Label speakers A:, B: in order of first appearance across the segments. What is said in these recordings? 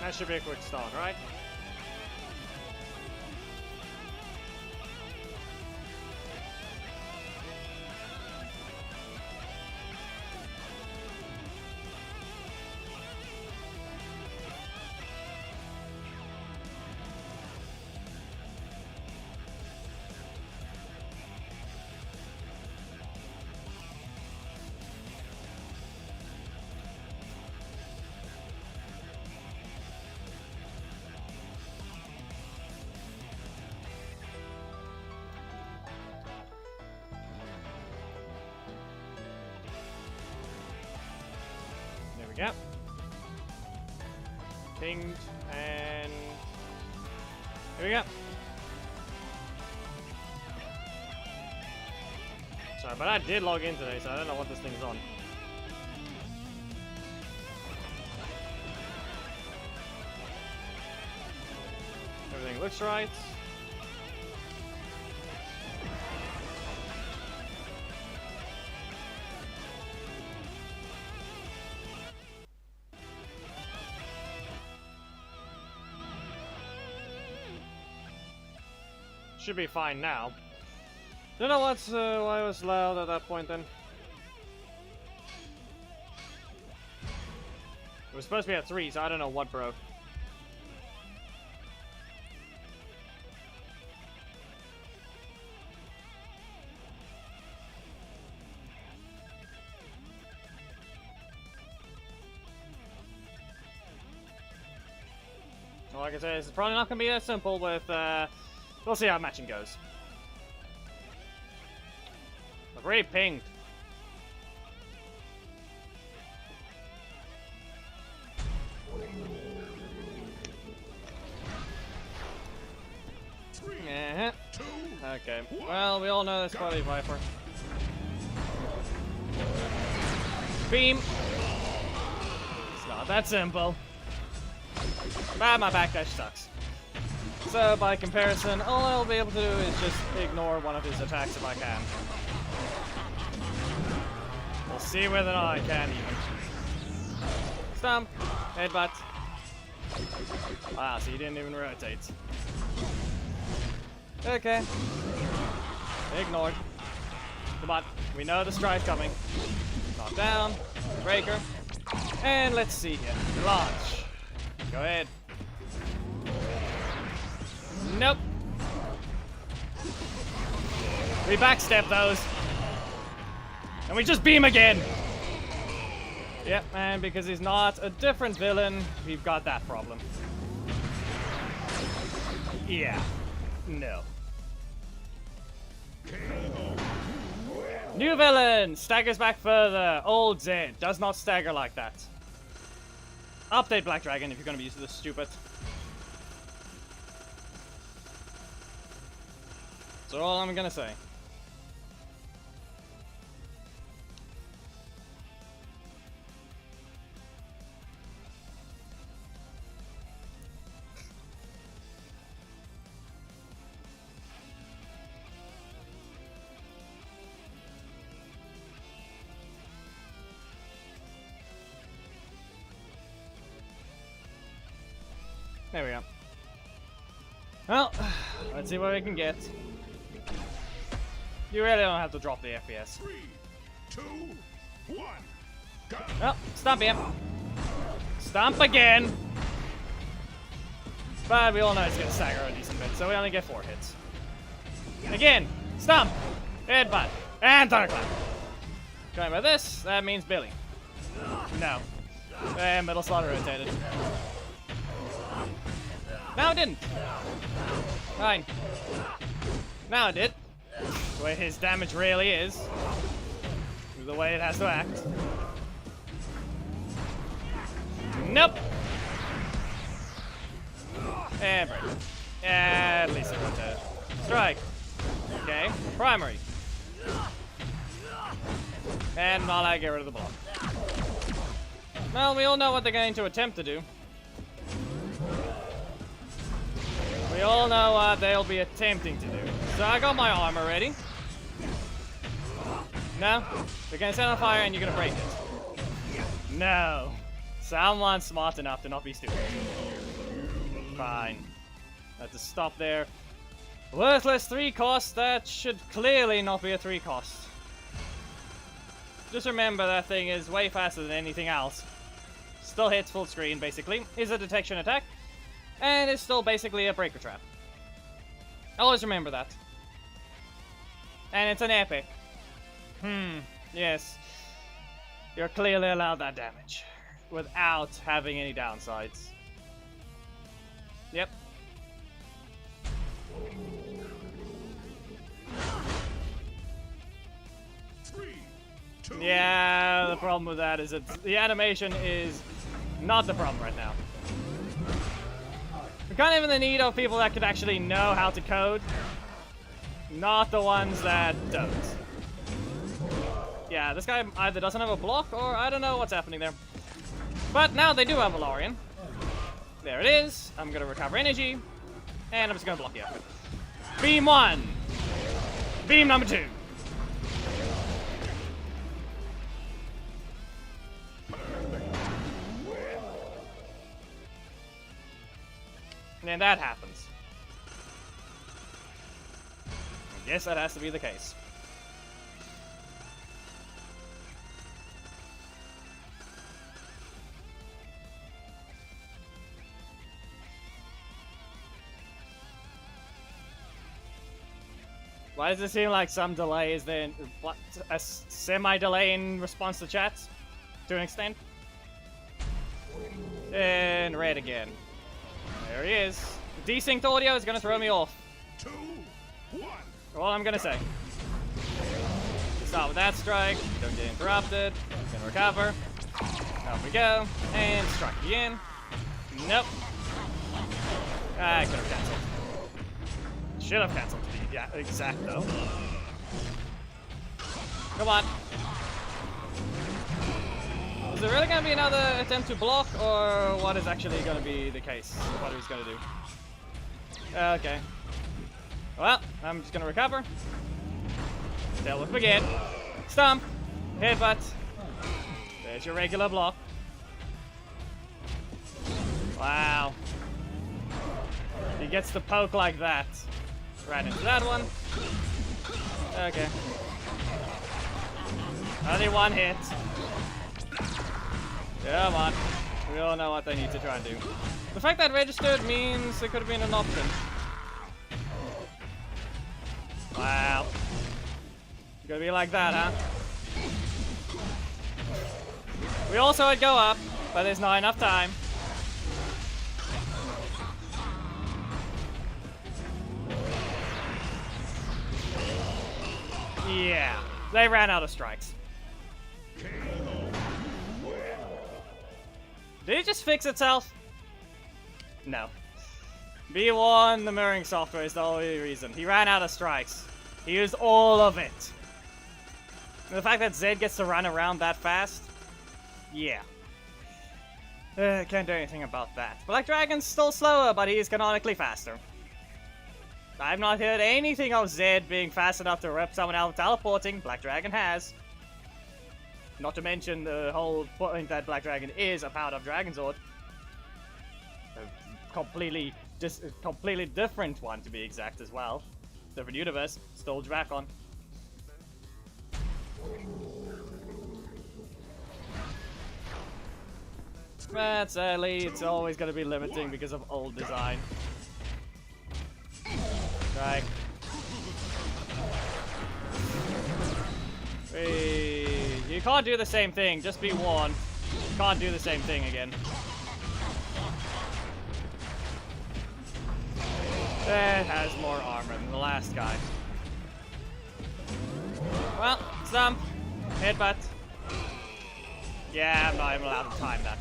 A: That should be a quick start, right? There we go. Pinged, and here we go. Sorry, but I did log in today, so I don't know what this thing's on. Everything looks right. Should be fine now. Don't know why it was loud at that point then. It was supposed to be at 3, so I don't know what broke. So like I said, it's probably not going to be as simple with we'll see how matching goes. I've already pinged. Okay. Well, we all know that's probably Viper. Beam. It's not that simple. But my backdash sucks. So, by comparison, all I'll be able to do is just ignore one of his attacks if I can. We'll see whether or not I can even. Stomp. Headbutt. Wow, so he didn't even rotate. Okay. Ignored. Come on. We know the strike's coming. Knock down. Breaker. And let's see here. Launch. Go ahead. Nope. We backstep those. And we just beam again. Yep, and because he's not a different villain, we've got that problem. Yeah. No. New villain! Staggers back further. Old Zed does not stagger like that. Update Black Dragon if you're gonna be using this stupid. That's all I'm gonna say. There we go. Well, let's see what we can get. You really don't have to drop the FPS.
B: 3, 2, 1, go!
A: Oh, stomp him. Stomp again. But we all know it's gonna stagger a decent bit, so we only get 4 hits. Again, stomp, headbutt, and thunderclap. Going by this, that means Billy. No. And middle slot rotated. No, it didn't. Fine. Now it did. The way his damage really is. The way it has to act. Nope. And break. At least it rotated. Strike. Okay. Primary. And while I get rid of the block. Well, we all know what they're going to attempt to do. We all know what they'll be attempting to do. So I got my armor ready. No? They're gonna set on fire and you're gonna break it. No. Someone smart enough to not be stupid. Fine. Have to stop there. Worthless 3 cost. That should clearly not be a 3 cost. Just remember that thing is way faster than anything else. Still hits full screen, basically. Is a detection attack. And is still basically a breaker trap. Always remember that. And it's an epic. Yes. You're clearly allowed that damage. Without having any downsides. Yep. Yeah, the problem with that is that the animation is not the problem right now. We're kind of in the need of people that could actually know how to code, not the ones that don't. Yeah, this guy either doesn't have a block or I don't know what's happening there. But now they do have a Lorian. There it is. I'm gonna recover energy, and I'm just gonna block you. Beam 1. Beam number 2. And that happens. I guess that has to be the case. Why does it seem like some delay is there? What, a semi-delay in response to chats? To an extent? And red again. There he is. Desynced audio is gonna throw me off.
B: 2, 1.
A: All I'm gonna say. Start with that strike. Don't get interrupted. Gonna recover. Up we go. And strike again. Nope. I could have cancelled. Should have cancelled to be exact though. Come on. Is there really gonna be another attempt to block, or what is actually gonna be the case? What he's gonna do? Okay. Well, I'm just gonna recover. Deal with again. Stomp. Headbutt. There's your regular block. Wow. He gets the poke like that. Right into that one. Okay. Only one hit. Come on. We all know what they need to try and do. The fact that registered means it could have been an option. Wow. It's gonna be like that, huh? We also would go up, but there's not enough time. Yeah, they ran out of strikes. Did it just fix itself? No. B1, the mirroring software, is the only reason. He ran out of strikes. He used all of it. And the fact that Zed gets to run around that fast? Yeah. Can't do anything about that. Black Dragon's still slower, but he's canonically faster. I've not heard anything of Zed being fast enough to rip someone out teleporting. Black Dragon has. Not to mention the whole point that Black Dragon is a powered-up Dragonzord. A completely different one, to be exact, as well. Different universe. Still Dracon. But sadly, it's always going to be limiting because of old design. Right. You can't do the same thing, just be warned. You can't do the same thing again. It has more armor than the last guy. Well, stomp. Headbutt. Yeah, I'm not even allowed to time that.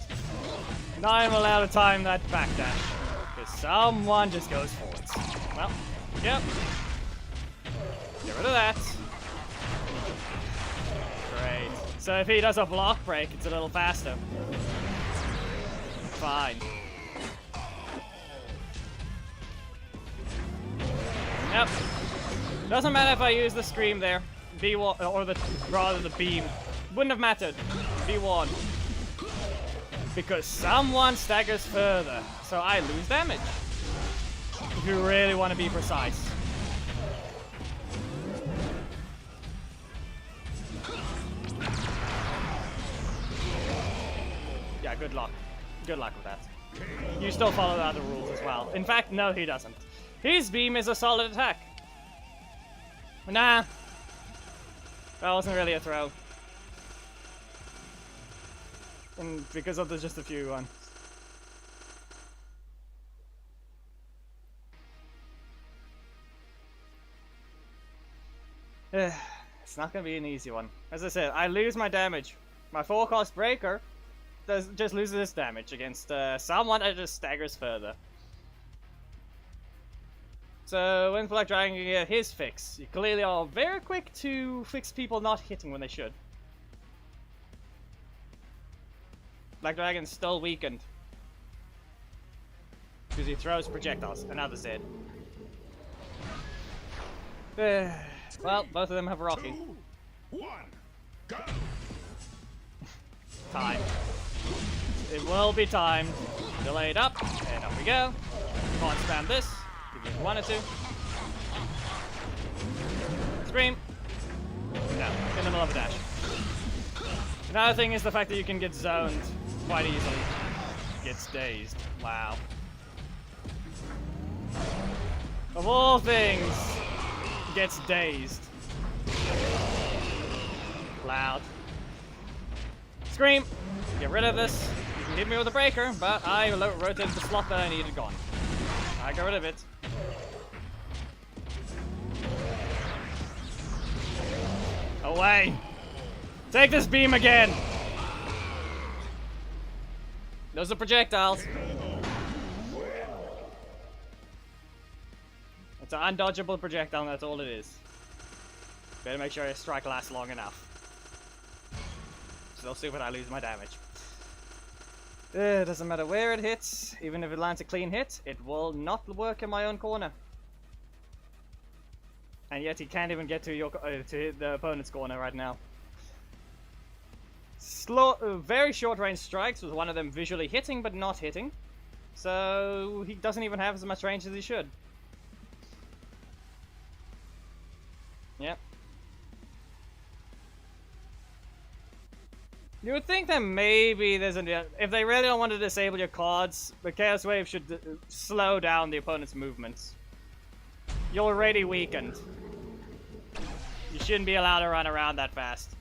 A: Not even allowed to time that backdash. Because someone just goes forwards. Well, yep. Get rid of that. Great. So if he does a block break, it's a little faster. Fine. Yep. Doesn't matter if I use the scream there. B1 or rather the beam. Wouldn't have mattered. B1. because someone staggers further, so I lose damage. If you really want to be precise. Yeah, good luck. Good luck with that. You still follow the other rules as well. In fact, no, he doesn't. His beam is a solid attack. Nah. That wasn't really a throw. And because of the just a few ones. It's not gonna be an easy one. As I said, I lose my damage. My 4-cost breaker just loses its damage against someone that just staggers further. So when Black Dragon can get his fix, you clearly are very quick to fix people not hitting when they should. Black Dragon's still weakened because he throws projectiles, and others did. Well, both of them have Rocky.
B: 2, 1, go!
A: Time. It will be timed. Delayed up, and up we go. Can't spam this, if you wanted to. Scream. No, in the middle of a dash. Another thing is the fact that you can get zoned quite easily. Gets dazed. Wow. Of all things, gets dazed. Loud. Scream! Get rid of this. You can hit me with a breaker, but I rotated the slot that I needed gone. I got rid of it. Away! Take this beam again! Those are projectiles. It's an undodgeable projectile, and that's all it is. Better make sure your strike lasts long enough. Still stupid, I lose my damage. It doesn't matter where it hits, even if it lands a clean hit, it will not work in my own corner. And yet he can't even get to your to the opponent's corner right now. Very short range strikes, with one of them visually hitting but not hitting. So he doesn't even have as much range as he should. Yep. You would think that maybe there's if they really don't want to disable your cards, the Chaos Wave should slow down the opponent's movements. You're already weakened. You shouldn't be allowed to run around that fast.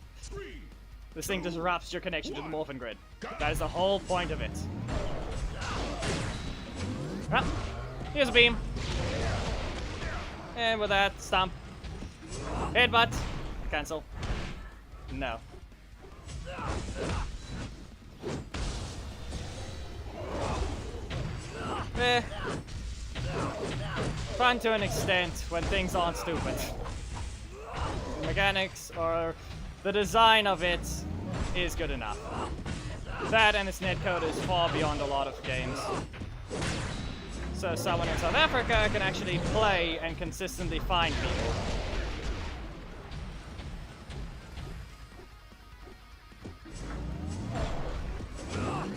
A: This thing disrupts your connection to the Morphin Grid. That is the whole point of it. Ah, here's a beam. And with that, stomp. Headbutt. Cancel. No. Fun to an extent when things aren't stupid. The mechanics or the design of it is good enough. That and its netcode is far beyond a lot of games. So someone in South Africa can actually play and consistently find people.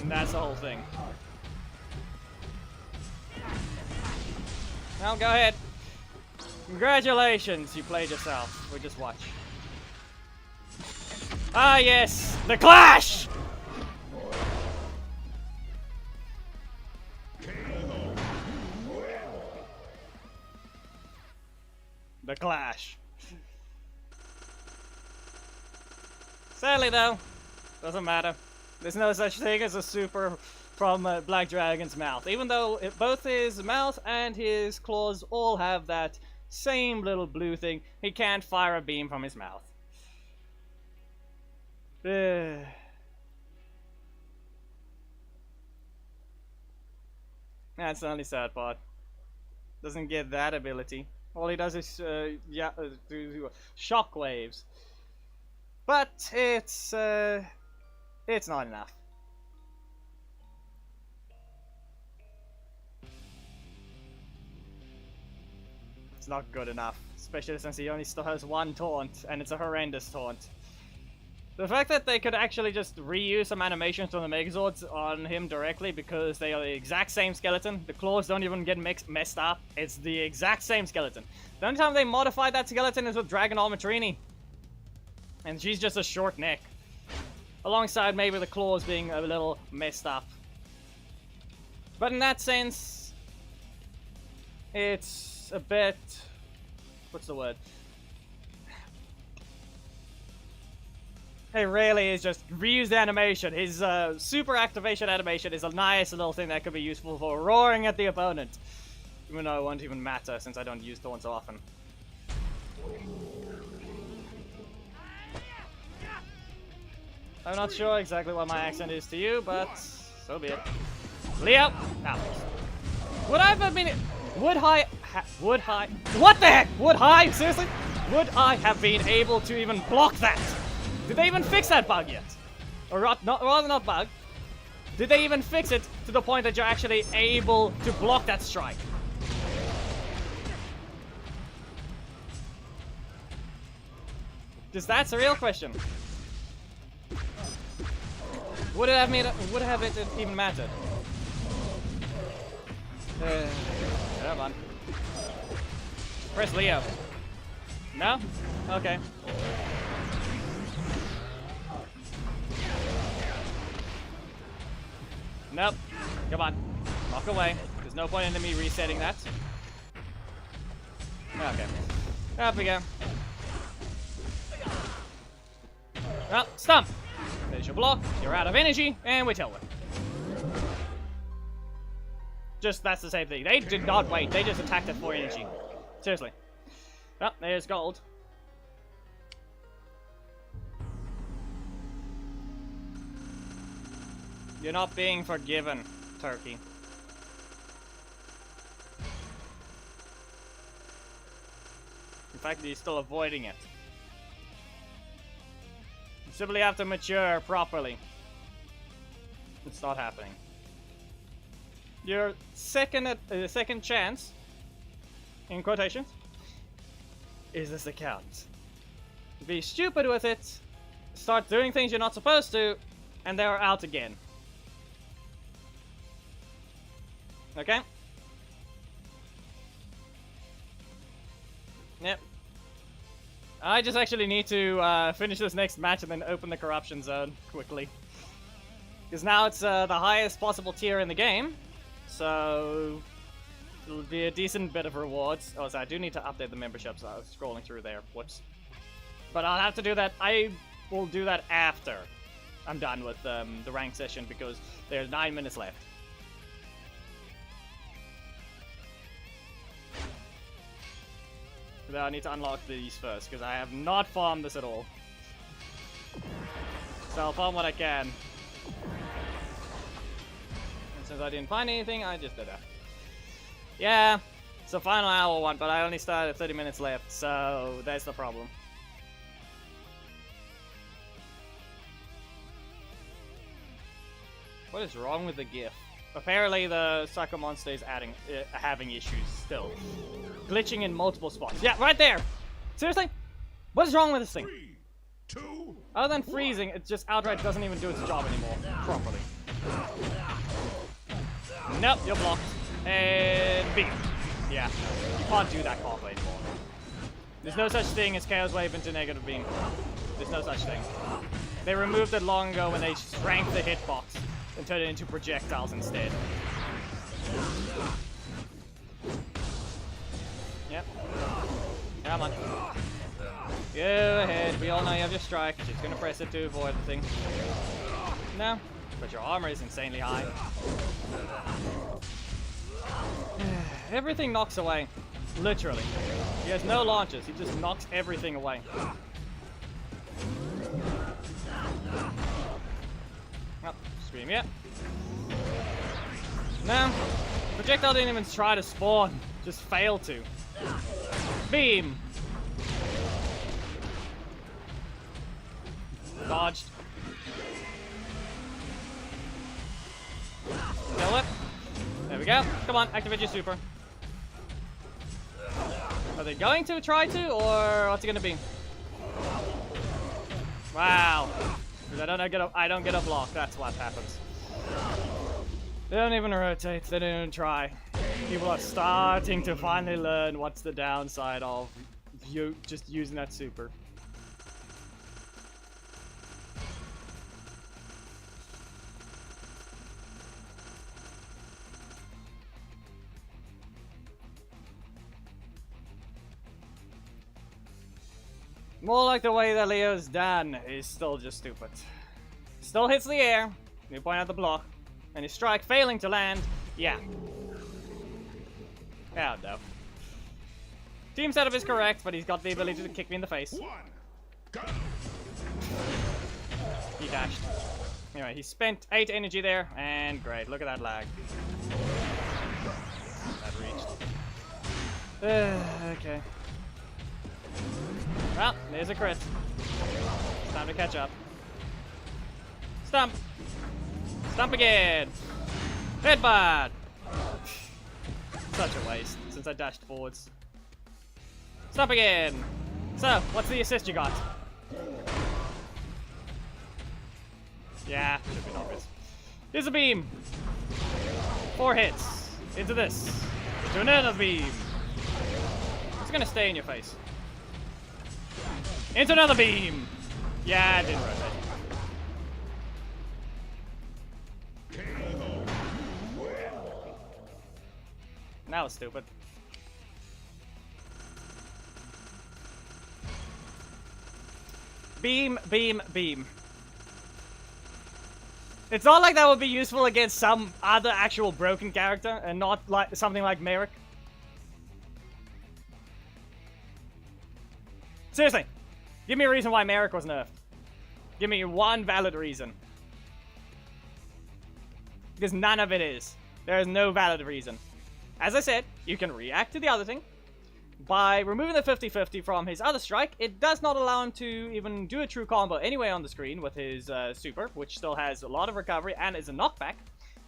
A: And that's the whole thing. Now go ahead. Congratulations, you played yourself. We'll just watch. Ah yes, the clash! The clash. Sadly though, doesn't matter. There's no such thing as a super from Black Dragon's mouth. Even though both his mouth and his claws all have that same little blue thing, he can't fire a beam from his mouth. That's the only sad part. Doesn't get that ability. All he does is do shock waves. But it's not enough. It's not good enough, especially since he only still has one taunt, and it's a horrendous taunt. The fact that they could actually just reuse some animations from the Megazords on him directly because they are the exact same skeleton. The claws don't even get messed up. It's the exact same skeleton. The only time they modified that skeleton is with Dragon Almatrini. And she's just a short neck. Alongside maybe the claws being a little messed up. But in that sense, it's a bit... what's the word? It really is just reuse the animation. His super activation animation is a nice little thing that could be useful for roaring at the opponent. Even though it won't even matter since I don't use Thorn so often. I'm not sure exactly what my accent is to you, but so be it. Leo! Now. Would I have been... what the heck? Would I? Seriously? Would I have been able to even block that? Did they even fix that bug yet? Or rather not bug. Did they even fix it to the point that you're actually able to block that strike? Because that's a real question. Would it have it even mattered? Come on. Press Leo. No? Okay. Nope. Come on. Walk away. There's no point in me resetting that. Okay. Up we go. Well, stump. There's your block. You're out of energy, and we tell it. Just, that's the same thing. They did not wait. They just attacked at 4 energy. Seriously. Oh, there's gold. You're not being forgiven, Turkey. In fact, he's still avoiding it. You simply have to mature properly. It's not happening. Your second chance, in quotations, is this account. Be stupid with it, start doing things you're not supposed to, and they're out again. Okay? Yep. I just actually need to finish this next match and then open the corruption zone quickly. Because now it's the highest possible tier in the game. So it'll be a decent bit of rewards. Oh, so I do need to update the memberships. I was scrolling through there. Whoops. But I'll have to do that. I will do that after I'm done with the rank session because there's 9 minutes left. But I need to unlock these first because I have not farmed this at all. So I'll farm what I can. Since I didn't find anything, I just did that. Yeah, it's the final hour one, but I only started 30 minutes left, so that's the problem. What is wrong with the GIF? Apparently the Psycho Monster is having issues still. Glitching in multiple spots. Yeah, right there! Seriously? What is wrong with this thing?
B: 3, 2,
A: Other than freezing, it just outright doesn't even do its job anymore. Properly. Nope, you're blocked. And beam. Yeah, you can't do that combo anymore. There's no such thing as Chaos Wave into negative beam. There's no such thing. They removed it long ago when they shrank the hitbox and turned it into projectiles instead. Yep. Come on. Go ahead. We all know you have your strike. She's gonna press it to avoid the thing. No. But your armor is insanely high. Everything knocks away. Literally. He has no launches. He just knocks everything away. Oh, scream yet. No. Projectile didn't even try to spawn. Just failed to. Beam. Dodged. Kill it. There we go. Come on, activate your super. Are they going to try to, or what's it gonna be? Wow. Because I don't get a block. That's what happens. They don't even rotate. They don't even try. People are starting to finally learn what's the downside of you just using that super. More like the way that Leo's done is still just stupid. Still hits the air. You point out the block. And his strike failing to land. Yeah. Yeah, no. Team setup is correct, but he's got the ability to kick me in the face. He dashed. Anyway, he spent 8 energy there, and great. Look at that lag. That reached. Okay. Well, there's a crit. It's time to catch up. Stump! Stump again! Headbutt! Such a waste, since I dashed forwards. Stump again! So, what's the assist you got? Yeah, should be obvious. Here's a beam! 4 hits. Into this. Into another beam. It's gonna stay in your face. Into another beam! Yeah, it didn't rotate. That was stupid. Beam, beam, beam. It's not like that would be useful against some other actual broken character and not like something like Merrick. Seriously, give me a reason why Merrick was nerfed. Give me one valid reason. Because none of it is. There is no valid reason. As I said, you can react to the other thing. By removing the 50-50 from his other strike, it does not allow him to even do a true combo anyway on the screen with his super, which still has a lot of recovery and is a knockback.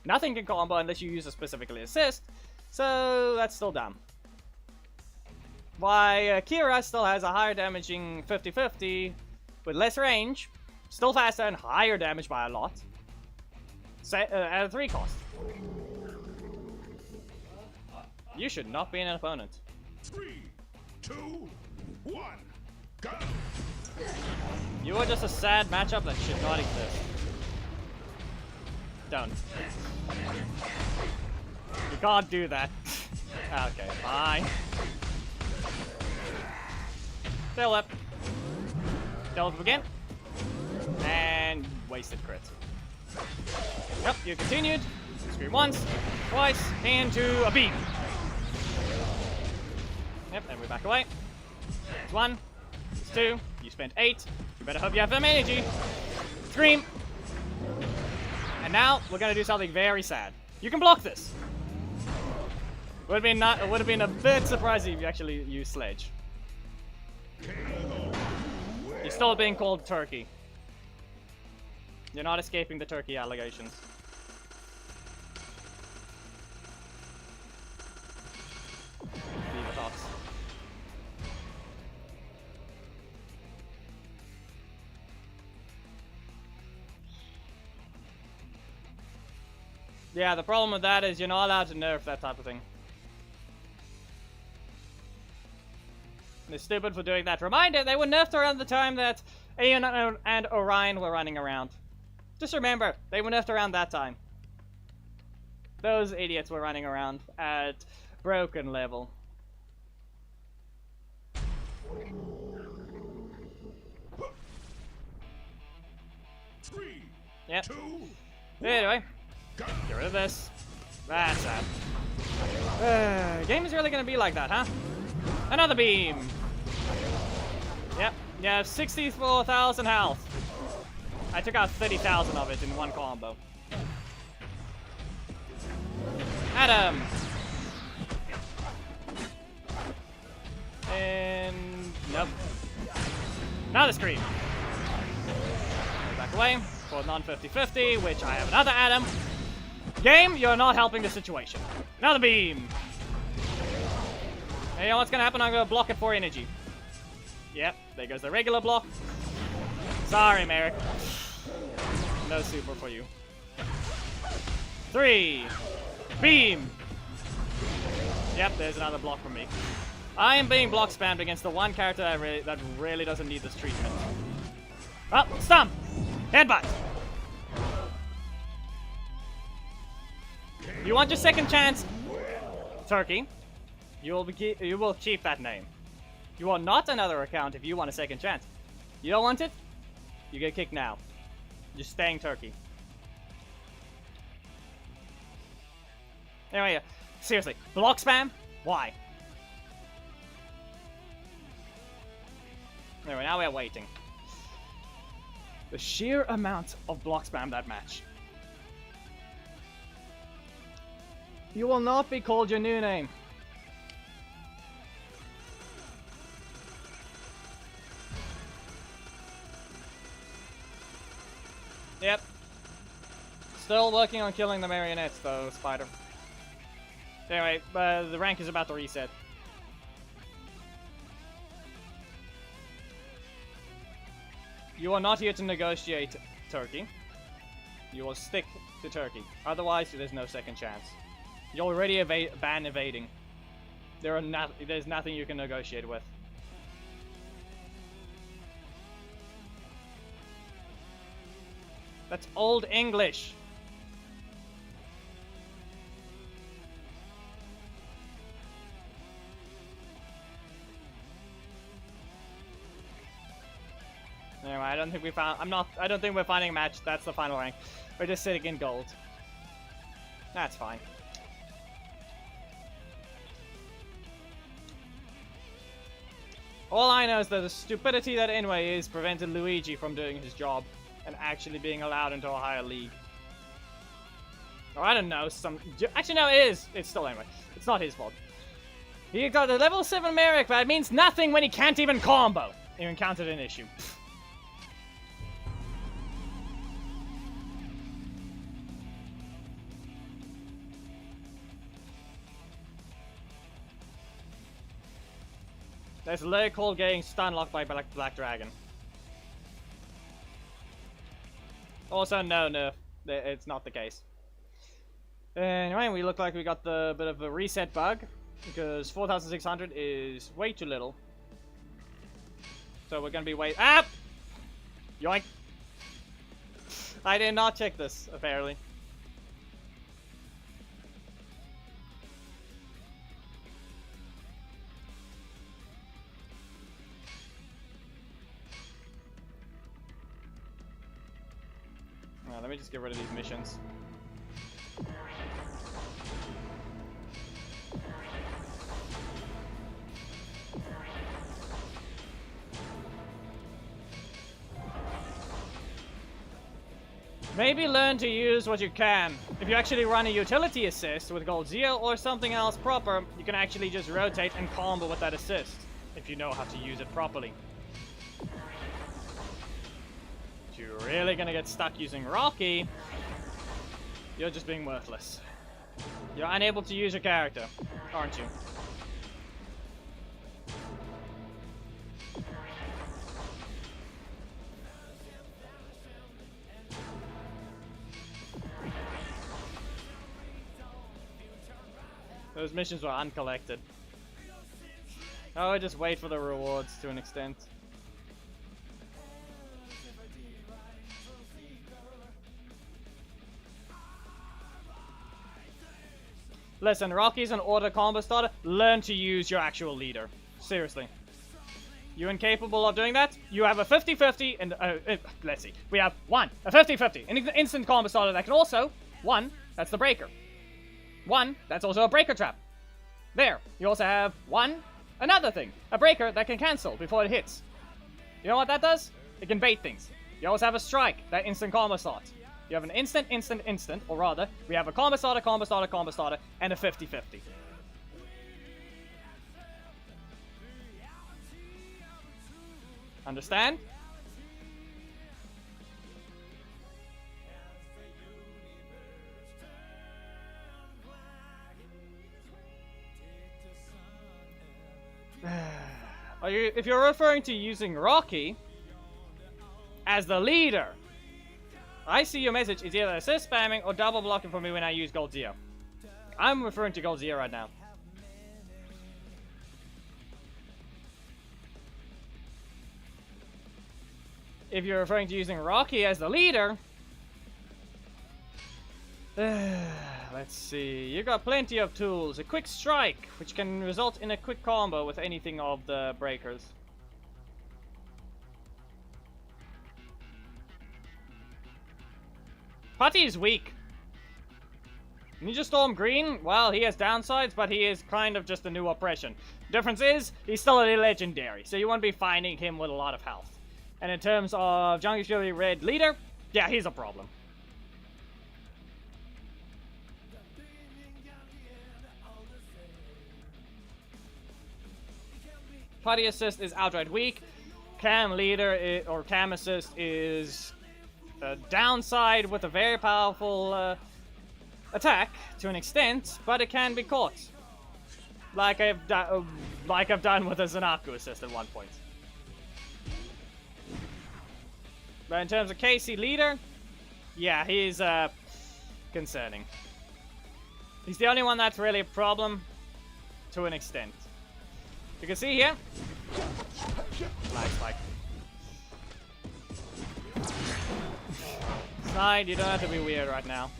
A: Nothing can combo unless you use a specifically assist, so that's still dumb. Why Kira still has a higher damaging 50-50 with less range, still faster and higher damage by a lot, at a 3 cost. You should not be an opponent.
B: 3, 2, 1, go!
A: You are just a sad matchup that should not exist. Don't. You can't do that. Okay, fine. Tail whip. Tail whip again. And wasted crit. Yep, you continued. Scream once, twice, into a beam. Yep, and we back away. It's 1. It's 2. You spent 8. You better hope you have some energy. Scream. And now we're gonna do something very sad. You can block this. Would have been a bit surprising if you actually used Sledge. You're still being called Turkey. You're not escaping the Turkey allegations. Thoughts. Yeah, the problem with that is you're not allowed to nerf that type of thing. They're stupid for doing that. Reminder, they were nerfed around the time that Aeon and Orion were running around. Just remember, they were nerfed around that time. Those idiots were running around at broken level. Yep. Anyway, get rid of this. That's that. Game is really gonna be like that, huh? Another beam. Yep. You have 64,000 health. I took out 30,000 of it in one combo. Adam. And nope. Another scream. Back away. For non-50-50, which I have another Adam. Game, you're not helping the situation. Another beam. Hey, you know what's gonna happen? I'm gonna block it for energy. Yep, there goes the regular block. Sorry, Merrick. No super for you. 3. Beam! Yep, there's another block from me. I am being block spammed against the one character that really doesn't need this treatment. Oh, stomp! Headbutt! You want your second chance, Turkey? You will keep that name. You want not another account if you want a second chance. You don't want it? You get kicked now. You're staying Turkey. Anyway, seriously, block spam? Why? Anyway, now we're waiting. The sheer amount of block spam that match. You will not be called your new name. Yep. Still working on killing the marionettes though, Spider. Anyway, the rank is about to reset. You are not here to negotiate, Turkey. You will stick to Turkey. Otherwise, there's no second chance. You're already ban evading. There's nothing you can negotiate with. That's Old English. Anyway, I don't think we found. I don't think we're finding a match. That's the final rank. We're just sitting in gold. That's fine. All I know is that the stupidity that Inway is prevented Luigi from doing his job and actually being allowed into a higher league. Or I don't know, actually no, it is. It's still Inway. It's not his fault. He got a level 7 Merrick, but it means nothing when he can't even combo. You encountered an issue. There's a layer called getting stun locked by Black Dragon. Also, no, it's not the case. Anyway, we look like we got the bit of a reset bug, because 4,600 is way too little. So we're gonna be Ah! Yoink! I did not check this, apparently. Let me just get rid of these missions. Maybe learn to use what you can. If you actually run a utility assist with Gold Zeo or something else proper, you can actually just rotate and combo with that assist, if you know how to use it properly. You're really gonna get stuck using Rocky, you're just being worthless. You're unable to use your character, aren't you? Those missions were uncollected. Oh, I just wait for the rewards to an extent. Listen, Rocky's an auto combo starter. Learn to use your actual leader. Seriously. You incapable of doing that? You have a 50-50 and let's see. We have a 50-50. An instant combo starter that can also, that's the breaker. That's also a breaker trap. There. You also have another thing. A breaker that can cancel before it hits. You know what that does? It can bait things. You also have a strike, that instant combo slot. You have an instant, or rather, we have a combo starter, and a 50-50. Understand? If you're referring to using Rocky, as the leader. I see your message is either assist spamming or double blocking for me when I use Gold Zero. I'm referring to Gold Zero right now. If you're referring to using Rocky as the leader... let's see. You got plenty of tools. A quick strike, which can result in a quick combo with anything of the breakers. Putty is weak. Ninja Storm Green, well, he has downsides, but he is kind of just a new oppression. Difference is, he's still a legendary, so you won't be finding him with a lot of health. And in terms of Jungle Fury Red Leader, yeah, he's a problem. Putty Assist is outright weak. Cam Leader, or Cam Assist is a downside with a very powerful attack to an extent, but it can be caught. Like I've done with a Zanaku Assist at one point. But in terms of KC Leader, yeah, he's concerning. He's the only one that's really a problem to an extent. You can see here. Nice spike. Slide, you don't have to be weird right now.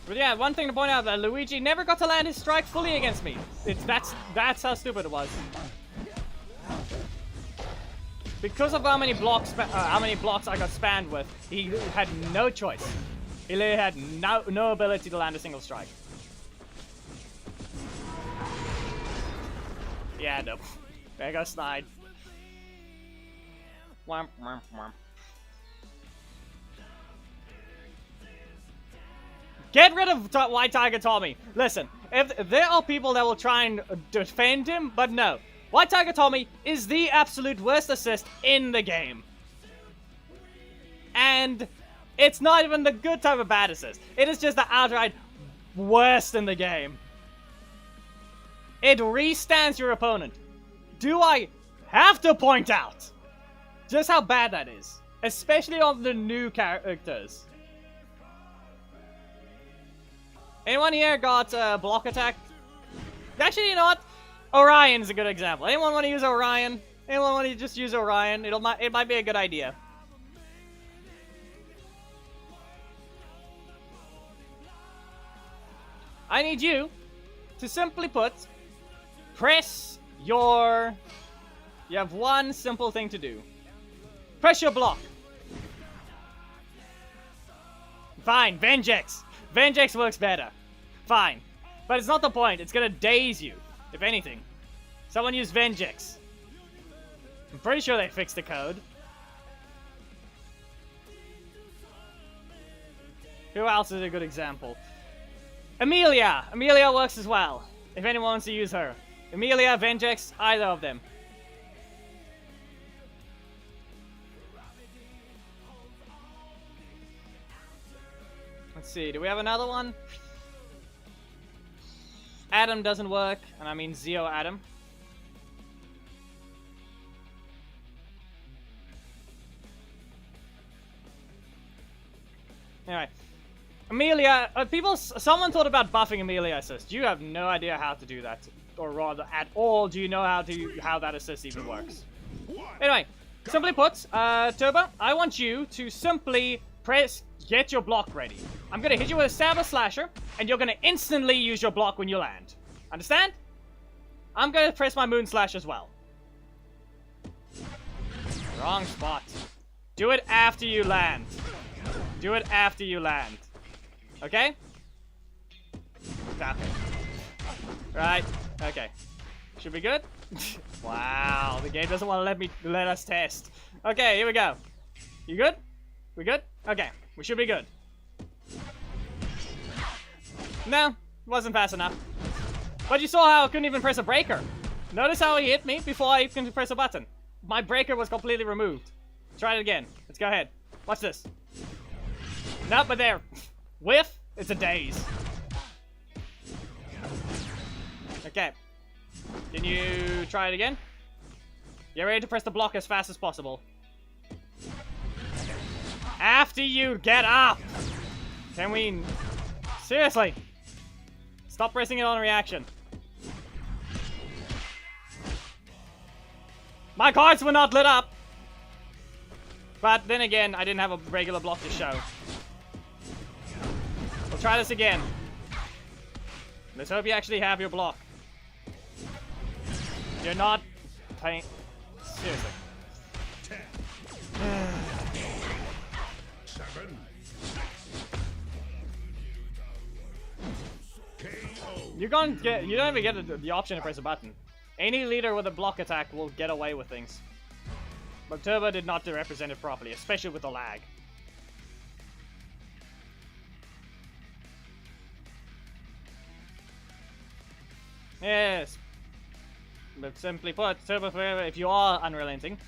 A: But yeah, one thing to point out that Luigi never got to land his strike fully against me. That's how stupid it was. Because of how many blocks I got spammed with, he had no choice. He literally had no ability to land a single strike. Yeah, nope. There goes Snide. Womp, womp, womp. Get rid of White Tiger Tommy. Listen, if there are people that will try and defend him, but no. White Tiger Tommy is the absolute worst assist in the game. And it's not even the good type of bad assist. It is just the outright worst in the game. It restands your opponent. Do I have to point out just how bad that is? Especially on the new characters. Anyone here got block attack? Actually, you know what? Orion is a good example. Anyone want to use Orion? Anyone want to just use Orion? It might be a good idea. I need you to simply put, press your... You have one simple thing to do. Press your block. Fine, Vengex. Vengex works better. Fine. But it's not the point. It's gonna daze you, if anything. Someone use Vengex. I'm pretty sure they fixed the code. Who else is a good example? Amelia! Amelia works as well, if anyone wants to use her. Amelia, Vengex, either of them. Let's see, do we have another one? Adam doesn't work, and I mean Zeo Adam. Anyway, Amelia, someone thought about buffing Amelia assist. You have no idea how to do that, or rather, at all, do you know how that assist even works? Anyway, simply put, Turbo, I want you to simply get your block ready. I'm gonna hit you with a Saber Slasher, and you're gonna instantly use your block when you land. Understand? I'm gonna press my Moon Slash as well. Wrong spot. Do it after you land. Do it after you land. Okay? Okay. Right. Okay. Should be good? Wow, the game doesn't want to let us test. Okay, here we go. You good? We good? Okay, we should be good. No, wasn't fast enough. But you saw how I couldn't even press a breaker. Notice how he hit me before I can press a button. My breaker was completely removed. Try it again. Let's go ahead. Watch this. Nope, but there. Whiff, it's a daze. Okay. Can you try it again? Get ready to press the block as fast as possible. After you get up! Can we... Seriously! Stop pressing it on reaction. My cards were not lit up! But then again, I didn't have a regular block to show. We'll try this again. Let's hope you actually have your block. You're not playing... Seriously.
B: 10, 7, KO.
A: You don't even get the option to press a button. Any leader with a block attack will get away with things. But Turbo did not represent it properly, especially with the lag. Yes. But simply put, Turbo Forever, if you are unrelenting...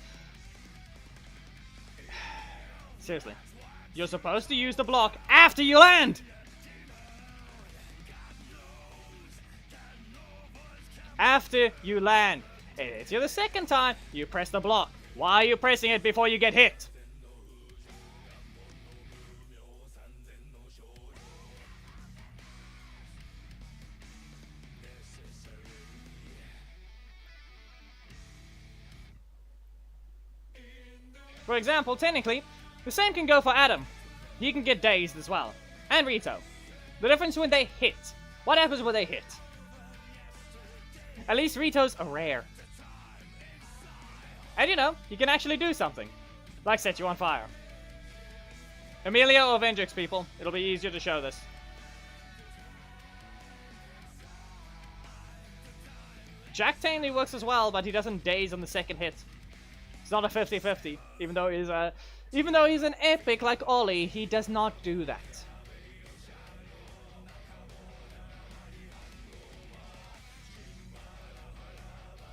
A: Seriously. You're supposed to use the block after you land! After you land. If it's the second time, you press the block. Why are you pressing it before you get hit? For example, technically, the same can go for Adam. He can get dazed as well. And Rito. The difference when they hit. What happens when they hit? At least Rito's are rare. And you know, you can actually do something. Like set you on fire. Amelia or Vendrix, people. It'll be easier to show this. Jack technically works as well, but he doesn't daze on the second hit. It's not a 50-50, even though he's an epic like Ollie, he does not do that.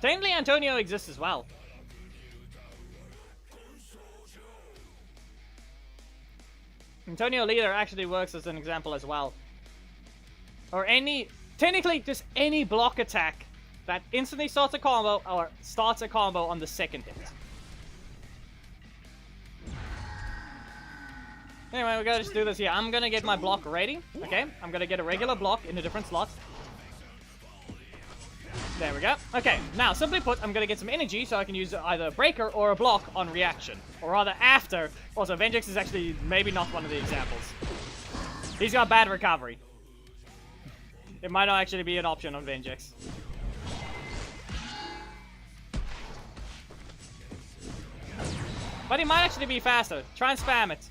A: Technically, Antonio exists as well. Antonio Leader actually works as an example as well. Or technically, just any block attack that instantly starts a combo, or starts a combo on the second hit. Anyway, we gotta just do this here. I'm gonna get my block ready, okay? I'm gonna get a regular block in a different slot. There we go. Okay, now, simply put, I'm gonna get some energy so I can use either a breaker or a block on reaction. Or rather, after. Also, Vendrix is actually maybe not one of the examples. He's got bad recovery. It might not actually be an option on Vendrix. But he might actually be faster. Try and spam it.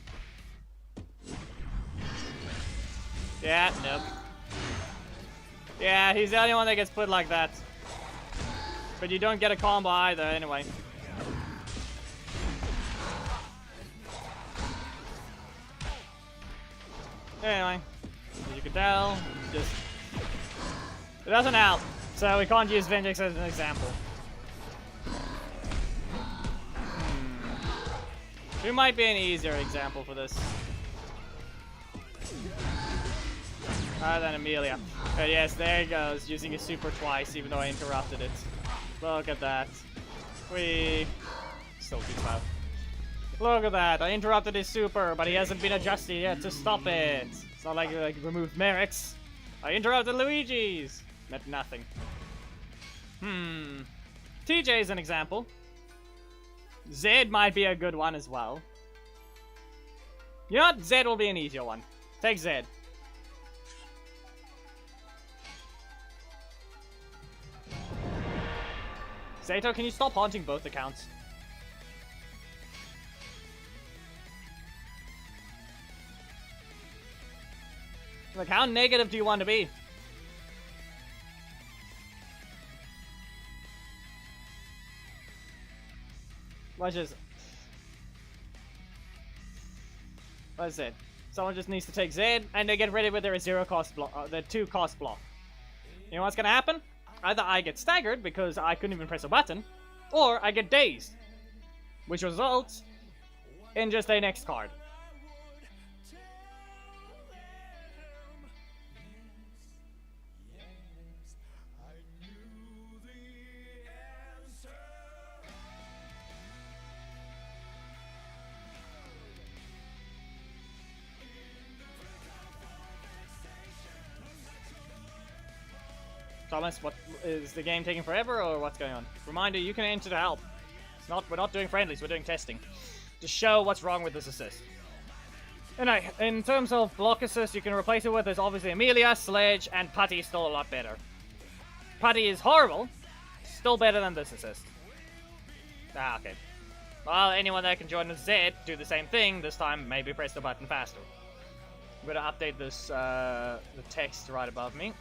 A: Yeah, nope. Yeah, he's the only one that gets put like that. But you don't get a combo either, anyway. Anyway, as you can tell, it doesn't help. So we can't use Vendrix as an example. Who might be an easier example for this? Other than Amelia. But yes, there he goes, using his super twice, even though I interrupted it. Look at that. Still too slow. Look at that, I interrupted his super, but he hasn't been adjusted yet to stop it. It's not like I removed Merrick's. I interrupted Luigi's. Meant nothing. TJ is an example. Zed might be a good one as well. You know what? Zed will be an easier one. Take Zed. Zato, can you stop haunting both accounts? Like, how negative do you want to be? What is it? Someone just needs to take Zed, and they get ready with their 0 cost block, their 2 cost block. You know what's gonna happen? Either I get staggered because I couldn't even press a button, or I get dazed, which results in just a next card. Thomas, what is the game taking forever or what's going on? Reminder, you can enter to help. We're not doing friendlies, we're doing testing. To show what's wrong with this assist. Anyway, in terms of block assist, you can replace it with is obviously Amelia, Sledge, and Putty is still a lot better. Putty is horrible, still better than this assist. Ah, okay. Well, anyone that can join the Z, do the same thing, this time maybe press the button faster. I'm gonna update this, the text right above me.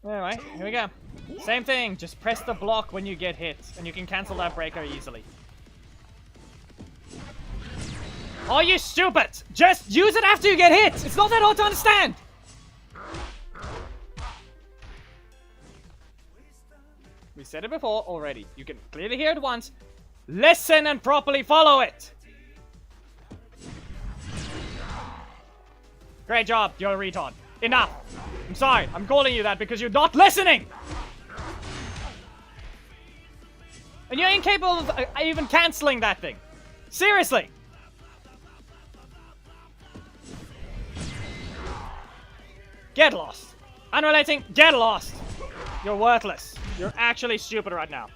A: Anyway, here we go. Same thing, just press the block when you get hit, and you can cancel that breaker easily. Are you stupid? Just use it after you get hit! It's not that hard to understand! We said it before already. You can clearly hear it once. Listen and properly follow it! Great job, you're a retard. Enough! I'm sorry, I'm calling you that because you're not listening! And you're incapable of even cancelling that thing. Seriously! Get lost. Unrelating, get lost! You're worthless. You're actually stupid right now.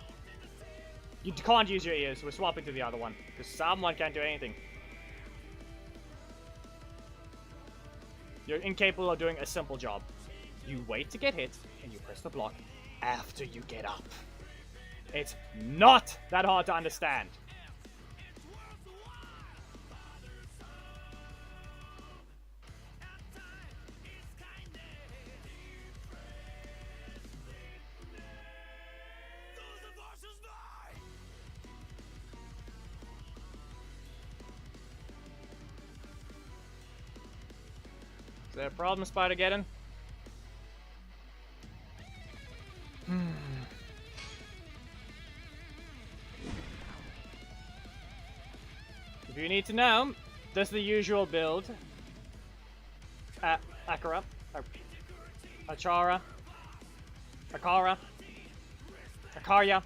A: You can't use your ears. We're swapping to the other one. Because someone can't do anything. You're incapable of doing a simple job. You wait to get hit, and you press the block after you get up. It's not that hard to understand. Is there a problem, Spider-Geddon? If you need to know, this is the usual build. Akara. Achara. Akara. Akarya.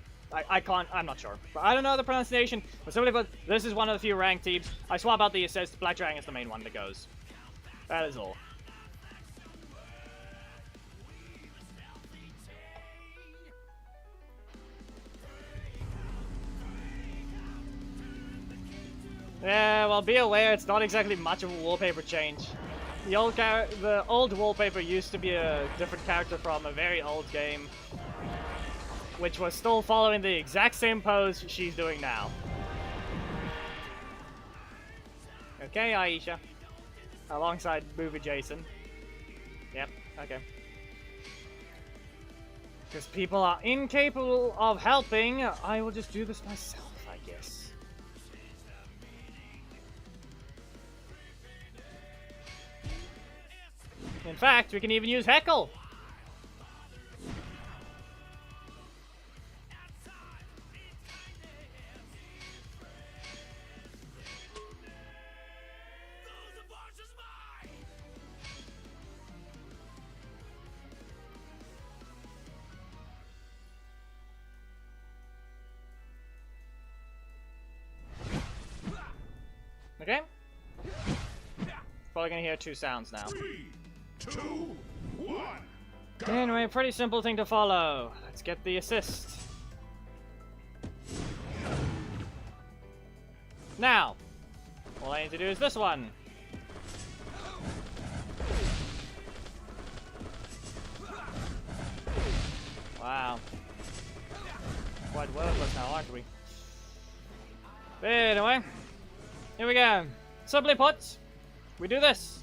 A: I'm not sure. But I don't know the pronunciation. But simply put, this is one of the few ranked teams. I swap out the assist. Black Dragon is the main one that goes. That is all. Yeah, well, be aware, it's not exactly much of a wallpaper change. The old wallpaper used to be a different character from a very old game, which was still following the exact same pose she's doing now. Okay, Aisha. Alongside Movie Jason. Yep, okay. Because people are incapable of helping, I will just do this myself, I guess. In fact, we can even use Heckle. Okay. Probably gonna hear two sounds now.
B: 3, 2, 1.
A: Anyway, pretty simple thing to follow. Let's get the assist. Now, all I need to do is this one. Wow. Quite worthless now, aren't we? But anyway, here we go. Simply put, we do this.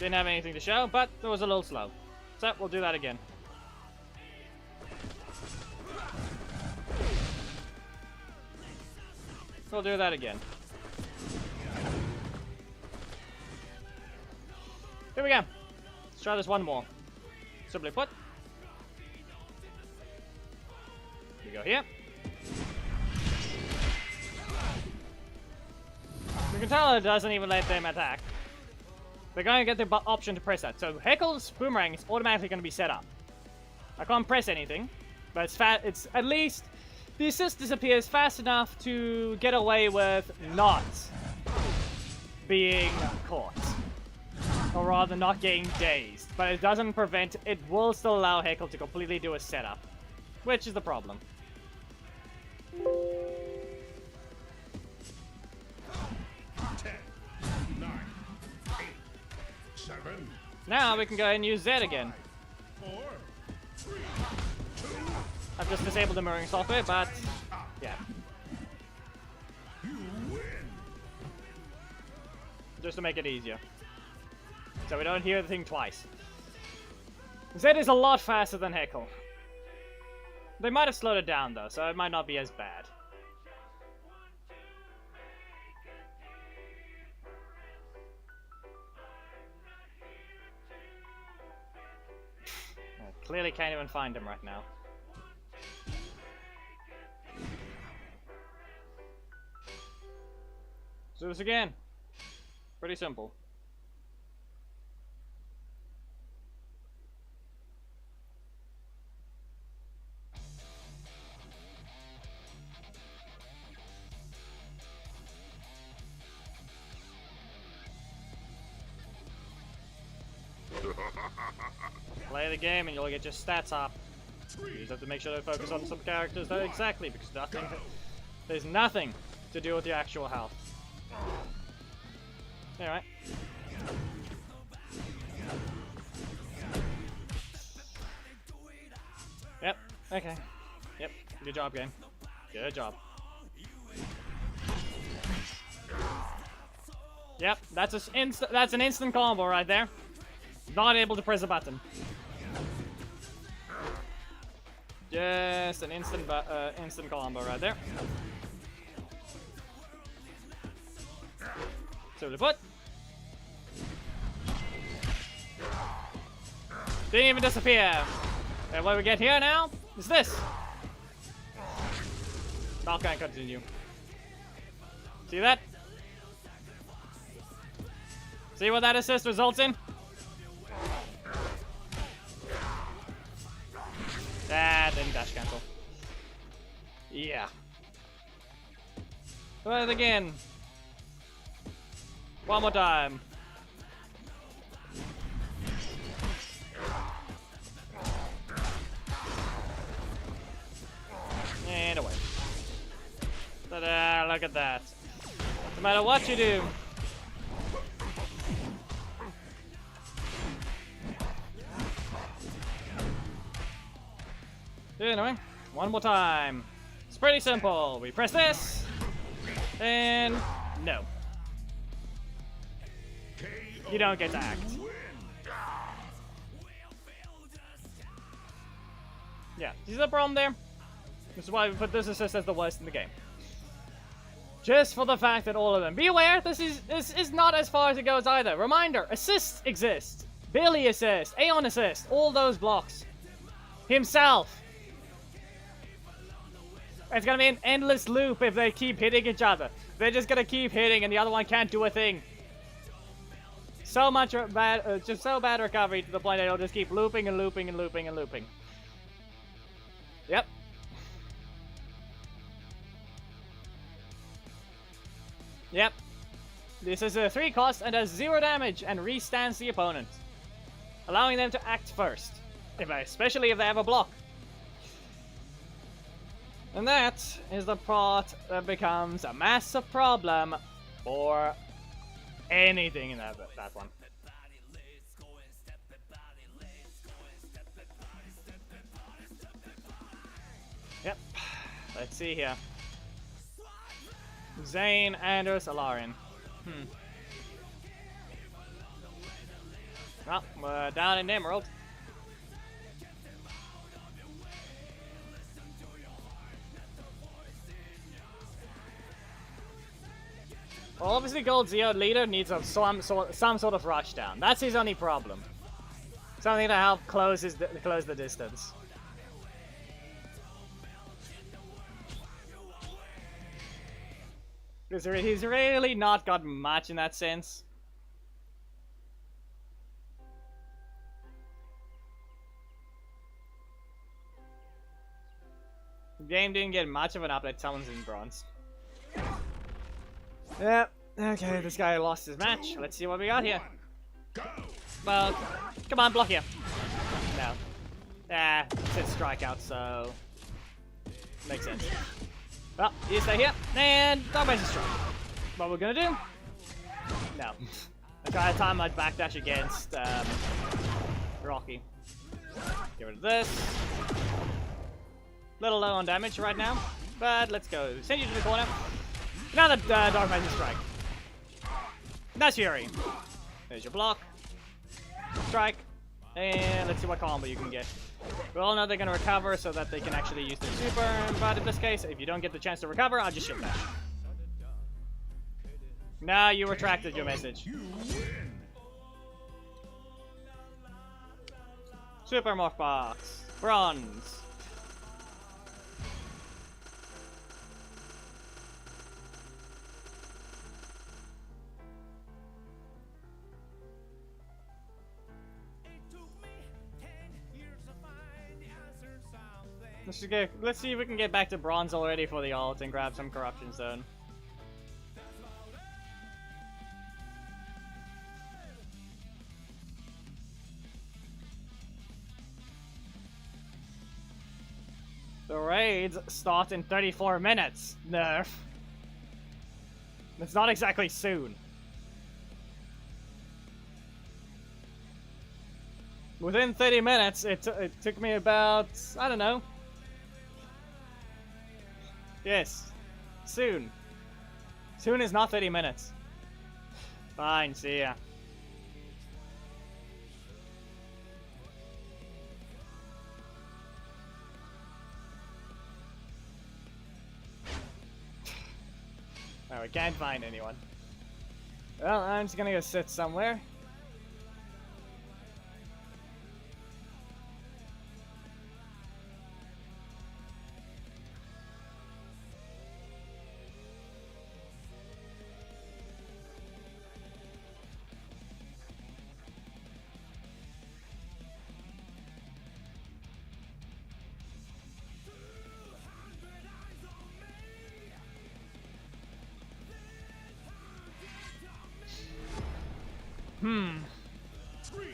A: Didn't have anything to show, but it was a little slow. So we'll do that again. We'll do that again. Here we go. Let's try this one more. Simply put. We go here. You can tell it doesn't even let them attack. They're going to get the option to press that. So Heckle's boomerang is automatically going to be set up. I can't press anything, but it's at least the assist disappears fast enough to get away with not being caught. Or rather, not getting dazed. But it doesn't prevent, it will still allow Heckle to completely do a setup. Which is the problem.
B: 10, 9, 8, 7.
A: Now we can go ahead and use Z again.
B: 4, 3, 2.
A: I've just disabled the mirroring software, but yeah.
B: You win.
A: Just to make it easier. So we don't hear the thing twice. Zed is a lot faster than Heckle. They might have slowed it down though, so it might not be as bad. I clearly can't even find him right now. Do this again. Pretty simple. Play the game and you'll get your stats up. You just have to make sure to focus on some characters though, exactly, because there's nothing to do with your actual health. Alright. Yep, okay. Yep, good job, game. Good job. Yep, that's an instant combo right there. Not able to press a button. Just an instant combo right there. Simply put. Didn't even disappear. And what we get here now is this. Not gonna continue. See that? See what that assist results in? Ah, didn't dash cancel. Yeah. Try it again. One more time. And away. Ta-da, look at that. No matter what you do. Anyway, one more time. It's pretty simple. We press this, and no. You don't get to act. Yeah, see the problem there? This is why we put this assist as the worst in the game. Just for the fact that all of them. Be aware, this is not as far as it goes either. Reminder, assists exist. Billy assist, Aeon assist, all those blocks. Himself. It's gonna be an endless loop if they keep hitting each other. They're just gonna keep hitting and the other one can't do a thing. So much bad, just so bad recovery to the point that it'll just keep looping and looping and looping and looping. Yep. Yep. This is a 3 cost and does 0 damage and restands the opponent, allowing them to act first, especially if they have a block. And that is the part that becomes a massive problem for anything in that one. Yep. Let's see here. Zane, Anders, Alarian. Well, we're down in Emerald. Well, obviously Gold Zeo leader needs some sort of rush down. That's his only problem. Something to help close the distance. Because he's really not got much in that sense. The game didn't get much of an update. Someone's in bronze. Yep. Okay, this guy lost his match. Let's see what we got here. Well, come on, block here. No. It's a strikeout, so makes sense. Well, you stay here, and don't waste a strike. What we're gonna do? No. I try to time my backdash against Rocky. Get rid of this. Little low on damage right now, but let's go. Send you to the corner. Another Dark Magic Strike. That's Fury. There's your block. Strike. And let's see what combo you can get. We all know they're going to recover so that they can actually use their super, but in this case, if you don't get the chance to recover, I'll just shield dash. Nah, you retracted your message. Super Morph Box. Bronze. Let's see if we can get back to bronze already for the ult and grab some corruption zone. The raids start in 34 minutes. Nerf. It's not exactly soon. Within 30 minutes, it took me about, I don't know. Yes. Soon. Soon is not 30 minutes. Fine, see ya. Oh, we can't find anyone. Well, I'm just gonna go sit somewhere.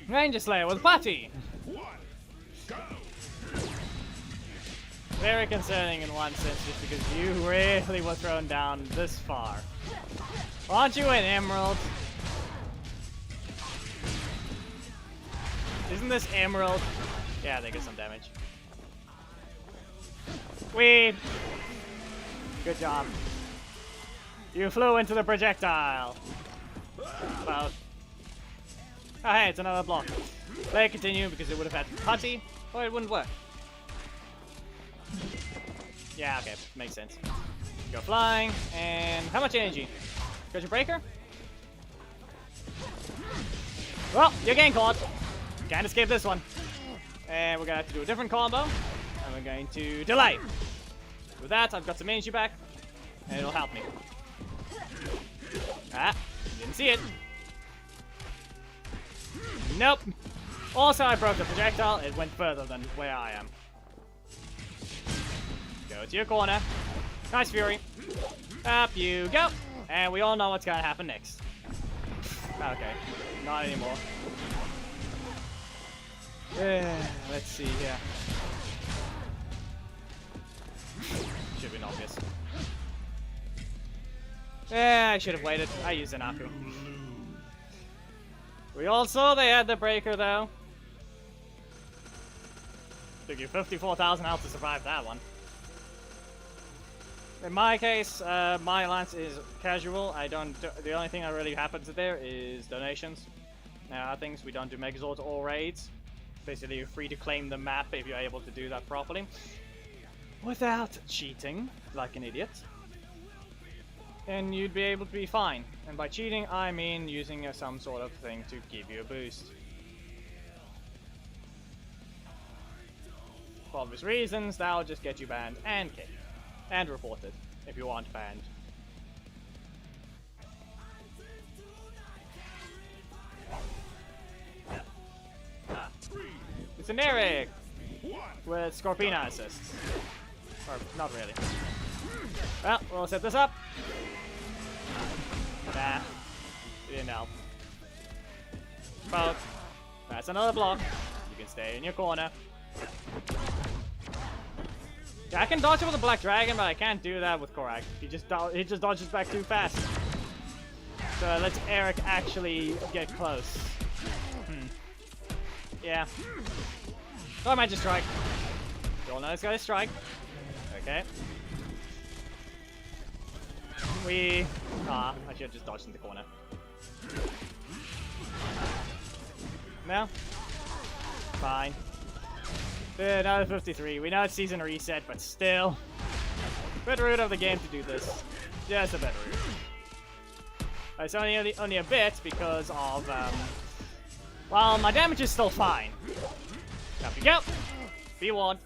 A: Ranger Slayer with Patty! Very concerning in one sense, just because you really were thrown down this far. Aren't you an Emerald? Isn't this Emerald? Yeah, they get some damage. Weed! Good job. You flew into the projectile! Well. Oh hey, it's another block. Let it continue because it would have had putty, or it wouldn't work. Yeah, okay, makes sense. Go flying, and how much energy? Got your breaker? Well, you're getting caught. Can't escape this one. And we're gonna have to do a different combo, and we're going to delay. With that, I've got some energy back, and it'll help me. Ah, didn't see it. Nope. Also, I broke the projectile. It went further than where I am. Go to your corner. Nice Fury. Up you go. And we all know what's gonna happen next. Okay. Not anymore. Let's see here. Should have been obvious. Yeah, I should have waited. I used an Aku. We all saw they had the breaker though. Took you 54,000 health to survive that one. In my case, my alliance is casual. The only thing that really happens there is donations. things. We don't do Megazords or raids. Basically, you're free to claim the map if you're able to do that properly. Without cheating, like an idiot. And you'd be able to be fine. And by cheating, I mean using some sort of thing to give you a boost. For obvious reasons, that'll just get you banned and kicked. And reported, if you aren't banned. It's an Eric! With Scorpina assists. Or, not really. Well, we'll set this up. Nah. It didn't help. Poke. That's another block. You can stay in your corner. Yeah, I can dodge it with a Black Dragon, but I can't do that with Korak. He just dodges back too fast. So let's Eric actually get close. Yeah. Oh, I might just strike. You all know it's got a strike. Okay. I should have just dodged in the corner. No? Fine. Another 53. We know it's season reset, but still. Bit rude of the game to do this. Just a bit rude. It's only a bit because of, well, my damage is still fine. Up you go. Be warned.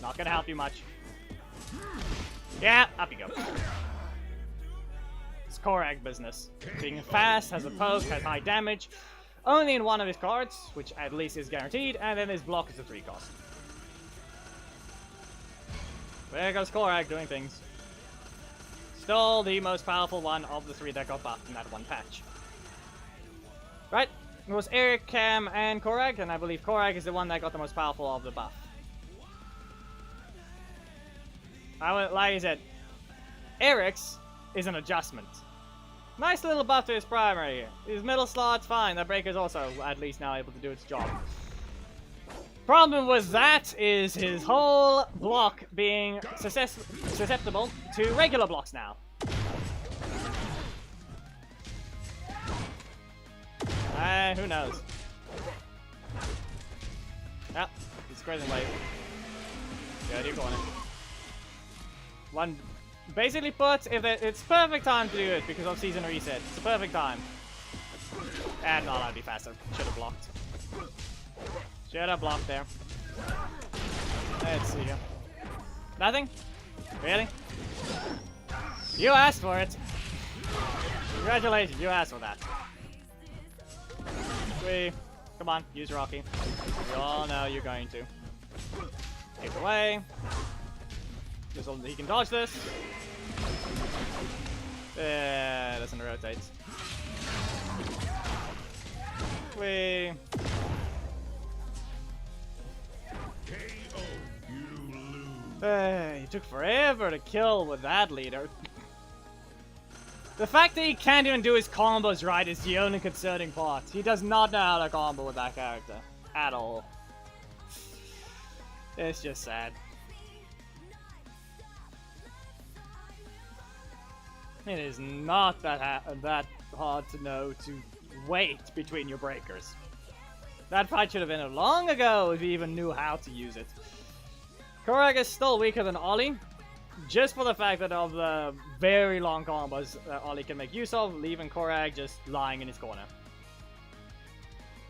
A: Not gonna help you much. Yeah, up you go. It's Korak business. Being fast, has a poke, has high damage. Only in one of his cards, which at least is guaranteed, and then his block is a 3 cost. There goes Korak doing things. Still the most powerful one of the 3 that got buffed in that one patch. Right, it was Eric, Cam, and Korak, and I believe Korak is the one that got the most powerful of the buff. Like I said, Eric's is an adjustment. Nice little buff to his primary. His middle slot's fine. That breaker's also at least now able to do its job. Problem with that is his whole block being susceptible to regular blocks now. Who knows? Yep, he's crazy wave. Go to your corner. One. Basically put, it's perfect time to do it because of season reset. It's a perfect time. And no, that'd be faster. Should have blocked. Should have blocked there. Let's see here. Nothing? Really? You asked for it. Congratulations, you asked for that. Come on, use Rocky. We all know you're going to. Take away. He can dodge this. Doesn't rotate. He took forever to kill with that leader. The fact that he can't even do his combos right is the only concerning part. He does not know how to combo with that character. At all. It's just sad. It is not that hard to know to wait between your breakers. That fight should have ended long ago if he even knew how to use it. Korak is still weaker than Ollie, just for the fact that of the very long combos that Ollie can make use of, leaving Korak just lying in his corner.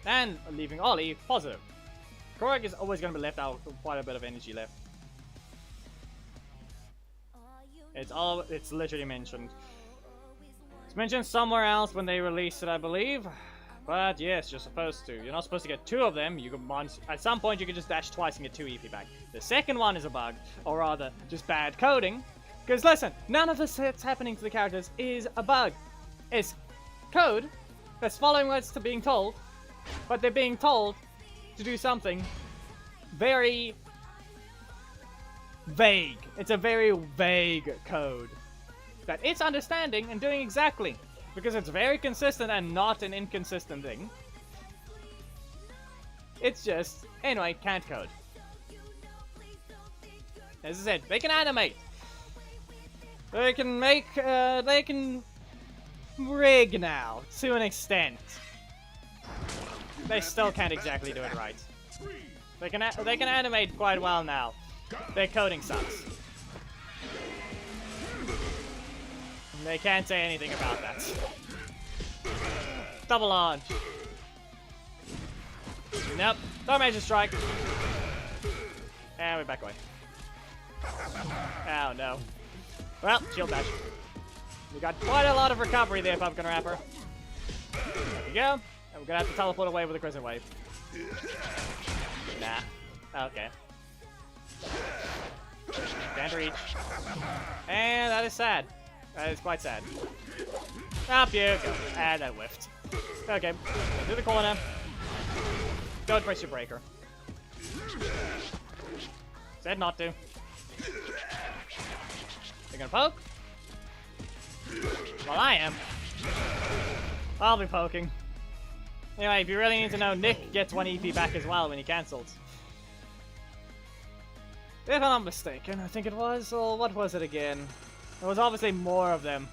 A: And leaving Ollie positive. Korak is always going to be left out with quite a bit of energy left. It's literally mentioned. It's mentioned somewhere else when they released it, I believe. But yes, you're supposed to. You're not supposed to get 2 of them. You can at some point you can just dash twice and get 2 EP back. The second one is a bug, or rather, just bad coding. Because listen, none of this that's happening to the characters is a bug. It's code that's following what's being told, but they're being told to do something very vague. It's a very vague code that it's understanding and doing exactly, because it's very consistent and not an inconsistent thing. It's just, anyway, can't code. As I said, they can animate. They can make, they can rig now, to an extent. they still can't exactly do it right. They can animate quite well now. Their coding sucks. They can't say anything about that. Double launch. Nope. No major strike. And we back away. Oh no. Well, shield dash. We got quite a lot of recovery there, Pumpkin Wrapper. There we go. And we're gonna have to teleport away with a Crescent Wave. Nah. Okay. Can't reach. And that is sad. That is quite sad. Up you go. And that whiffed. Okay. Do the corner. Don't press your breaker. Said not to. You're gonna poke? Well, I am. I'll be poking. Anyway, if you really need to know, Nick gets 1 EP back as well when he cancels. If I'm not mistaken, I think it was, or what was it again? There was obviously more of them.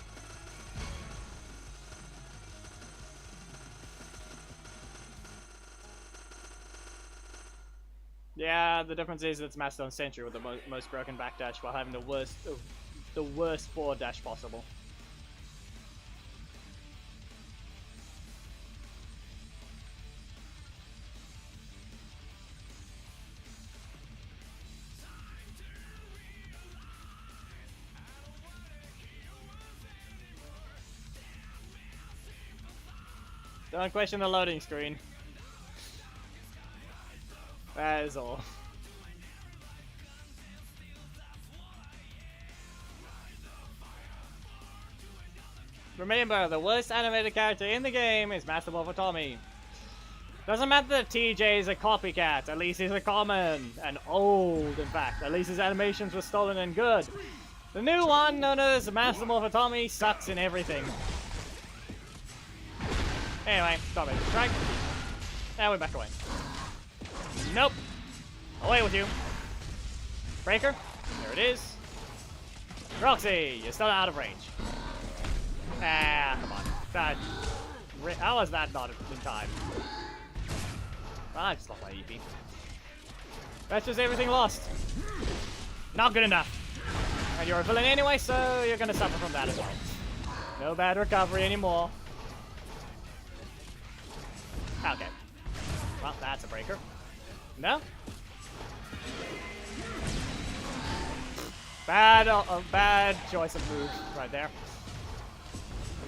A: Yeah, the difference is it's Mastodon Sentry with the most broken backdash while having the worst forward dash possible. Don't question the loading screen. That is all. Remember, the worst animated character in the game is Master Wolf Tommy. Doesn't matter that TJ is a copycat, at least he's a common. And old, in fact. At least his animations were stolen and good. The new one, known as Master Wolf Tommy, sucks in everything. Anyway, stop it. Strike. And we're back away. Nope. Away with you. Breaker. There it is. Roxy, you're still out of range. Ah, come on. How was that not in time? Well, I just lost my EP. That's just everything lost. Not good enough. And you're a villain anyway, so you're gonna suffer from that as well. No bad recovery anymore. Okay. Well, that's a breaker. No? Bad choice of move right there.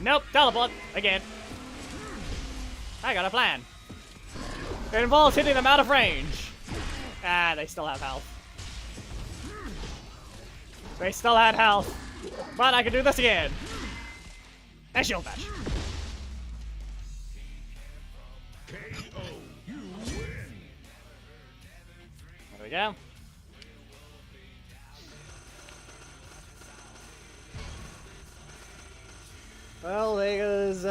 A: Nope, teleport again. I got a plan. It involves hitting them out of range. Ah, they still have health. They still had health. But I can do this again. And shield bash. There we go. Well, there's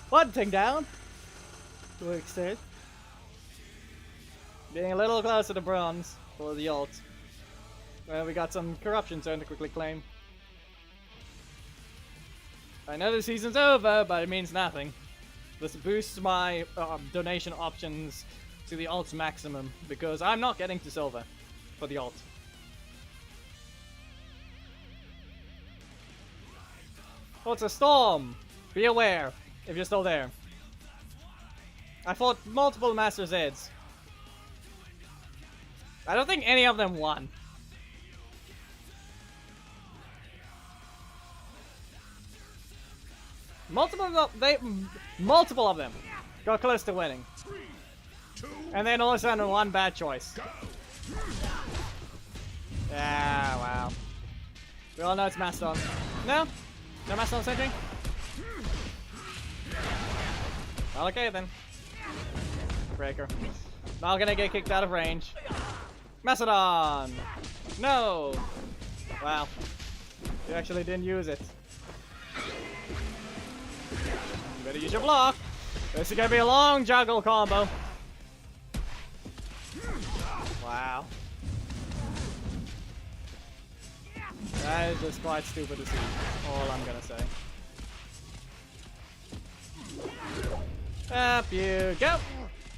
A: one thing down to an extent. Getting a little closer to bronze for the ult. Well, we got some corruption zone to quickly claim. I know the season's over, but it means nothing. This boosts my donation options to the ult's maximum, because I'm not getting to silver for the ult. Oh, it's a storm! Be aware, if you're still there. I fought multiple Master Zeds. I don't think any of them won. Multiple of them got close to winning. And then all of a sudden, one bad choice. Yeah, wow. We all know it's Mastodon. No? No Mastodon Sentry? Well, okay then. Breaker. Not gonna get kicked out of range. Mastodon! No! Wow. You actually didn't use it. You better use your block. This is gonna be a long juggle combo. Wow. That is just quite stupid to see. All I'm gonna say. Up you go!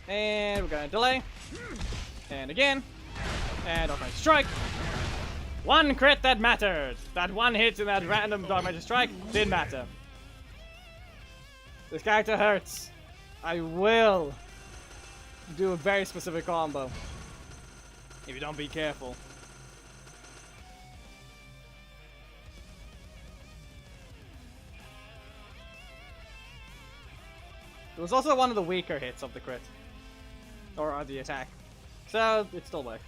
A: And we're gonna delay. And again. And automatic strike. One crit that mattered. That one hit in that random automatic strike did matter. This character hurts. I will do a very specific combo if you don't be careful. It was also one of the weaker hits of the crit. Or the attack. So, it still worked.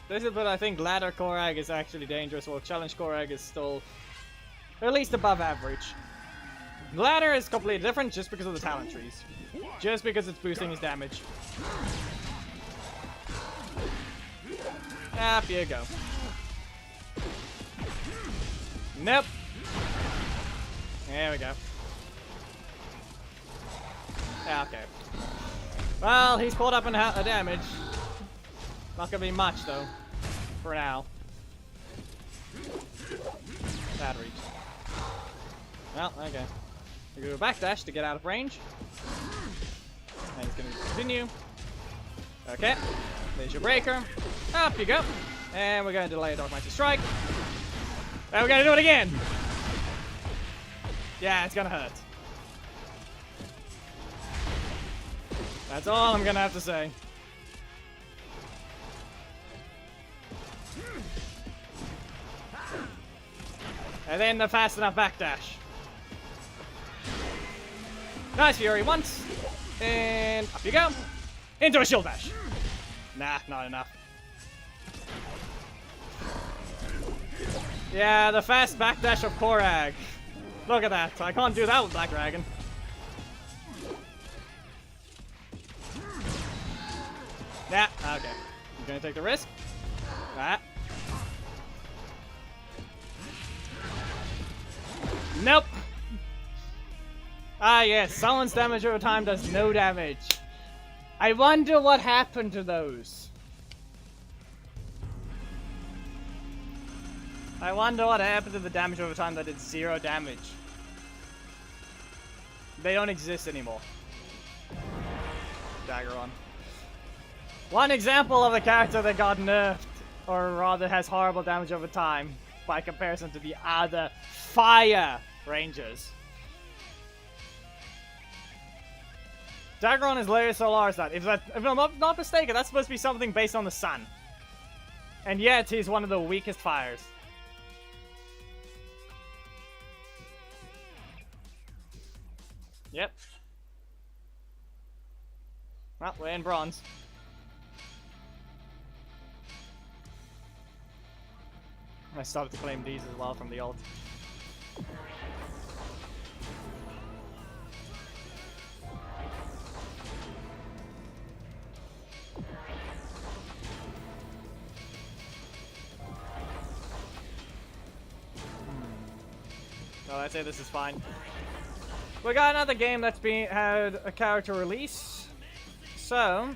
A: This is, but I think ladder Korag is actually dangerous, while challenge Korag is still at least above average. Ladder is completely different just because of the talent trees. Just because it's boosting his damage. Up you go. Nope. There we go. Okay. Well, he's caught up in damage. Not gonna be much though, for now. Bad reach. Well, okay. We're gonna do a backdash to get out of range. And he's gonna continue. Okay. There's your breaker. Up you go. And we're gonna delay a Dark Mighty Strike. And we're gonna do it again. Yeah, it's gonna hurt. That's all I'm gonna have to say. And then the fast enough backdash. Nice Fury once. And up you go. Into a shield bash. Nah, not enough. Yeah, the fast backdash of Korag. Look at that. I can't do that with Black Dragon. Yeah, okay. You gonna take the risk? Ah. Nope. Ah yes, someone's damage over time does no damage. I wonder what happened to those. I wonder what happened to the damage over time that did 0 damage. They don't exist anymore. Dagger on. One example of a character that got nerfed, or rather has horrible damage over time, by comparison to the other fire rangers. Daggeron is layer Solaris that. If I'm not mistaken, that's supposed to be something based on the sun. And yet, he's one of the weakest fires. Yep. Well, we're in bronze. I started to claim these as well from the ult. Well, I'd say this is fine. We got another game that's had a character release. So,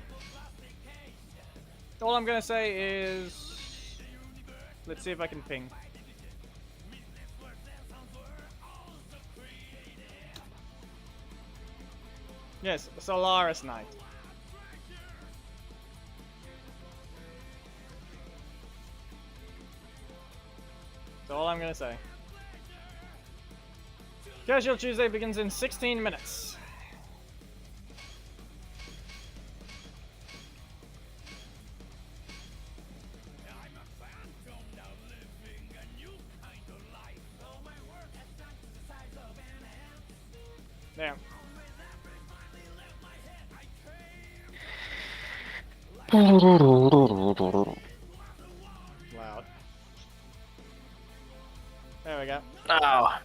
A: all I'm gonna say is, let's see if I can ping. Yes, Solaris Knight. That's all I'm gonna say. Casual Tuesday begins in 16 minutes. There. Loud. There we go.
C: Oh.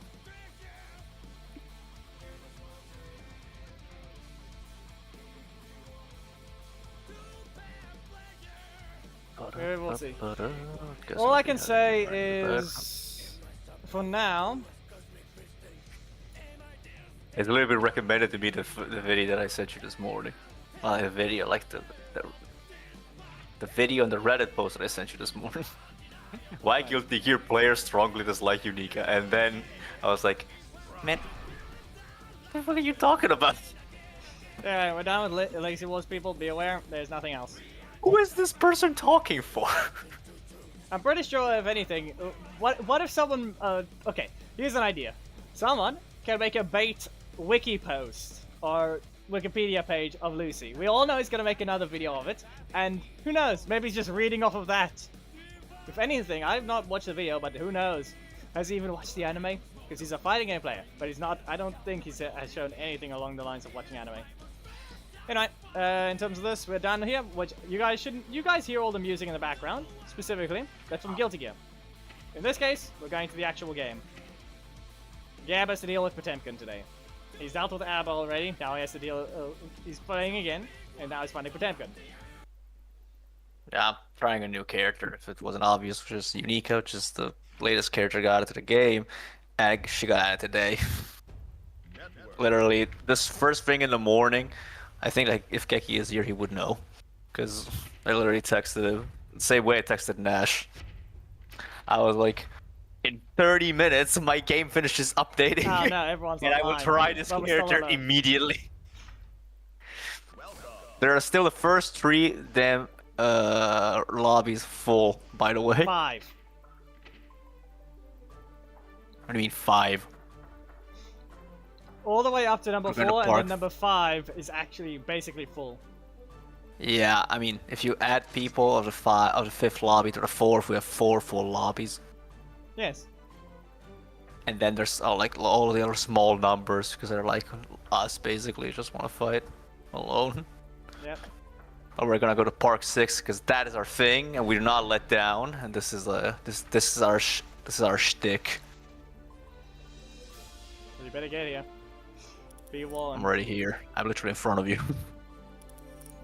A: We'll see. All I can say is, for now,
C: it's a little bit recommended to me the video that I sent you this morning. the video, like the video and the Reddit post that I sent you this morning. Why Guilty Gear players strongly dislike Unica? And then I was like, man, what are you talking about?
A: Yeah, we're done with Legacy Wars, people. Be aware, there's nothing else.
C: Who is this person talking for?
A: I'm pretty sure, if anything, what if someone, okay, here's an idea. Someone can make a bait wiki post or Wikipedia page of Lucy. We all know he's gonna make another video of it, and who knows, maybe he's just reading off of that. If anything, I've not watched the video, but who knows? Has he even watched the anime? Because he's a fighting game player, but he's not, I don't think he's has shown anything along the lines of watching anime. Anyway, in terms of this, we're done here, which you guys hear all the music in the background, specifically. That's from Guilty Gear. In this case, we're going to the actual game. Gab has to deal with Potemkin today. He's dealt with Abba already, now he has to deal, he's playing again, and now he's finding Potemkin.
C: Yeah, I'm trying a new character, if it wasn't obvious, which is Unica, which is the latest character I got into the game, and she got added today. Literally, this first thing in the morning, I think like if Geki is here, he would know, because I literally texted him the same way I texted Nash. I was like, in 30 minutes, my game finishes updating,
A: Oh no, everyone's
C: and I will
A: online.
C: try this
A: But we're still
C: character
A: alone.
C: immediately. There are still the first 3 damn lobbies full, by the way.
A: 5.
C: What do you mean 5?
A: All the way up to number
C: We're
A: 4,
C: gonna
A: and
C: park.
A: then number 5 is actually basically full.
C: Yeah, I mean, if you add people of the 5th lobby to the 4th, we have 4 full lobbies.
A: Yes.
C: And then there's like all the other small numbers because they're like us basically just want to fight alone.
A: Yep.
C: Or we're gonna go to Park 6 because that is our thing, and we're not let down. And this is our shtick.
A: So you better get here. Be warned.
C: I'm already here. I'm literally in front of you.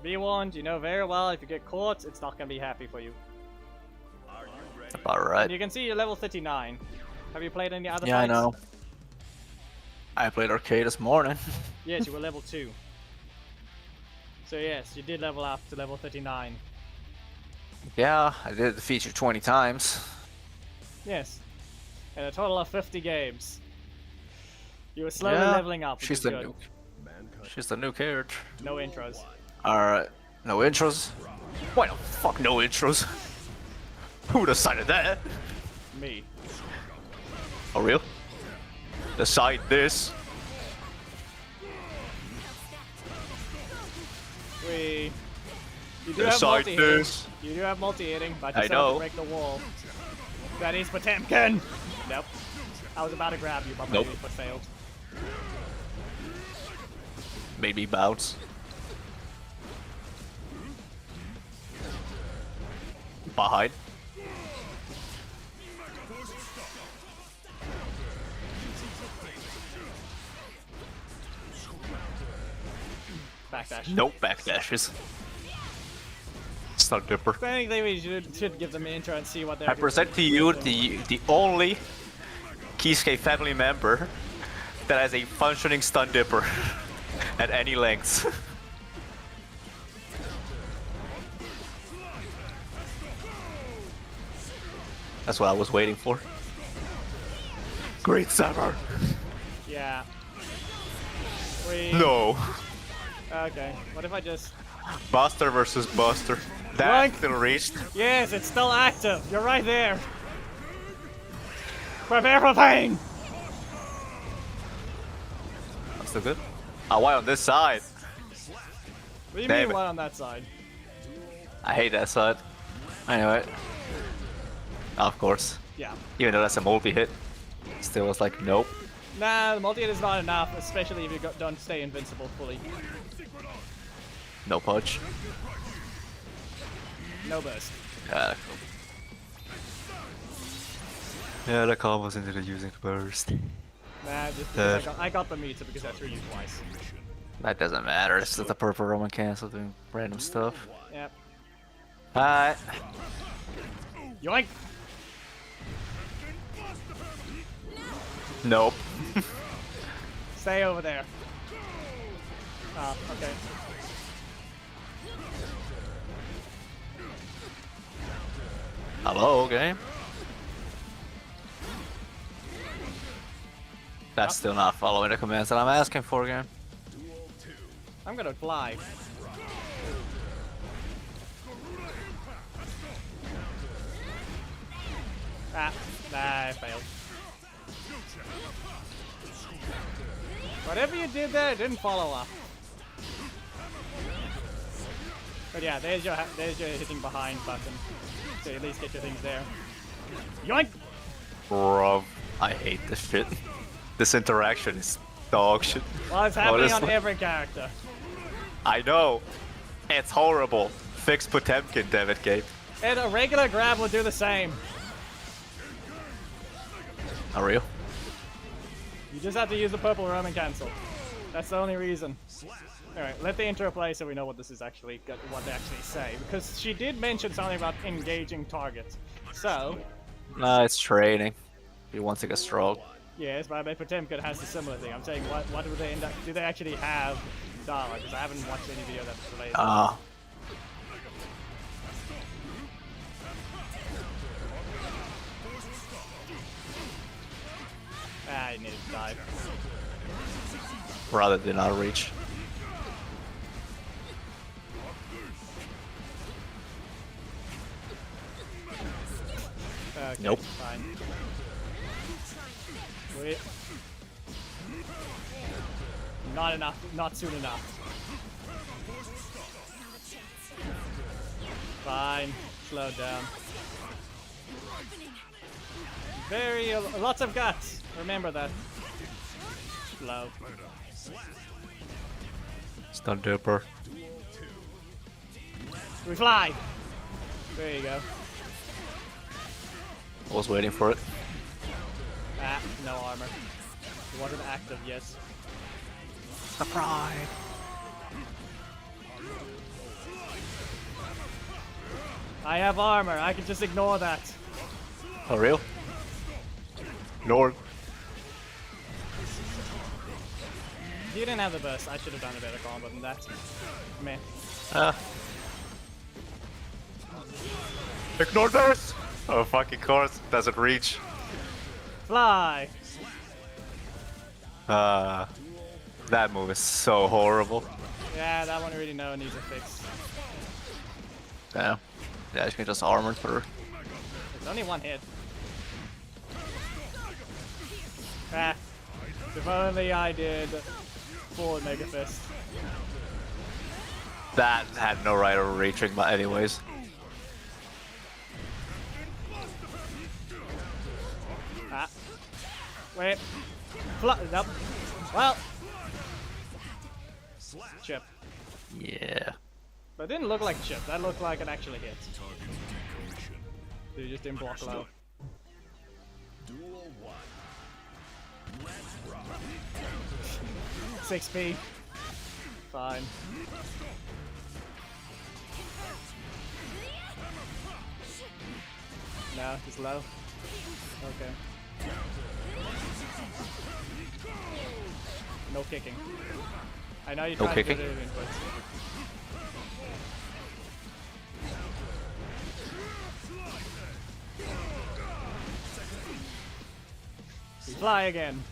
A: Be warned, you know very well if you get caught, it's not gonna be happy for you.
C: About right.
A: And you can see you're level 39. Have you played any other
C: Yeah, I
A: fights?
C: know. I played arcade this morning.
A: Yes, you were level 2. So yes, you did level up to level 39.
C: Yeah, I did defeat you 20 times.
A: Yes. And a total of 50 games. You were slowly
C: Yeah,
A: leveling up, which
C: she's
A: is
C: the
A: good.
C: new. She's the new character.
A: No intros.
C: Alright, no intros? Why the fuck no intros? Who decided that?
A: Me.
C: Oh, real? Decide this.
A: You do have
C: Decide
A: multi-hitting.
C: this.
A: You do have multi-hitting, but you
C: I
A: still have to
C: know.
A: break the wall. That is Potemkin! Nope. I was about to grab you, but my
C: Nope.
A: input failed.
C: Made me bounce. Behind.
A: Backdash.
C: Nope, backdashes. Stun dipper.
A: I think we should give them an intro and see what they're
C: I present to you the only Kisuke family member that has a functioning stun dipper at any lengths. That's what I was waiting for. Great Saber.
A: Yeah.
C: No.
A: Okay. What if I just...
C: Buster versus Buster. That
A: Right.
C: still reached.
A: Yes, it's still active. You're right there. Prepare for pain!
C: That's still good. Ah, why on this side?
A: What do you
C: Damn
A: mean
C: it.
A: what on that side?
C: I hate that side. I know it. Of course.
A: Yeah.
C: Even though that's a multi-hit. Still was like, nope.
A: Nah, the multi-hit is not enough, especially if you don't stay invincible fully.
C: No punch.
A: No burst.
C: Yeah. Yeah, the combos into the using the burst.
A: Nah, just because I got the meter because I threw you twice.
C: That doesn't matter. It's just a purple Roman cancel doing random stuff.
A: Yep.
C: Alright.
A: Yoink!
C: Nope.
A: Stay over there. Oh, okay.
C: Hello, game. That's still not following the commands that I'm asking for, game.
A: I'm gonna fly. Ah, I failed. Whatever you did there, it didn't follow up. But yeah, there's your hitting behind button. So at least get your things there. Yoink!
C: Bro, I hate this shit. This interaction is dog shit.
A: Well, it's happening on
C: Honestly.
A: every character.
C: I know. It's horrible. Fix Potemkin, damn it, Gabe.
A: And a regular grab will do the same.
C: Not real.
A: You just have to use the purple Roman cancel. That's the only reason. Alright, let the intro play so we know what this is actually, what they actually say. Because she did mention something about engaging targets. So,
C: Nah, it's training. You want to get strong.
A: yes, but I bet Potemkin has a similar thing. I'm saying, what do they end up, do they actually have dialogue? Because I haven't watched any video that's related.
C: Ah.
A: I need to dive.
C: Rather did not reach.
A: Okay,
C: Nope.
A: fine. Wait. Not enough. Not soon enough. Fine. Slow down. Very lots of guts. Remember that. Slow.
C: Stun duper.
A: We fly. There you go.
C: I was waiting for it.
A: Ah, no armor. It wasn't active yet.
C: Surprise!
A: I have armor. I can just ignore that.
C: Oh, real? Lord.
A: You didn't have the burst. I should have done a better combo than that. Meh.
C: Ignore this! Oh, fucking course. Doesn't reach.
A: Fly.
C: That move is so horrible.
A: Yeah, that one really needs a fix.
C: Damn. Yeah, you can just armor through.
A: It's only one hit. Ah. If only I did forward Mega Fist.
C: That had no right of reaching, but anyways.
A: Ah. Wait. Nope. Well. Chip.
C: Yeah.
A: But it didn't look like chip. That looked like it actually hit. So you just didn't block low. 6p. Fine. No, he's low. Okay. No kicking. I know you
C: No
A: tried to
C: kicking?
A: do it, but we fly again.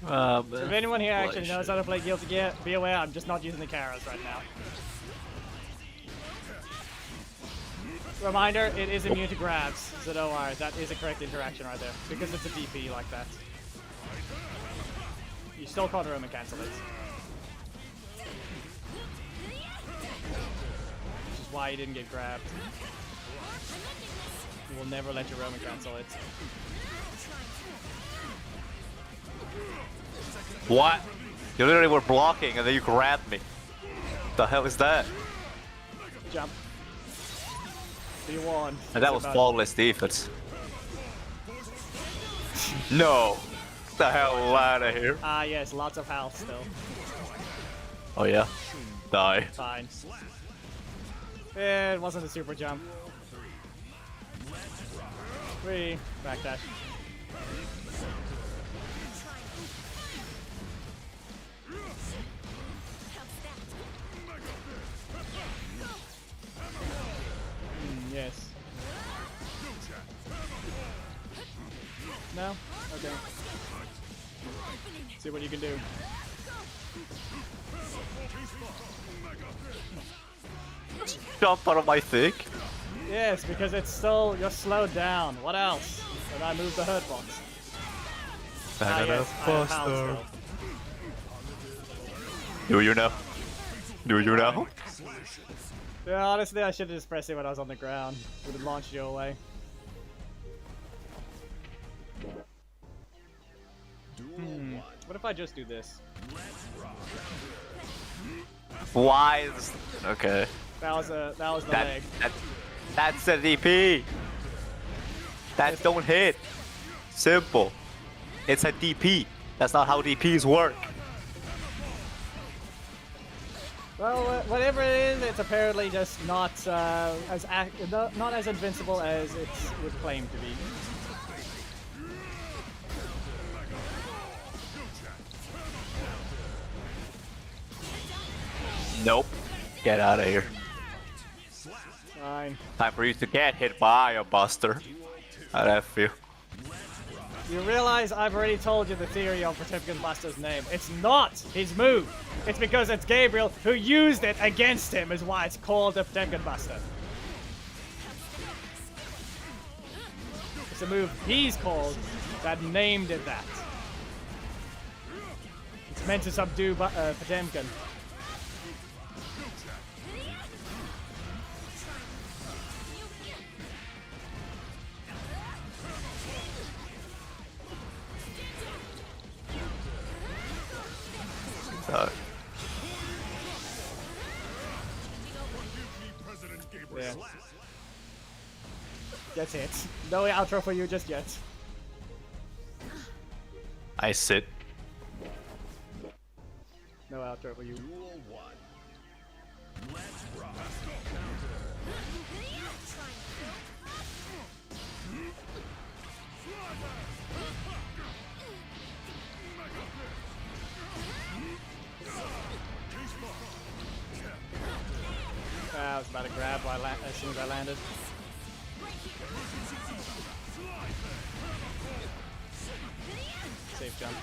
A: So if anyone here actually knows how to play Guilty Gear, be aware I'm just not using the Karas right now. Reminder, it is immune to grabs, so don't worry, that is a correct interaction right there, because it's a DP like that. You still can't Roman cancel it. Which is why you didn't get grabbed. You will never let your Roman cancel it.
C: What? You literally were blocking and then you grabbed me. The hell is that?
A: Jump. You won.
C: And that was flawless defense. No. Get the hell out of here.
A: Ah, yes, lots of health still.
C: Oh yeah? Die.
A: Fine. It wasn't a super jump. 3. Backdash. Yes. No? Okay. See what you can do.
C: Jump out of my thing.
A: Yes, because it's still, you're slowed down. What else? And I moved the hurt box. Yes, I have pound still.
C: Do you know? Do you know?
A: Yeah, honestly, I should have just pressed it when I was on the ground. Would have launched you away. What if I just do this?
C: Why is... Okay.
A: That was the leg.
C: That's a DP. That don't hit. Simple. It's a DP. That's not how DPs work.
A: Well, whatever it is, it's apparently just not not as invincible as it would claim to be.
C: Nope. Get out of here.
A: Fine.
C: Time for you to get hit by a buster. How'd that feel?
A: You realize I've already told you the theory of Potemkin Buster's name. It's not his move. It's because it's Gabriel who used it against him is why it's called the Potemkin Buster. It's a move he's called that named it that. It's meant to subdue Potemkin. Yeah. That's it. No outro for you just yet.
C: I sit.
A: No outro for you. I was about to grab as soon as I landed. Safe jump.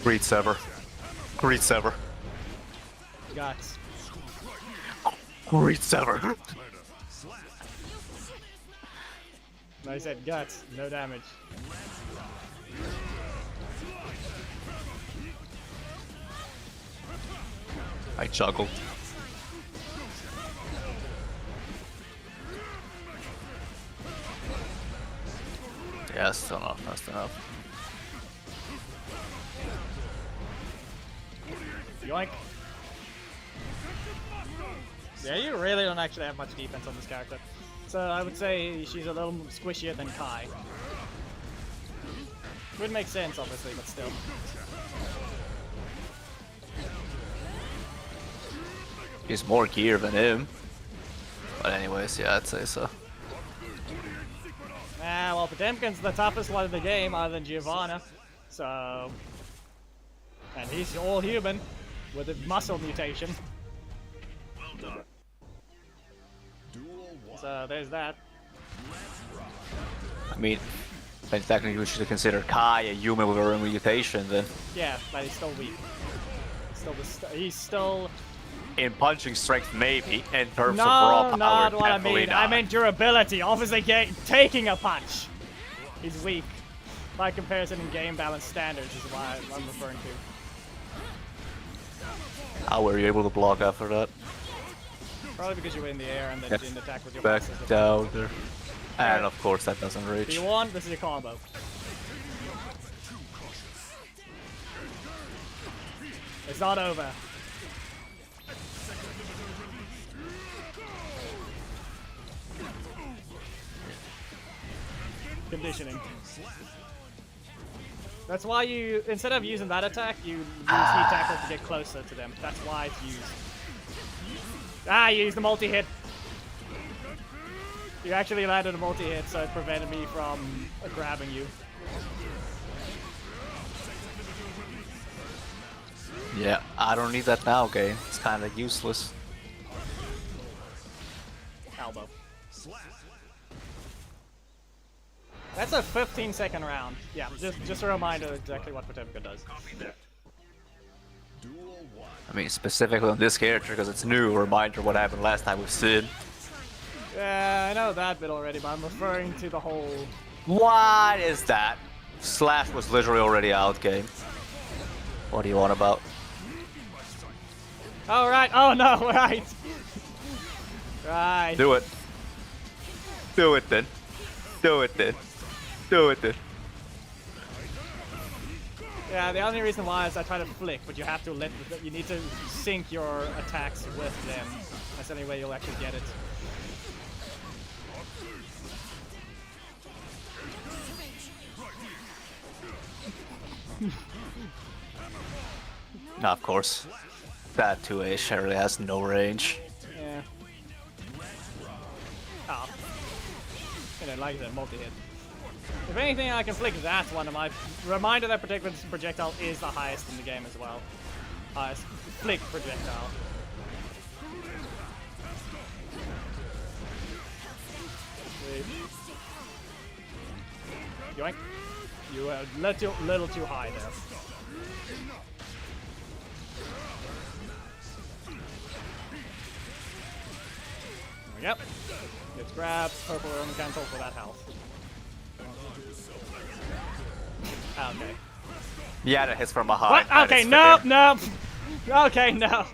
C: Great sever. Great sever.
A: Guts.
C: Great sever.
A: No, he said guts, no damage.
C: I juggled. Yeah, still not fast enough.
A: Yoink. Yeah, you really don't actually have much defense on this character. So I would say she's a little squishier than Kai. Would make sense, obviously, but still.
C: He's more gear than him. But anyways, yeah, I'd say so.
A: Ah, well, Potemkin's the toughest one in the game, other than Giovanna. So... And he's all human, with a muscle mutation. So there's that.
C: I mean, then technically we should consider Kai a human with a mutation then.
A: Yeah, but he's still weak. He's still...
C: In punching strength, maybe. In terms
A: No,
C: of raw power,
A: not what I
C: definitely
A: mean.
C: not.
A: I meant durability. Obviously, taking a punch. He's weak. By comparison, in game balance standards is what I'm referring to.
C: How were you able to block after that?
A: Probably because you were in the air and then didn't attack with your
C: Back
A: muscles.
C: down there. And of course that doesn't
A: Do
C: reach.
A: you want? This is your combo. It's not over. Conditioning. That's why you, instead of using that attack, you use heat tackle to get closer to them. That's why it's used. Ah, you used the multi-hit. You actually landed a multi-hit, so it prevented me from grabbing you.
C: Yeah, I don't need that now, game. It's kind of useless.
A: elbow. That's a 15-second round. Yeah, just a reminder exactly what Potemkin does.
C: I mean, specifically on this character because it's new. A reminder what happened last time with Sid.
A: Yeah, I know that bit already, but I'm referring to the whole...
C: What is that? Slash was literally already out game. What do you want about?
A: Oh, right. Oh, no, right. Right.
C: Do it. Do it then. Do it then. Do it then.
A: Yeah, the only reason why is I try to flick, but you have to you need to sync your attacks with them. That's the only way you'll actually get it.
C: No, of course. That 2A surely has no range.
A: Yeah. Oh. You know, like the multi-hit. If anything, I can flick that one of my... Reminder that particular projectile is the highest in the game as well. Highest flick projectile. Yoink. You were a little too high there. There we go. Gets grabbed. Purple room cancel for that health. Okay.
C: Yeah, that hits from behind.
A: What? Okay, nope, nope. Okay, no.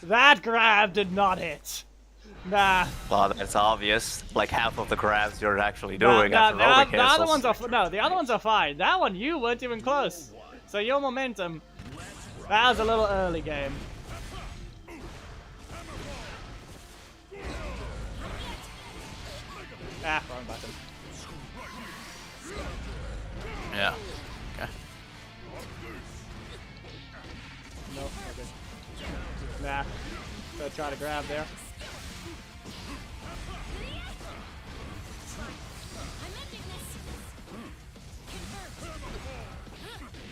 A: That grab did not hit. Nah.
C: Well, that's obvious. Like half of the grabs you're actually doing after
A: the
C: rolling
A: other ones are the other ones are fine. That one you weren't even close. So your momentum. That was a little early game. Ah, wrong button.
C: Yeah. Okay.
A: Nope, okay. Nah. So try to grab there.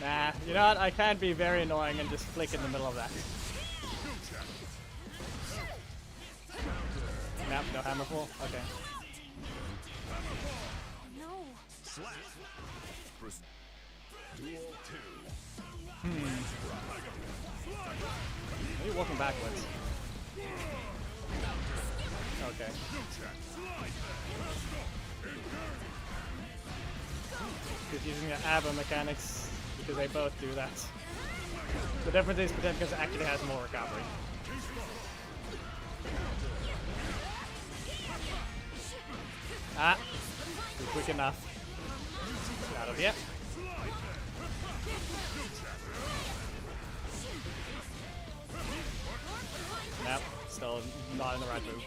A: Nah, you know what? I can't be very annoying and just flick in the middle of that. Nope, no hammer full? Okay. Are you walking backwards? Okay. He's using the ABBA mechanics because they both do that. The difference is Potemkin actually has more recovery. Ah, too quick enough. Get out of here. Nope, still not in the right move.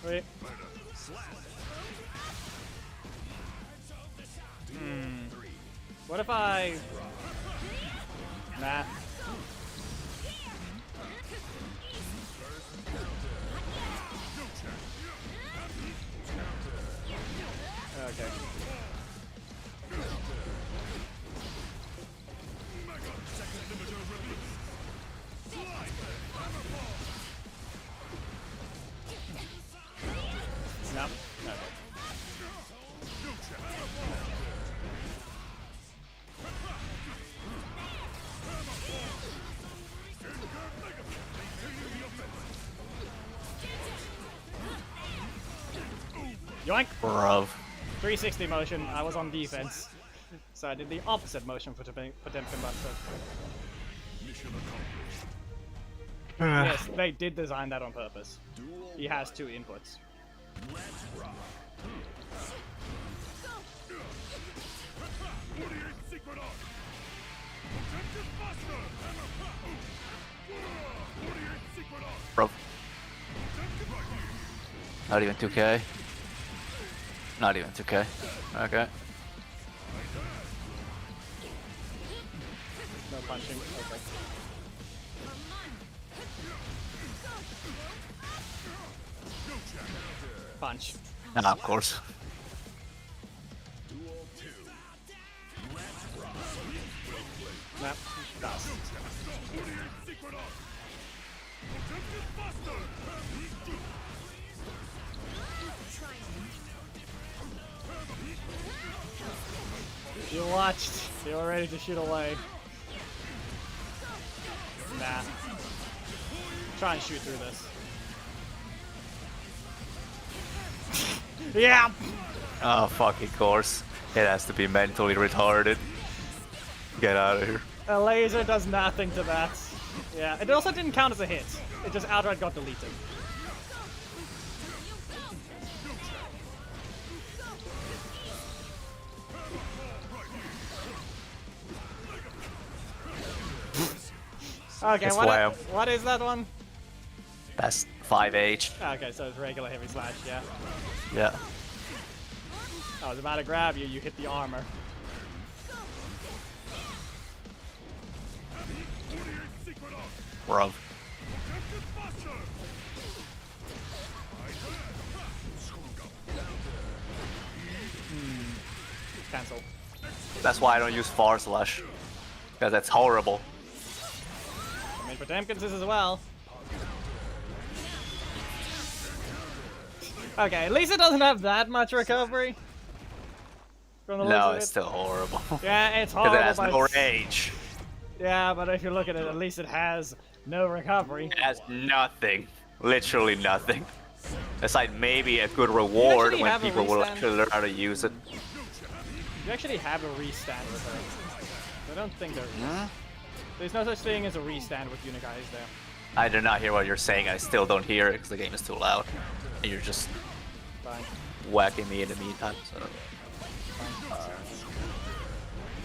A: Wait. What if I... Nah. Okay. Nope. Okay. Yoink!
C: Bruv.
A: 360 motion, I was on defense. So I did the opposite motion for Potemkin Buster. Yes, they did design that on purpose. He has two inputs.
C: Bruv. Not even 2K. Not even 2K. Okay.
A: No punching. Okay. Punch.
C: And of course.
A: Nope. Does. You watched. You were ready to shoot away. Nah. Try and shoot through this. Yeah!
C: Oh, fucking course. It has to be mentally retarded. Get out of here.
A: A laser does nothing to that. Yeah, it also didn't count as a hit. It just outright got deleted. Okay,
C: It's wham.
A: what is that one?
C: That's 5H.
A: Okay, so it's regular heavy slash, yeah.
C: Yeah.
A: I was about to grab you, you hit the armor.
C: Bruv.
A: Cancel.
C: That's why I don't use Far Slash. Because that's horrible.
A: I mean, Potemkin's is as well. Okay, at least it doesn't have that much recovery. From the
C: No,
A: looks of
C: it's
A: it.
C: still horrible.
A: Yeah, it's
C: Because
A: horrible.
C: it has
A: but
C: no
A: it's-
C: rage.
A: Yeah, but if you look at it, at least it has no recovery.
C: It has nothing. Literally nothing. Aside maybe a good reward
A: actually
C: when
A: have a
C: people will
A: restand?
C: actually learn how to use it.
A: You actually have a restand with her. I don't think there is.
C: Hmm?
A: There's no such thing as a restand with Unikai, is there?
C: I do not hear what you're saying. I still don't hear it because the game is too loud. And you're just
A: Fine.
C: whacking me in the meantime. So.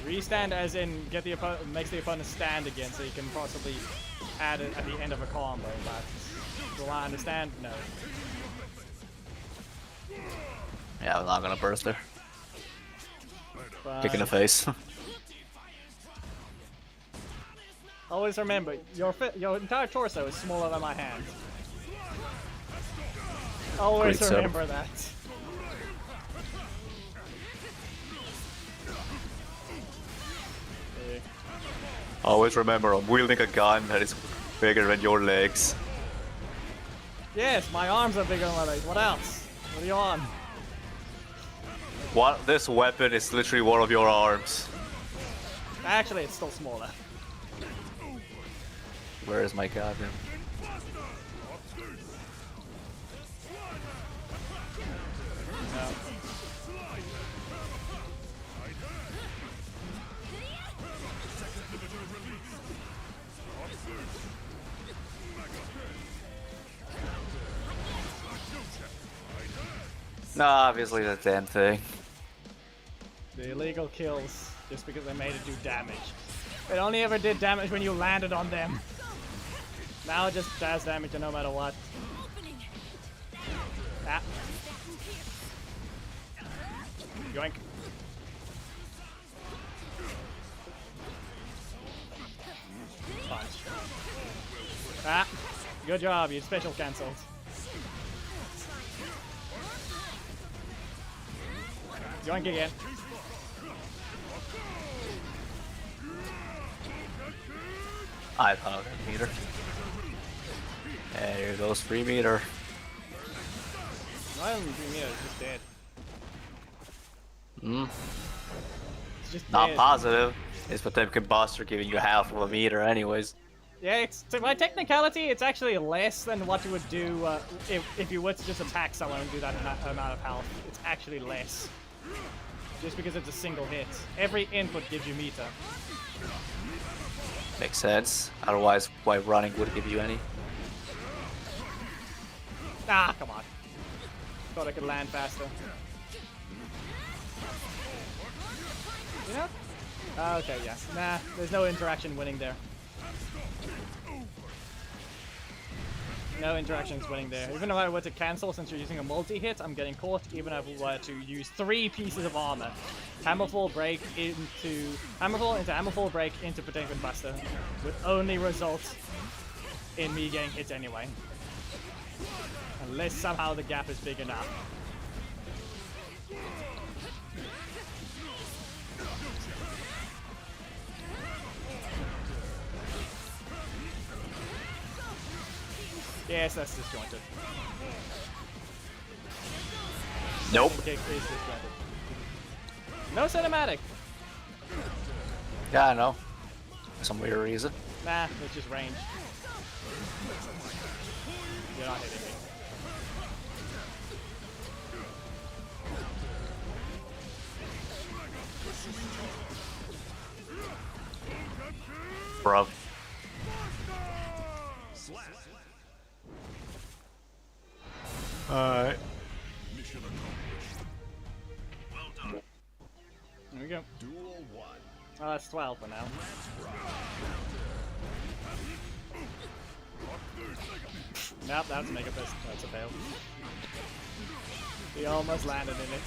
A: Restand as in get the makes the opponent stand again, so you can possibly add it at the end of a combo. But do I understand? No.
C: Yeah, I'm not gonna burst her.
A: But
C: Kick in the face.
A: always remember, your entire torso is smaller than my hand. Always
C: Great setup.
A: remember that. Okay.
C: Always remember, I'm wielding a gun that is bigger than your legs.
A: Yes, my arms are bigger than my legs. What else? What are you on?
C: What? This weapon is literally one of your arms.
A: Actually, it's still smaller.
C: Where is my goddamn?
A: No.
C: No, obviously the damn thing.
A: The illegal kills just because they made it do damage. It only ever did damage when you landed on them. Now it just does damage no matter what. Ah. Yoink. Punch. Ah. Good job, you special cancelled. Yoink again.
C: I found a meter. And here goes 3 meter.
A: Why don't you do me? It's just dead.
C: Hmm.
A: It's just
C: Not
A: dead.
C: positive. It's Potemkin Buster giving you half of a meter anyways.
A: Yeah, it's, so by technicality, it's actually less than what you would do if you were to just attack someone and do that amount of health. It's actually less. Just because it's a single hit. Every input gives you meter.
C: Makes sense. Otherwise, why running would give you any?
A: Ah, come on. Thought I could land faster. You know? Okay, yeah. Nah, there's no interaction winning there. No interactions winning there. Even if I were to cancel since you're using a multi-hit, I'm getting caught. Even if I were to use 3 pieces of armor. Hammerfall break into Hammerfall break into Potemkin Buster would only result in me getting hit anyway. Unless somehow the gap is big enough. Yes, that's disjointed.
C: Nope.
A: kick is discredited. No cinematic.
C: Yeah, I know. For some weird reason.
A: Nah, it's just range. You're not hitting me.
C: Bruv. Alright.
B: Mission accomplished. Well done.
A: There we go.
B: Duel 1.
A: Oh, that's 12 for now. Nope, that's a mega fist. That's a fail. He almost landed in it.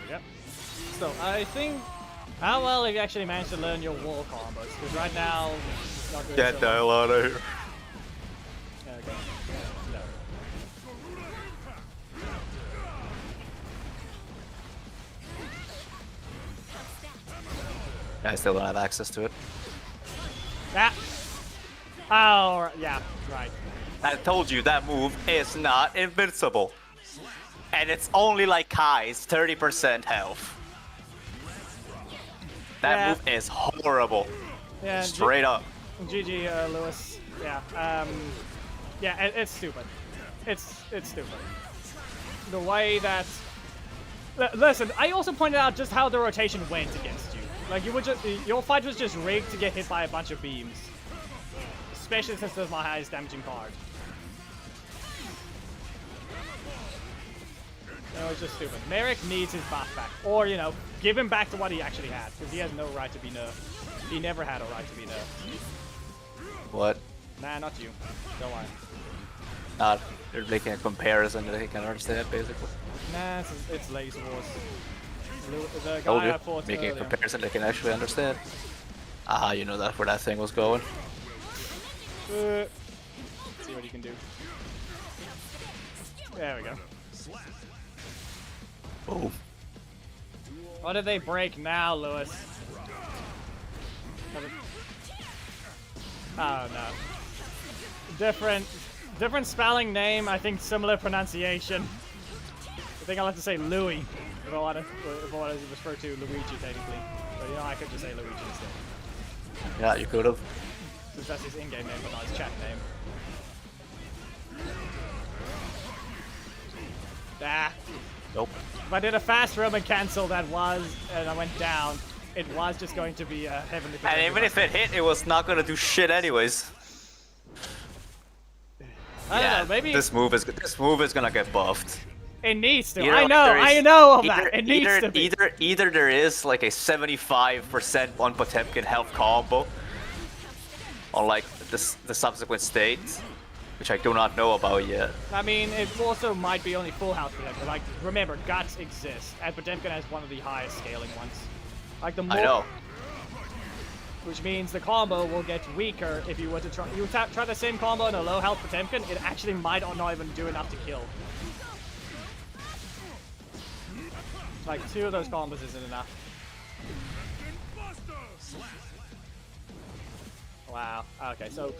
A: There we go. So, I think... How well have you actually managed to learn your wall combos? Because right now... Not doing
C: Get
A: so
C: the
A: well.
C: hell out of here.
A: Yeah, okay. No.
C: I still don't have access to it.
A: Ah! Oh, yeah, right.
C: I told you that move is not invincible. And it's only like Kai's 30% health. That
A: Yeah.
C: move is horrible.
A: Yeah,
C: Straight up.
A: GG, Lewis. Yeah, yeah, it's stupid. It's stupid. The way that... Listen, I also pointed out just how the rotation went against you. Like, you would just... Your fight was just rigged to get hit by a bunch of beams. Especially since there's my highest damaging card. No, it's just stupid. Merrick needs his buff back. Or, you know, give him back to what he actually had. Because he has no right to be nerfed. He never had a right to be nerfed.
C: What?
A: Nah, not you. Don't worry.
C: They're making a comparison that I can understand, basically.
A: Nah, it's Laser Wars. The
C: Told
A: guy
C: you,
A: I fought
C: making a
A: earlier.
C: comparison they can actually understand. Ah, you know that where that thing was going.
A: See what you can do. There we go.
C: Boom.
A: What did they break now, Lewis? Oh no. Different spelling name, I think similar pronunciation. I think I'll have to say Louis if I want to refer to Luigi technically. But you know, I could just say Luigi instead.
C: Yeah, you could have.
A: Since that's his in-game name, but not his chat name. Ah.
C: Nope.
A: If I did a fast Roman cancel that was, and I went down, it was just going to be a heavenly.
C: And even if it hit, it was not gonna do shit anyways.
A: I don't know, maybe
C: this move is gonna get buffed.
A: it needs to.
C: Either,
A: I
C: like,
A: know,
C: there is-
A: I know of
C: either-
A: that. It needs
C: either,
A: to be.
C: Either there is like a 75% on Potemkin health combo on like the subsequent state, which I do not know about yet.
A: I mean, it also might be only full house Potemkin. Like, remember, guts exist, and Potemkin has one of the highest scaling ones. Like the more.
C: I know.
A: Which means the combo will get weaker if you were to try the same combo on a low health Potemkin. It actually might not even do enough to kill. Like 2 of those combos isn't enough. Wow. Okay, so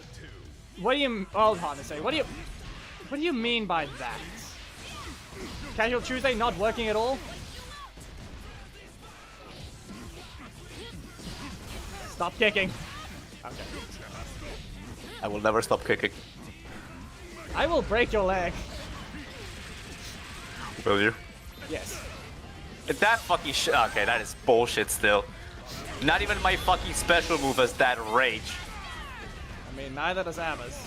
A: what do you? Hold on a second. What do you mean by that? Casual Tuesday not working at all? Stop kicking. Okay.
C: I will never stop kicking.
A: I will break your leg.
C: Will you?
A: Yes.
C: That fucking shit. Okay, that is bullshit still. Not even my fucking special move has that rage.
A: I mean, neither does Abba's.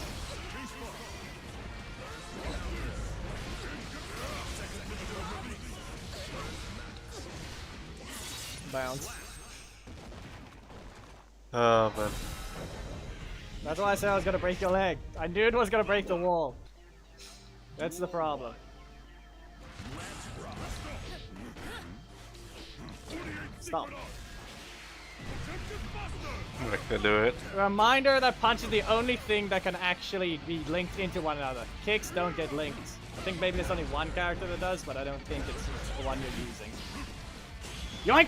A: Bounce.
C: Oh, man.
A: That's why I said I was gonna break your leg. I knew it was gonna break the wall. That's the problem. Stop.
C: I'm not gonna do it.
A: Reminder that punch is the only thing that can actually be linked into one another. Kicks don't get linked. I think maybe there's only one character that does, but I don't think it's the one you're using. Yoink!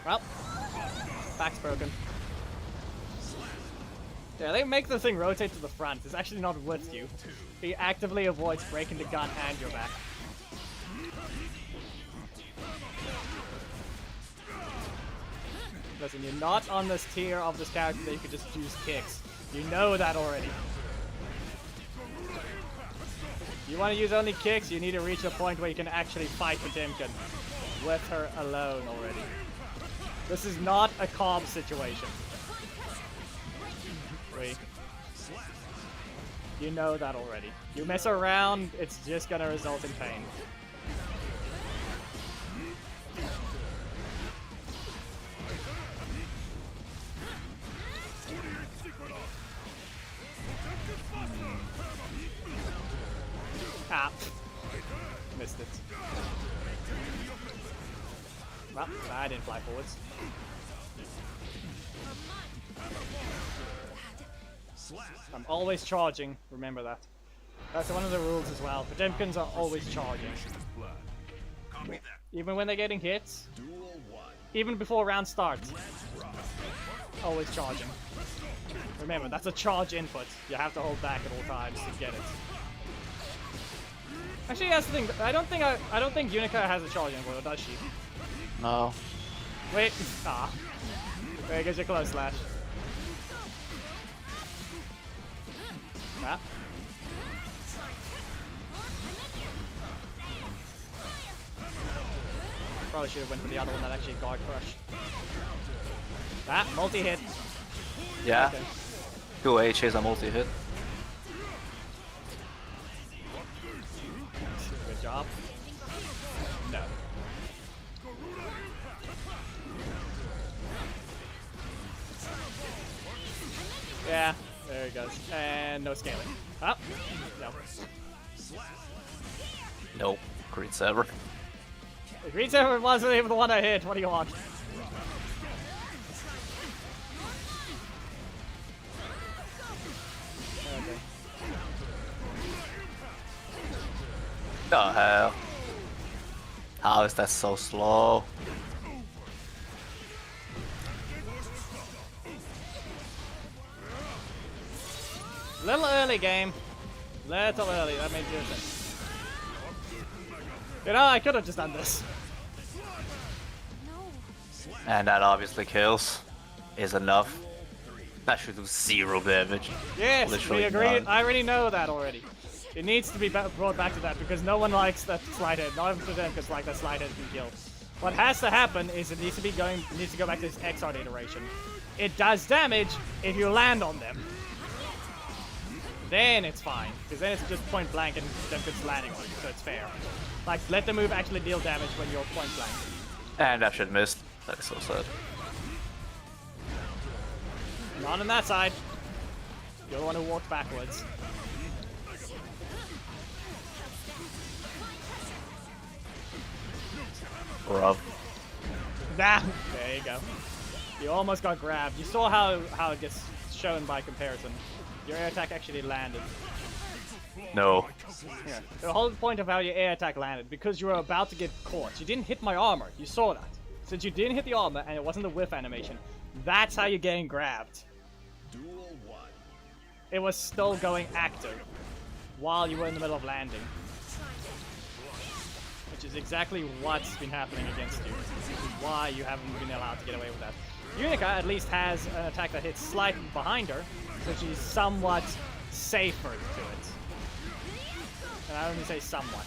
A: Well, back's broken. Yeah, they make the thing rotate to the front. It's actually not with you. He actively avoids breaking the gun and your back. Listen, you're not on this tier of this character that you can just use kicks. You know that already. You want to use only kicks, you need to reach a point where you can actually fight Potemkin with her alone already. This is not a calm situation. Wait. You know that already. You mess around, it's just gonna result in pain. Ah. Missed it. Well, I didn't fly forwards. I'm always charging, remember that. That's one of the rules as well. Potemkins are always charging. Even when they're getting hits. Even before round starts. Always charging. Remember, that's a charge input. You have to hold back at all times to get it. Actually, that's the thing. I don't think Unica has a charge input, or does she?
C: No.
A: Wait. Ah. There goes your close slash. Ah. Probably should have went for the other one that actually guard crushed. Ah, multi-hit.
C: Yeah.
A: Okay.
C: 2 HAs a multi-hit.
A: Good job. No. Yeah, there he goes. And no scaling. Up. No.
C: Nope. Great Sever.
A: The Green Seven wasn't even the one I hit. What do you want? Okay.
C: The hell? How is that so slow?
A: Little early game. Little early. That made sense. You know, I could have just done this.
C: And that obviously kills. Is enough. That should do 0 damage.
A: Yes,
C: Literally
A: we agree.
C: none.
A: I already know that already. It needs to be brought back to that because no one likes that slide hit. Not even Potemkin like that slide hit can kill. What has to happen is it needs to go back to this Xrd iteration. It does damage if you land on them. Then it's fine, because then it's just point blank and Potemkin's landing on you, so it's fair. Like, let the move actually deal damage when you're point blank.
C: And that should miss. That is so sad.
A: Not on that side. You're the one who walked backwards.
C: Bruv.
A: Nah, there you go. You almost got grabbed. You saw how it gets shown by comparison. Your air attack actually landed.
C: No.
A: Yeah. The whole point of how your air attack landed, because you were about to get caught. You didn't hit my armor. You saw that. Since you didn't hit the armor and it wasn't the whiff animation, that's how you're getting grabbed. It was still going active while you were in the middle of landing. Which is exactly what's been happening against you. This is why you haven't been allowed to get away with that. Unica at least has an attack that hits slightly behind her, so she's somewhat safer to it. And I only say somewhat.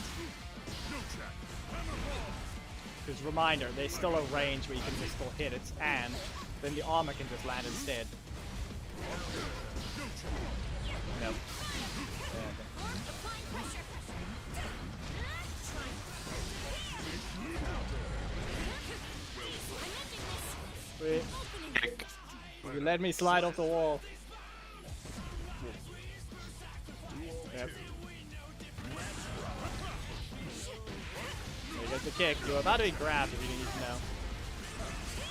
A: Because reminder, there's still a range where you can just still hit it, and then the armor can just land instead. Nope. Wait. You let me slide off the wall. Yep. There goes the kick. You're about to be grabbed if you need to know.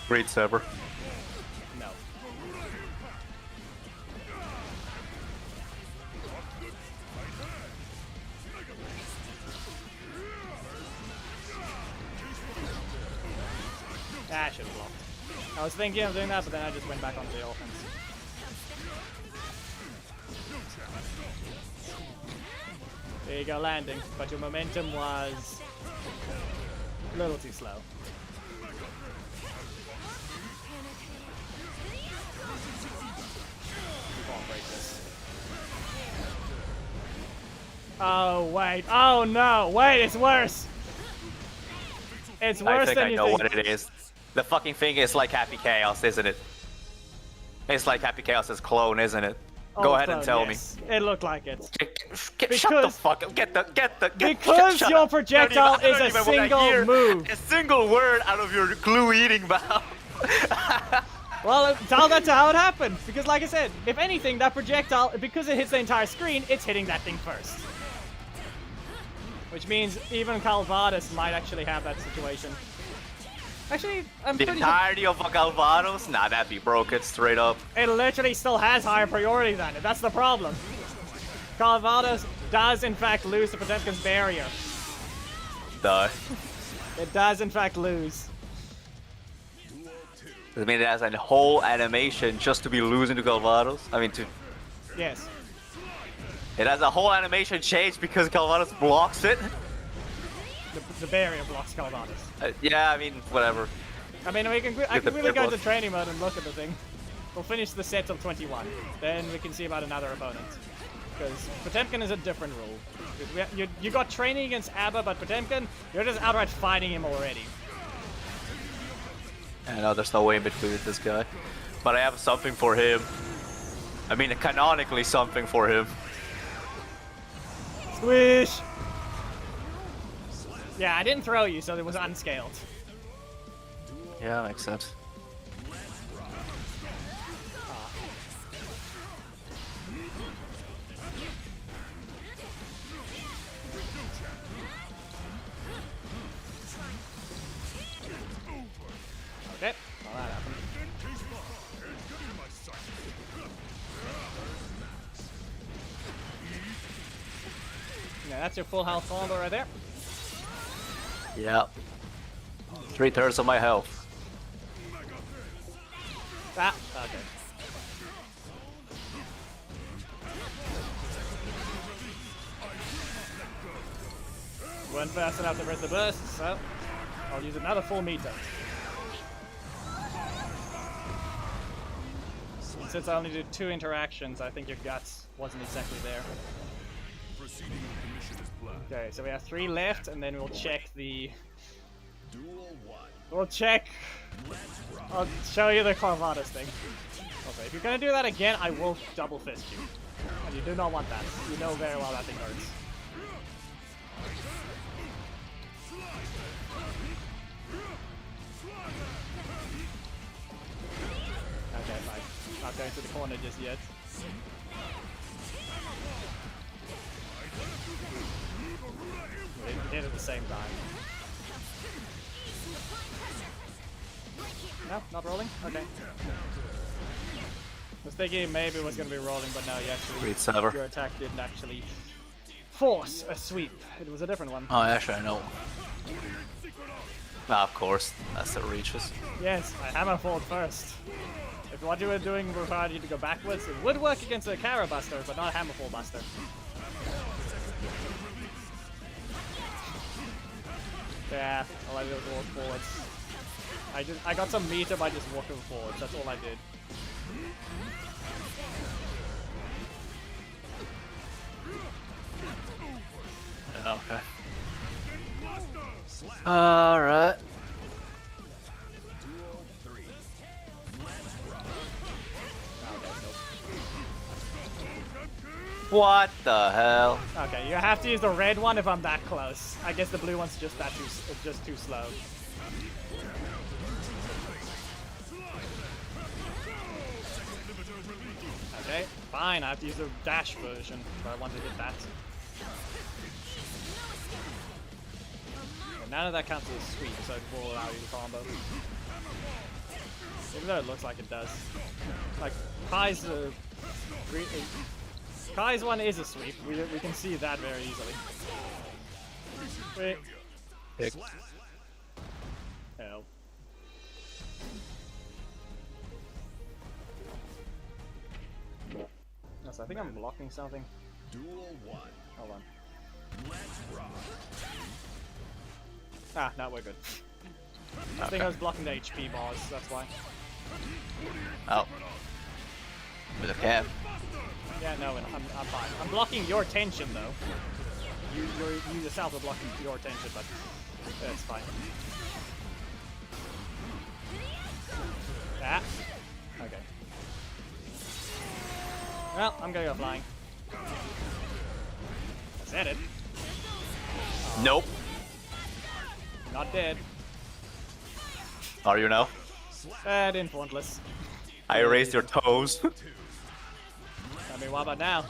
C: Great Sever.
A: No. Ah, I should have blocked. I was thinking of doing that, but then I just went back onto the offense. There you go, landing. But your momentum was a little too slow. Can't break this. Oh, wait. Oh, no. Wait, it's worse. It's worse than you think.
C: I think I know what it is. The fucking thing is like Happy Chaos, isn't it? It's like Happy Chaos's clone, isn't it? Go ahead and tell me.
A: It looked like it.
C: Shut the fuck up.
A: Because
C: shut
A: your
C: up.
A: projectile is a single move.
C: A single word out of your glue-eating mouth.
A: Well, tell that to how it happened. Because like I said, if anything, that projectile, because it hits the entire screen, it's hitting that thing first. Which means even Calvados might actually have that situation. Actually, I'm
C: the
A: pretty
C: entirety of Calvados? Nah, that'd be broken straight up.
A: It literally still has higher priority than it. That's the problem. Calvados does in fact lose to Potemkin's barrier.
C: Duh.
A: It does in fact lose.
C: I mean, it has a whole animation just to be losing to Calvados. I mean, to...
A: Yes.
C: It has a whole animation change because Calvados blocks it.
A: The barrier blocks Calvados.
C: Yeah, I mean, whatever.
A: I mean, I can really go to training mode and look at the thing. We'll finish the set of 21. Then we can see about another opponent. Because Potemkin is a different rule. You got training against Abba, but Potemkin, you're just outright fighting him already.
C: I know there's no way in between with this guy. But I have something for him. I mean, canonically something for him.
A: Squish! Yeah, I didn't throw you, so it was unscaled.
C: Yeah, makes sense.
A: Okay, well that happened. Yeah, that's your full health combo right there.
C: Yeah. 3/3 of my health.
A: Ah, okay. Weren't fast enough to press the burst, so I'll use another full meter. Since I only did 2 interactions, I think your guts wasn't exactly there.
B: Proceeding with the mission as planned.
A: Okay, so we have 3 left, and then we'll check the...
B: Duel 1.
A: We'll check... I'll show you the Calvados thing. Okay, if you're gonna do that again, I will double fist you. And you do not want that. You know very well that thing hurts. Okay, fine. Not going to the corner just yet. We did it at the same time. No, not rolling? Okay. I was thinking maybe it was going to be rolling, but no, you actually...
C: Great sever.
A: Your attack didn't actually force a sweep. It was a different one.
C: Oh, actually, I know. Ah, of course. That's the reaches.
A: Yes, I hammer forward first. If what you were doing required you to go backwards, it would work against a Kara Buster, but not a hammer fall Buster. Yeah, all I did was walk forwards. I got some meter by just walking forwards, that's all I did.
C: Okay. Alright. What the hell?
A: Okay, you have to use the red one if I'm that close. I guess the blue one's just too slow. Okay, fine, I have to use the dash version, but I want to hit that. But none of that counts as a sweep, so it will allow you to combo. Even though it looks like it does. Like, Kai's one is a sweep, we can see that very easily. Wait.
C: Pick.
A: Hell. No, so I think I'm blocking something.
B: Duel 1.
A: Hold on. Ah, no, we're good. I think I was blocking the HP bars, that's why.
C: Oh. With a cap.
A: Yeah, no, I'm fine. I'm blocking your tension though. You yourself are blocking your tension, but it's fine. Ah. Okay. Well, I'm gonna go flying. I said it. Oh.
C: Nope.
A: Not dead.
C: Are you now?
A: Pointless.
C: I erased your toes.
A: I mean, what about now?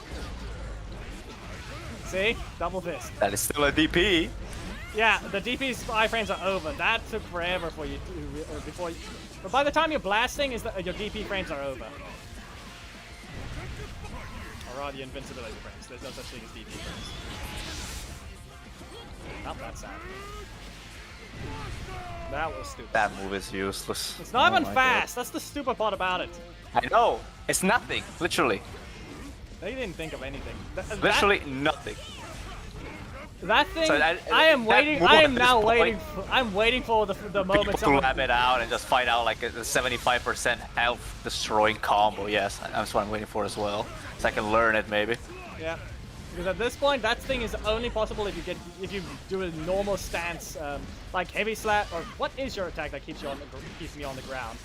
A: See? Double fist.
C: That is still a DP.
A: Yeah, the DP's iframes are over. That took forever for you to, before you... But by the time you're blasting, your DP frames are over. Or are the invincibility frames. There's no such thing as DP frames. Not that sad. That was stupid.
C: That move is useless.
A: It's not even
C: my
A: fast. That's the stupid part about it.
C: God. I know. It's nothing. Literally.
A: They didn't think of anything.
C: Literally nothing.
A: That thing.
C: So
A: I am waiting. I am now waiting. I'm waiting for the moment.
C: To lab it out and just find out like a 75% health destroying combo. Yes, that's what I'm waiting for as well. So I can learn it maybe.
A: Yeah. Because at this point, that thing is only possible if you do a normal stance, like heavy slap, or what is your attack that keeps me on the ground?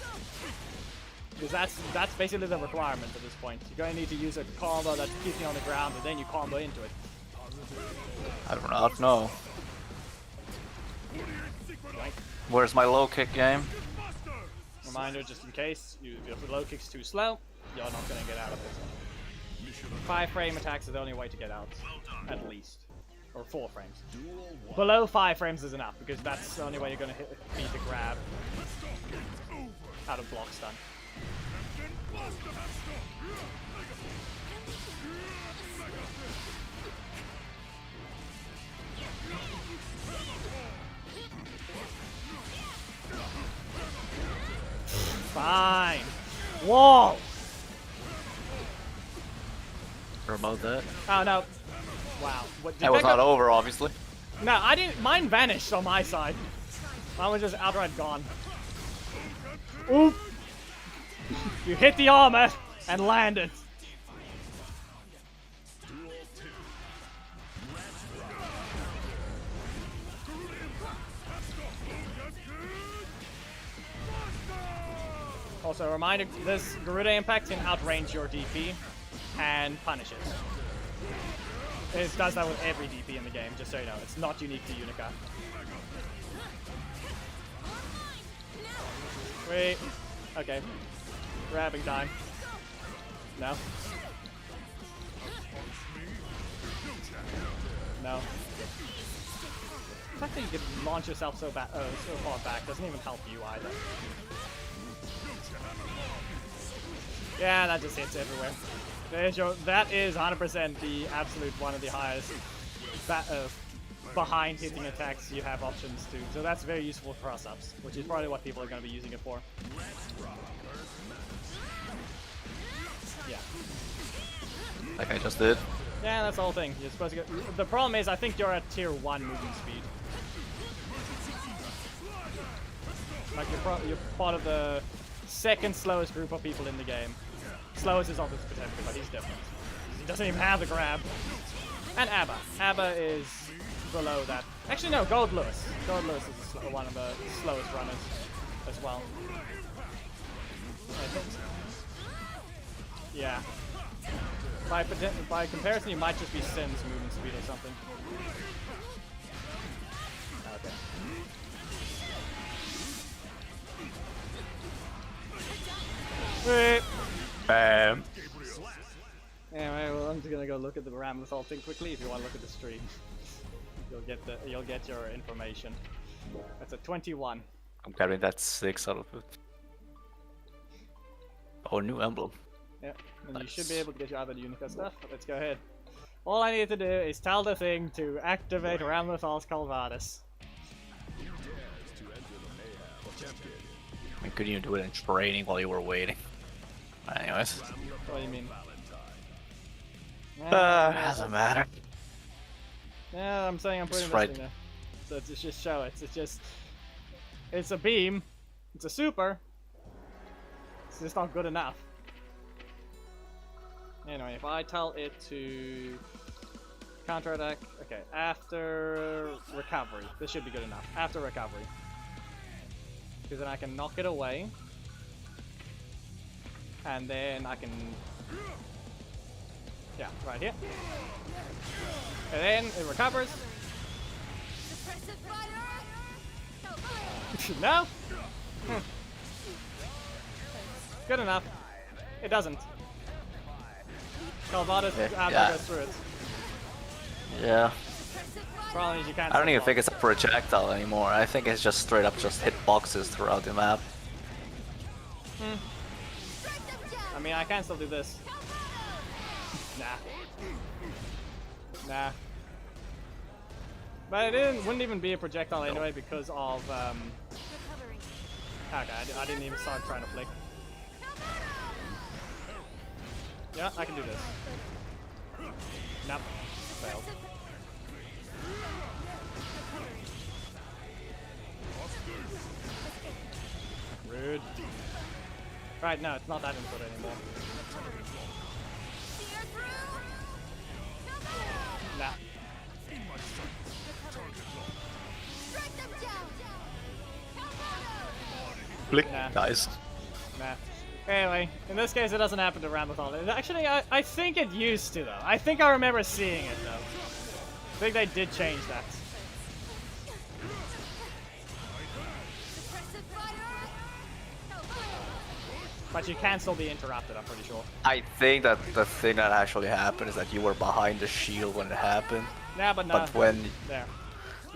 A: Because that's basically the requirement at this point. You're going to need to use a combo that keeps me on the ground, and then you combo into it.
C: I do not know. Where's my low kick game?
A: Reminder, just in case, if the low kick's too slow, you're not going to get out of it. 5 frame attacks is the only way to get out, at least. Or 4 frames. Below 5 frames is enough, because that's the only way you're going to beat the grab out of block stun. Fine. Whoa!
C: Remote that.
A: Oh no. Wow. What,
C: That was not over, obviously.
A: No, I didn't. Mine vanished on my side. Mine was just outright gone. Oop! You hit the armor and landed. Also, a reminder, this Garuda Impact can outrange your DP and punish it. It does that with every DP in the game, just so you know. It's not unique to Unica. Wait. Okay. Grabbing time. No. No. The fact that you can launch yourself so far back doesn't even help you either. Yeah, that just hits everywhere. That is 100% the absolute one of the highest behind hitting attacks you have options to. So that's very useful for cross-ups, which is probably what people are going to be using it for. Yeah.
C: Like I just did.
A: Yeah, that's the whole thing. You're supposed to get... The problem is, I think you're at tier 1 movement speed. Like, you're part of the second slowest group of people in the game. Slowest is obviously potential, but he's different. He doesn't even have the grab. And Abba. Abba is below that. Actually, no, Gold Lewis. Gold Lewis is one of the slowest runners as well. I think so. Yeah. By comparison, you might just be Sin's movement speed or something. Okay. Wait.
C: Bam.
A: Anyway, well, I'm just gonna go look at the Ramlethal thing quickly. If you want to look at the stream, you'll get your information. That's a 21.
C: I'm carrying that 6 out of it. Oh, new emblem.
A: Yeah, and
C: Nice.
A: you should be able to get your other Unica stuff. Let's go ahead. All I need to do is tell the thing to activate Ramlethal's Calvados.
C: I couldn't even do it in training while you were waiting. Anyways.
A: What do you mean?
C: Doesn't matter.
A: Yeah, I'm saying I'm putting
C: It's
A: this
C: right.
A: thing there. So it's just show it. It's just, it's a beam. It's a super. It's just not good enough. Anyway, if I tell it to counterattack, okay, after recovery, this should be good enough. After recovery, because then I can knock it away, and then I can, yeah, right here, and then it recovers. No. Good enough. It doesn't. Calvados goes through it.
C: Yeah.
A: Problem is you can't.
C: I don't even
A: stop
C: think it's a projectile anymore. I think it's just straight up just hit boxes throughout the map.
A: I mean, I can still do this. Nah. Nah. But it wouldn't even be a projectile anyway because of, okay, I didn't even start trying to flick. Yeah, I can do this. Nope. Failed. Rude. Right, no, it's not that input anymore. Nah.
C: Flick.
A: Nah.
C: Nice.
A: Nah. Anyway, in this case it doesn't happen to Rambathal. Actually, I think it used to though. I think I remember seeing it though. I think they did change that. But you can still be interrupted, I'm pretty sure.
C: I think that the thing that actually happened is that you were behind the shield when it happened.
A: Yeah, but no.
C: But when
A: There.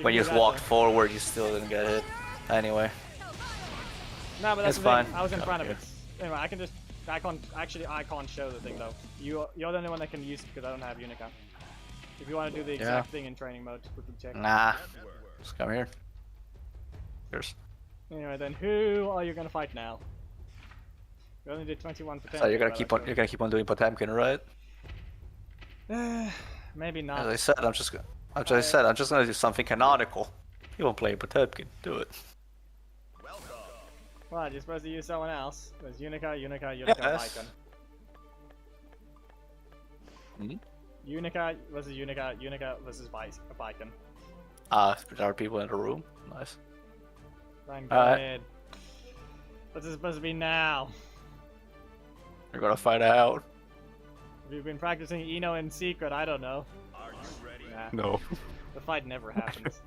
C: when you just walked forward, you still didn't get hit. Anyway.
A: No, but that's
C: It's
A: the thing.
C: fine.
A: I was in
C: Got
A: front of
C: here.
A: it. Anyway, I can just. I can't show the thing though. You're the only one that can use it because I don't have Unica. If you want to do the exact thing in training mode, quickly check.
C: Nah. Just come here. Cheers.
A: Anyway, then who are you gonna fight now? You only did 21 potential.
C: So you're gonna keep on doing Potemkin, right?
A: Maybe not.
C: As I said, I'm just gonna do something canonical. You won't play Potemkin, do it.
A: What? You're supposed to use someone else. There's Unica,
C: Yes.
A: Bicon.
C: Hmm?
A: Unica versus Unica versus Bicon.
C: There are people in the room. Nice.
A: Fine, go
C: Alright.
A: ahead. What's this supposed to be now?
C: You're gonna find out.
A: If you've been practicing Eno in secret, I don't know.
B: Are you ready?
A: Nah,
C: No.
A: the fight never happens.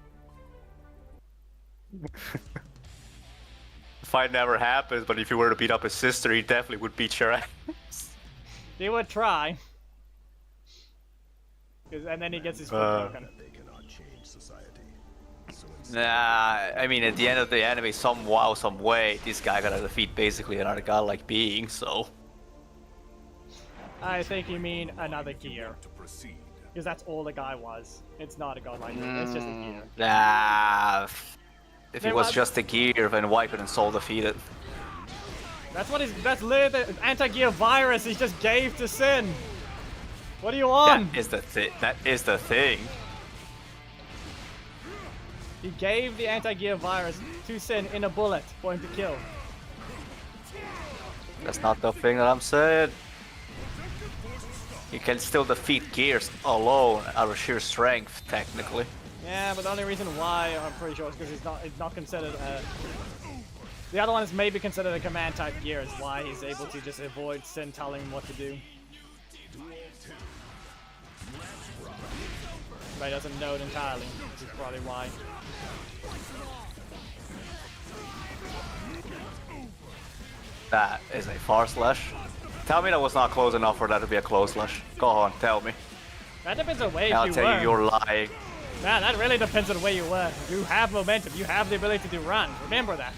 C: The fight never happens, but if you were to beat up his sister, he definitely would beat your ass.
A: He would try. And then he gets his foot broken.
B: They cannot change society. So
C: Nah, I mean, at the end of the anime, somehow, some way, this guy gotta defeat basically another godlike being, so...
A: I think you mean another gear.
B: to proceed.
A: Because that's all the guy was. It's not a godlike gear, it's just a gear.
C: Nah... If
A: Then
C: it was
A: what?
C: just a gear, then why couldn't Soul defeat it?
A: That's literally the anti-gear virus he just gave to Sin. What are you on?
C: That is the thing.
A: He gave the anti-gear virus to Sin in a bullet for him to kill.
C: That's not the thing that I'm saying. You can still defeat gears alone out of sheer strength, technically.
A: Yeah, but the only reason why I'm pretty sure is because it's not considered a... The other one is maybe considered a command type gear, is why he's able to just avoid Sin telling him what to do. But he doesn't know it entirely, which is probably why.
C: That is a far slash. Tell me that was not close enough for that to be a close slash. Go on, tell me.
A: That depends on where
C: I'll
A: you
C: tell
A: were.
C: you you're lying.
A: Man, that really depends on where you were. You have momentum. You have the ability to run. Remember that.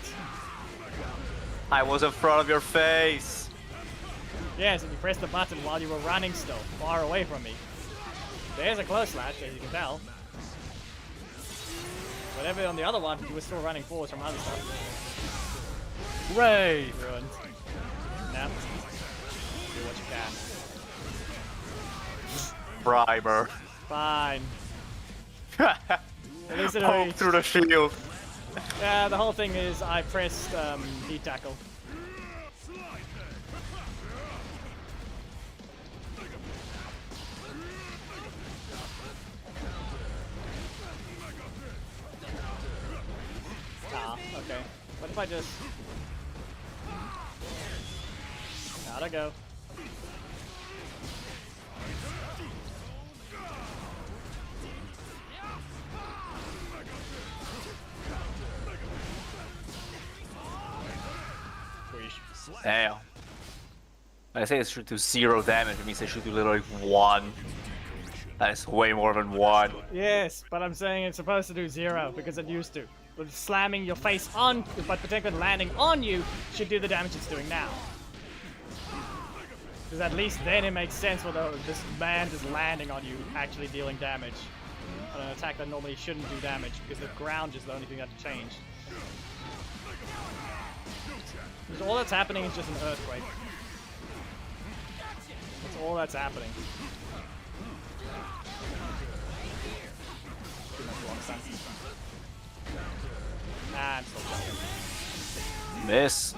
C: I was in front of your face.
A: Yes, and you pressed the button while you were running still, far away from me. There's a close slash, as you can tell. Whatever on the other one, you were still running forwards from other stuff. Ray! Ruined. Nah. Do what you can.
C: Primer.
A: Fine. At least it already...
C: Poke through the shield.
A: Yeah, the whole thing is I pressed heat tackle. Ah, okay. What if I just... Gotta go.
C: Damn. When I say it should do 0 damage, it means it should do literally 1. That is way more than 1.
A: Yes, but I'm saying it's supposed to do 0 because it used to. But slamming your face on, but particularly landing on you, should do the damage it's doing now. Because at least then it makes sense for this man just landing on you, actually dealing damage. On an attack that normally shouldn't do damage, because the ground is the only thing that changed. Because all that's happening is just an earthquake. That's all that's happening. Nah, I'm still jumping.
C: Miss.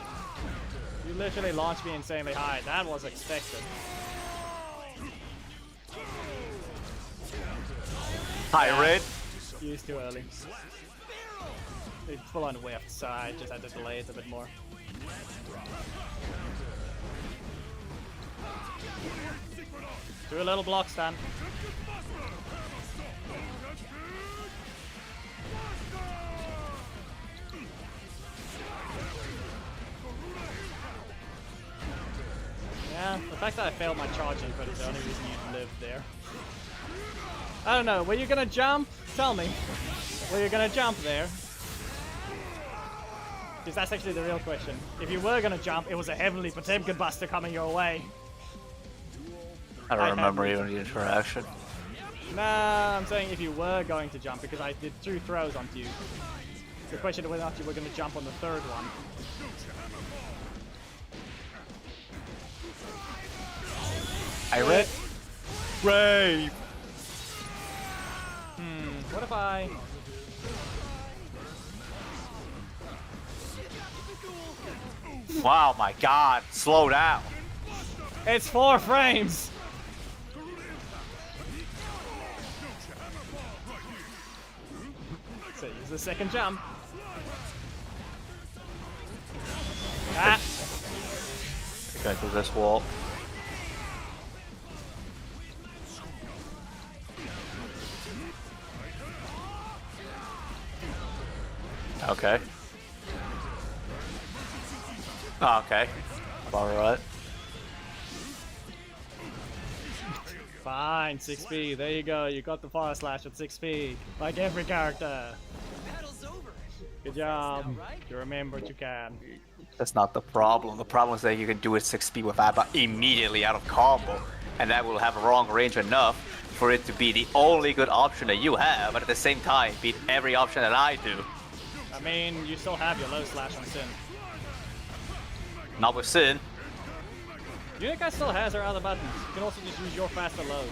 A: You literally launched me insanely high. That was expected.
C: Hi, Red.
A: Used too early. It's full on whiffed, so I just had to delay it a bit more. Do a little block stand. Yeah, the fact that I failed my charging, but it's the only reason you lived there. I don't know, were you gonna jump? Tell me. Were you gonna jump there? Because that's actually the real question. If you were gonna jump, it was a heavenly Potemkin Buster coming your way.
C: I don't remember even the interaction.
A: Nah, I'm saying if you were going to jump, because I did 2 throws onto you. The question of whether or not you were going to jump on the 3rd one.
C: I read. Brave.
A: What if I...
C: Wow, my God. Slow down.
A: It's 4 frames! So use the second jump. Ah!
C: Go through this wall. Okay. Oh, okay. Alright.
A: Fine, 6p. There you go. You got the fire slash at 6p. Like every character. Good job. You remembered you can.
C: That's not the problem. The problem is that you can do it 6 speed with Abba immediately out of combo, and that will have a wrong range enough for it to be the only good option that you have, but at the same time beat every option that I do.
A: I mean, you still have your low slash on Sin.
C: Not with Sin.
A: Unica still has her other buttons. You can also just use your faster lows.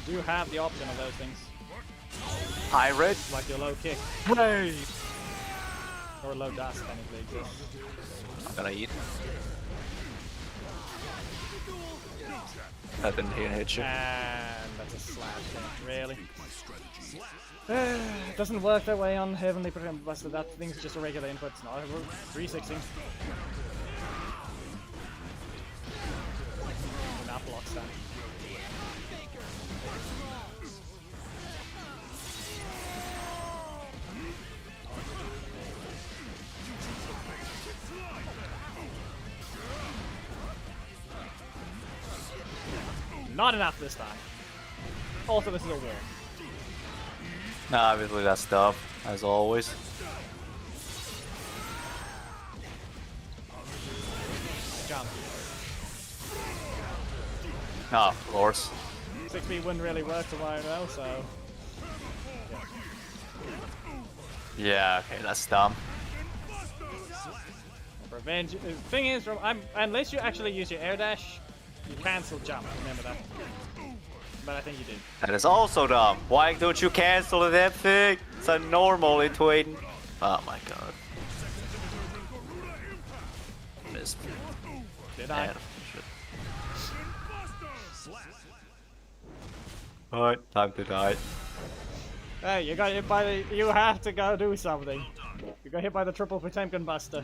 A: You do have the option of those things.
C: High red.
A: Like your low kick.
C: Brave.
A: Or low dust, technically exists.
C: I'm gonna eat. That didn't even hit you.
A: And that's a slash thing. Really? It doesn't work that way on Heavenly Potemkin Buster. That thing's just a regular input. It's not a 360. Not block stand. Not enough this time. Also, this is a wall.
C: Nah, obviously that's dumb, as always.
A: Jump.
C: Ah, of course.
A: 6B wouldn't really work tomorrow though, so...
C: Yeah, okay, that's dumb.
A: Revenge. The thing is, unless you actually use your air dash, you can still jump. Remember that. but I think you did.
C: That is also dumb. Why don't you cancel the damn thing? It's a normal into a... Oh my god. Missed.
A: Did I?
C: Yeah, shit. Alright, time to die.
A: Hey, you got hit by the. You have to go do something. You got hit by the triple Potemkin Buster.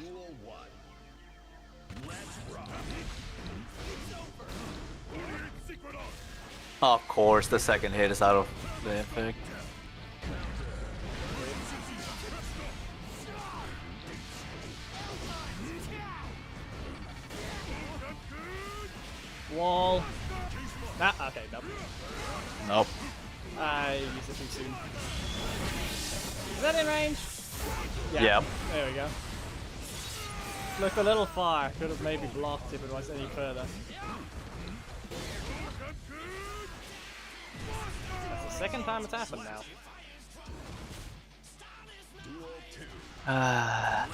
C: Of course, the second hit is out of the effect.
A: Wall. Nah, okay, nope.
C: Nope.
A: I used it too soon. Is that in range?
C: Yeah.
A: There we go. Looked a little far. Could have maybe blocked if it was any further. That's the second time it's happened now.
C: Ah.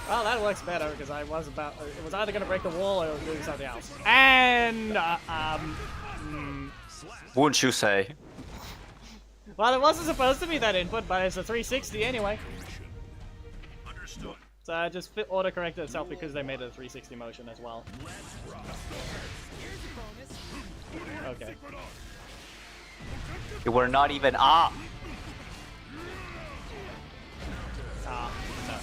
A: Well, that works better because I was about. It was either going to break the wall or it was doing something else. And
C: Wouldn't you say?
A: well, it wasn't supposed to be that input, but it's a 360 anyway. So it just auto-corrected itself because they made it a 360 motion as well. Okay.
C: You were not even up.
A: Ah, no.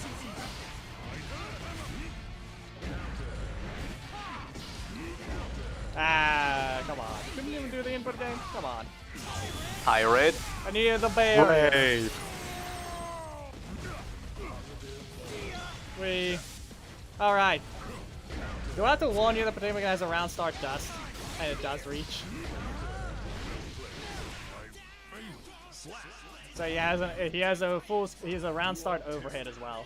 A: Ah, come on. Couldn't even do the input game? Come on.
C: Hi, Red.
A: I need the bear.
C: Wait.
A: Alright. Do I have to warn you that Potemkin has a round start dust? And it does reach. So he has a round start overhead as well.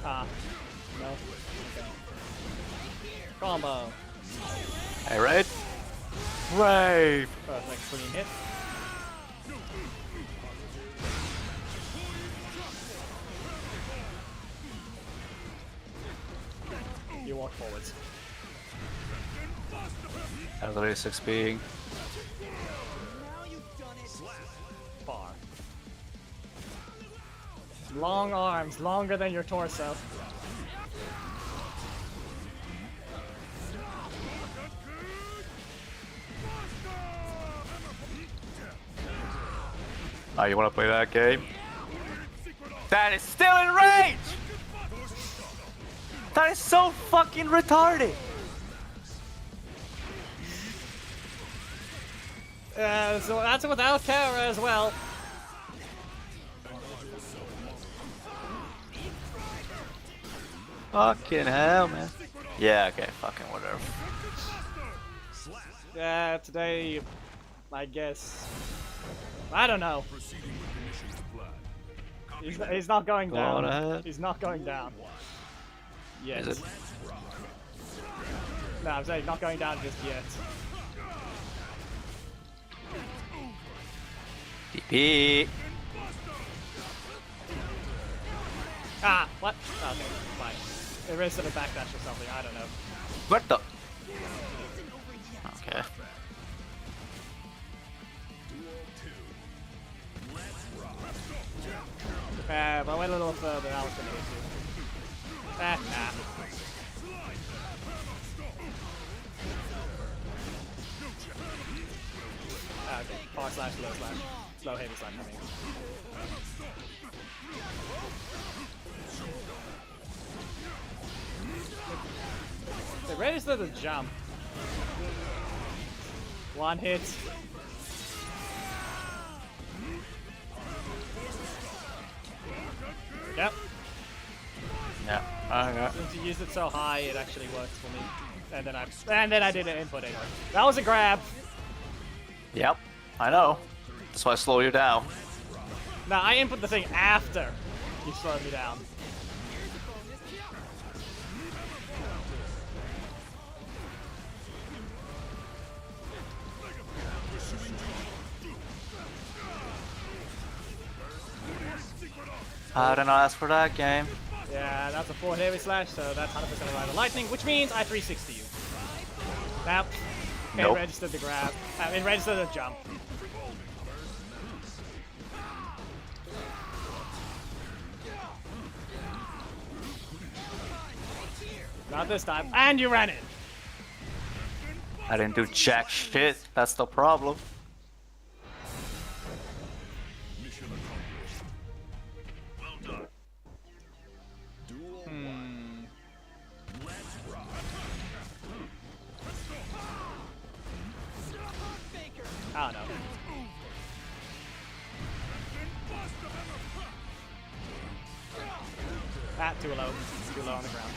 A: Ah, no. Okay. Combo.
C: Hey, Red. Brave.
A: Perfect clean hit. You walk forwards.
C: As it is XP.
A: Far. Long arms, longer than your torso.
C: Oh, you wanna play that game? That is still in range! That is so fucking retarded!
A: So that's without Kara as well.
C: Fucking hell, man. Yeah, okay, fucking whatever.
A: Yeah, today, I guess. I don't know. He's not going
C: Go
A: down.
C: on ahead.
A: He's not going down. Yet.
C: Is it?
A: No, I'm saying not going down just yet.
C: TP.
A: Ah, what? Okay, fine. It rested a backdash or something, I don't know.
C: What the? Okay.
A: If I went a little further, I was gonna hit you. Nah. Ah, okay, far slash, low slash. Slow heavy slash, I mean. They registered the jump. One hit. Yep.
C: Yeah. Okay.
A: Since you used it so high, it actually works for me. And then I didn't input it. That was a grab.
C: Yep. I know. That's why I slow you down.
A: No, I input the thing after you slowed me down.
C: I didn't ask for that game.
A: Yeah, that's a 4 heavy slash, so that's 100% arrival lightning, which means I 360 you. Now,
C: Nope.
A: it registered the grab. It registered the jump. Not this time. And you ran in.
C: I didn't do jack shit. That's the problem.
A: I don't know. Too low. Too low on the ground.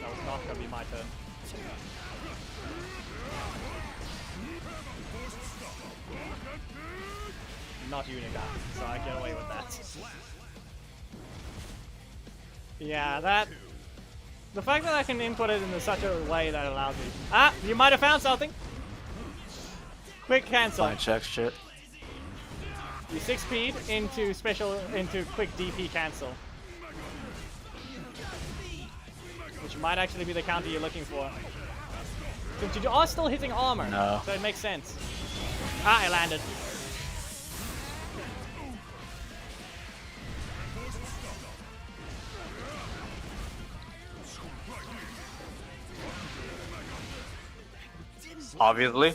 A: That was not gonna be my turn. Not Unica, so I get away with that. Yeah, that... The fact that I can input it in such a way that allows me... Ah! You might have found something! Quick cancel.
C: Fine, check shit.
A: You 6-speed into quick DP cancel. Which might actually be the counter you're looking for. Since you are still hitting armor,
C: No.
A: so it makes sense. Ah, I landed.
C: Obviously.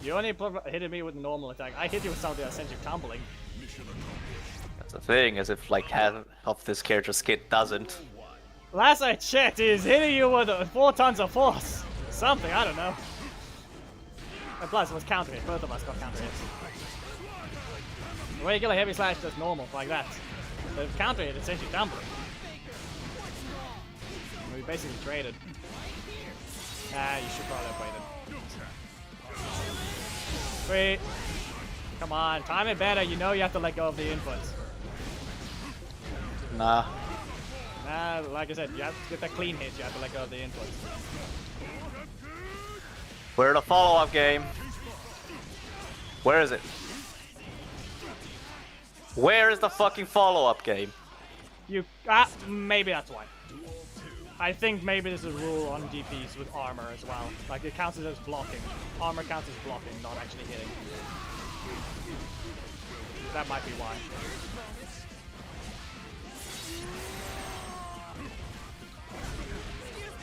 A: You only hit me with a normal attack. I hit you with something that sends you tumbling.
C: That's the thing, is if like half of this character's kit doesn't.
A: Last I checked, he's hitting you with 4 tons of force. Something, I don't know. And plus, it was counter hit. Both of us got counter hits. Regular heavy slash does normal, like that. The counter hit, it sends you tumbling. We basically traded. Ah, you should probably have waited. Wait. Come on, time it better. You know you have to let go of the inputs.
C: Nah.
A: Nah, like I said, you have to get that clean hit. You have to let go of the inputs.
C: Where's the follow-up game? Where is it? Where is the fucking follow-up game?
A: Maybe that's why. I think maybe there's a rule on DPs with armor as well. Like it counts as blocking. Armor counts as blocking, not actually hitting. That might be why.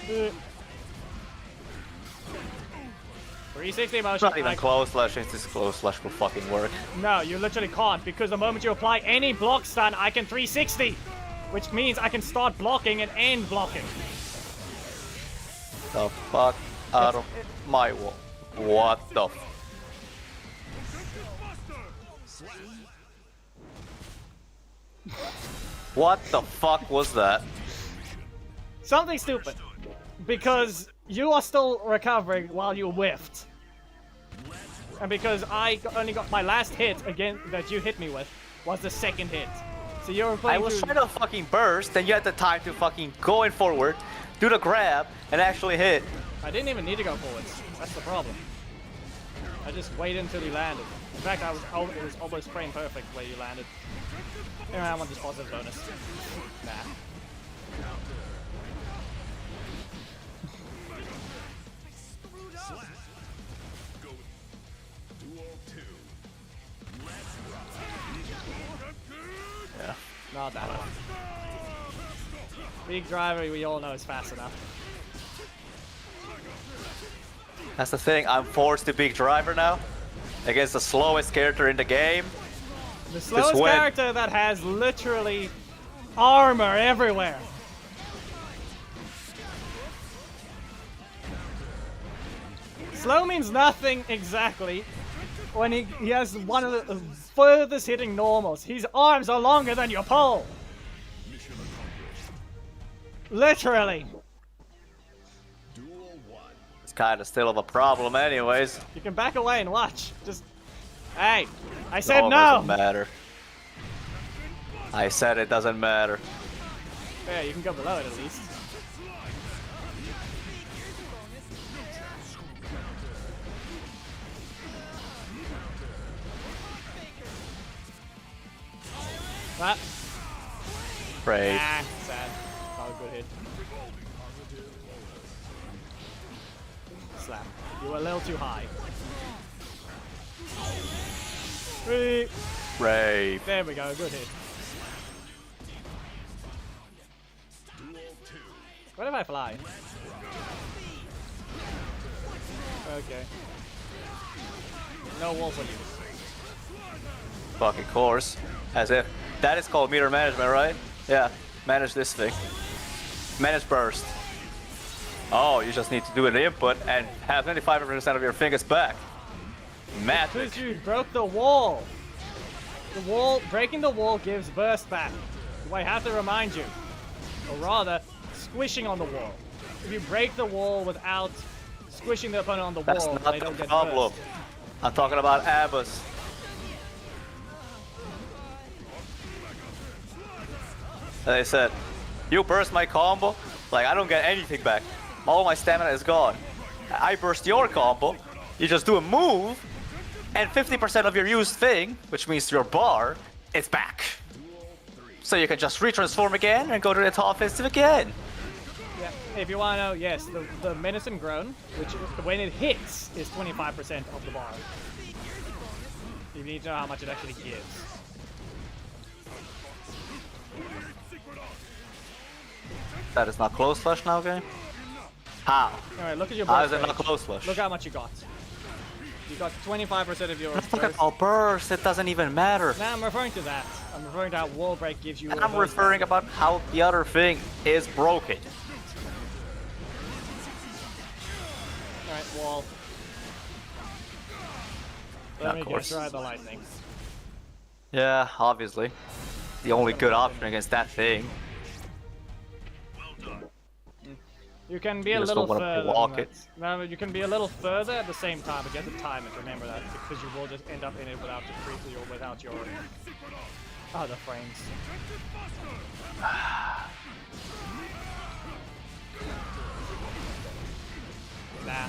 A: Uh, 360 motion.
C: It's not even close slash, this close slash will fucking work.
A: No, you literally can't, because the moment you apply any block stun, I can 360! Which means I can start blocking and end blocking.
C: The fuck out of my wall. What the f- What the fuck was that?
A: Something stupid. Because you are still recovering while you whiffed. And because I only got my last hit again that you hit me with was the second hit. So you're
C: I
A: playing
C: was
A: through...
C: trying to fucking burst, then you had the time to fucking go in forward, do the grab, and actually hit.
A: I didn't even need to go forwards. That's the problem. I just waited until you landed. In fact, it was almost frame perfect where you landed. Anyway, I want this positive bonus. Nah.
C: Yeah.
A: Not that one. Big driver, we all know is fast enough.
C: That's the thing, I'm forced to big driver now. Against the slowest character in the game.
A: The slowest
C: when-
A: character that has literally armor everywhere. Slow means nothing exactly when he has one of the furthest hitting normals. His arms are longer than your pole. Literally.
B: Duel 1.
C: It's kind of still of a problem anyways.
A: You can back away and watch. Just. Hey, I said
C: No, it
A: no.
C: doesn't matter. I said it doesn't matter.
A: Yeah, you can go below it at least. What?
C: Brave.
A: Ah, sad. Not a good hit. Slap. You were a little too high. Three.
C: Brave.
A: There we go, good hit. What if I fly? Okay. No wall for you.
C: Fucking course. As if. That is called meter management, right? Yeah. Manage this thing. Manage burst. Oh, you just need to do an input and have 95% of your fingers back. Magic.
A: Because you broke the wall. The wall, breaking the wall gives burst back. Do I have to remind you? Or rather, squishing on the wall. If you break the wall without squishing the opponent on the
C: That's
A: wall,
C: not
A: they don't
C: the
A: get
C: problem.
A: burst.
C: I'm talking about Abbas. They said, you burst my combo, like I don't get anything back. All my stamina is gone. I burst your combo, you just do a move, and 50% of your used thing, which means your bar, is back. So you can just retransform again and go to the top offensive again.
A: Yeah. If you want to know, yes, the Menacing Groan, which when it hits is 25% of the bar. You need to know how much it actually gives.
C: That is not close flush now, game? How?
A: Alright, look at your
C: How
A: burst
C: is it not
A: rate.
C: close flush?
A: Look how much you got. You got 25% of your
C: Look at
A: burst.
C: all burst, it doesn't even matter.
A: Nah, I'm referring to that. I'm referring to how wall break gives you.
C: I'm referring about how the other thing is broken.
A: Alright, wall. Let
C: Of
A: me
C: course.
A: just try the lightning.
C: Yeah, obviously. The only good option against that thing.
A: You can be
C: You
A: a
C: just
A: little
C: don't wanna
A: further.
C: block
A: than
C: it.
A: that. No, you can be a little further at the same time, but you have to time it. Remember that, because you will just end up in it without your without your other frames. Nah.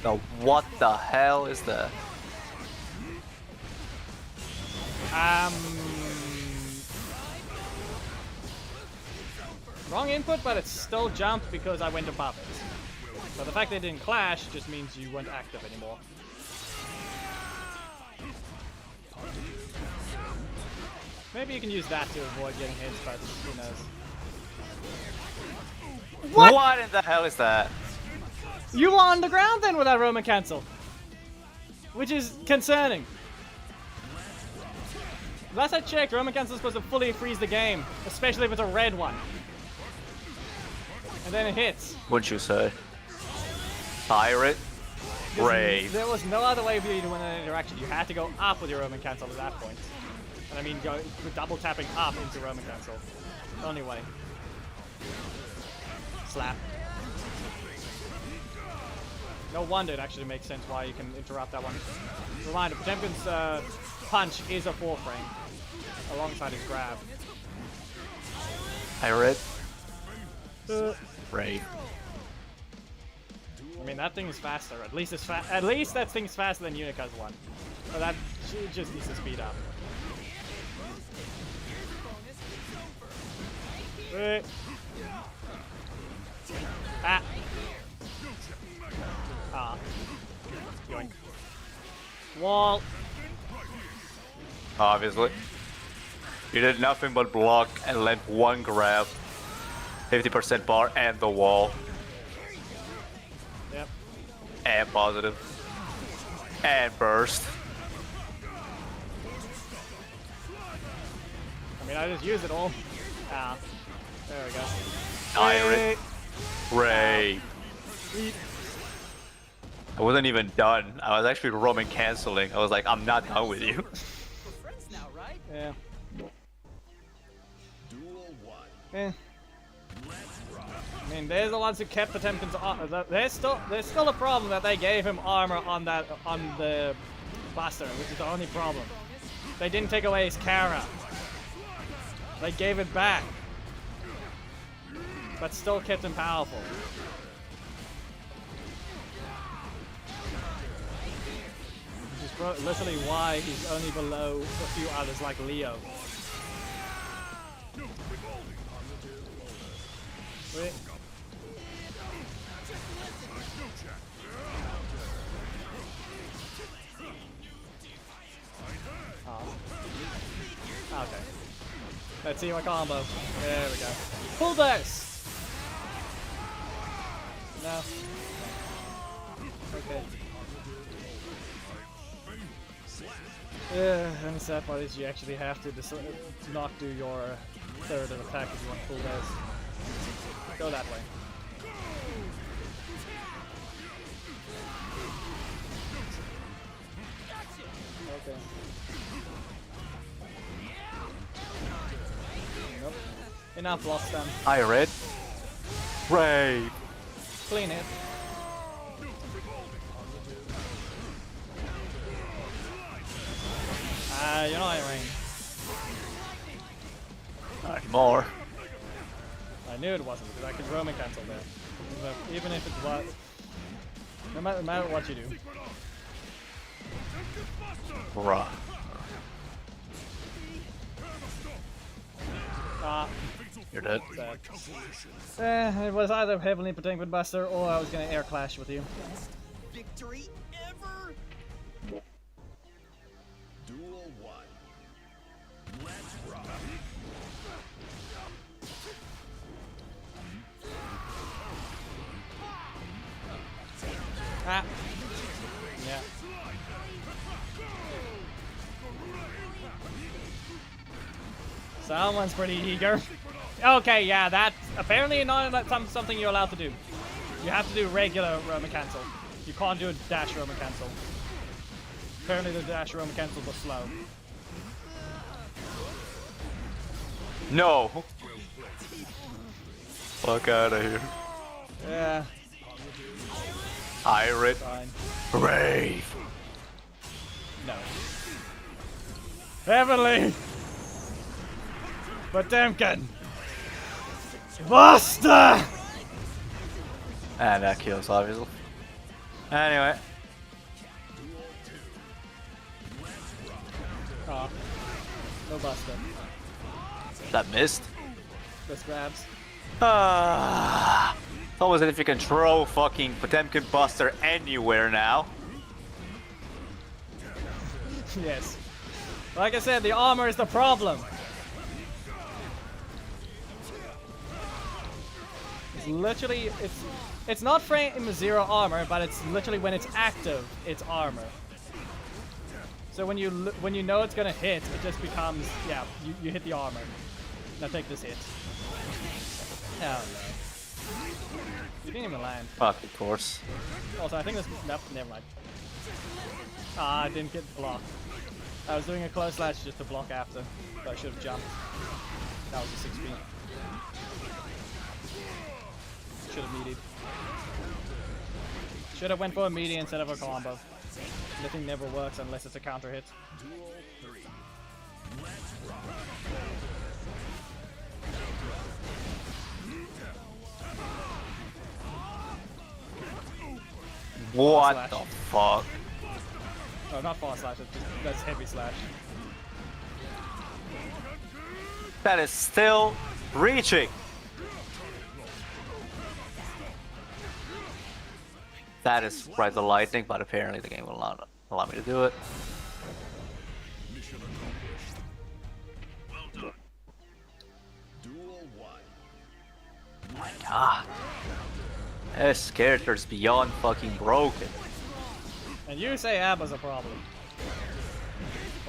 C: Now, what the hell is that?
A: Wrong input, but it still jumped because I went above it. But the fact that it didn't clash just means you weren't active anymore. Maybe you can use that to avoid getting hits, but who knows.
C: What in the hell is that?
A: You were on the ground then with that Roman cancel. Which is concerning. Last I checked, Roman cancel is supposed to fully freeze the game, especially if it's a red one. And then it hits.
C: Wouldn't you say? Pirate? Brave.
A: There was no other way for you to win an interaction. You had to go up with your Roman cancel at that point. And I mean, go with double tapping up into Roman cancel. Only way. Slap. No wonder it actually makes sense why you can interrupt that one. Reminder, Potemkin's punch is a 4-frame alongside his grab.
C: Pirate? Brave.
A: I mean, that thing is faster. At least it's at least that thing's faster than Unica's one. So that she just needs to speed up. Ah. Ah. Yoink. Wall.
C: Obviously. You did nothing but block and land one grab. 50% bar and the wall.
A: Yep.
C: And positive. And burst.
A: I mean, I just used it all. Ah. There we go.
C: Pirate. Ray.
A: Sweet.
C: I wasn't even done. I was actually Roman canceling. I was like, I'm not done with you.
A: Yeah.
B: Duel 1.
A: Eh. I mean, they're the ones who kept Potemkin's armor. There's still a problem that they gave him armor on the blaster, which is the only problem. They didn't take away his Kara. They gave it back, but still kept him powerful. Which is literally why he's only below a few others like Leo. Wait. Oh. Okay. Let's see my combo. There we go. Full burst! No. Okay. Yeah, and the sad part is you actually have to not do your third of attack if you want full burst. Go that way. Okay. Nope. Enough lost them.
C: I read. Brave.
A: Clean it. You're not in range.
C: Not anymore.
A: I knew it wasn't because I could Roman cancel there. So even if it was, no matter what you do.
C: Bruh.
A: Ah,
C: You're dead.
A: sad. It was either heavily Potemkin Buster or I was gonna air clash with you.
B: Victory ever. Duel 1. Let's rock.
A: Ah. Yeah. Someone's pretty eager. Okay, yeah, that's apparently not something you're allowed to do. You have to do regular Roman cancel. You can't do a dash Roman cancel. Apparently the dash Roman cancels are slow.
C: No. Fuck out of here.
A: Yeah,
C: Pirate.
A: fine.
C: Brave.
A: No. Heavenly! Potemkin! Buster!
C: And that kills, obviously. Anyway.
A: Oh. No Buster.
C: That missed.
A: Just grabs.
C: Ah. It's almost as if you can throw fucking Potemkin Buster anywhere now.
A: Yes. Like I said, the armor is the problem. It's literally, it's not frame zero armor, but it's literally when it's active, it's armor. So when you know it's gonna hit, it just becomes, yeah, you hit the armor. Now take this hit. Oh no. You didn't even land.
C: Fuck, of course.
A: Also, I think this, nope, never mind. Ah, I didn't get blocked. I was doing a close slash just to block after, so I should have jumped. That was a 6 feet. Should have medied. Should have went for a meaty instead of a combo. Nothing never works unless it's a counter hit.
B: Duel 3. Let's rock.
C: What
A: Slash.
C: the fuck?
A: Oh, not far slash, that's heavy slash.
C: That is still reaching. That is right the lightning, but apparently the game will not allow me to do it.
B: Mission accomplished. Well done. Duel 1.
C: Oh my god. This character's beyond fucking broken.
A: And you say Abba's a problem.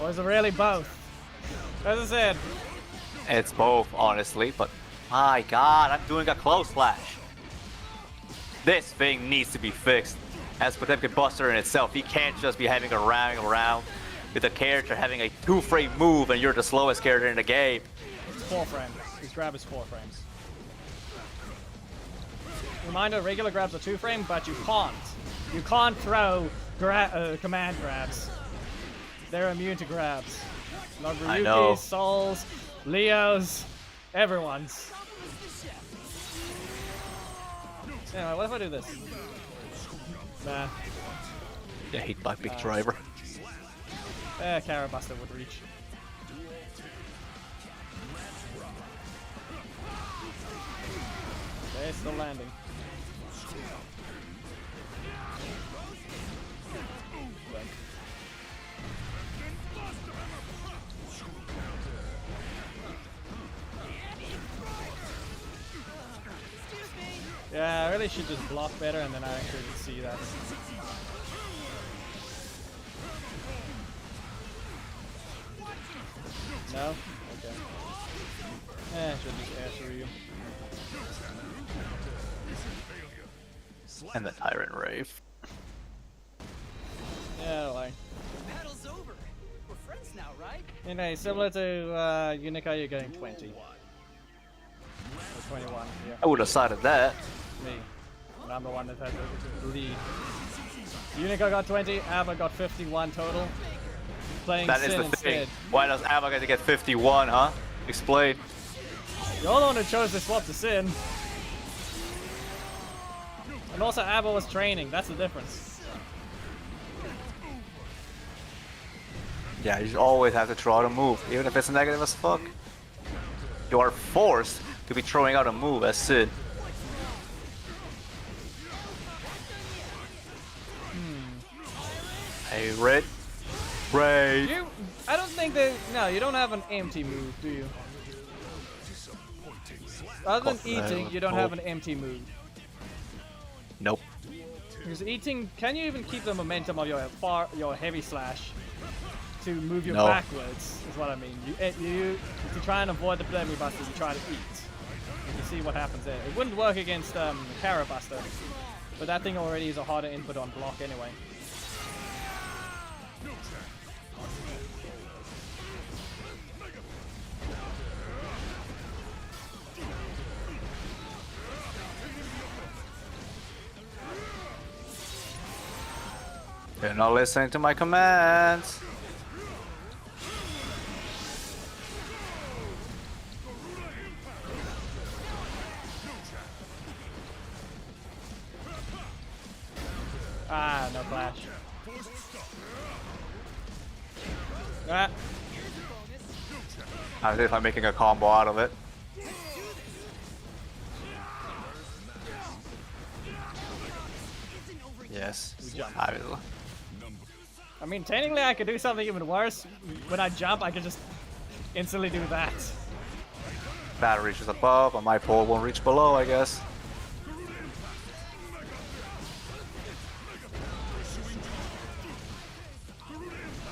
A: Or is it really both? As I said,
C: It's both, honestly, but my god, I'm doing a close slash. This thing needs to be fixed. As Potemkin Buster in itself, he can't just be having a round around with a character having a 2-frame move and you're the slowest character in the game.
A: It's 4 frames. His grab is 4 frames. Reminder, regular grabs are 2 frame, but you can't. You can't throw command grabs. They're immune to grabs.
C: I know.
A: Noguriyuki's, Sol's, Leo's, everyone's. Anyway, what if I do this? Nah.
C: Yeah, hit by big driver.
A: Carabuster would reach. Okay, still landing. Yeah, I really should just block better and then I actually see that. No? Okay. Should just air through you.
C: And the Tyrant Rave.
A: Yeah, like.
D: Battle's over. We're friends now, right?
A: Anyway, similar to Unica, you're getting 20. Or 21, yeah.
C: I would have cited that.
A: Me. And I'm the one that has the lead. Unica got 20, Abba got 51 total. Playing
C: That is
A: Sin
C: the thing.
A: instead.
C: Why does Abba get to get 51, huh? Explain.
A: You're the one who chose to swap to Sin. And also Abba was training, that's the difference.
C: Yeah, you always have to throw out a move, even if it's negative as fuck. You are forced to be throwing out a move as Sid. Hey, Red. Ray.
A: I don't think they. No, you don't have an empty move, do you? Other than eating, you don't have an empty move.
C: Nope.
A: Because eating, can you even keep the momentum of your heavy slash to move you
C: No.
A: backwards? Is what I mean. You to try and avoid the Blemi Buster, you try to eat. You see what happens there. It wouldn't work against Kara Buster, but that thing already is a harder input on block anyway.
C: You're not listening to my commands.
A: Ah, no flash. Ah.
C: As if I'm making a combo out of it. Yes. Obviously.
A: I mean, technically I could do something even worse. When I jump, I can just instantly do that.
C: That reaches above, and my pole won't reach below, I guess.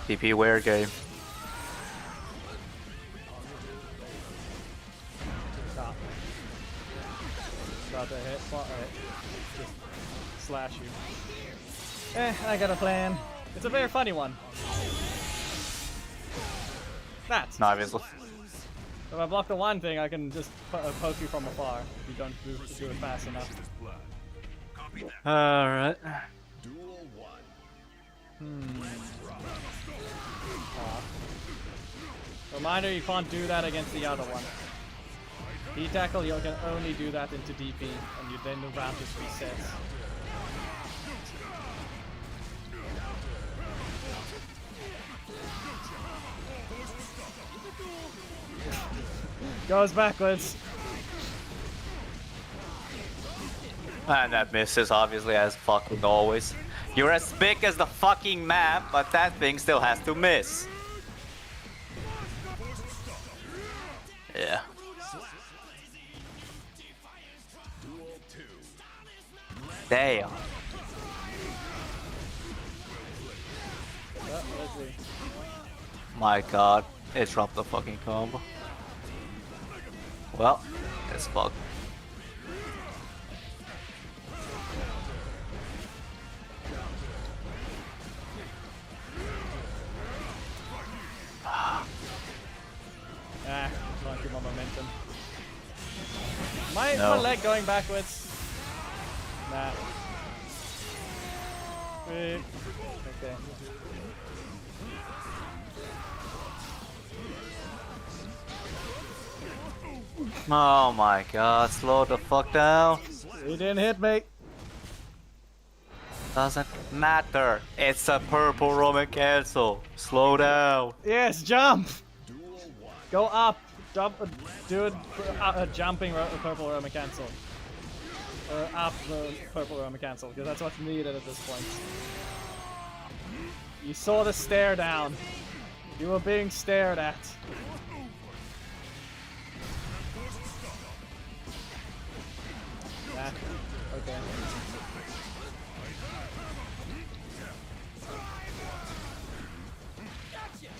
C: TP weird game.
A: Stop. About to hit. Just slash you. I got a plan. It's a very funny one. That.
C: No, obviously.
A: If I block the one thing, I can just poke you from afar if you don't do it fast enough.
C: Alright.
B: Duel 1.
A: Reminder, you can't do that against the other one. D-tackle, you can only do that into DP, and you then the round just resets. Goes backwards.
C: And that misses, obviously, as fucking always. You're as big as the fucking map, but that thing still has to miss. Yeah. Damn.
A: Oh, let's see.
C: My god. It dropped the fucking combo. Well, it's fucked.
A: momentum. My leg going backwards. Nah. Okay.
C: Oh my god, slow the fuck down.
A: He didn't hit me.
C: Doesn't matter. It's a purple Roman cancel. Slow down.
A: Yes, jump. Go up. Jump. Do a jumping purple Roman cancel. Or up the purple Roman cancel, because that's what's needed at this point. You saw the stare down. You were being stared at. Yeah. Okay.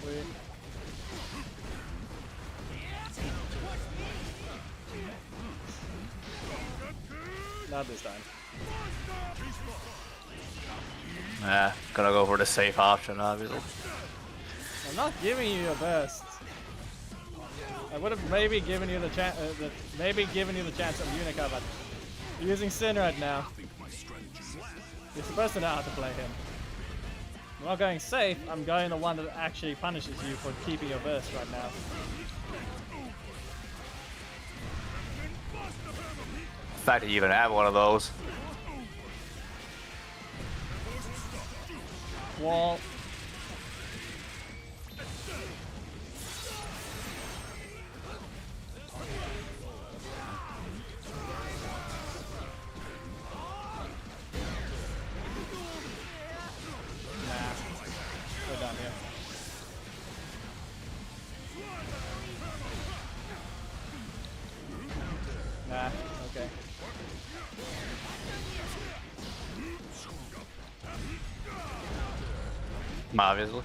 A: Wait. Not this time.
C: Yeah, gonna go for the safe option, obviously.
A: I'm not giving you your best. I would have maybe given you the chance, of Unica, but you're using Sin right now. You're supposed to know how to play him. I'm not going safe. I'm going the one that actually punishes you for keeping your burst right now.
C: The fact that you even have one of those.
A: Wall. We're done here. Nah, okay.
C: Obviously.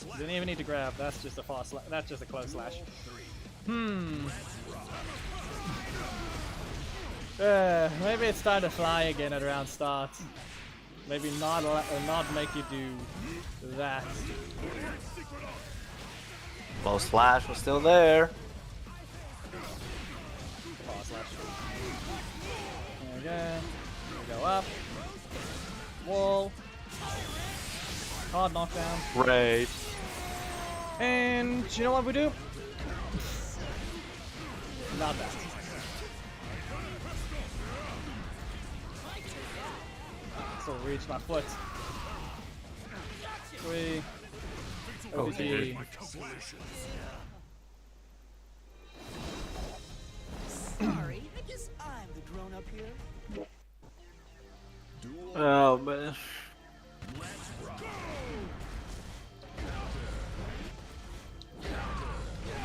A: You didn't even need to grab. That's just a fast. That's just a close slash. Maybe it's time to fly again at round start. Maybe not make you do that.
C: Well, slash was still there.
A: Fast slash. There we go. Up. Wall. Hard knockdown.
C: Great.
A: And you know what we do? Not that. Still reach my foot. 3. OBG.
D: Sorry, I guess I'm the grown up here.
C: Oh man.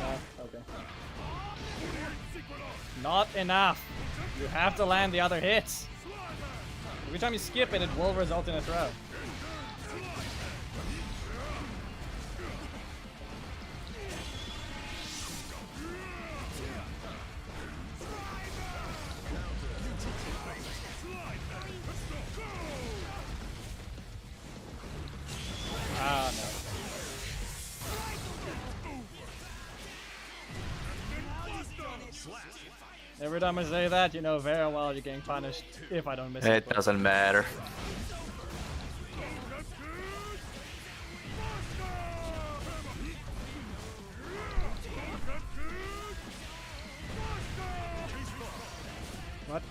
A: No, okay. Not enough. You have to land the other hits. Every time you skip it, it will result in a throw. Ah, no. Every time I say that, you know very well you're getting punished if I don't miss
C: It doesn't matter.
A: What?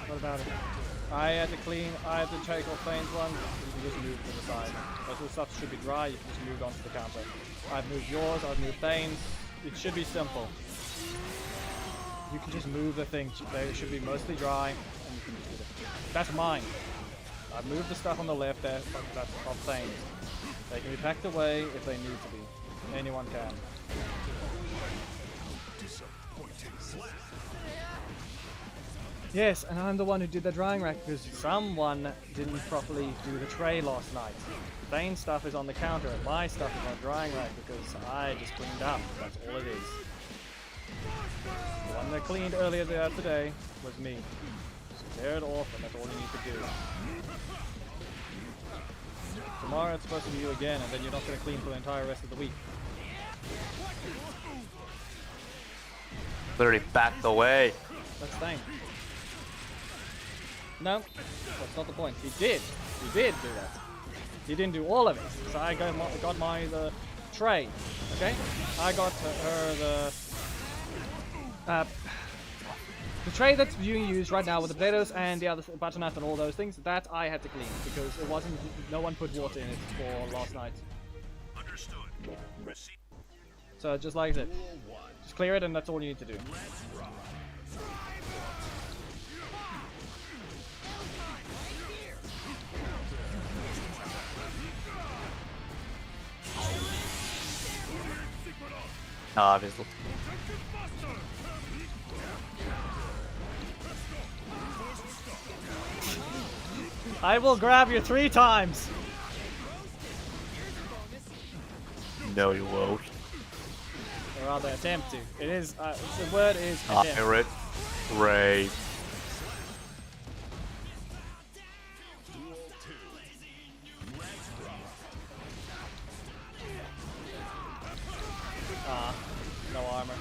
A: What about it? I had to take off feint one, you can just move to the side. Most of the stuff should be dry, you can just move on to the counter. I've moved yours, I've moved Thane's. It should be simple. You can just move the thing, they should be mostly dry, and you can just do it. That's mine. I've moved the stuff on the left there, that's of Thane's. They can be packed away if they need to be. Anyone can. Yes, and I'm the one who did the drying rack because someone didn't properly do the tray last night. Thane's stuff is on the counter, and my stuff is on the drying rack because I just cleaned up. That's all it is. The one that cleaned earlier today was me. Just clear it off, and that's all you need to do. Tomorrow it's supposed to be you again, and then you're not going to clean for the entire rest of the week.
C: Literally backed away.
A: That's thing. No, that's not the point. He did do that. He didn't do all of it. So I got the tray. Okay, I got her the tray that's being used right now with the potatoes and the other butternut and all those things. That I had to clean because it wasn't. No one put water in it for last night.
B: Understood. Receive.
A: So just like it,
B: Duel 1.
A: just clear it, and that's all you need to do.
B: Let's rock.
C: Obviously.
A: I will grab you 3 times.
C: No, you won't.
A: Or rather, attempt to. It is. The word is attempt.
C: Pirate. Ray.
B: Duel 2. Let's rock.
A: No armor.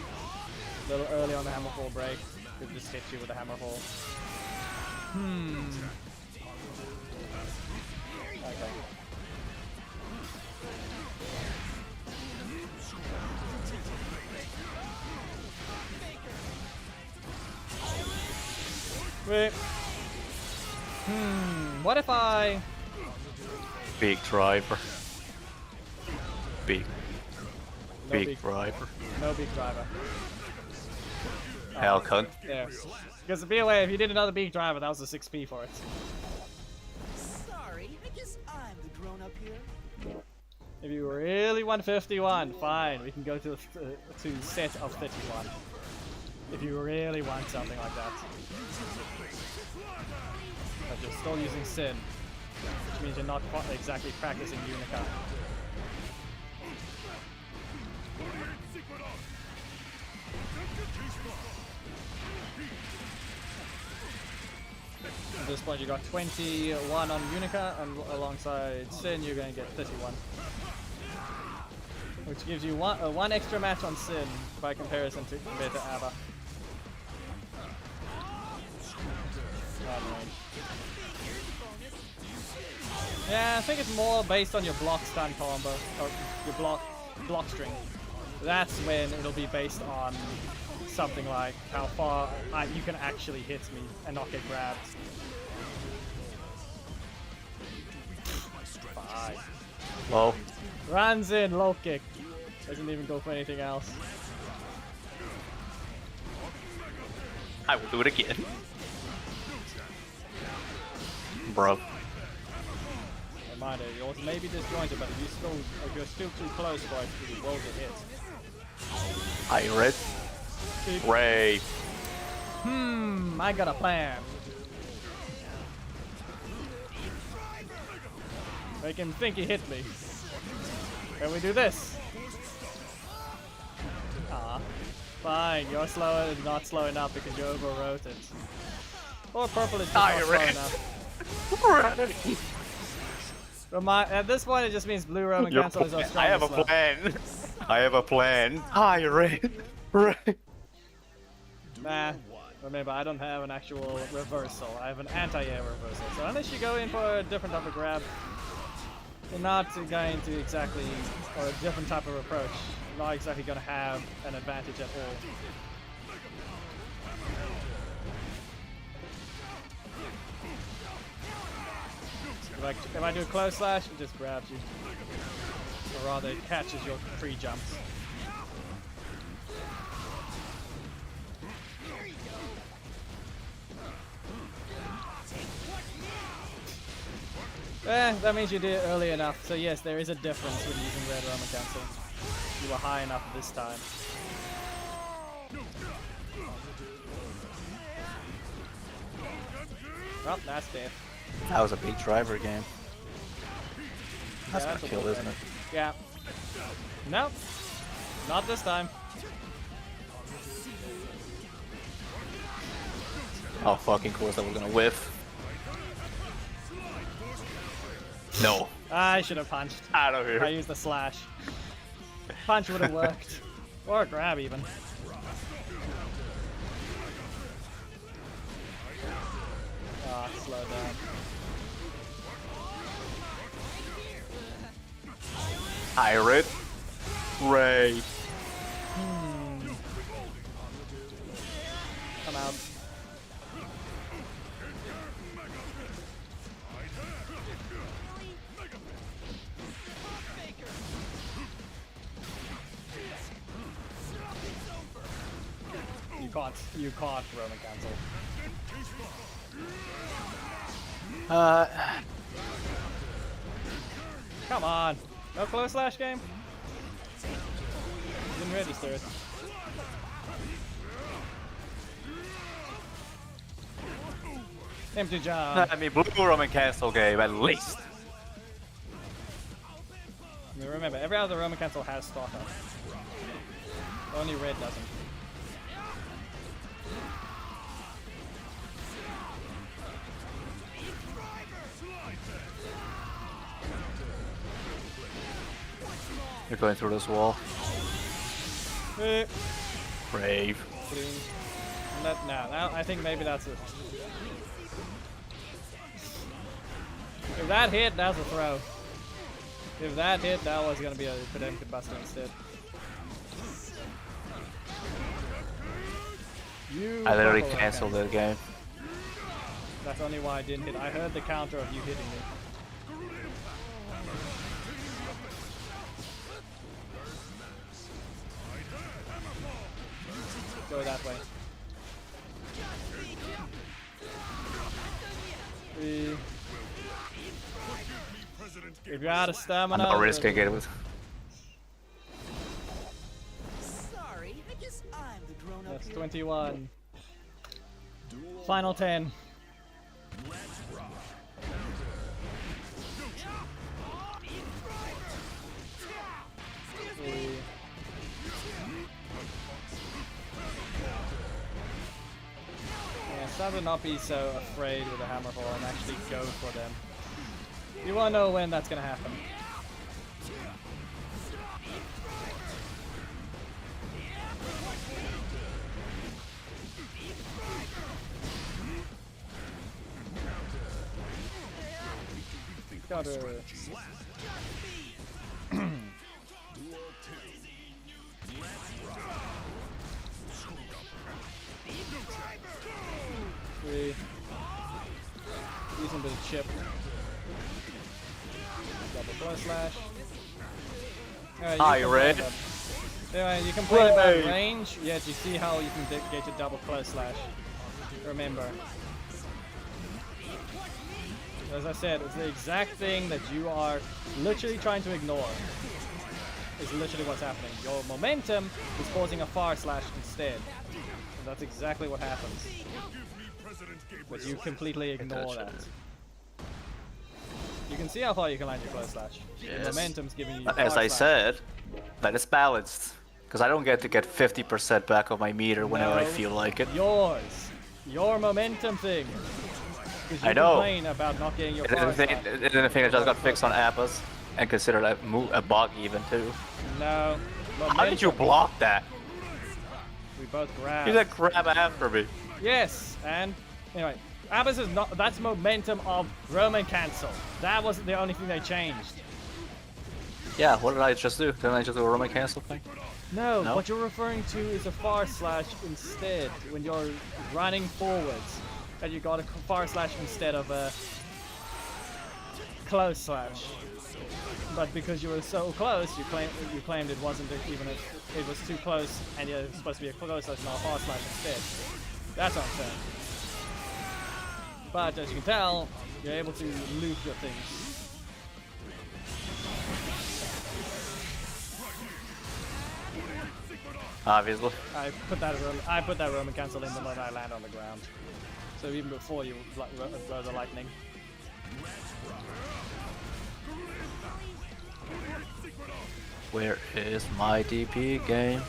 A: A little early on the hammerfall break. It just hit you with a hammerfall. Okay. Wait. What if I...
C: Big driver. Big.
A: No
C: Big driver.
A: No big driver.
C: Hell cunt.
A: There. Because be aware, if you did another big driver, that was a 6p for it.
D: Sorry, I guess I'm the grown-up here.
A: If you really want 51, fine, we can go to set of 31. If you really want something like that. But you're still using Sin, which means you're not exactly practicing Unica. At this point you got 21 on Unica, and alongside Sin you're going to get 31. Which gives you one extra match on Sin by comparison to compared to Abba. Yeah, I think it's more based on your block stun combo, or your block string. That's when it'll be based on something like how far you can actually hit me and not get grabbed. Bye.
C: Low.
A: Runs in, low kick. Doesn't even go for anything else.
C: I will do it again. Bro.
A: Reminder, yours may be disjointed, but if you're still too close for it, you will get hit.
C: Are you ready? Ray.
A: I got a plan. Make him think he hit me. Can we do this? Fine, you're slower and not slow enough because you overwrote it. Or purple is just not slow enough. At this point, it just means blue Roman cancel is our strongest.
C: I have a plan. I have a plan. Hi, Ray. Ray.
A: Nah. Remember, I don't have an actual reversal. I have an anti-air reversal. So unless you go in for a different type of grab, you're not going to exactly, or a different type of approach, you're not exactly going to have an advantage at all. If I do a close slash, it just grabs you. Or rather, it catches your free jumps. That means you did it early enough. So yes, there is a difference when using red Roman cancel. You were high enough this time. Oh, that's death.
C: That was a big driver game. That's
A: Yeah,
C: gonna kill, isn't it?
A: Yeah. Nope. Not this time.
C: Oh, fucking course, I was gonna whiff. No.
A: I should have punched.
C: Out of
A: I
C: here.
A: used the slash. Punch would have worked. Or a grab even. Ah, slow down.
C: Pirate. Ray.
A: Come out. You caught Roman cancel. Come on. No close slash game? Didn't register it. Empty job.
C: I mean, blue Roman cancel game at least.
A: I mean, remember, every other Roman cancel has stalker. Only red doesn't.
C: You're going through this wall.
A: Eh,
C: Brave.
A: clean. Now I think maybe that's it. If that hit, that's a throw. If that hit, that was gonna be a predicted buster instead. You
C: I literally
A: buckle,
C: canceled
A: okay.
C: that game.
A: That's only why I didn't hit. I heard the counter of you hitting me. Go that way. If you're out of
C: I'm
A: stamina,
C: not risking it with.
D: Sorry, I guess I'm the grown-up
A: That's
D: here.
A: 21. Final 10. Three. Yeah, start to not be so afraid with a hammerfall and actually go for them. You wanna know when that's gonna happen. Counter. Three. Decent bit of chip. Double plus slash.
C: Hi, Red.
A: Anyway, you complain about
C: Red.
A: range, yet you see how you can get your double close slash. Remember. As I said, it's the exact thing that you are literally trying to ignore. Is literally what's happening. Your momentum is causing a far slash instead. And that's exactly what happens. But you completely ignore that. You can see how far you can land your close slash. Your
C: Yes.
A: momentum's giving you
C: But
A: far
C: as I
A: slash.
C: said, that is balanced. Because I don't get to get 50% back of my meter whenever I
A: No,
C: feel like it.
A: Yours. Your momentum thing. 'Cause you
C: I know.
A: complain about not getting your
C: Isn't
A: far
C: the thing,
A: slash.
C: isn't the thing that just got fixed on Appas and considered a bug even too?
A: No.
C: How did you
A: Momentum.
C: block that?
A: We both grabbed.
C: You did grab after me.
A: Yes, and anyway, Abbas is not. That's momentum of Roman cancel. That wasn't the only thing they changed.
C: Yeah, what did I just do? Didn't I just do a Roman cancel thing?
A: No,
C: No?
A: what you're referring to is a far slash instead. When you're running forwards, and you got a far slash instead of a close slash. But because you were so close, you claimed it wasn't even it was too close, and it was supposed to be a close slash, not a far slash instead. That's what I'm saying. But as you can tell, you're able to loop your things.
C: Obviously.
A: I put that Roman cancel in the moment I land on the ground. So even before you blow the lightning.
C: Where is my DP game?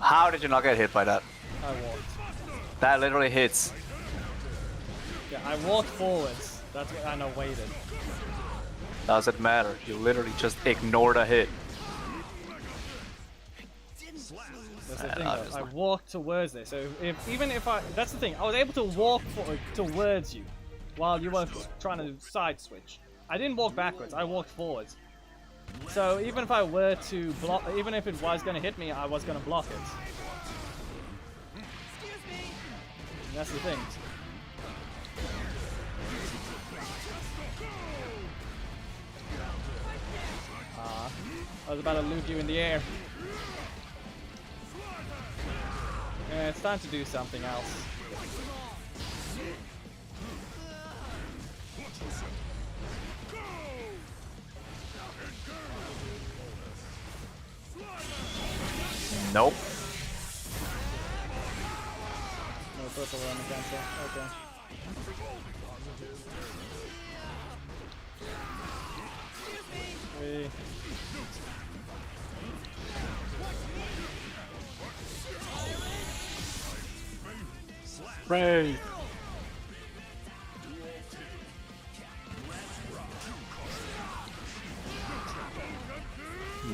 C: How did you not get hit by that?
A: I walked.
C: That literally hits.
A: Yeah, I walked forwards. That's what I know waited.
C: Doesn't matter. You literally just ignored a hit.
A: That's the
C: Yeah,
A: thing though. I
C: obviously.
A: walked towards it. So that's the thing. I was able to walk towards you while you were trying to side switch. I didn't walk backwards. I walked forwards. So even if I were to block, even if it was going to hit me, I was going to block it. And that's the thing. I was about to loop you in the air. Yeah, it's time to do something else.
C: Nope.
A: No purple on the cancel. Okay. Wait.
C: Ray.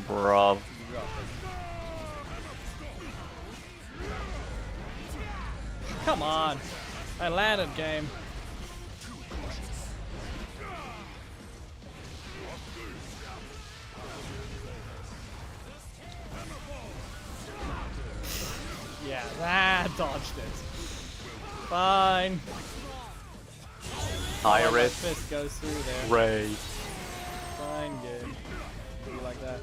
C: Bruv.
A: Come on! I landed, game. Yeah, that dodged it. Fine. My
C: Iris.
A: fist goes through there.
C: Ray.
A: Fine, game. Do you like that?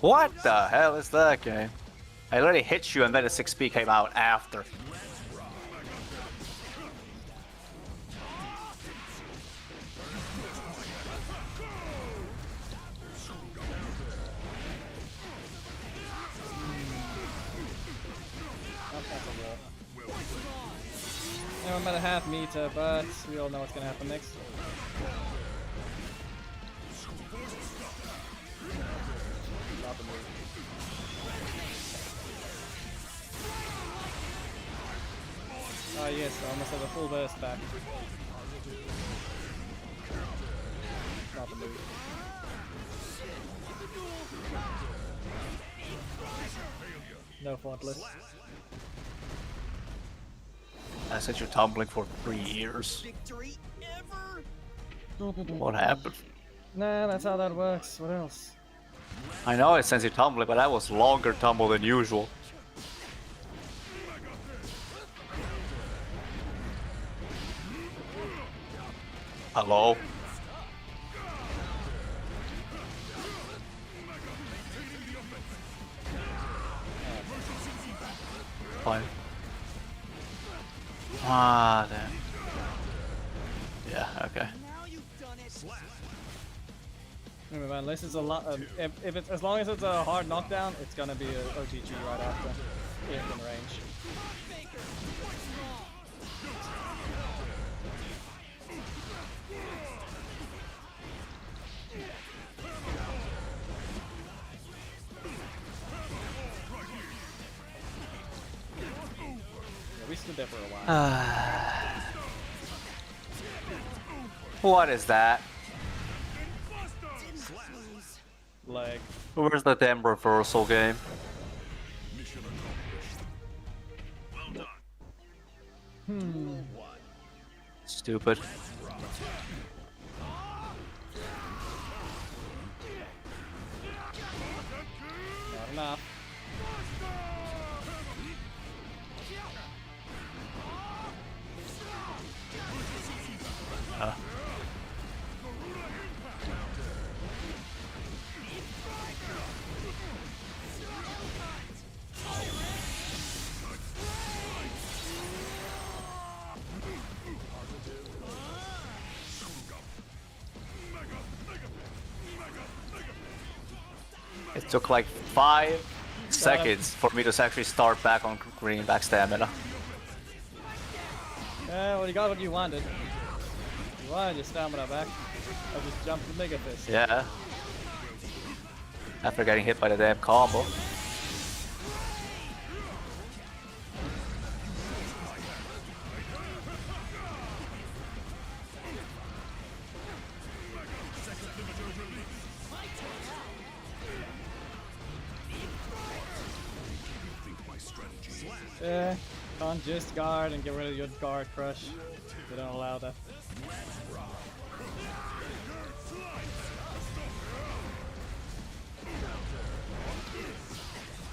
C: What the hell is that game? I literally hit you and then the 6P came out after.
A: Yeah, I'm at a half meter, but we all know what's gonna happen next. Stop the move. Oh yes, I almost have a full burst back. Not the move. No frontless.
C: I said you're tumbling for 3 years.
D: Victory ever?
C: What happened?
A: Nah, that's how that works. What else?
C: I know it says you're tumbling, but that was longer tumble than usual. Hello? Fine. Ah, then. Yeah, okay.
D: Now you've done it.
A: Remember, unless it's a lot, if it's as long as it's a hard knockdown, it's gonna be a OTG right after, if in range.
D: Baker, what's wrong?
A: Yeah, we stood there for a while.
C: What is that?
A: Like,
C: Where's the damn reversal game?
B: Mission accomplished. Well done.
C: Stupid.
A: not enough.
C: took like 5 seconds for me to actually start back on green back stamina.
A: Yeah, well, you got what you wanted. You wanted your stamina back. I just jumped the Mega Fist.
C: Yeah. After getting hit by the damn combo.
A: Yeah, can't just guard and get rid of your guard crush. They don't allow that.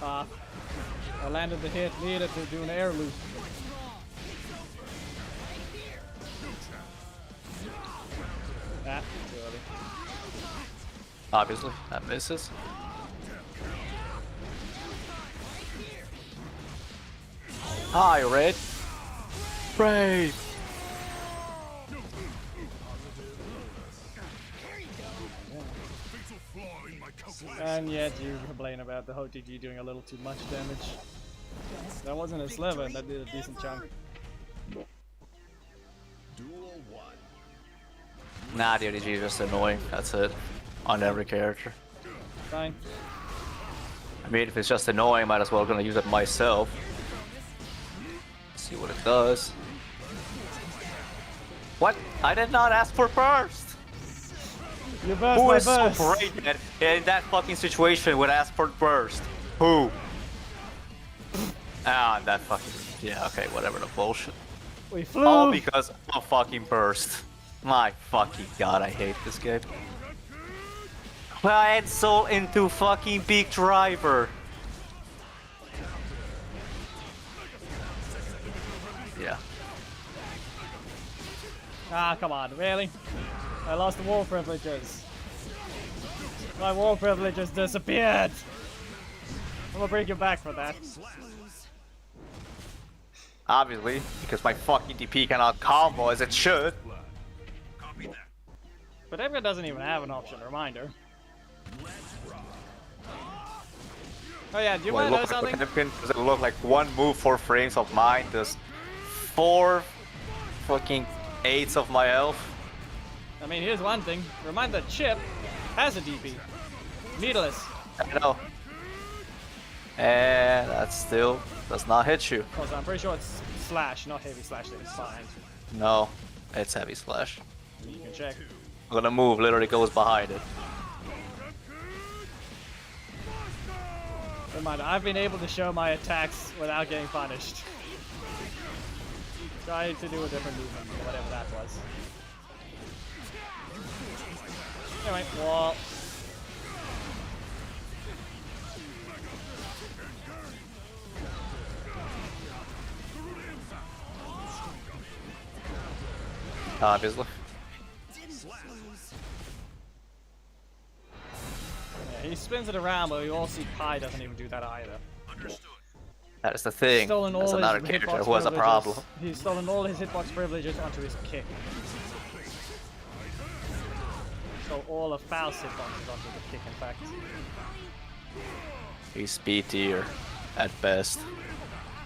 A: Ah, I landed the hit needed to do an air loop. Ah, too early.
C: Obviously, that misses. Hi, Red. Brave.
A: And yet you complain about the HOTG doing a little too much damage. That wasn't a sliver, that did a decent chunk.
C: Nah, the ODG is just annoying. That's it. On every character.
A: Fine.
C: I mean, if it's just annoying, might as well gonna use it myself. See what it does. What? I did not ask for burst!
A: You burst
C: Who
A: my
C: is so
A: burst.
C: great that in that fucking situation would ask for burst? Who? Ah, that fucking... Yeah, okay, whatever the bullshit.
A: We flew.
C: All because of fucking burst. My fucking god, I hate this game. Well, I am so into fucking Big Driver. Yeah.
A: Ah, come on, really? I lost the war privileges. My war privileges disappeared. I'm gonna bring you back for that.
C: Obviously, because my fucking DP cannot combo as it should.
A: But Edgar doesn't even have an option, reminder. Oh yeah, do you want to know something?
C: Does it look like 1 move 4 frames of mine does 4 fucking 8s of my health?
A: I mean, here's one thing. Remind that Chip has a DP. Needless.
C: I know. And that still does not hit you.
A: Also, I'm pretty sure it's slash, not heavy slash that is fine.
C: No, it's heavy slash.
A: You can check.
C: I'm gonna move, literally goes behind it.
A: Reminder, I've been able to show my attacks without getting punished. Try to do a different movement, or whatever that was. Anyway, wall.
C: Obviously.
A: Yeah, he spins it around, but you all see Pi doesn't even do that either.
C: That is the thing.
A: Stolen
C: That's
A: all
C: another
A: his
C: character
A: hitbox
C: who has a
A: privileges.
C: problem.
A: He's stolen all his hitbox privileges onto his kick. So all of Faust's hitboxes onto the kick, in fact.
C: He's B tier at best.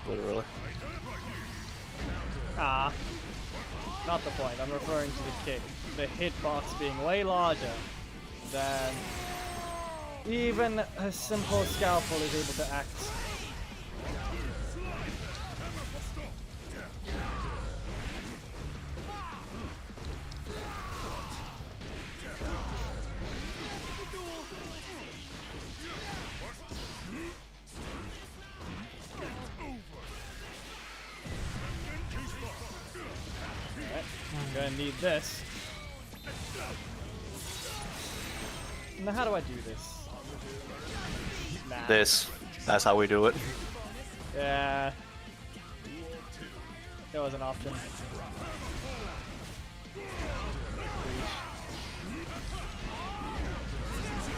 C: Literally.
A: Ah, not the point. I'm referring to the kick. The hitbox being way larger than even a simple scalpel is able to act. I'm gonna need this. Now how do I do this? Nah.
C: This. That's how we do it.
A: Yeah. There was an option.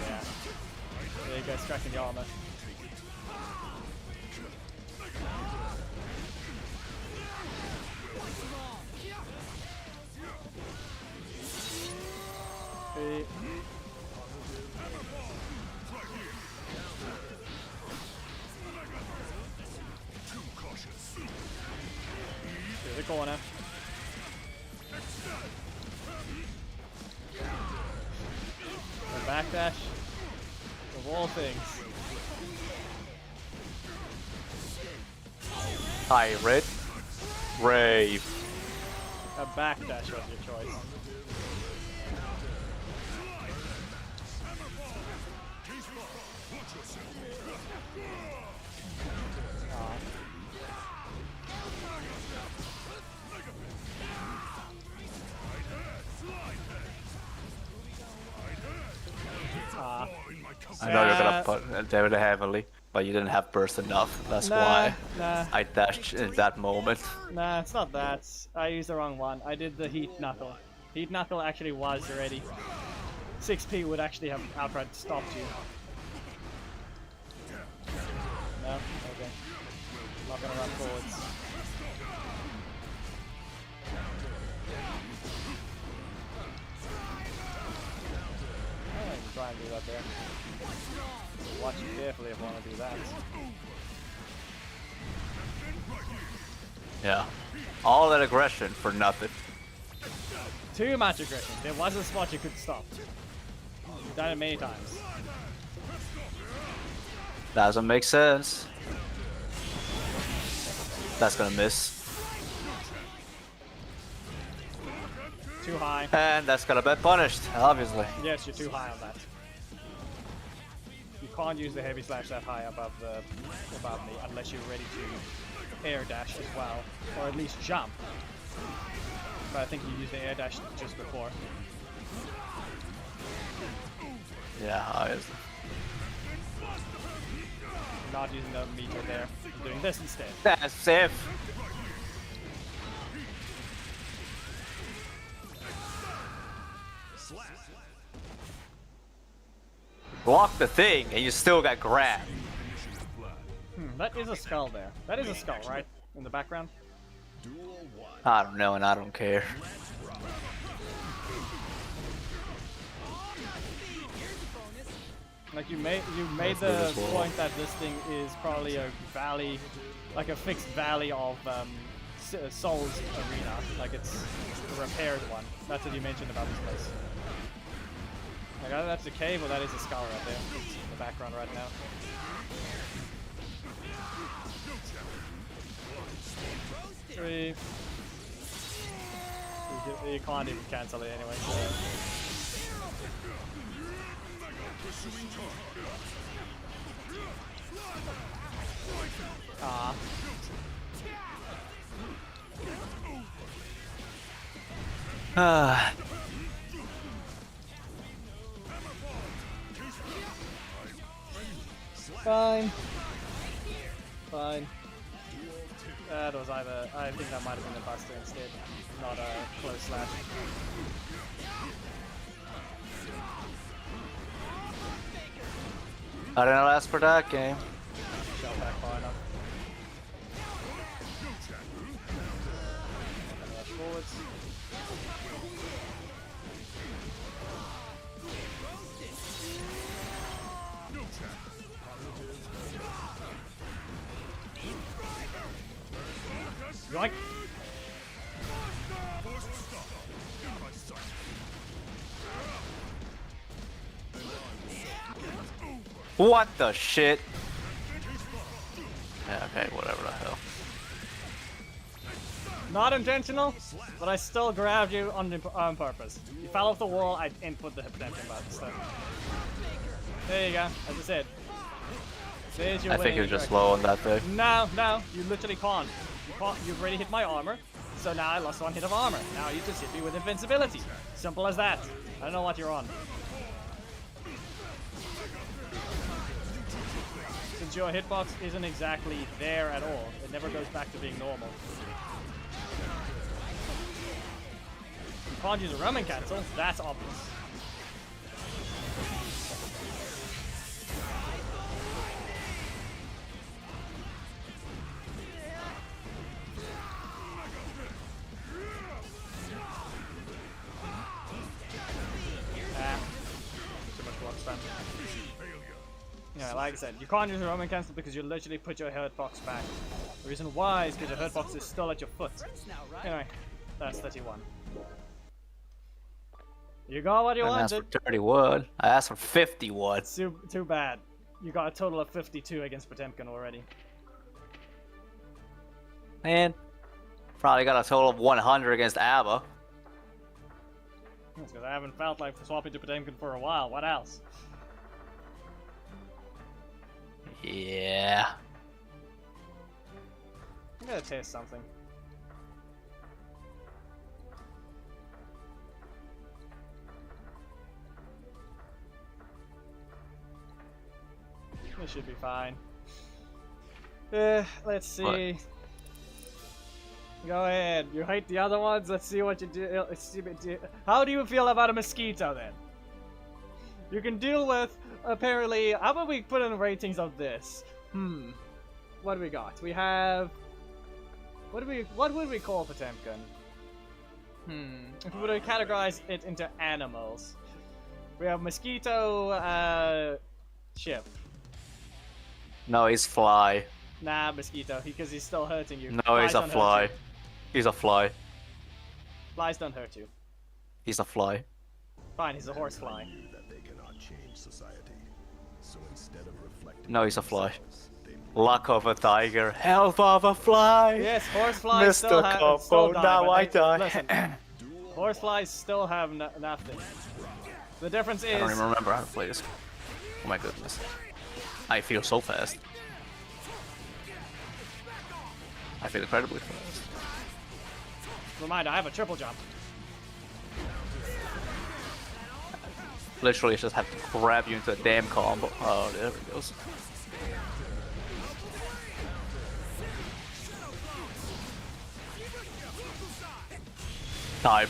A: Yeah. There you go, striking the armor. corner. A backdash. Of all things.
C: Pirate. Rave.
A: A backdash was your choice.
C: I know you're gonna put David heavily, but you didn't have burst enough. That's why
A: Nah.
C: I dashed in that moment.
A: Nah, it's not that. I used the wrong one. I did the Heat Knuckle. Heat Knuckle actually was ready. 6p would actually have outright stopped you. No? Okay. Not gonna run forwards. I can try and do that there. Watch it carefully if I want to do that.
C: Yeah. All that aggression for nothing.
A: Too much aggression. There was a spot you could stop. You've done it many times.
C: Doesn't make sense. That's gonna miss.
A: Too high.
C: And that's gonna be punished, obviously.
A: Yes, you're too high on that. You can't use the heavy slash that high above me unless you're ready to air dash as well, or at least jump. But I think you used the air dash just before.
C: Yeah, obviously.
A: Not using the meter there. I'm doing this instead.
C: That's safe. Block the thing, and you still got grabbed.
A: That is a skull there. That is a skull, right? In the background?
C: I don't know, and I don't care.
A: Like you made the point that this thing is probably a valley, like a fixed valley of Souls arena. Like it's a repaired one. That's what you mentioned about this place. Like either that's a cave or that is a skull right there in the background right now. Three. You can't even cancel it anyway. So.
C: Ah.
A: Fine. Fine. That was either. I think that might have been a buster instead, not a close slash.
C: I didn't last for that game.
A: Shot back far enough. And rush forwards. Yoink!
C: What the shit? Yeah, okay, whatever the hell.
A: Not intentional, but I still grabbed you on purpose. You fell off the wall, I input the hypnotic button stuff. There you go, as I said. There's your
C: I think you're
A: winning
C: just
A: direction.
C: low on that thing.
A: No, no, you literally can't. You've already hit my armor, so now I lost one hit of armor. Now you just hit me with invincibility. Simple as that. I don't know what you're on. Since your hitbox isn't exactly there at all, it never goes back to being normal. You can't use a Roman cancel, that's obvious. Too much block spam. Yeah, like I said, you can't use a Roman cancel because you literally put your hitbox back. The reason why is because your hurt box is still at your foot. Anyway, that's 31. You got what you
C: I asked
A: wanted.
C: for 31. I asked for 51.
A: Too bad. You got a total of 52 against Potemkin already.
C: Man, probably got a total of 100 against ABBA.
A: That's because I haven't felt like swapping to Potemkin for a while. What else?
C: Yeah.
A: I'm gonna taste something. This should be fine. Let's see.
C: What?
A: Go ahead. You hate the other ones? Let's see what you do. How do you feel about a mosquito then? You can deal with, apparently, how about we put in ratings of this? What do we got? We have, what would we call Potemkin? If we were to categorize it into animals. We have mosquito, chip.
C: No, he's fly.
A: Nah, mosquito, because he's still hurting you.
C: No,
A: Flies
C: he's a
A: don't hurt
C: fly.
A: you.
C: He's a fly.
A: Flies don't hurt you.
C: He's a fly.
A: Fine, he's a horsefly.
B: That they cannot change society. So instead of reflecting
C: No, he's a fly.
B: themselves, they
C: Luck of a tiger, health of a fly.
A: Yes, horseflies still
C: Mr.
A: have still
C: Combo,
A: die,
C: now
A: but
C: I
A: they-
C: die.
A: Listen, horseflies still have nothing. The difference
C: I don't
A: is
C: even remember how to play this. Oh my goodness. I feel so fast. I feel incredibly fast.
A: reminder, I have a triple jump.
C: Literally just have to grab you into a damn combo. Oh, there it goes. Time.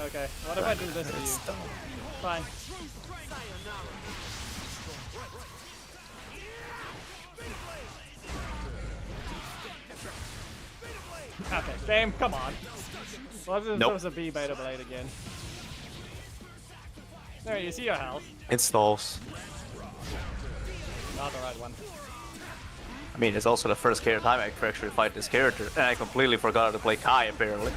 A: Okay, what if I do this to you? Fine. Okay, game, come on. What's this
C: Nope.
A: supposed to be Beta Blade again? There, you see your health.
C: Installs.
A: Not the right one.
C: I mean, it's also the first time I actually fight this character, and I completely forgot how to play Kai, apparently.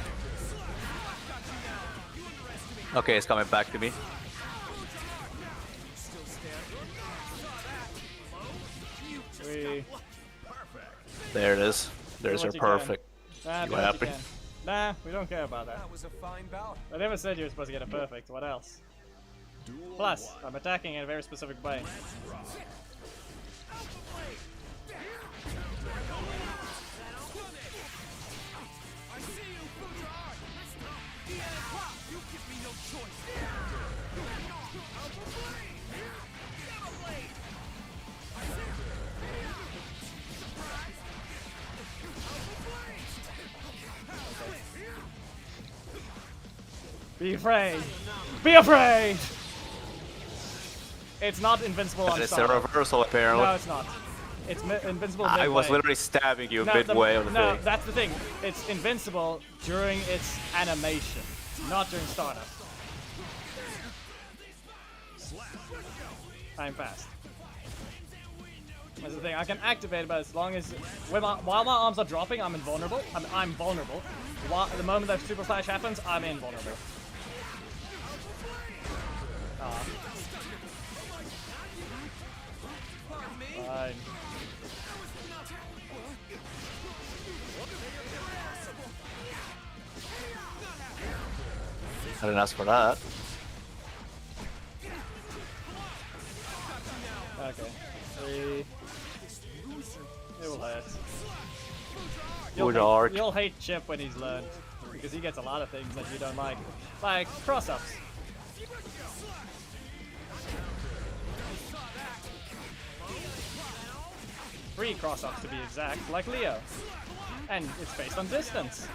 C: Okay, it's coming back to me.
A: We...
C: There it is. There's
A: what
C: your
A: you can.
C: perfect.
A: Nah,
C: You
A: do what
C: happy?
A: can. Nah, we don't care about that.
D: That was a fine bout.
A: I never said you were supposed to get a perfect. What else? Plus, I'm attacking in a very specific way. Be afraid! Be afraid! It's not invincible on
C: And it's a
A: Star.
C: reversal, apparently.
A: No, it's not. It's invincible midway.
C: I was literally stabbing you
A: No,
C: midway of the
A: no,
C: thing.
A: that's the thing. It's invincible during its animation, not during startup. I'm fast. That's the thing. I can activate it, but as long as while my arms are dropping, I'm invulnerable. I'm vulnerable. The moment that super flash happens, I'm invulnerable. Fine.
C: I didn't ask for that.
A: Okay. It will hurt.
C: Good arc.
A: You'll hate Chip when he's learned, because he gets a lot of things that you don't like cross-ups. Three cross-ups to be exact, like Leo. And it's based on distance.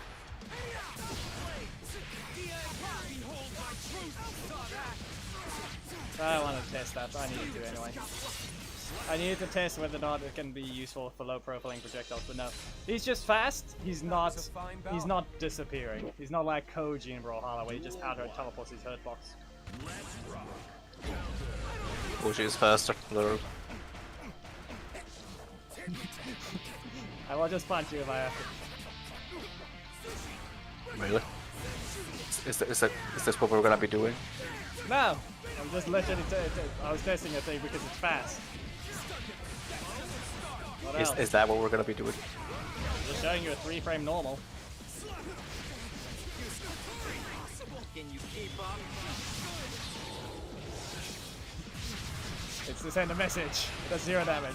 A: I want to test that, I need to anyway. I need to test whether or not it can be useful for low profiling projectiles, but no. He's just fast, he's not disappearing. He's not like Koji in Brawlhalla where he just outright teleports his hurt box.
C: Which is faster, literally.
A: I will just punch you if I have to.
C: Really? Is this what we're gonna be doing?
A: No! I'm just literally I was testing a thing because it's fast. What else?
C: Is that what we're gonna be doing?
A: Just showing you a 3-frame normal.
D: Can you keep up?
A: It's to send a message. It does 0 damage.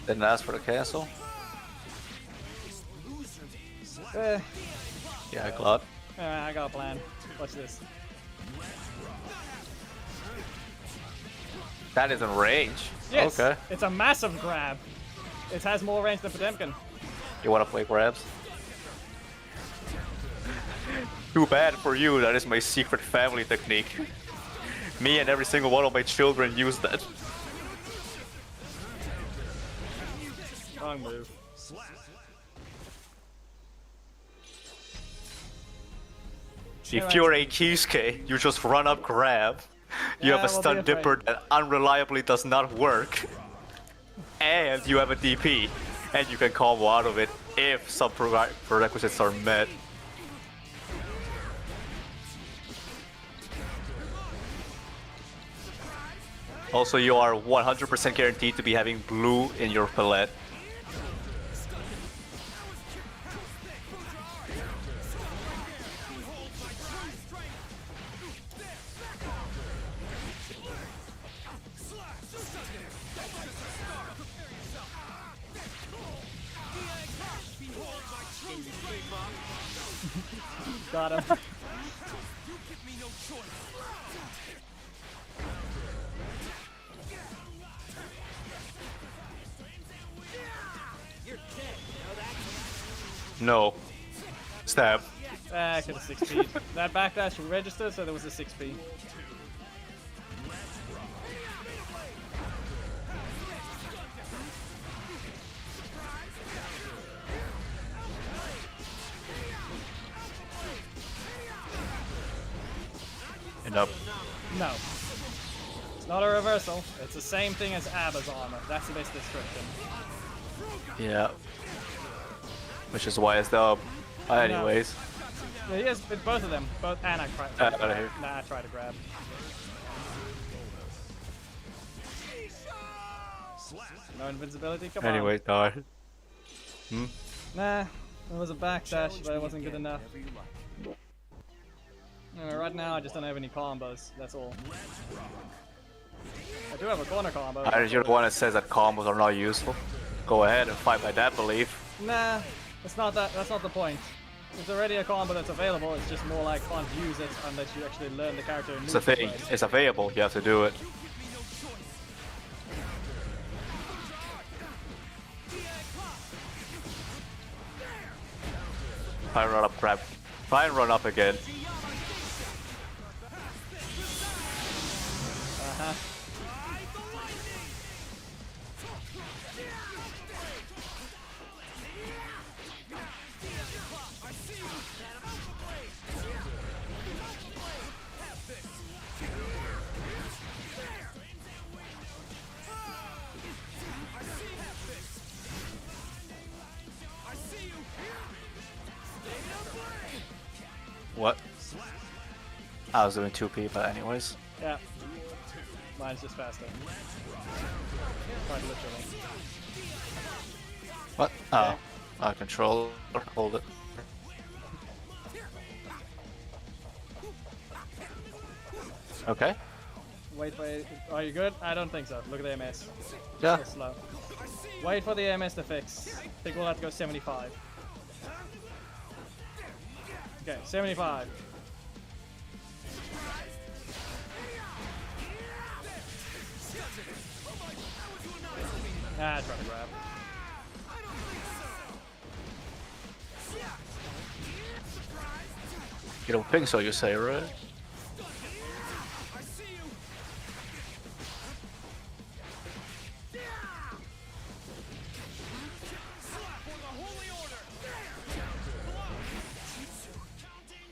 C: Didn't ask for the cancel?
A: Eh,
C: Yeah, glad.
A: I got a plan. Watch this.
C: That is in range.
A: Yes!
C: Okay.
A: It's a massive grab. It has more range than Potemkin.
C: You wanna play grabs? Too bad for you, that is my secret family technique. Me and every single one of my children use that.
A: Wrong move.
C: If you're a Kisuke, you just run up grab. You
A: Yeah,
C: have a
A: we'll
C: stun
A: be afraid.
C: dipper that unreliably does not work. And you have a DP. And you can combo out of it if some prerequisites are met. Also, you are 100% guaranteed to be having blue in your palette.
A: Got him.
C: No. Stab.
A: Ah, I could have 6p. That backdash registered, so there was a 6p.
C: And up.
A: No. It's not a reversal. It's the same thing as Abba's armor. That's the best description.
C: Yeah. Which is why it's the up. Anyways.
A: Yeah, he has it's both of them. Both and I tried.
C: Out of here.
A: Nah, I tried to grab. No invincibility. Come on.
C: Anyway, die.
A: Nah, it was a backdash, but it wasn't good enough. Anyway, right now I just don't have any combos. That's all. I do have a corner combo.
C: You're the one that says that combos are not useful. Go ahead and fight by that belief.
A: Nah, it's not that. That's not the point. It's already a combo that's available. It's just more like can't use it unless you actually learn the character. And
C: It's a
A: move it
C: thing.
A: right.
C: It's available. You have to do it. Try and run up, grab. Try and run up again.
A: Uh-huh.
C: What? I was doing 2P, but anyways.
A: Yeah. Mine's just faster. Quite literally.
C: What? Oh. Control. Hold it. Okay.
A: Wait for it. Are you good? I don't think so. Look at the MS.
C: Yeah.
A: So slow. Wait for the MS to fix. I think we'll have to go 75. Okay, 75. Ah, try to grab.
C: You don't think so, you say, right?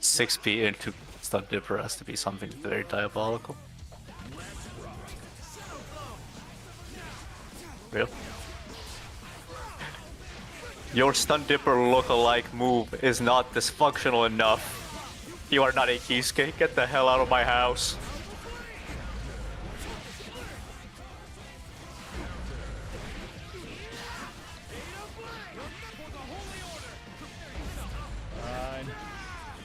C: 6p into Stun Dipper has to be something very diabolical. Real? Your Stun Dipper look-alike move is not dysfunctional enough. You are not a Kisuke. Get the hell out of my house.
A: Fine.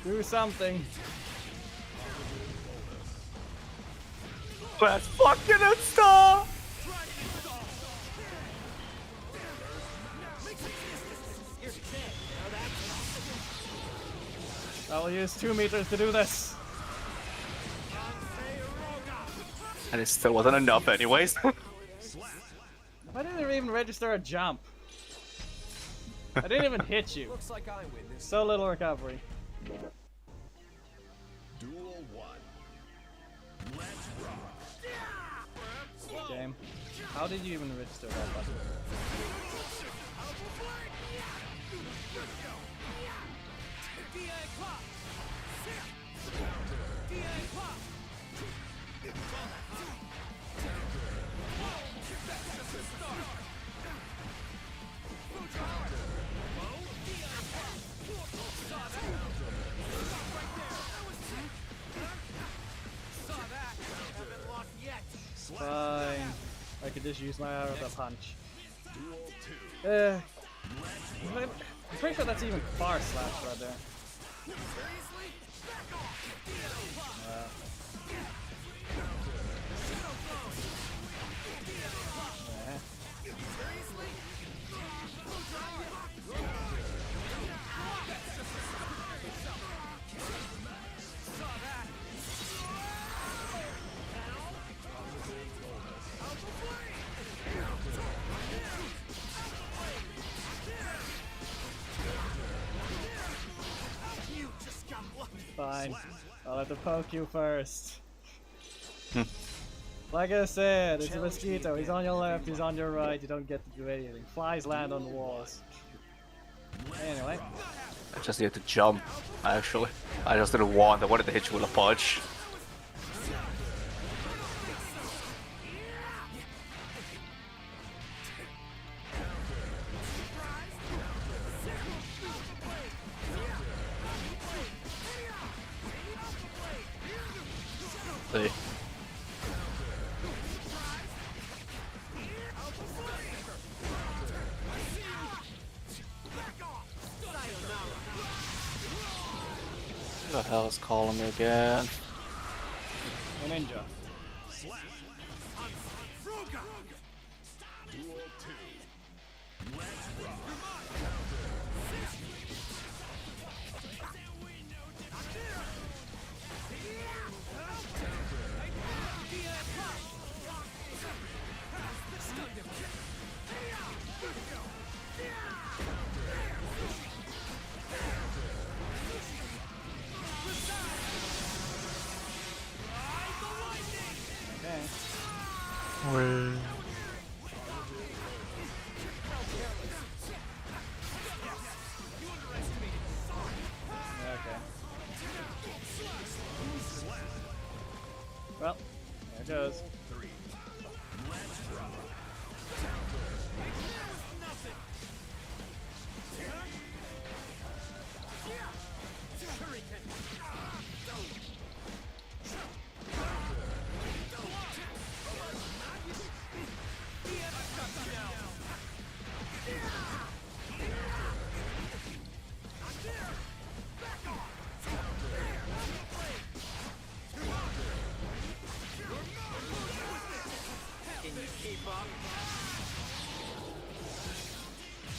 A: Do something.
C: Let's fucking install!
A: I will use 2 meters to do this.
C: And it still wasn't enough anyways.
A: Why didn't it even register a jump? I didn't even hit you.
D: Looks like I win this.
A: So little recovery.
B: Duel 1. Let's rock.
A: Game. How did you even register that button? Fine. I could just use my arrow to punch. I'm pretty sure that's even far slash right there. Fine. I'll have to poke you first. Like I said, it's a mosquito. He's on your left, he's on your right. You don't get to do anything. Flies land on the walls. Anyway.
C: I just needed to jump, actually. I just didn't want, I wanted to hit you with a punch. See. Who the hell is calling me again?
A: A ninja.
B: Duel 2. Let's rock.
A: Okay. Okay. Well, there it goes.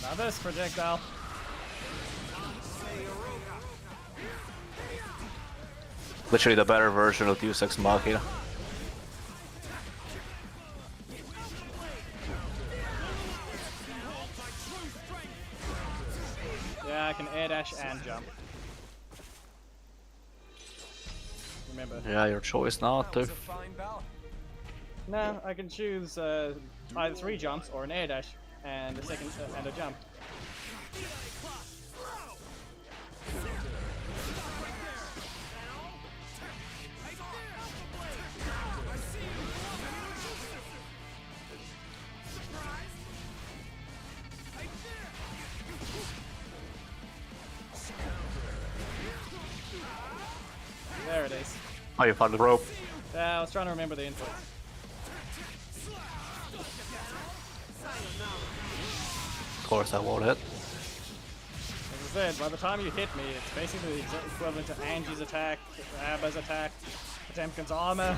A: Now this projectile.
C: Literally the better version of Deus Ex Machina.
A: Yeah, I can air dash and jump. Remember.
C: Yeah, your choice not to.
A: No, I can choose either 3 jumps or an air dash and a second and a jump.
C: Oh, you found the rope.
A: Yeah, I was trying to remember the input.
C: Of course, I won't hit.
A: As I said, by the time you hit me, it's basically the equivalent to Angie's attack, Abba's attack, Potemkin's armor,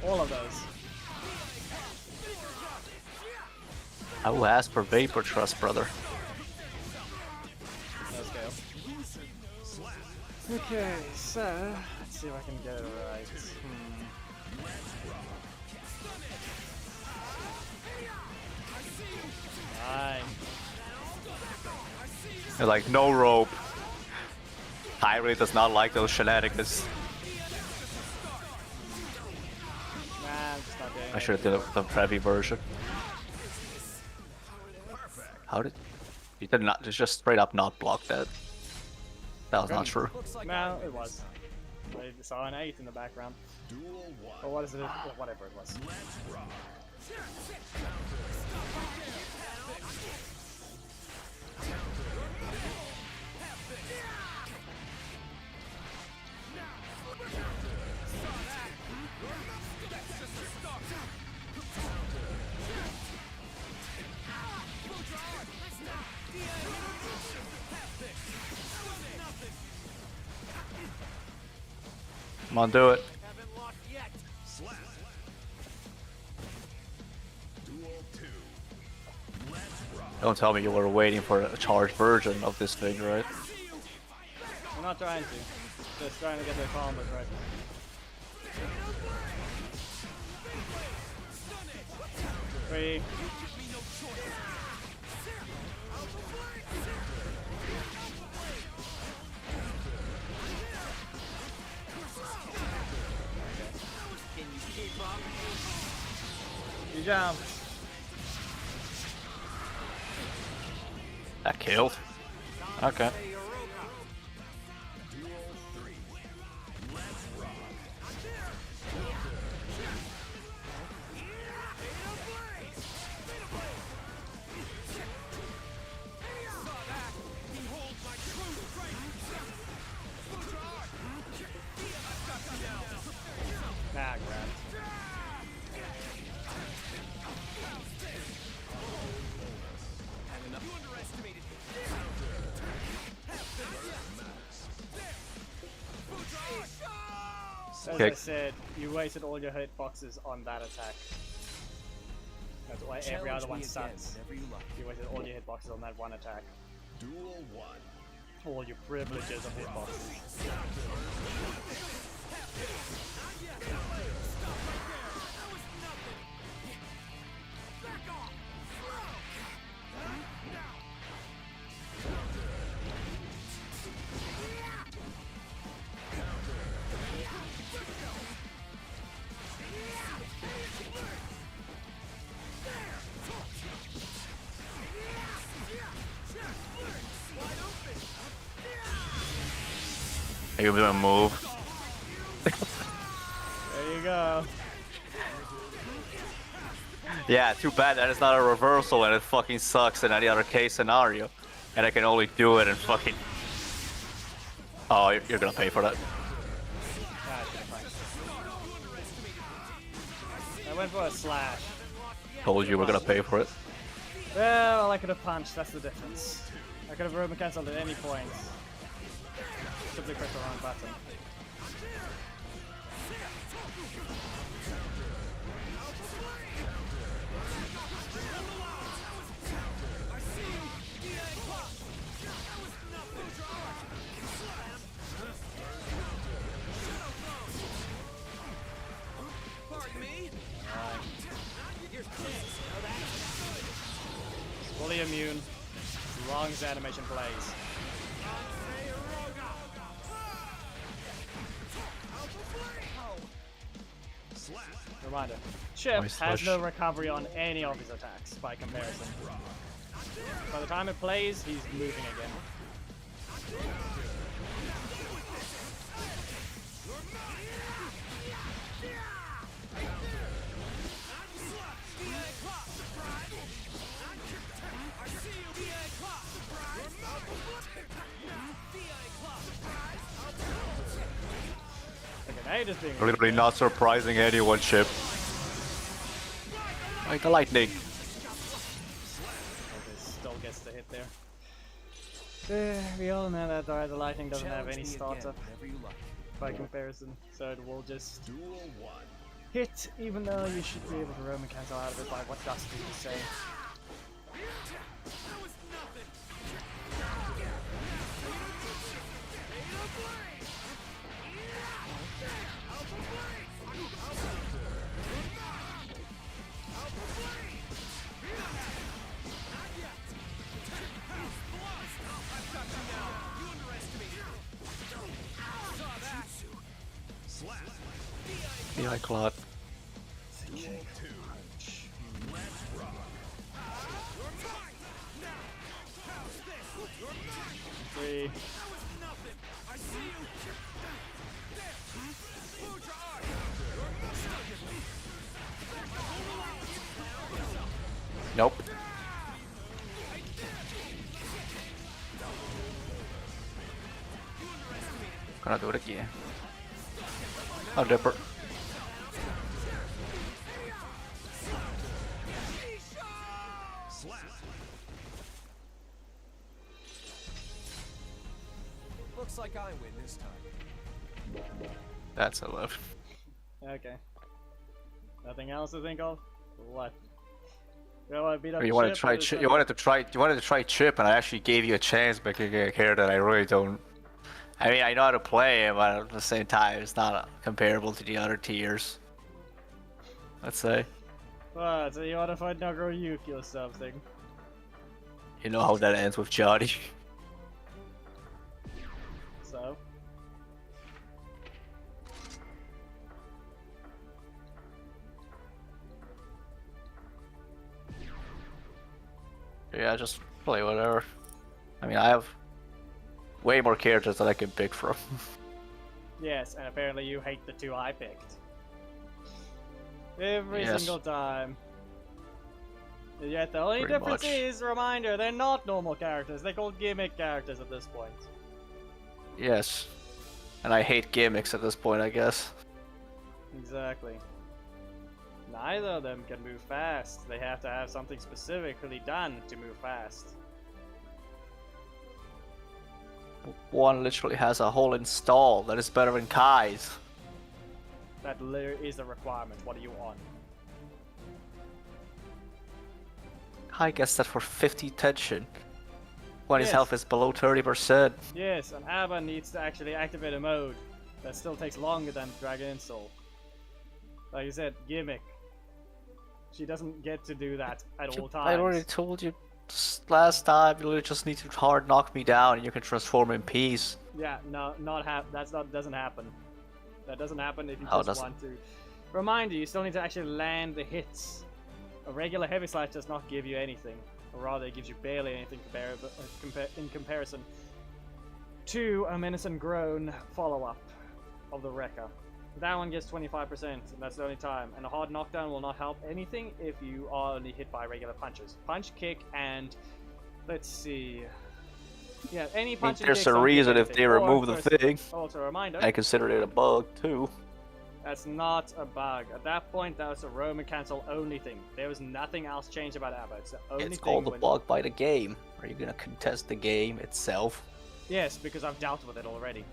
A: all of those.
C: I will ask for Vapor Trust, brother.
A: No scale. Okay, so let's see if I can get it right. Fine.
C: They're like, no rope. Tyree does not like those shenanigans.
A: Nah, I'm just not doing
C: I
A: it.
C: should have done the Previ version. How did... You did not... Just straight up not block that. That was not true.
A: No, it was. I saw an 8 in the background. Or what is it? Whatever it was.
C: Come on, do it. Don't tell me you were waiting for a charged version of this thing, right?
A: I'm not trying to. Just trying to get the combos right. Three. You jumped.
C: That killed. Okay.
A: Nah, grand. As I
C: Okay.
A: said, you wasted all your hitboxes on that attack. That's why every other one sucks. You wasted all your hitboxes on that one attack.
B: Duel 1.
A: All your privileges of hitboxes.
C: Are you gonna move?
A: There you go.
C: Yeah, too bad that it's not a reversal and it fucking sucks in any other case scenario. And I can only do it in fucking... Oh, you're gonna pay for that.
A: Ah, shit, fine. I went for a slash.
C: Told you we're gonna pay for it.
A: Well, I could have punched, that's the difference. I could have Ruben cancelled at any point. Simply press the wrong button. Fully immune, as long as the animation plays. Reminder, Chip
C: Nice
A: has
C: push.
A: no recovery on any of his attacks by comparison. By the time it plays, he's moving again. Okay, Now you're just being
C: Literally not surprising anyone, Chip. Like the lightning.
A: Still gets the hit there. We all know that the lightning doesn't have any startup by comparison, so it will just hit, even though you should be able to Roman cancel out of it by what Dusty is saying.
C: Yeah, I caught.
A: Three.
C: Nope. Gonna do it again. Oh, Dipper.
D: Looks like I win this time.
C: That's a left.
A: Okay. Nothing else to think of? What? Well, I beat up
C: You wanted to
A: Chip,
C: try
A: but
C: Chip.
A: it's
C: You wanted to try Chip, and I actually gave you a chance, but I care that I really don't. I mean, I know how to play him, but at the same time, it's not comparable to the other tiers. Let's say.
A: What? So you want to fight Nagoriyuki or something?
C: You know how that ends with Johnny.
A: So?
C: Yeah, just play whatever. I mean, I have way more characters that I can pick from.
A: Yes, and apparently you hate the two I picked. Every
C: Yes.
A: single time. Yet the only
C: Pretty
A: difference
C: much.
A: is, reminder, they're not normal characters. They're called gimmick characters at this point.
C: Yes. And I hate gimmicks at this point, I guess.
A: Exactly. Neither of them can move fast. They have to have something specifically done to move fast.
C: One literally has a whole install that is better than Kai's.
A: That literally is a requirement. What are you on?
C: Kai gets that for 50 tension. When his
A: Yes.
C: health is below 30%.
A: Yes, and Abba needs to actually activate a mode that still takes longer than Dragon Soul. Like you said, gimmick. She doesn't get to do that at all times.
C: I already told you last time, you literally just need to hard knock me down and you can transform in peace.
A: Yeah, no, doesn't happen. That doesn't happen if you
C: How
A: just
C: does it?
A: want to. Reminder, you still need to actually land the hits. A regular heavy slash does not give you anything, or rather, it gives you barely anything in comparison to a Menace and Groan follow-up of the Wrecker. That one gets 25%, and that's the only time. And a hard knockdown will not help anything if you are only hit by regular punches. Punch, kick, and let's see. Yeah, any punch and
C: There's
A: kicks
C: a
A: don't give
C: reason if
A: anything.
C: they
A: Or
C: remove the
A: first-
C: thing.
A: Also, a reminder.
C: I consider it a bug too.
A: That's not a bug. At that point, that was a Roman cancel only thing. There was nothing else changed about Abba. It's the only
C: It's
A: thing.
C: called a
A: when-
C: bug by the game. Are you gonna contest the game itself?
A: Yes, because I've dealt with it already.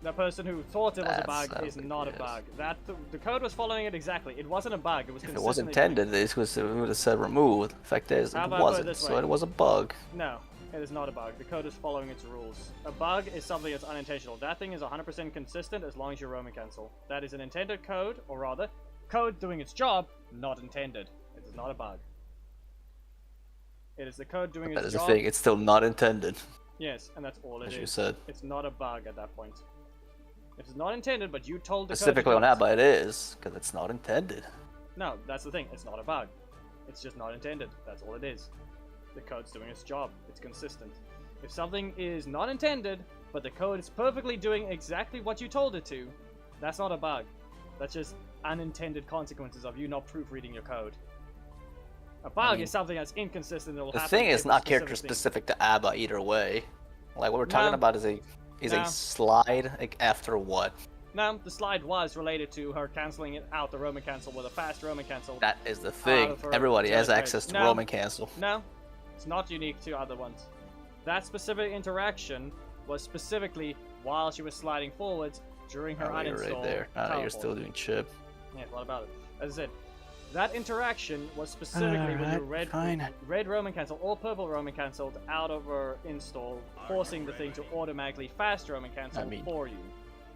A: The person who thought it was a
C: That's
A: bug
C: how
A: is
C: it
A: not a
C: is.
A: bug. The code was following it exactly. It wasn't a bug. It was
C: If it was
A: consistently doing-
C: intended, it would have said remove. The fact is,
A: How
C: it
A: about I put it
C: wasn't,
A: this
C: so
A: way?
C: it was a bug.
A: No, it is not a bug. The code is following its rules. A bug is something that's unintentional. That thing is 100% consistent as long as you Roman cancel. That is an intended code, or rather, code doing its job, not intended. It is not a bug. It is the code doing
C: That
A: its
C: is the
A: job.
C: thing, it's still not intended,
A: Yes, and that's all it
C: as
A: is.
C: you said.
A: It's not a bug at that point. If it's not intended, but you told the
C: Specifically
A: code
C: on
A: to do it-
C: Abba it is, because it's not intended.
A: No, that's the thing. It's not a bug. It's just not intended. That's all it is. The code's doing its job. It's consistent. If something is not intended, but the code is perfectly doing exactly what you told it to, that's not a bug. That's just unintended consequences of you not proofreading your code. A bug
C: mean,
A: is something that's inconsistent and will
C: The
A: happen
C: thing
A: to
C: is
A: every
C: not character
A: specific thing.
C: specific to Abba either way. Like what we're talking
A: No.
C: about is
A: No.
C: a slide like after what?
A: No, the slide was related to her canceling it out the Roman cancel with a fast Roman cancel.
C: That is the thing.
A: of her
C: Everybody has
A: jelly
C: access
A: trade.
C: to
A: No.
C: Roman cancel.
A: No, it's not unique to other ones. That specific interaction was specifically while she was sliding forwards during her
C: Oh, you're
A: uninstall.
C: right there. You're
A: teleport.
C: still doing chip.
A: Yeah, what about it? As I said, that interaction was specifically when the red Roman cancel or purple Roman cancelled out of her install, forcing the thing to automatically fast Roman cancel for you.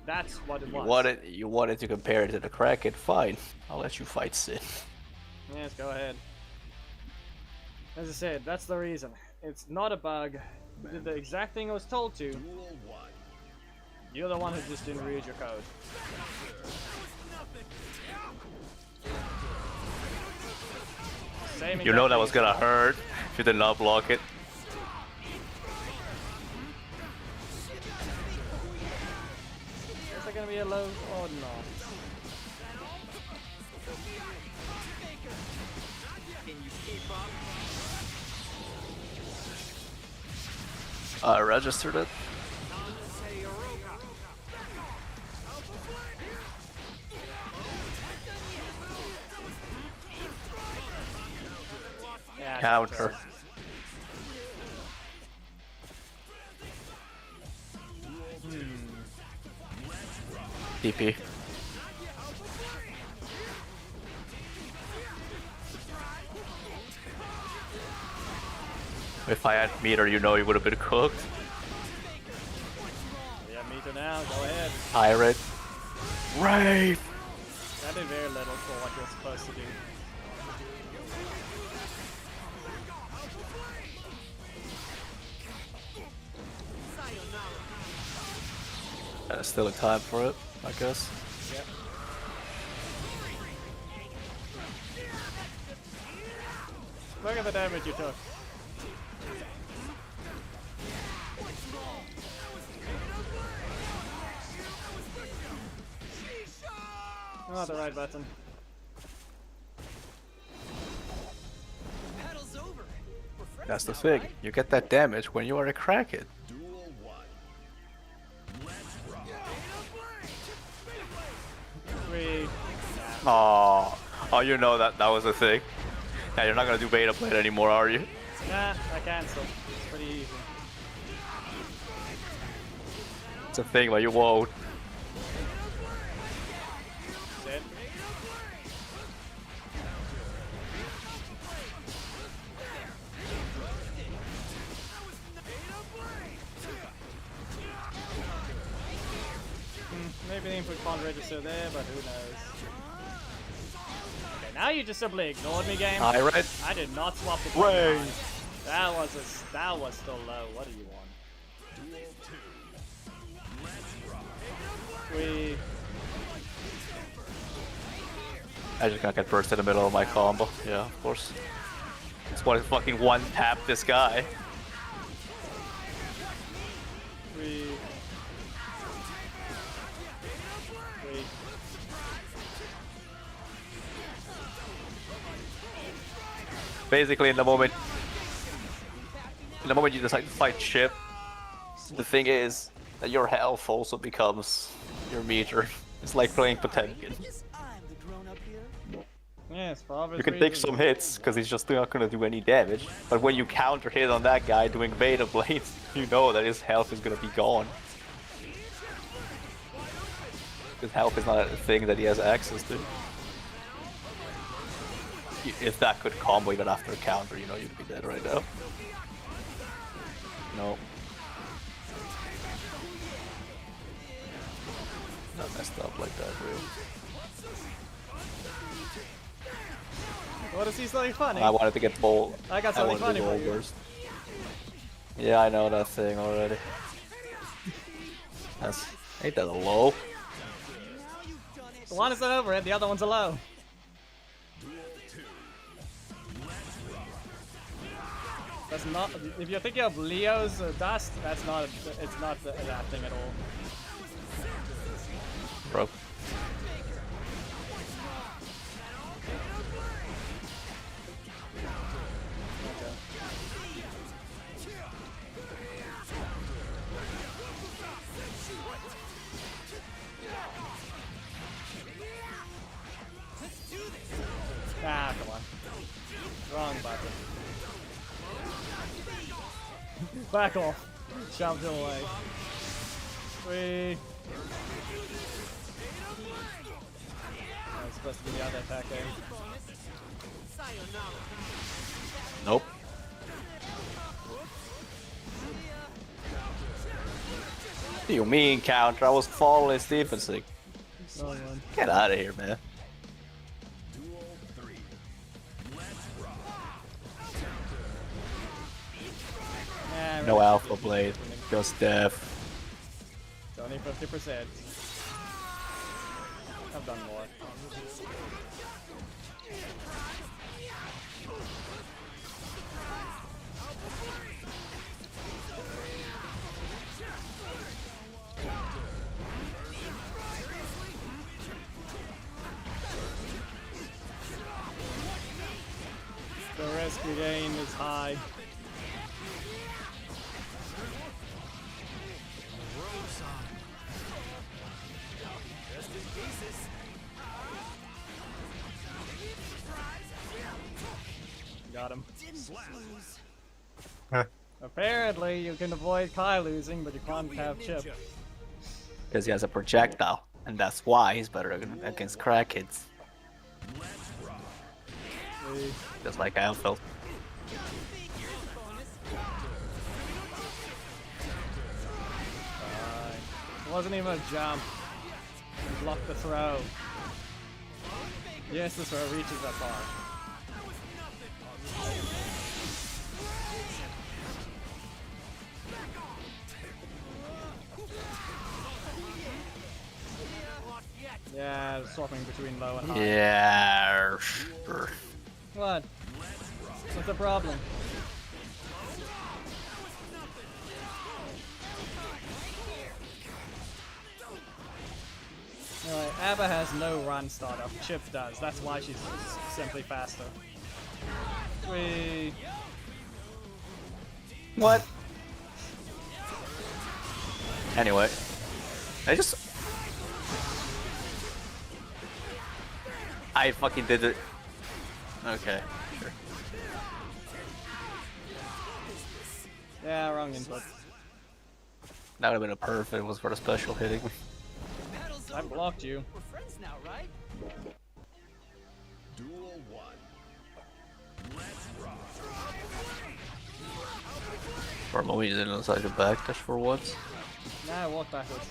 A: That's what it was.
C: You wanted to compare it to the Kraken? Fine. I'll let you fight Sid.
A: Yes, go ahead. As I said, that's the reason. It's not a bug. Did the exact thing I was told to. You're the one who just didn't read your code. Same
C: You know
A: exact
C: that was
A: thing.
C: gonna hurt if you did not block it.
A: Is there gonna be a low? Oh no.
C: I registered it.
A: Yeah,
C: Counter. TP. If I had meter, you know he would have been cooked.
A: Yeah, meter now. Go ahead.
C: Pirate. Rave!
A: That did very little for what you're supposed to do.
C: Still in time for it, I guess.
A: Yep. Look at the damage you took. Oh, the right button.
D: Battle's over. We're friends
C: That's the
D: now,
C: thing.
D: right?
C: You get that damage when you are a Kraken.
A: We.
C: Oh, you know that was a thing. Now you're not gonna do beta blade anymore, are you?
A: Nah, I cancel. It's pretty easy.
C: It's a thing, but you won't.
A: Sit. Maybe the input can't register there, but who knows. Okay, now you just simply ignored me, game.
C: Pirate.
A: I did not swap the
C: Ray.
A: button. That was still low. What do you want? We.
C: I just gonna get burst in the middle of my combo. Yeah, of course. That's why I fucking one tap this guy.
A: We.
C: Basically, in the moment you decide to fight Chip, the thing is that your health also becomes your meter. It's like playing Potemkin.
D: I guess I'm the grown up here.
A: Yes, for obvious
C: You can take
A: reasons.
C: some hits because he's just not gonna do any damage. But when you counter hit on that guy doing beta blades, you know that his health is gonna be gone. His health is not a thing that he has access to. If that could combo even after a counter, you know you'd be dead right now. No. Not messed up like that, really.
A: What is he something funny?
C: I wanted to get bold.
A: I got
C: I
A: something
C: wanted to
A: funny
C: go
A: for you.
C: first. Yeah, I know that thing already. Ain't that a low?
A: The one is an overhead, the other one's a low. That's not. If you're thinking of Leo's dust, that's not. It's not that thing at all.
C: Bro.
A: back off. Shoved it away. Whee. That's supposed to be the other attack aim.
C: Nope. What do you mean counter? I was following Stephen's like,
A: Oh, man.
C: get out of here, man.
B: Duel 3. Let's rock.
A: Yeah,
C: No
A: really.
C: Alpha Blade, just death.
A: It's only 50%. I've done more. The rescue gain is high. Got him. Apparently, you can avoid Kai losing, but you can't have Chip.
C: Because he has a projectile, and that's why he's better against crackheads.
A: See?
C: Just like I felt.
A: It wasn't even a jump. Block the throw. Yes, the throw reaches that far. Yeah, swapping between low and high.
C: Yeah, sure.
A: What? What's the problem? Anyway, Abba has no run startup. Chip does. That's why she's simply faster. Whee!
C: What? Anyway, I fucking did it. Okay, sure.
A: Yeah, wrong input.
C: That would have been a perfect. Was for the special hitting.
A: I blocked you.
D: We're friends now, right?
B: Duel 1. Let's rock.
C: For a moment, you didn't decide to backdash for once.
A: Nah, I walk backwards.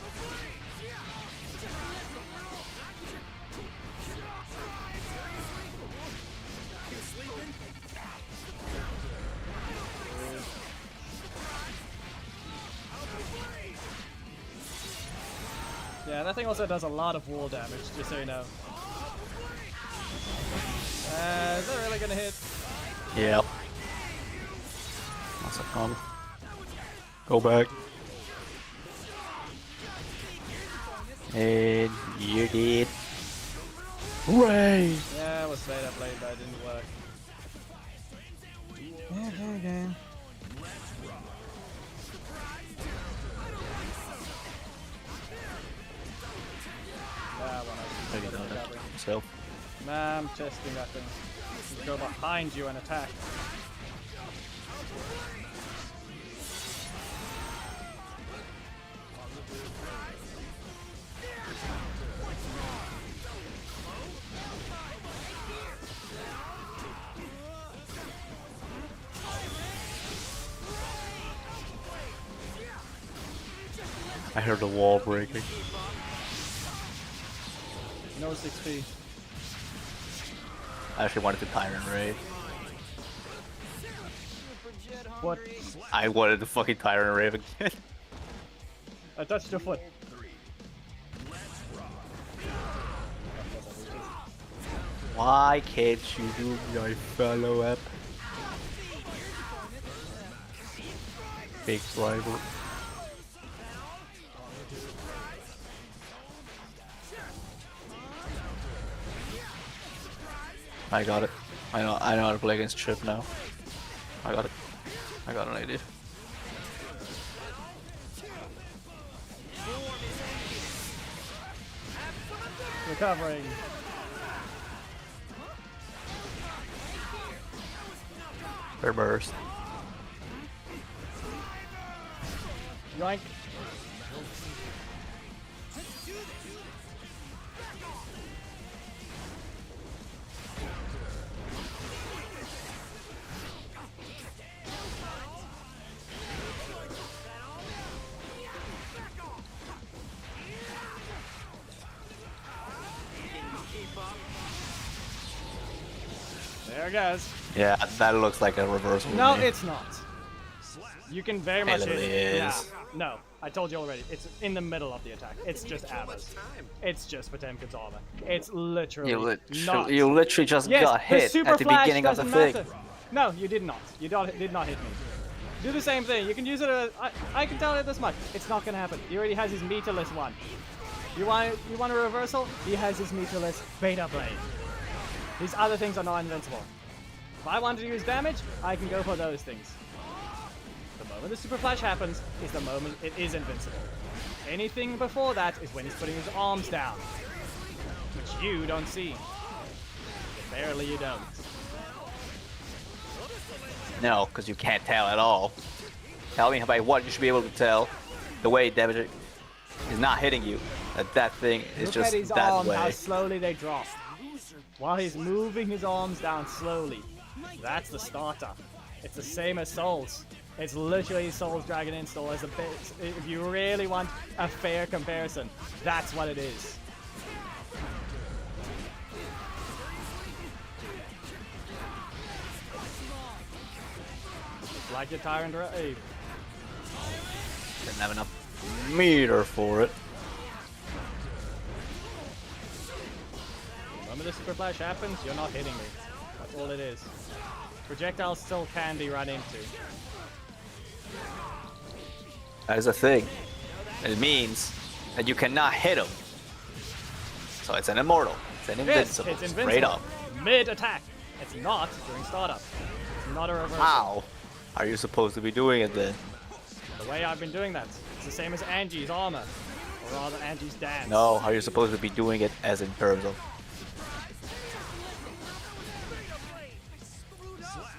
A: Yeah, that thing also does a lot of wall damage, just so you know. Is that really gonna hit?
C: Yeah. That's a problem. Go back. And you did. Hooray!
A: Yeah, I was straight up late, but it didn't work. Okay.
C: Maybe not that himself.
A: Nah, I'm testing that thing. Just go behind you and attack.
C: I heard the wall breaking.
A: No 6p.
C: I actually wanted to Tyrant Ray.
A: What?
C: I wanted to fucking Tyrant Ray again.
A: I touched your foot.
C: Why can't you do my follow-up? Big rival. I got it. I know how to play against Chip now. I got it. I got an idea.
A: Recovering.
C: Fair burst.
A: Yoink. There it goes.
C: Yeah, that looks like a reversal. to
A: No,
C: me.
A: it's not. You can very much
C: It
A: hit
C: is.
A: Yeah. No, I told you already. It's in the middle of the attack. It's just Ava's. It's just Potemkin's armor. It's literally not.
C: You literally just
A: Yes,
C: got
A: the
C: hit
A: super
C: at the
A: flash
C: beginning of the
A: doesn't
C: thing.
A: matter. No, you did not. You did not hit me. Do the same thing. You can use it. I can tell you this much. It's not gonna happen. He already has his meterless one. You want a reversal? He has his meterless Beta Blade. These other things are not invincible. If I wanted to use damage, I can go for those things. The moment the super flash happens is the moment it is invincible. Anything before that is when he's putting his arms down, which you don't see. Barely you don't.
C: No, because you can't tell at all. Tell me by what you should be able to tell. The way damage is not hitting you. That thing is
A: Look
C: just
A: at his
C: that
A: arms, how
C: way.
A: slowly they drop. While he's moving his arms down slowly. That's the starter. It's the same as Souls. It's literally Souls Dragon install as a bit. If you really want a fair comparison, that's what it is. It's like your Tyrant Rave.
C: Didn't have enough meter for it.
A: The moment the super flash happens, you're not hitting me. That's all it is. Projectiles still can be run into.
C: That is a thing. It means that you cannot hit him. So it's an immortal. It's an
A: Yes,
C: invincible.
A: it's invincible.
C: Straight up.
A: Mid-attack. It's not during startup. It's not a reversal.
C: How are you supposed to be doing it then?
A: The way I've been doing that. It's the same as Angie's armor. Or rather, Angie's dance.
C: No, how are you supposed to be doing it as in terms of...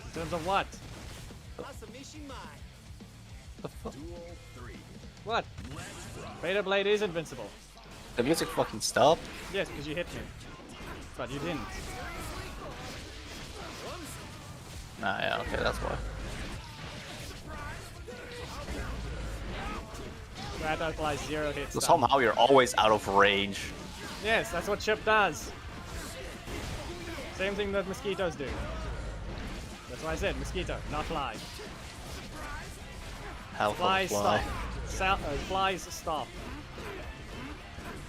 A: In terms of what?
C: The fuck?
A: What? Beta Blade is invincible.
C: The music fucking stopped?
A: Yes, because you hit me. But you didn't.
C: Nah, yeah, okay, that's why.
A: That applies 0 hits.
C: So
A: down.
C: somehow you're always out of range.
A: Yes, that's what Chip does. Same thing that mosquitoes do. That's why I said mosquito, not fly.
C: Hell
A: Flies
C: fly.
A: stop. Flies stop.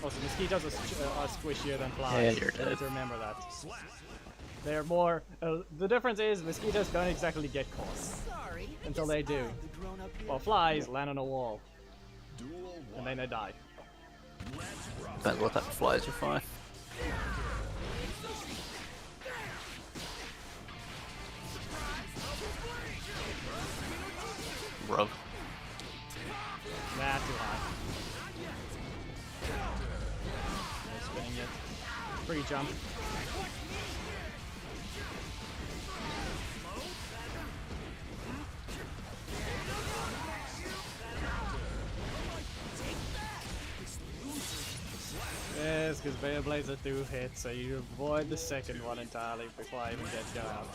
A: Also, mosquitoes are squishier than flies.
C: Yeah, you're
A: You
C: dead.
A: need to remember that. They're more. The difference is mosquitoes don't exactly get caught
D: Sorry.
A: until they do.
D: The grown up here.
A: While flies land on a wall and then they die.
C: Depends what type of flies you find. Rub.
A: Nah, too high. No spinning yet. Free jump. Yes, because Beta Blades are 2 hits, so you avoid the second one entirely before I even get going.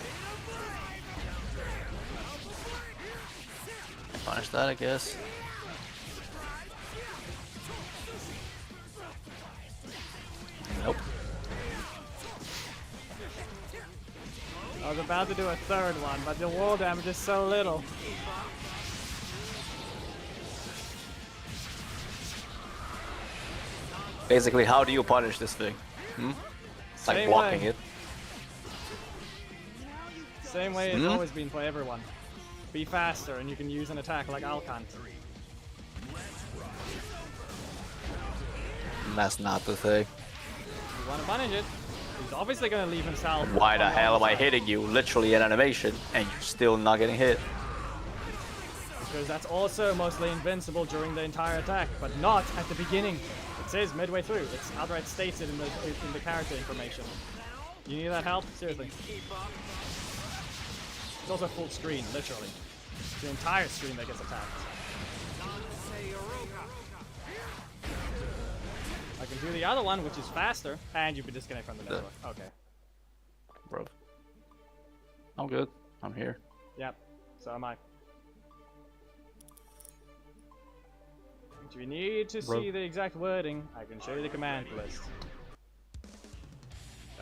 C: Punish that, I guess. Nope.
A: I was about to do a third one, but the wall damage is so little.
C: Basically, how do you punish this thing? Hmm? It's like
A: Same
C: blocking
A: way.
C: it.
A: Same way it's always been for everyone. Be faster and you can use an attack like Alcant.
C: And that's not the thing.
A: You want to punish it, he's obviously going to leave himself.
C: Why the
A: on
C: hell am I
A: other side,
C: hitting you? Literally an animation, and you're still not getting hit.
A: Because that's also mostly invincible during the entire attack, but not at the beginning. It says midway through. It's outright states it in the character information. You need that help? Seriously. It's also full screen, literally. It's the entire screen that gets attacked. I can do the other one, which is faster, and you can disconnect from the network. Okay.
C: Bro. I'm good. I'm here.
A: Yep. So am I. If you need to see the exact wording, I can show you the command list.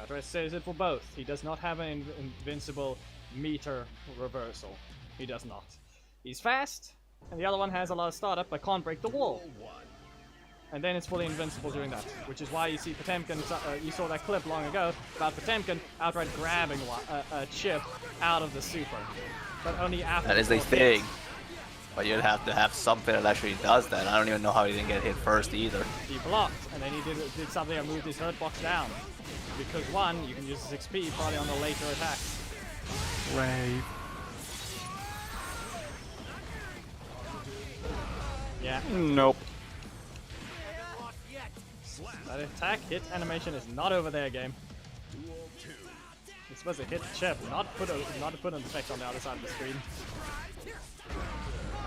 A: Outright says it for both. He does not have an invincible meter reversal. He does not. He's fast, and the other one has a lot of startup but can't break the wall. And then it's fully invincible during that, which is why you see Potemkin, you saw that clip long ago about Potemkin outright grabbing a chip out of the super. But only after
C: That is the
A: 12
C: thing.
A: hits.
C: But you'd have to have something that actually does that. I don't even know how he didn't get hit first either.
A: He blocked, and then he did something that moved his hurt box down. Because one, you can use his XP probably on the later attacks.
C: Right.
A: Yeah.
C: Nope.
A: That attack hit animation is not over there, game. You're supposed to hit the chip, not put an effect on the other side of the screen.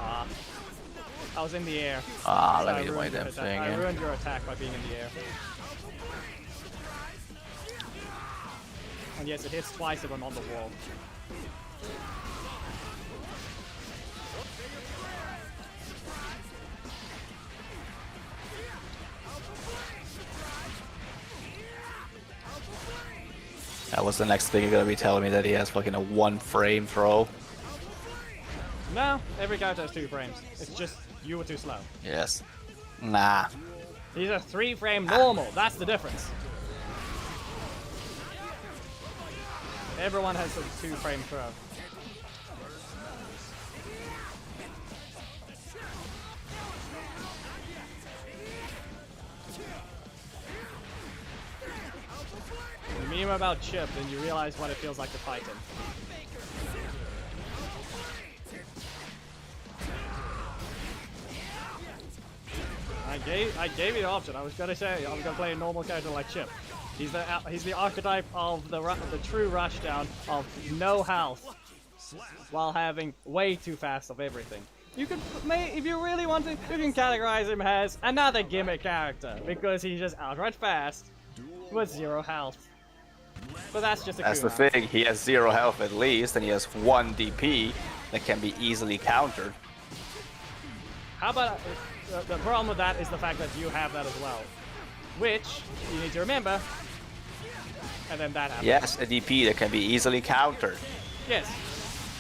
A: Ah. I was in the air.
C: Ah,
A: So
C: let
A: I
C: me do my
A: ruined your
C: damn
A: attack.
C: thing.
A: I ruined your attack by being in the air. And yes, it hits twice if I'm on the wall.
C: That was the next thing you're gonna be telling me, that he has fucking a 1-frame throw.
A: No, every character has 2 frames. It's just you were too slow.
C: Yes. Nah.
A: These are 3-frame normal. That's the difference. Everyone has a 2-frame throw. The meme about Chip, then you realize what it feels like to fight him. I gave you the option. I was gonna say I was gonna play a normal character like Chip. He's the archetype of the true rushdown of no health, while having way too fast of everything. You could, if you really want to, you can categorize him as another gimmick character because he's just outright fast with 0 health. But that's just a
C: That's the
A: kunai.
C: thing. He has 0 health at least, and he has 1 DP that can be easily countered.
A: How about the problem with that is the fact that you have that as well, which you need to remember. And then that happens.
C: Yes, a DP that can be easily countered.
A: Yes.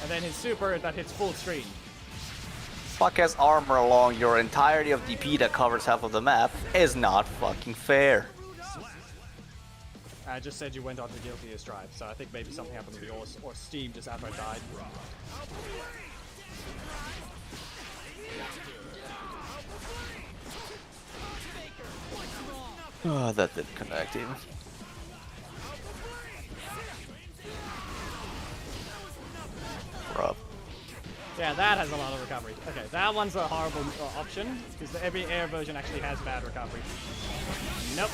A: And then his super that hits full screen.
C: Fuck has armor along your entirety of DP that covers half of the map is not fucking fair.
A: I just said you went on to Guilty as Strive, so I think maybe something happened with yours, or Steam just outright died.
C: Oh, that didn't connect even. Rough.
A: Yeah, that has a lot of recovery. Okay, that one's a horrible option, because every air version actually has bad recovery. Nope.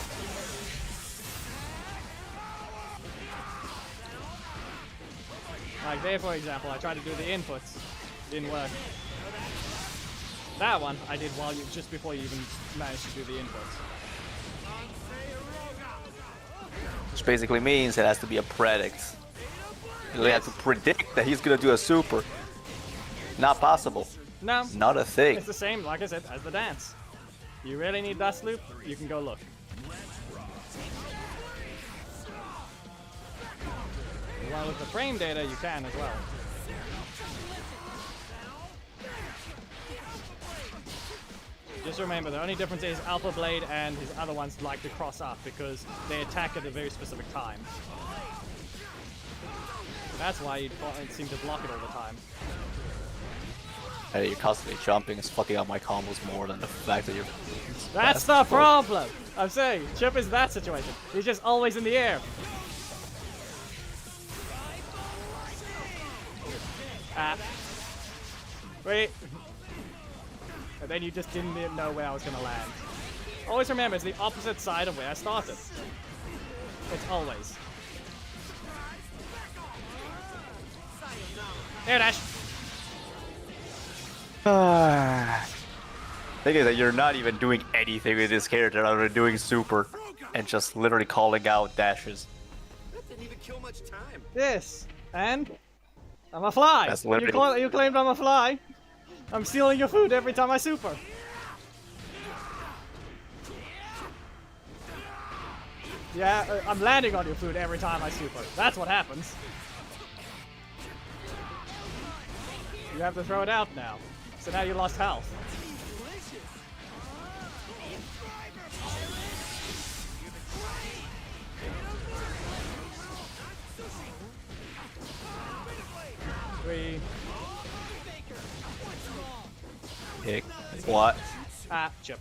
A: Like there, for example, I tried to do the inputs. Didn't work. That one I did while you just before you even managed to do the inputs.
C: Which basically means it has to be a predict. You have to predict that he's gonna do a super. Not possible.
A: No,
C: Not a thing.
A: it's the same, like I said, as the dance. You really need Dust Loop, you can go look. Well, with the frame data, you can as well. Just remember, the only difference is Alpha Blade and his other ones like to cross up because they attack at a very specific time. That's why you seem to block it all the time.
C: Hey, you're constantly jumping is fucking up my combos more than the fact that you're...
A: That's the problem! I'm saying, Chip is that situation. He's just always in the air. Ah. Wait. And then you just didn't even know where I was gonna land. Always remember, it's the opposite side of where I started. It's always. Air dash!
C: Thing is that you're not even doing anything with this character other than doing super and just literally calling out dashes.
B: That didn't even kill much time.
A: Yes, and I'm a fly.
C: That's literally-
A: You claimed I'm a fly. I'm stealing your food every time I super. Yeah, I'm landing on your food every time I super. That's what happens. You have to throw it out now. So now you lost health. Three.
C: Kick. What?
A: Ah, chip.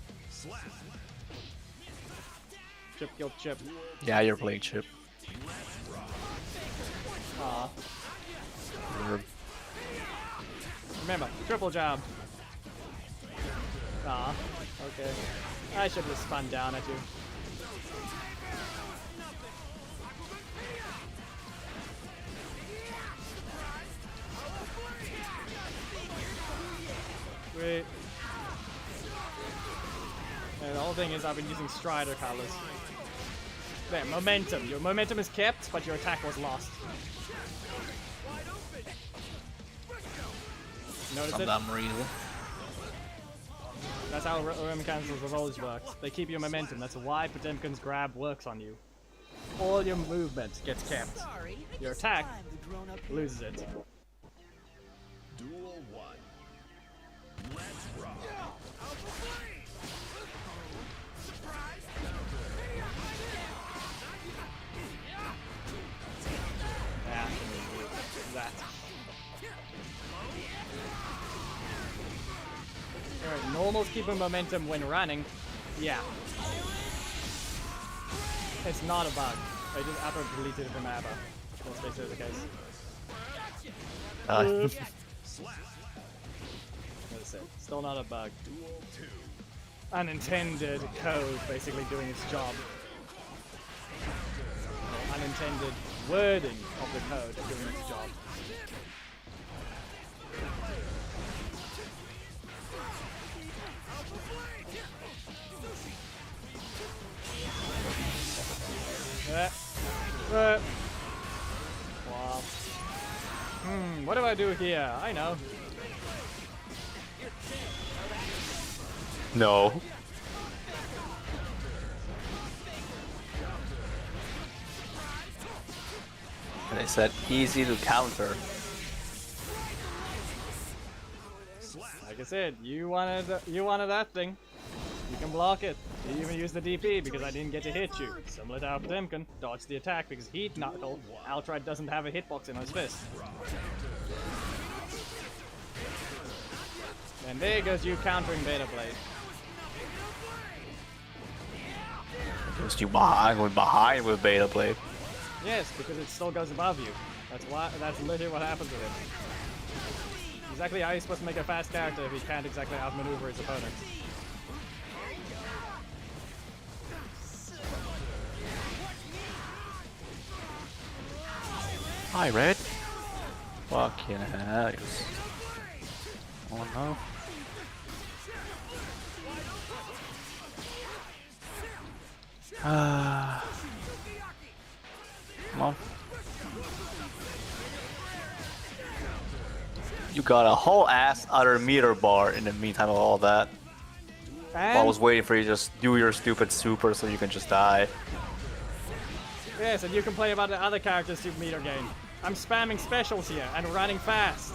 A: Chip killed chip.
C: Yeah, you're playing chip.
A: Aw.
C: You're-
A: Remember, triple jab. Ah, okay. I should have spun down at you. Great. And the whole thing is I've been using Strider colors. There, momentum. Your momentum is kept, but your attack was lost. Notice
C: For
A: it?
C: some reason.
A: That's how Roman cancels of always works. They keep your momentum. That's why Potemkin's grab works on you. All your movement gets kept.
D: Sorry, I
A: Your
D: guess
A: attack
D: I'm the grown-up here.
A: loses it.
B: Duel 1. Let's rock.
A: Yeah. That. Alright, normals keeping momentum when running. Yeah. It's not a bug. I just auto deleted it from ABBA. That's basically the case. That's it. Still not a bug.
B: Duel 2.
A: Unintended code basically doing its job. Unintended wording of the code doing its job. Wow. What do I do here? I know.
C: No. And I said easy to counter.
A: Like I said, you wanted that thing. You can block it. You even use the DP because I didn't get to hit you. Similar to how Potemkin dodged the attack because Heat Knuckle outright doesn't have a hitbox in his fist. And there goes you countering Beta Blade.
C: Just you going behind with Beta Blade.
A: Yes, because it still goes above you. That's literally what happens with him. Exactly how he's supposed to make a fast character if he can't exactly outmaneuver his opponent.
C: Hi, Red. Fucking hell. Oh no. Come on. You got a whole ass other meter bar in the meantime of all that. While I was waiting for you to just do your stupid super so you can just die.
A: Yes, and you can play about the other characters' super meter gain. I'm spamming specials here and running fast.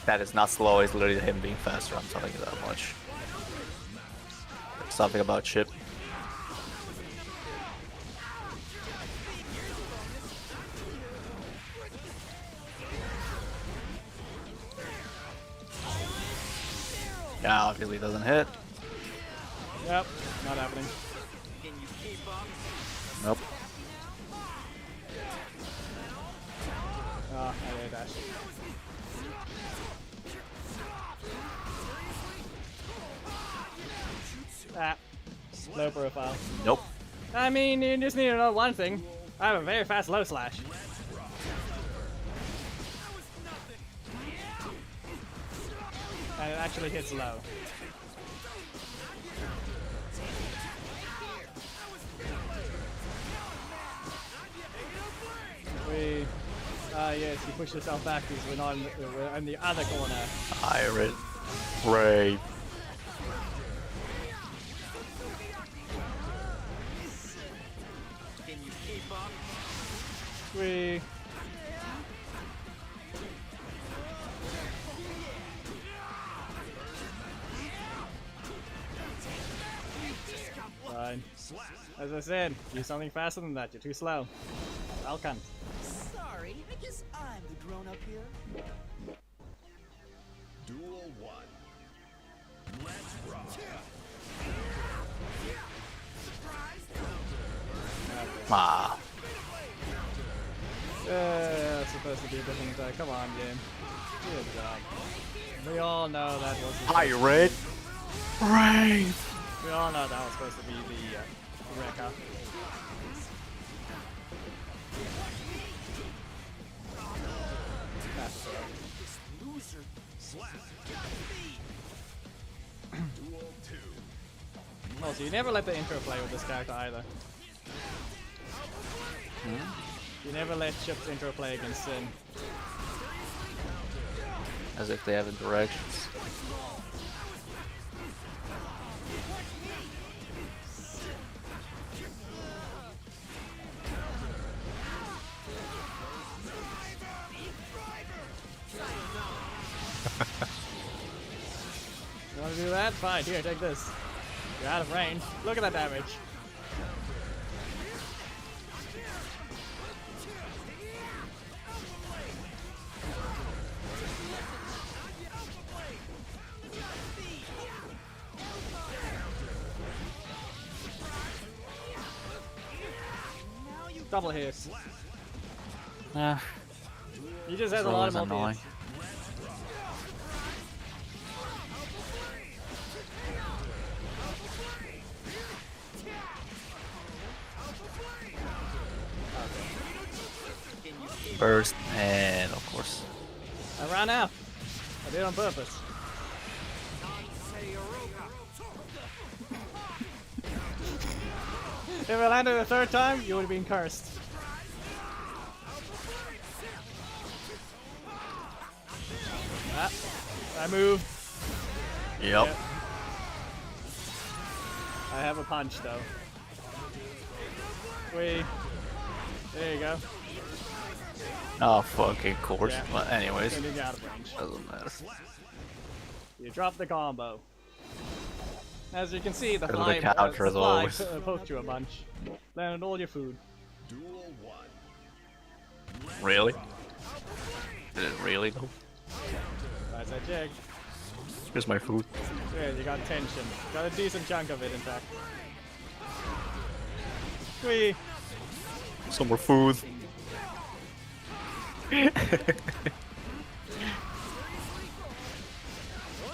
C: That is not slow, it's literally him being faster, I'm telling you that much. There's something about Chip. Yeah, obviously it doesn't hit.
A: Yep, not happening.
C: Nope.
A: Ah, I did dash. Ah, low profile.
C: Nope.
A: I mean, you just need to know one thing. I have a very fast low slash. And it actually hits low. Yes, you push yourself back because we're in the other corner.
C: Pirate. Brave.
D: Can you keep up?
A: We. Fine. As I said, do something faster than that. You're too slow. I'll cunt.
D: Sorry, I guess I'm the grown up here.
B: Duel 1. Let's rock.
C: Ah.
A: It's supposed to be a different attack. Come on, game. Good job. We all know that was.
C: Pirate. Brave.
A: We all know that was supposed to be the wrecker.
D: Loser.
B: Duel 2.
A: Oh, so you never let the intro play with this character either. You never let Chip's intro play against Sin.
C: As if they have interactions.
A: You want to do that? Fine, here, take this. You're out of range. Look at that damage. Double hit.
C: Yeah.
A: He just has
C: It's
A: a lot
C: always
A: of more
C: annoying.
A: hits.
C: Burst, and of course.
A: I ran out. I did it on purpose. If I landed a third time, you would have been cursed. Ah, I move.
C: Yep.
A: Yep. I have a punch though. Wait. There you go.
C: Oh, fucking course.
A: Yeah.
C: But anyways,
A: Sending you out of range.
C: doesn't matter.
A: You drop the combo. As you can see, the
C: There's
A: fly,
C: the counter as always.
A: poked you a bunch. Landed all your food.
B: Duel 1.
C: Really? Did it really though?
A: As I checked.
C: Here's my food.
A: Yeah, you got tension. Got a decent chunk of it, in fact. Whee!
C: Some more food.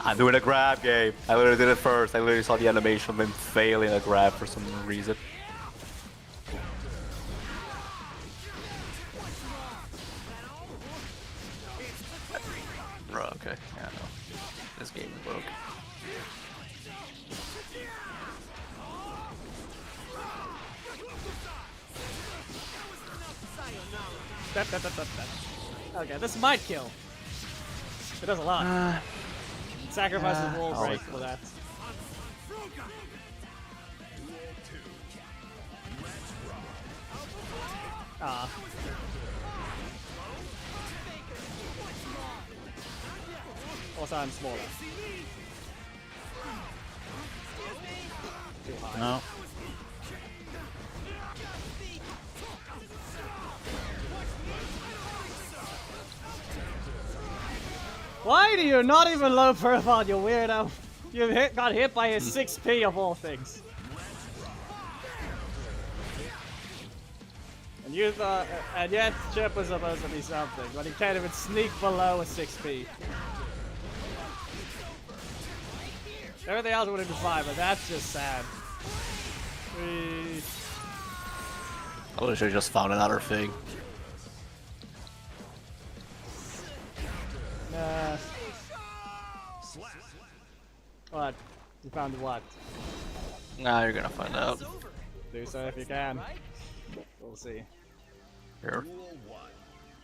C: I'm doing a grab game. I literally did it first. I literally saw the animation of him failing a grab for some reason. Bro, okay. Yeah, no. This game is broke.
A: Okay, this might kill. It does a lot. Sacrifices wall break for that. Ah. Also, I'm smaller. Too high.
C: No.
A: Why do you not even low profile, you weirdo? You got hit by a 6p of all things. And you thought, and yet Chip was supposed to be something, but he can't even sneak below a 6p. Everything else would have been fine, but that's just sad.
C: I literally just found another thing.
A: Nah. What? You found what?
C: Now you're gonna find out.
A: Do so if you can. We'll see.
C: Here.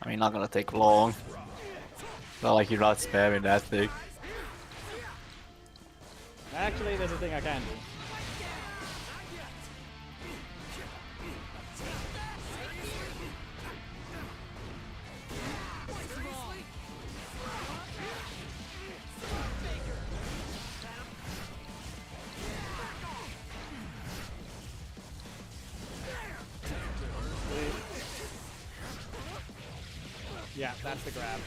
C: I mean, not gonna take long. Not like you're not spamming that thing.
A: Actually, there's a thing I can do. Yeah, that's the grab.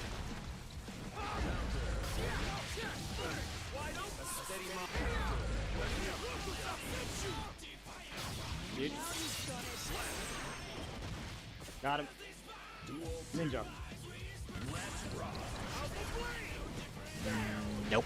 A: Dude. Got him. Ninja.
C: Nope.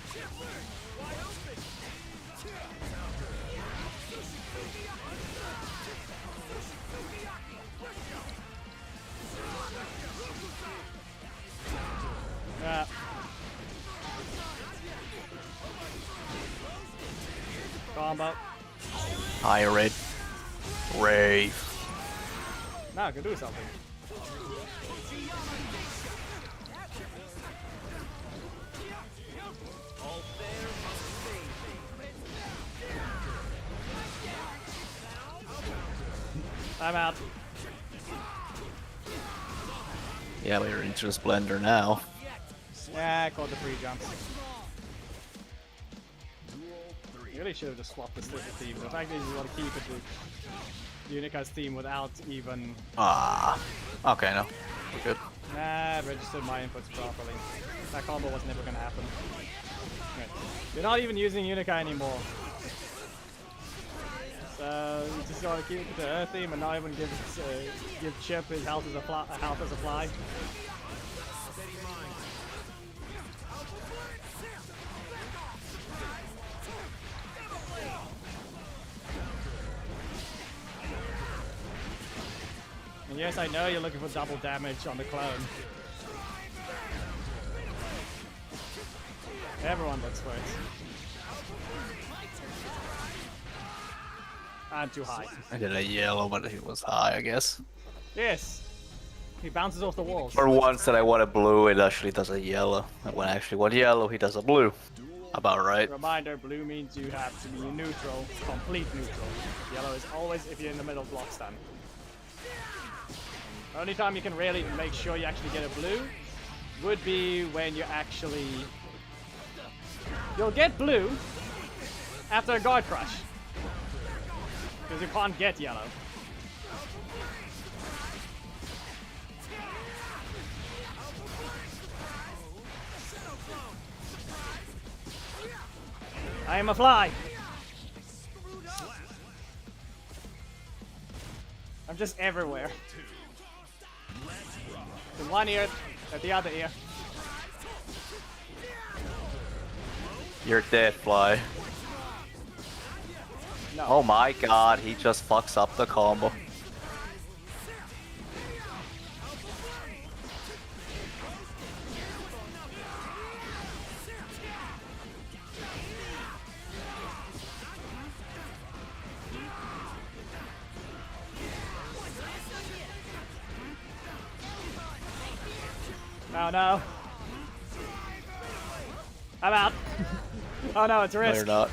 A: Combo.
C: Higher rate. Rave.
A: Now I can do something. I'm out.
C: Yeah, we're into the Splendor now.
A: Yeah, I caught the free jumps. You really should have just swapped the theme. The fact that you want to keep it to Unica's theme without even...
C: Ah. Okay, no. We're good.
A: Nah, registered my inputs properly. That combo was never gonna happen. Right. You're not even using Unica anymore. So you just gotta keep it to her theme and not even give Chip his health as a fly. And yes, I know you're looking for double damage on the clone. Everyone looks for it. And too high.
C: I did a yellow, but it was high, I guess.
A: Yes! He bounces off the walls.
C: For once that I want a blue, it actually does a yellow. And when I actually want yellow, he does a blue. About right.
A: Reminder, blue means you have to be neutral, complete neutral. Yellow is always if you're in the middle of block stun. Only time you can really make sure you actually get a blue would be when you actually... You'll get blue after a guard crush. Because you can't get yellow. I am a fly. I'm just everywhere. In one ear, at the other ear.
C: You're dead, Fly.
A: No.
C: Oh my god, he just fucks up the combo.
A: No, no. I'm out. Oh no, it's a
C: No,
A: risk.
C: you're not.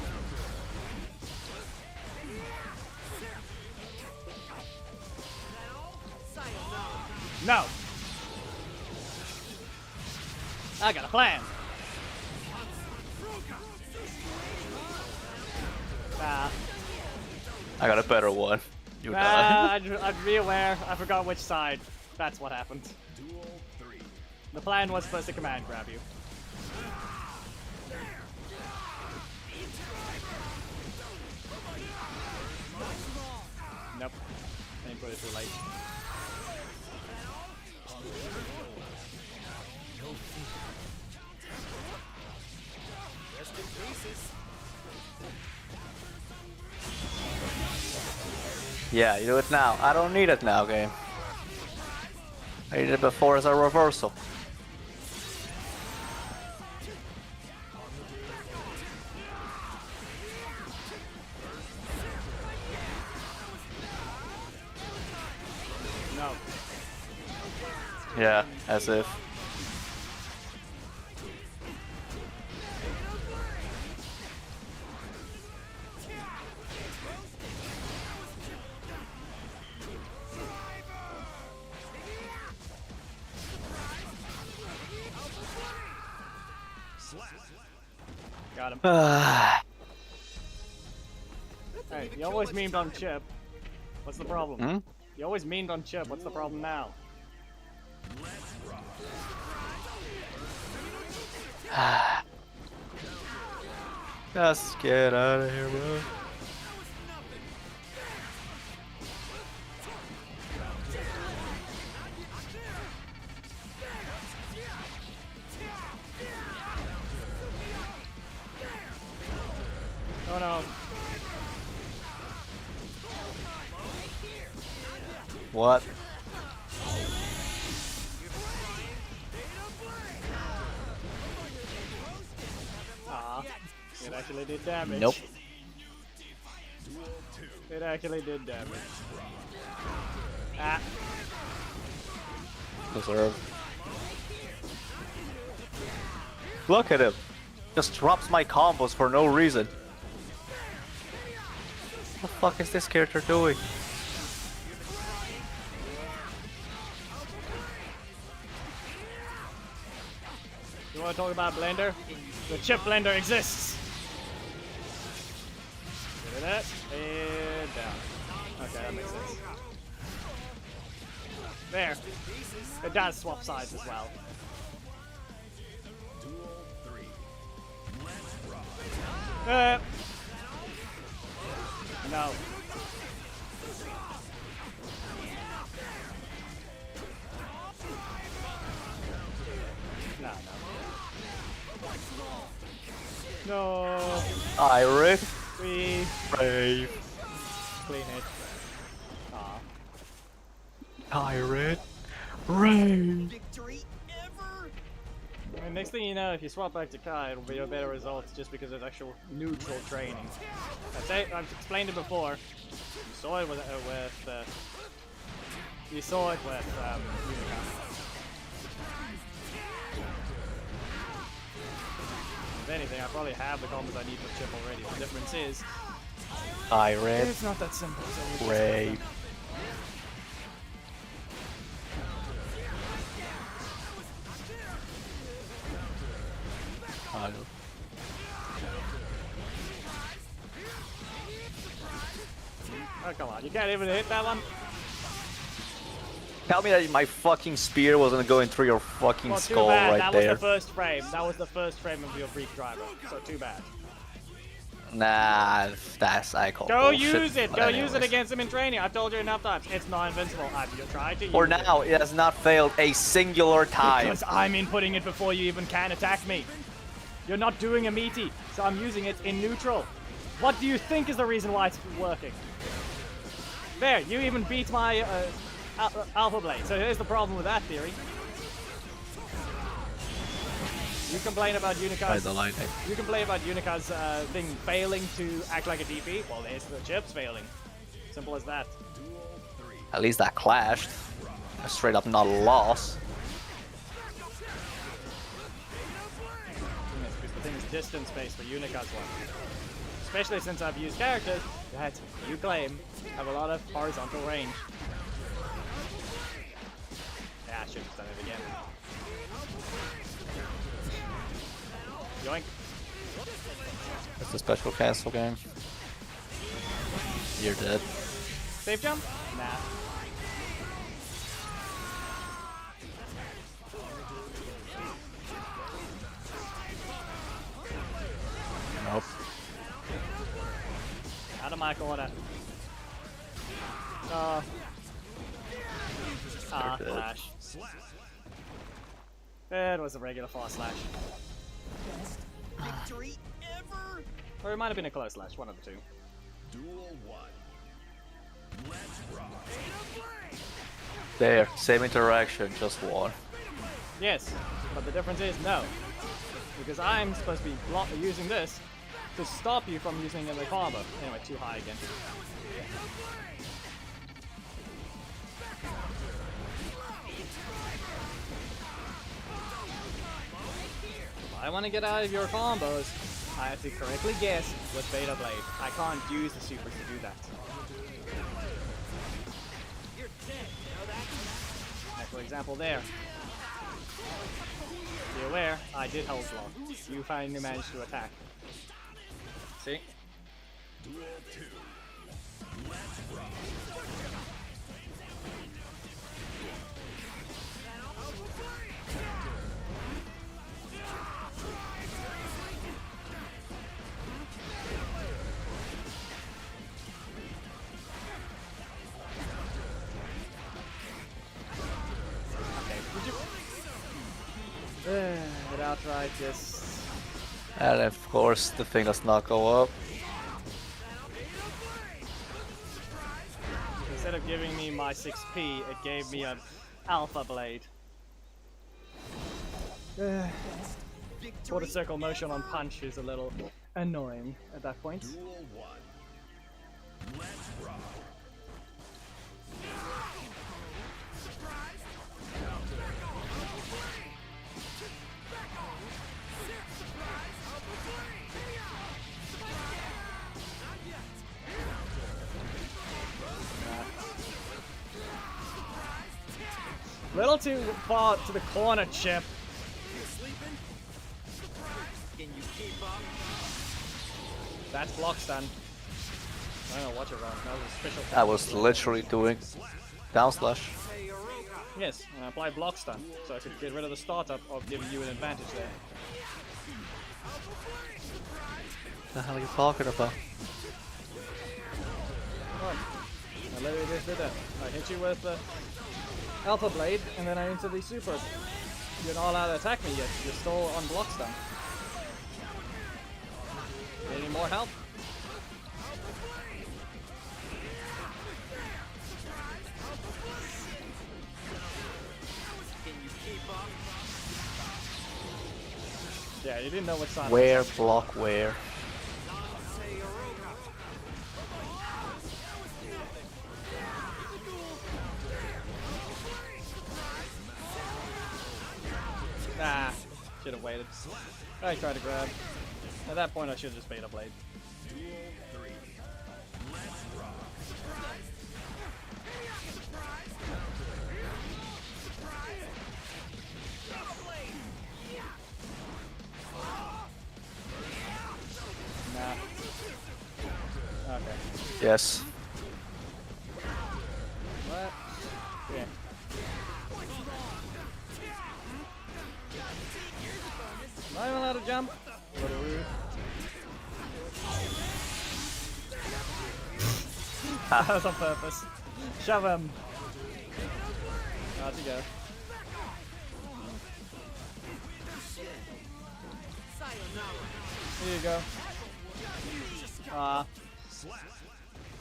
A: No. I got a plan. Nah.
C: I got a better one. You
A: Nah,
C: die.
A: I'd be aware. I forgot which side. That's what happened. The plan was supposed to command grab you. Nope. I didn't put it too late.
C: Yeah, you do it now. I don't need it now, game. I did it before as a reversal. Yeah, as if.
A: Got him. Hey, you always memed on Chip. What's the problem?
C: Hmm?
A: You always memed on Chip. What's the problem now?
C: Just get out of here, bro.
A: Oh no.
C: What?
A: Aw. It actually did damage.
C: Nope.
A: It actually did damage. Ah.
C: Deserve. Look at him. Just drops my combos for no reason. What the fuck is this character doing?
A: You want to talk about Blender? The Chip Blender exists! Look at that. And down. Okay, that makes sense. There. It does swap sides as well. No. No.
C: Iris.
A: We
C: Brave.
A: clean it. Aw.
C: Pirate. Brave.
D: Victory ever.
A: And next thing you know, if you swap back to Kai, it'll be a better result just because there's actual neutral training. I've explained it before. You saw it with you saw it with Unicron. If anything, I probably have the combos I need with Chip already. The difference is,
C: Pirate.
A: it's not that simple. So
C: Brave.
A: Oh, come on, you can't even hit that one?
C: Tell me that my fucking spear wasn't going through your fucking
A: Well, too
C: skull
A: bad.
C: right
A: That
C: there.
A: was the first frame. That was the first frame of your brief driver. So too bad.
C: Nah, that's I call
A: Go
C: bullshit.
A: use it.
C: But
A: Go use it
C: anyways.
A: against him in training. I've told you enough times. It's not invincible. You tried to use
C: For
A: it.
C: now, it has not failed a singular time.
A: Because I'm inputting it before you even can attack me. You're not doing a meaty, so I'm using it in neutral. What do you think is the reason why it's working? There, you even beat my Alpha Blade. So here's the problem with that theory. You complain about Unica's. You complain about Unica's thing failing to act like a DP. Well, there's the Chip's failing. Simple as that.
C: At least that clashed. A straight up not a loss.
A: Because the thing is distance-based for Unica's one. Especially since I've used characters that you claim have a lot of horizontal range. Yeah, I should have done it again. Yoink.
C: It's a special cancel game. You're dead.
A: Safe jump? Nah.
C: Nope.
A: Out of my corner. Ah,
C: dead.
A: flash. It was a regular fast slash.
D: Best victory ever.
A: Or it might have been a close slash, one of the two.
B: Duel 1. Let's rock.
C: There, same interaction, just one.
A: Yes, but the difference is no. Because I'm supposed to be using this to stop you from using the combo. Anyway, too high again. If I want to get out of your combos, I have to correctly guess with Beta Blade. I can't use the supers to do that. Like for example there. Be aware, I did hold block. You finally managed to attack. See?
B: Duel 2. Let's rock.
A: It outright just...
C: And of course, the thing does not go up.
A: Instead of giving me my 6p, it gave me an Alpha Blade. Quarter circle motion on punch is a little annoying at that point.
B: Duel 1. Let's rock.
A: Little too far to the corner, Chip. That's block stun. I don't know what you're on. That was a special.
C: I was literally doing down slash.
A: Yes, and I applied block stun, so I could get rid of the startup of giving you an advantage there.
C: What the hell are you talking about?
A: Come on. I literally just did that. I hit you with the Alpha Blade, and then I into the supers. You're not allowed to attack me yet. You're still on block stun. Any more help? Yeah, you didn't know what side.
C: Where, block, where?
A: Nah, should have waited. I tried to grab. At that point, I should have just Beta Blade.
B: Duel 3. Let's rock.
A: Nah. Okay.
C: Yes.
A: What? Yeah. Not even allowed to jump. What a rude. That was on purpose. Shove him. Out you go. Here you go.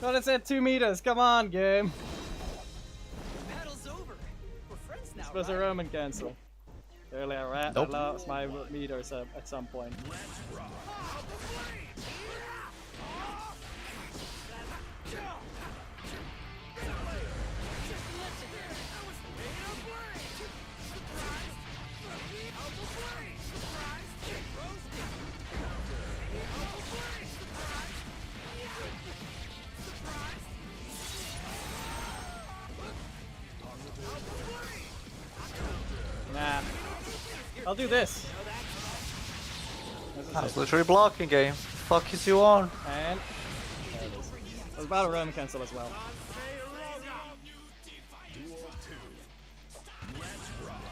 A: Thought it said 2 meters. Come on, game.
D: Battle's over. We're friends now,
A: Supposed to
D: right?
A: Roman cancel. Earlier, I
C: Nope.
A: lost my meters at some point. Nah. I'll do this. This is
C: I was
A: it.
C: literally blocking game. Fuck is you on?
A: And there it is. I was about to Roman cancel as well.
B: Duel 2. Let's rock.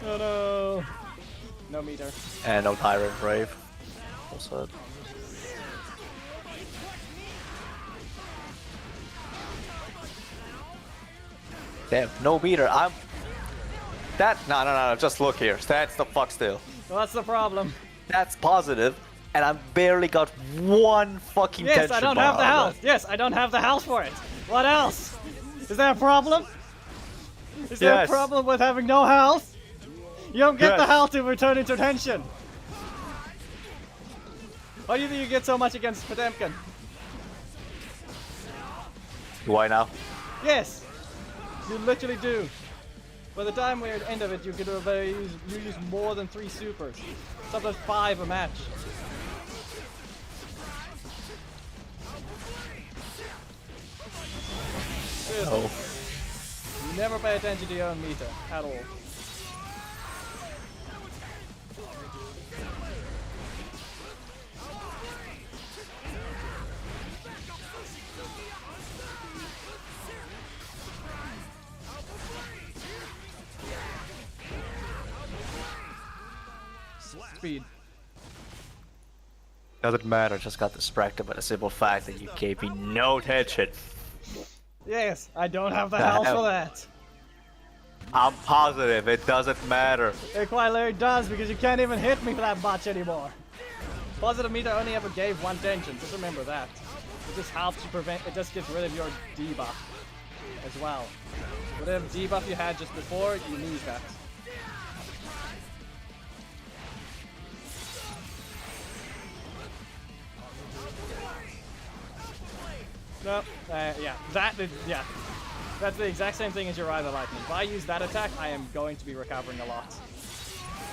A: Oh no! No meter.
C: And no Tyrant Brave. Also. Damn, no meter. I'm. That. No. Just look here. Stand the fuck still.
A: Well, that's the problem.
C: That's positive, and I barely got one fucking
A: Yes,
C: tension
A: I don't
C: bar
A: have the
C: out of
A: health. Yes, I don't have the health for it. What else? Is there a problem? Is there a
C: Yes.
A: problem with having no health? You don't get the
C: Yes.
A: health to return into tension. Why do you think you get so much against Potemkin?
C: Why now?
A: Yes! You literally do. By the time we're at the end of it, you could use more than 3 supers. Sometimes 5 a match. Seriously.
C: Oh.
A: You never pay attention to your own meter at all. Speed.
C: Doesn't matter, just got distracted by the simple fact that you gave me no attention.
A: Yes, I don't have the health for that.
C: I'm positive, it doesn't matter.
A: It quite literally does because you can't even hit me for that much anymore. Positive meter only ever gave 1 tension, just remember that. It just helps you prevent, it just gets rid of your debuff as well. Whatever debuff you had just before, you lose that. No, yeah, yeah. That's the exact same thing as your Rival Lightning. If I use that attack, I am going to be recovering a lot.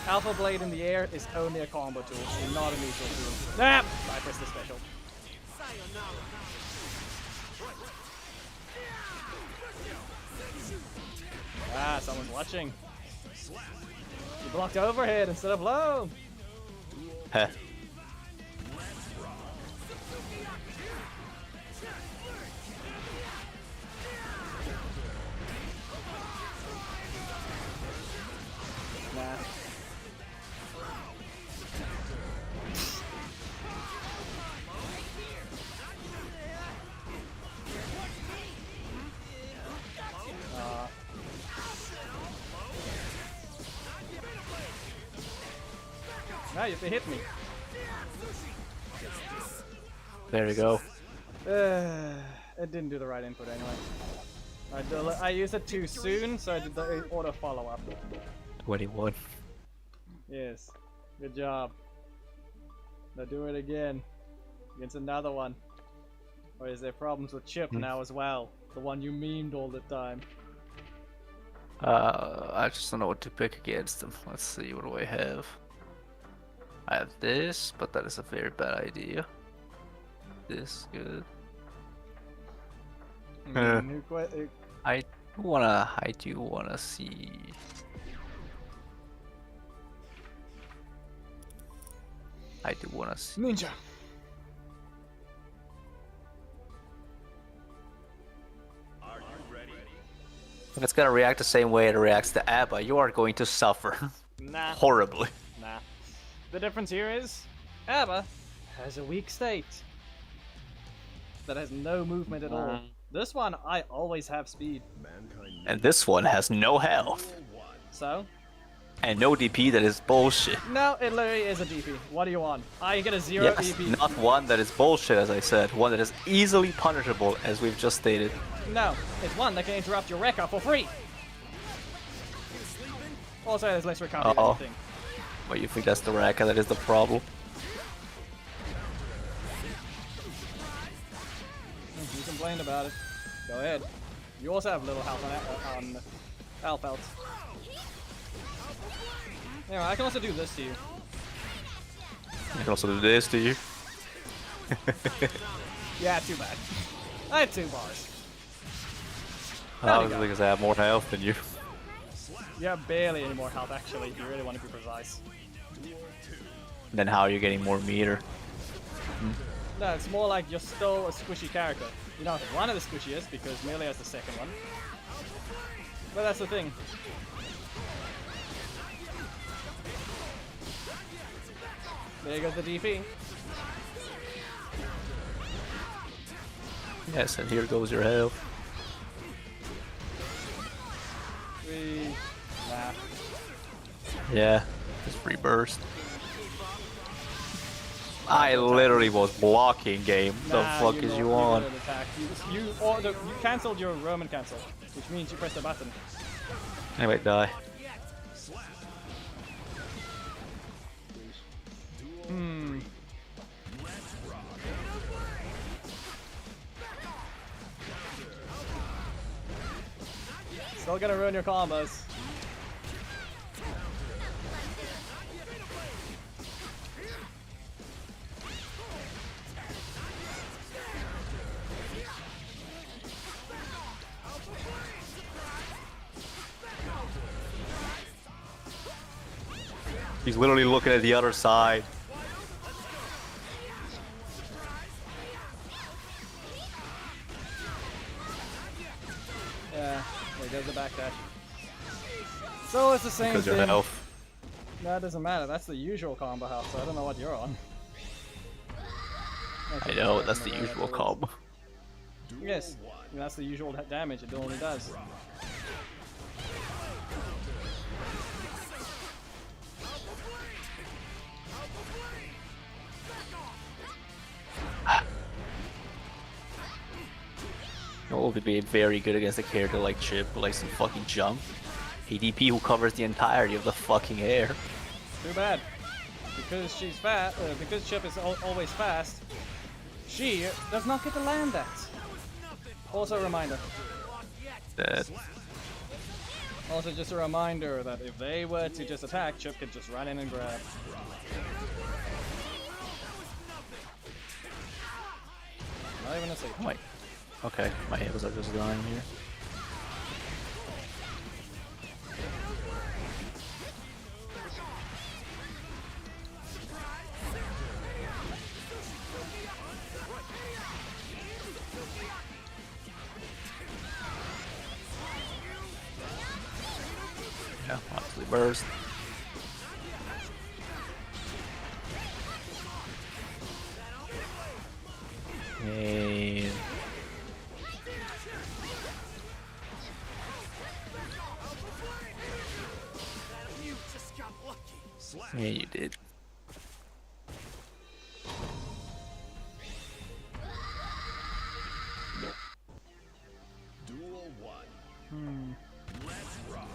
A: Alpha Blade in the air is only a combo tool, not a neutral tool. Nah, I pressed the special. Ah, someone's watching. You blocked overhead instead of low.
C: Heh.
A: Nah. Now you have to hit me.
C: There you go.
A: It didn't do the right input anyway. I used it too soon, so I did the auto follow-up.
C: 21.
A: Yes, good job. Now do it again against another one. Or is there problems with Chip now as well? The one you memed all the time.
C: I just don't know what to pick against them. Let's see, what do I have? I have this, but that is a very bad idea. This, good. I do wanna see. I do wanna see.
A: Ninja.
C: If it's gonna react the same way it reacts to ABBA, you are going to suffer.
A: Nah.
C: Horribly.
A: Nah. The difference here is, ABBA has a weak state that has no movement at all. This one, I always have speed.
B: Mankind
C: And this one has no health.
A: So?
C: And no DP, that is bullshit.
A: No, it literally is a DP. What do you want? I get a 0
C: Yes,
A: DP.
C: not one that is bullshit, as I said. One that is easily punishable, as we've just stated.
A: No, it's one that can interrupt your Rekka for free. Also, there's less recovery than anything.
C: Well, you think that's the Raka that is the problem?
A: You complained about it. Go ahead. You also have little health on health belts. Anyway, I can also do this to you.
C: I can also do this to you.
A: Yeah, too bad. I had 2 bars.
C: Obviously, because I have more health than you.
A: You have barely any more health, actually, if you really want to be precise.
C: Then how are you getting more meter?
A: No, it's more like you're still a squishy character. You know, one of the squishiest, because Melee has the second one. But that's the thing. There goes the DP.
C: Yes, and here goes your health.
A: 3. Nah.
C: Yeah, just free burst. I literally was blocking game. The fuck is you on?
A: You cancelled your Roman cancel, which means you pressed the button.
C: Anyway, die.
A: Hmm. Still gonna ruin your combos.
C: He's literally looking at the other side.
A: Yeah, there goes the backdash. So it's the same
C: Because your
A: thing.
C: health.
A: That doesn't matter. That's the usual combo health, so I don't know what you're on.
C: I know, that's the usual combo.
A: Yes, that's the usual damage it only does.
C: What would be very good against a character like Chip, who likes to fucking jump. ADP who covers the entirety of the fucking air.
A: Too bad. Because she's fat, because Chip is always fast, she does not get to land that. Also a reminder.
C: That
A: Also just a reminder that if they were to just attack, Chip could just run in and grab. Not even a safe.
C: Wait. Okay, my heels are just dying here. Yeah, obviously burst. And yeah, you did.
B: Duel 1. Let's rock.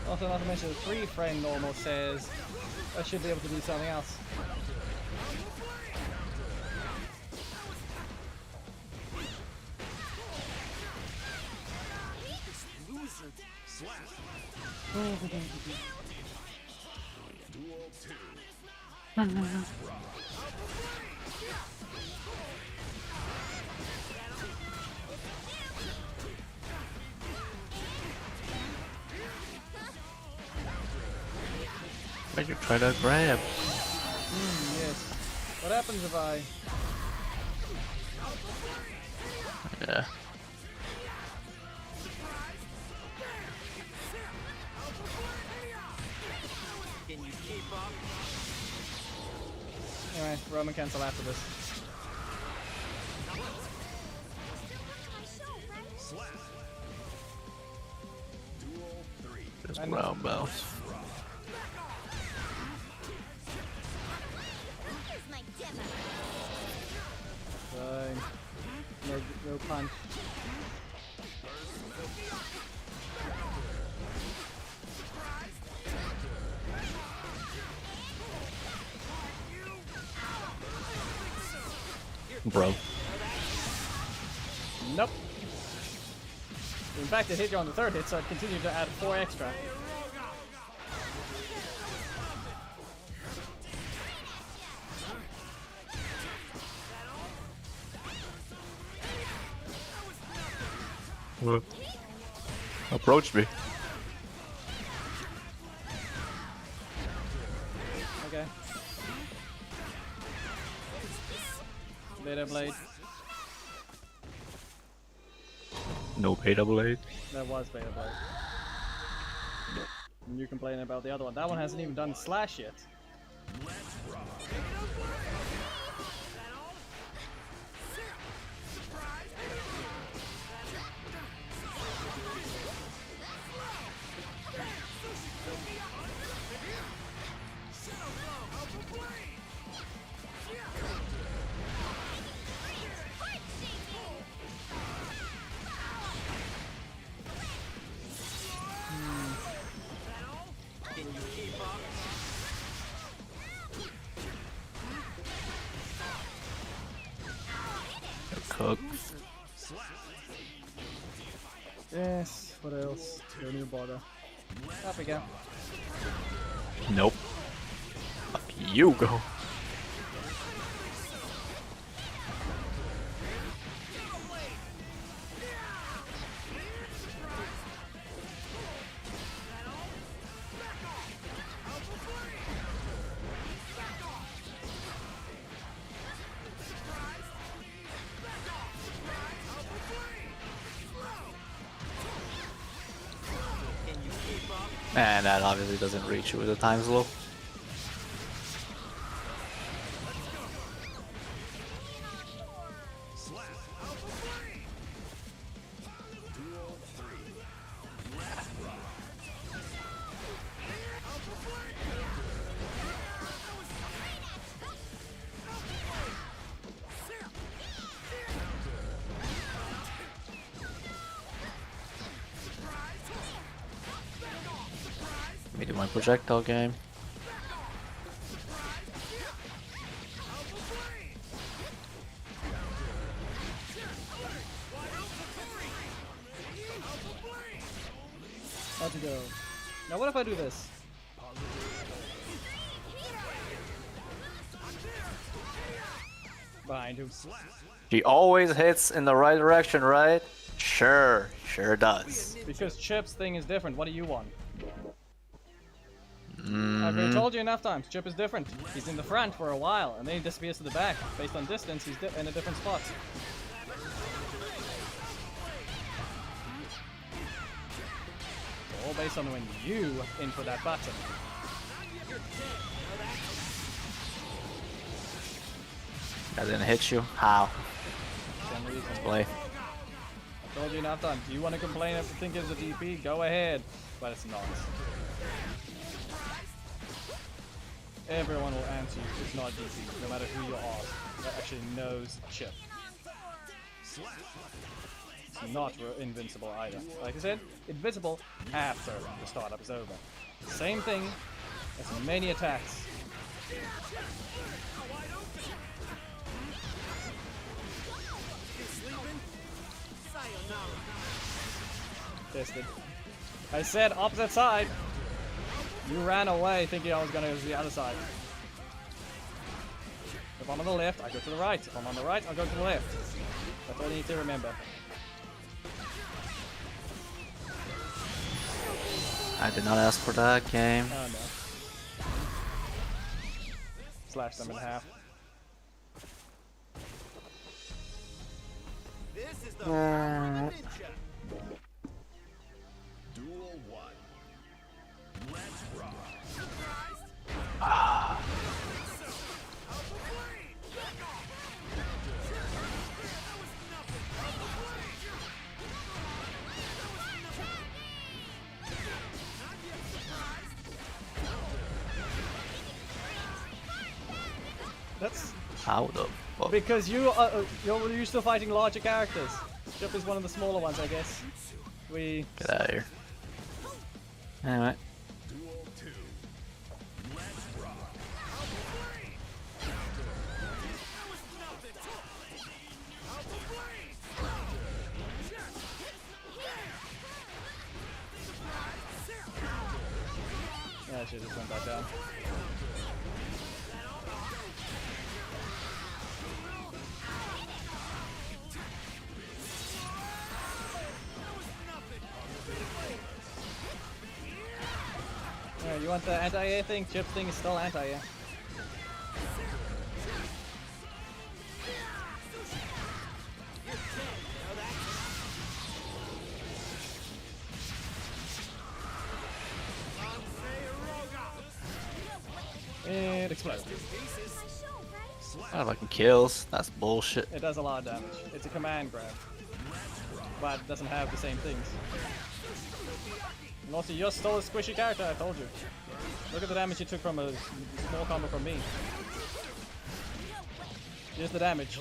A: Also, not to mention the 3-frame normal says I should be able to do something else.
B: Duel 2.
C: Why'd you try to grab?
A: Yes. What happens if I...
C: Yeah.
A: Anyway, Roman cancel after this.
B: Slap. Duel 3.
C: Just
A: I
C: round bounce.
A: Fine. No punch.
C: Bro.
A: Nope. In fact, it hit you on the third hit, so it continued to add 4 extra.
C: What? Approach me.
A: Okay. Beta Blade.
C: No beta blade.
A: That was Beta Blade. And you complaining about the other one. That one hasn't even done Slash yet.
C: Hook.
A: Yes, what else? Don't even bother. Up we go.
C: Nope. Up you go. And that obviously doesn't reach you with the time slow. Let me do my projectile game.
A: How'd you go? Now what if I do this? Behind you.
C: She always hits in the right direction, right? Sure, sure does.
A: Because Chip's thing is different. What do you want? I've already told you enough times. Chip is different. He's in the front for a while, and then he disappears to the back. Based on distance, he's in a different spot. All based on when you input that button.
C: That didn't hit you? How?
A: For some reason.
C: Play.
A: I told you enough times. Do you want to complain if you think it's a DP? Go ahead. But it's not. Everyone will answer you. It's not DP, no matter who you are that actually knows Chip. It's not invincible either. Like I said, invincible after the startup is over. Same thing as many attacks. Tested. I said opposite side. You ran away thinking I was gonna go to the other side. If I'm on the left, I go to the right. If I'm on the right, I'll go to the left. That's all you need to remember.
C: I did not ask for that game.
A: Oh no. Slash them in half.
D: This is the power of a ninja.
B: Duel 1. Let's rock.
A: That's
C: How the fuck?
A: because you're used to fighting larger characters. Chip is one of the smaller ones, I guess. We
C: Get out of here. Anyway.
B: Duel 2. Let's rock.
A: yeah, I should just went back down. Yeah, you want the anti-air thing? Chip's thing is still anti-air. It explodes.
C: Oh, fucking kills. That's bullshit.
A: It does a lot of damage. It's a command grab. But it doesn't have the same things. And also, you just stole a squishy character, I told you. Look at the damage you took from a small combo from me. Here's the damage.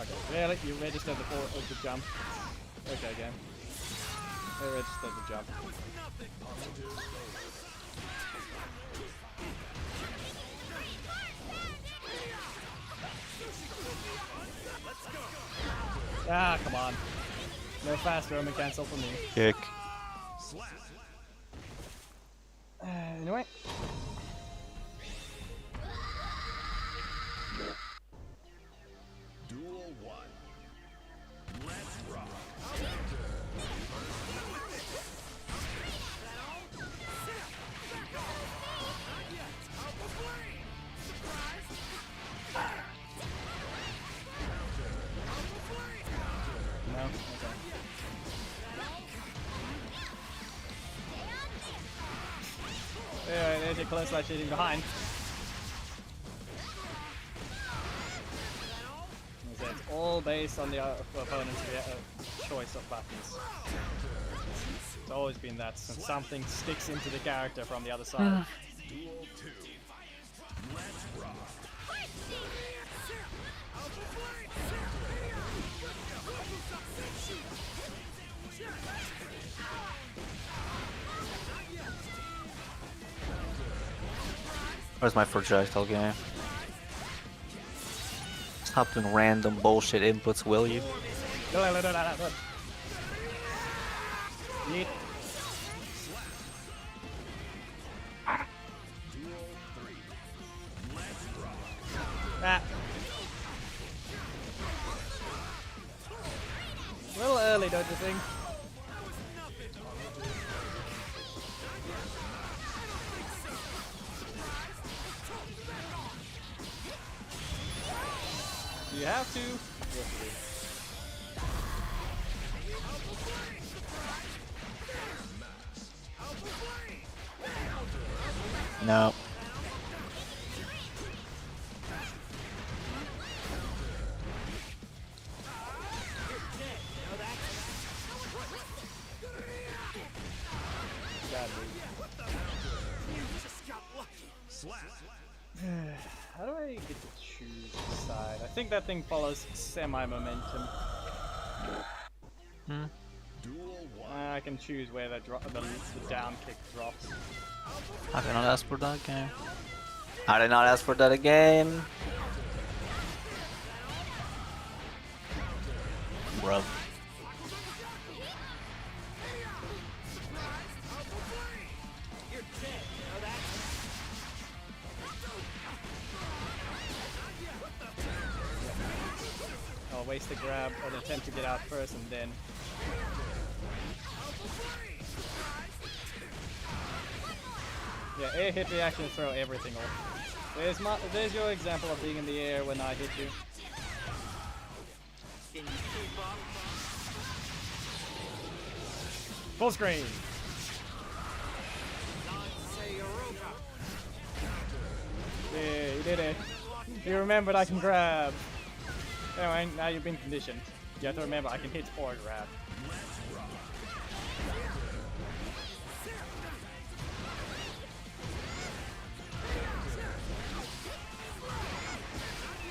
A: Okay, really? You registered the jump. Okay, game. I registered the jump. Ah, come on. No fast Roman cancel for me.
C: Kick.
A: Anyway.
B: Duel 1. Let's rock.
A: No? Okay. Yeah, there's your close slash shooting behind. It's all based on the opponent's choice of buttons. It's always been that, since something sticks into the character from the other side.
B: Duel 2. Let's rock.
C: Where's my projectile game? Stop doing random bullshit inputs, will you?
A: Yeet. Ah. A little early, don't you think? Do you have to? Yes, you do.
C: No.
A: God, how do I get to choose the side? I think that thing follows semi-momentum.
B: Duel 1.
A: I can choose where the down kick drops.
C: I did not ask for that game. I did not ask for that again. Bruv.
A: I'll waste the grab or the attempt to get out first and then. Yeah, air hit reaction throw everything off. There's your example of being in the air when I hit you. Full screen. Yeah, you did it. You remembered I can grab. Anyway, now you've been conditioned. You have to remember I can hit or grab.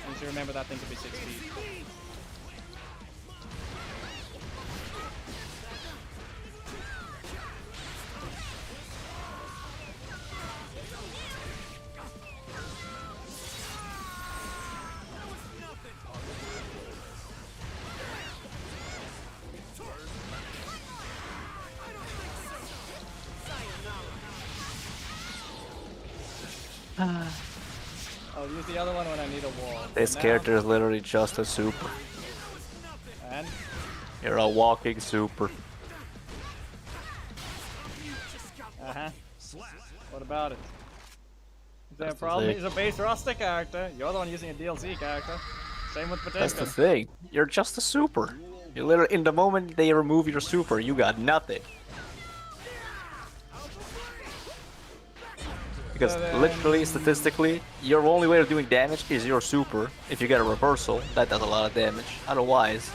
A: And you remember that thing could be 6 feet. I'll use the other one when I need a wall.
C: This
A: But now-
C: character is literally just a super.
A: And
C: You're a walking super.
A: uh-huh. What about it? Is there a
C: That's the
A: problem?
C: thing.
A: He's a base roster character. You're the one using a DLC character. Same with
C: That's the
A: Potemkin.
C: thing. You're just a super. You literally, in the moment they remove your super, you got nothing. Because
A: So then-
C: literally, statistically, your only way of doing damage is your super. If you get a reversal, that does a lot of damage. Otherwise,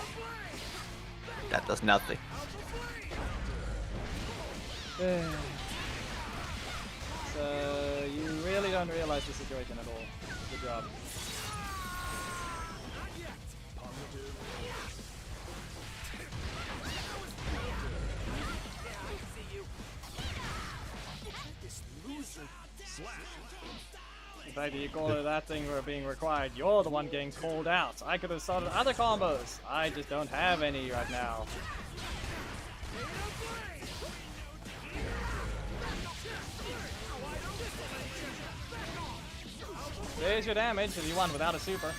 C: that does nothing.
A: So you really don't realize the situation at all. Good job. fact that you call it that thing for being required, you're the one getting called out. I could have started other combos. I just don't have any right now. There's your damage if you won without a super.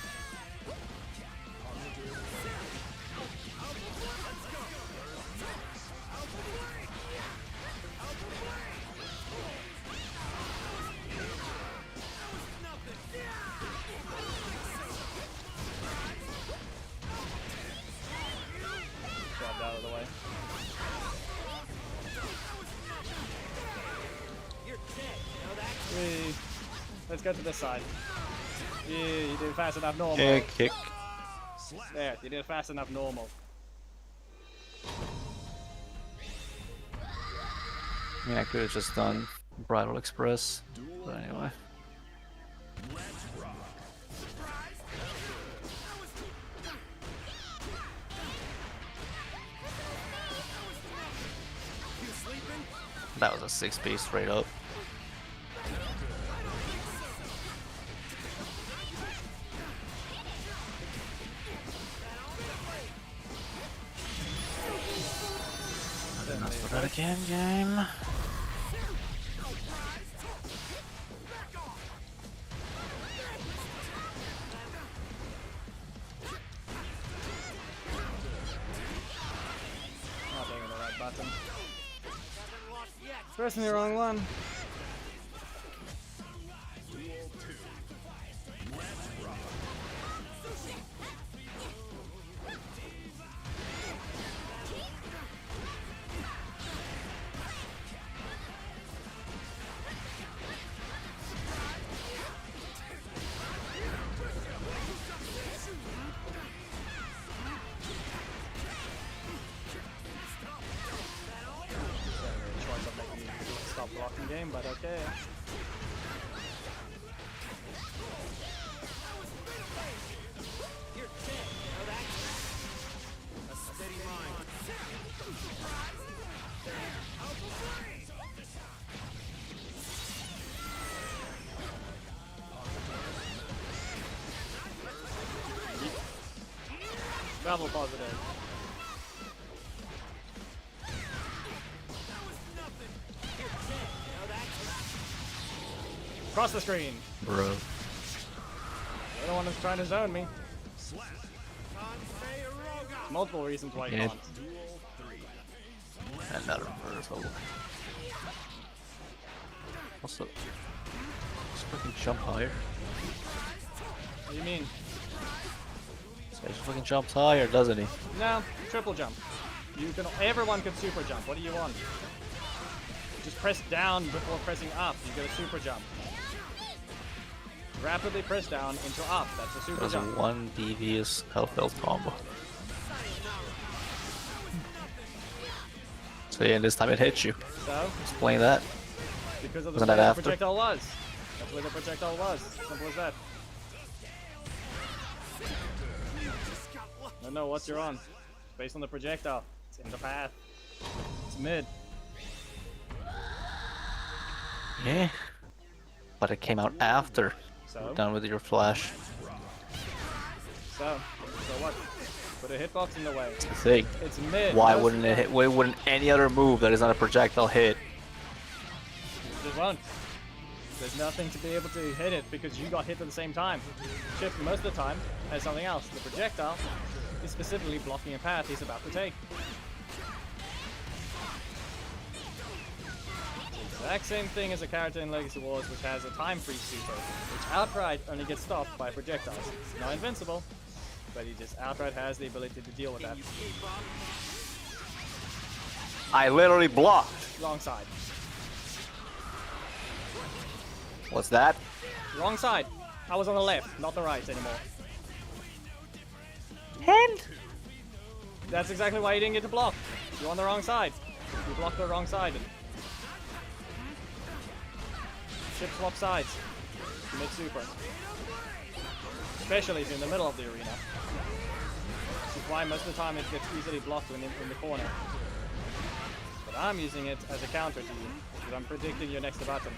A: Shoved out of the way. Whee. Let's go to this side. Yeah, you did it fast enough normal.
C: Kick.
A: There, you did it fast enough normal.
C: I mean, I could have just done Bridal Express, but anyway. That was a 6-piece straight up. Let's do that again, game.
A: Not doing the right button. Pressing the wrong one. Stop blocking game, but okay. Double positive. Cross the screen.
C: Bro.
A: You're the one that's trying to zone me. Multiple reasons why you
C: Yeah.
A: can't.
C: And not reversal. Also, just fucking jump higher.
A: What do you mean?
C: So he just fucking jumps higher, doesn't he?
A: No, triple jump. You can. Everyone can super jump. What do you want? Just press down before pressing up. You get a super jump. Rapidly press down into up. That's a super
C: That was a
A: jump.
C: one devious health combo. So yeah, this time it hit you.
A: So,
C: Explain that.
A: because of the
C: Wasn't
A: way
C: that
A: the
C: after?
A: projectile was. That's where the projectile was. Simple as that. I don't know what you're on. It's based on the projectile. It's in the path. It's mid.
C: Yeah. But it came out after
A: So,
C: you're done with your flash.
A: so what? Put a hitbox in the way.
C: That's the thing.
A: It's mid.
C: Why
A: Most
C: wouldn't
A: of the
C: it hit?
A: time.
C: Why wouldn't any other move that is not a projectile hit?
A: It just won't. There's nothing to be able to hit it because you got hit at the same time. Chip most of the time has something else. The projectile is specifically blocking a path he's about to take. Exact same thing as a character in Legacy Wars which has a time freeze super, which outright only gets stopped by projectiles. It's not invincible, but he just outright has the ability to deal with that.
C: I literally blocked.
A: Wrong side.
C: What's that?
A: Wrong side. I was on the left, not the right anymore.
C: Hand.
A: That's exactly why you didn't get to block. You're on the wrong side. You blocked the wrong side. Chip swap sides. Mid super. Especially if you're in the middle of the arena. This is why most of the time it gets easily blocked when in the corner. But I'm using it as a counter to you, because I'm predicting your next button.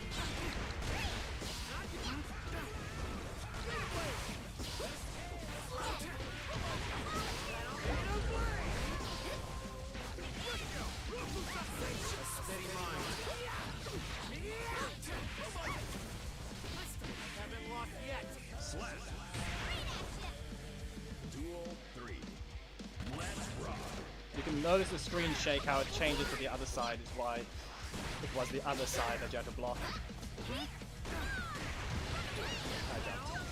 A: notice the screen shake, how it changes to the other side is why it was the other side that you had to block. I jumped.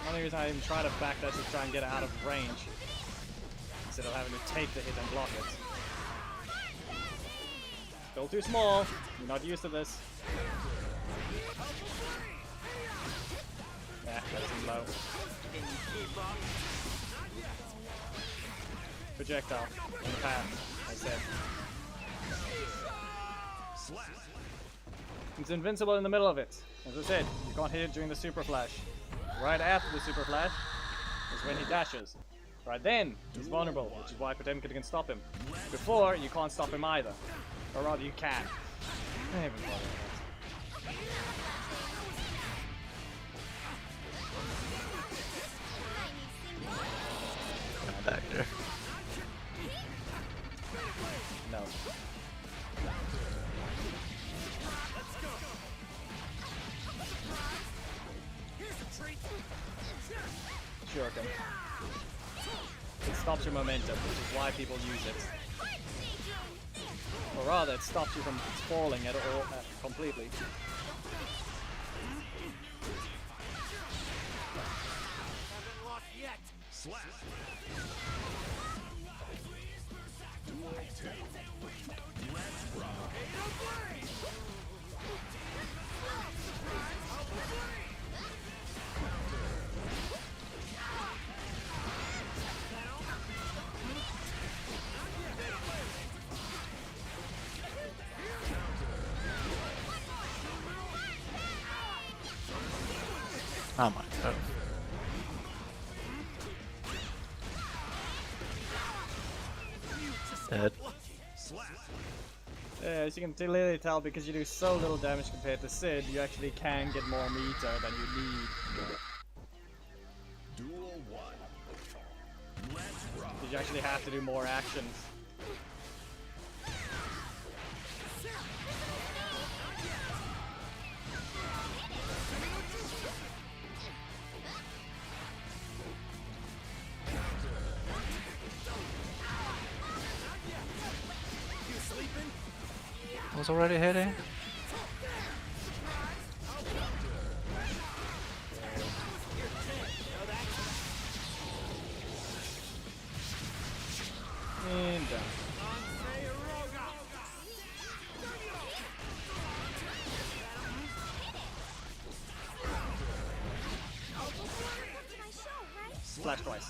A: The only reason I even try to backdash is to try and get out of range, instead of having to take the hit and block it. Still too small. You're not used to this. Yeah, that's too low. Projectile. In the path, I said. It's invincible in the middle of it. As I said, you can't hit it during the super flash. Right after the super flash is when he dashes. Right then, he's vulnerable, which is why Potemkin can stop him. Before, you can't stop him either. Or rather, you can. I don't even bother with
C: Back there.
A: that. No. Shuriken. It stops your momentum, which is why people use it. Or rather, it stops you from falling at all completely.
C: Oh my god. Dead.
A: Yeah, as you can clearly tell, because you do so little damage compared to Sid, you actually can get more meter than you need.
B: Duel 1. Let's rock.
A: Because you actually have to do more actions.
C: Was already hitting?
A: And done. Flash twice.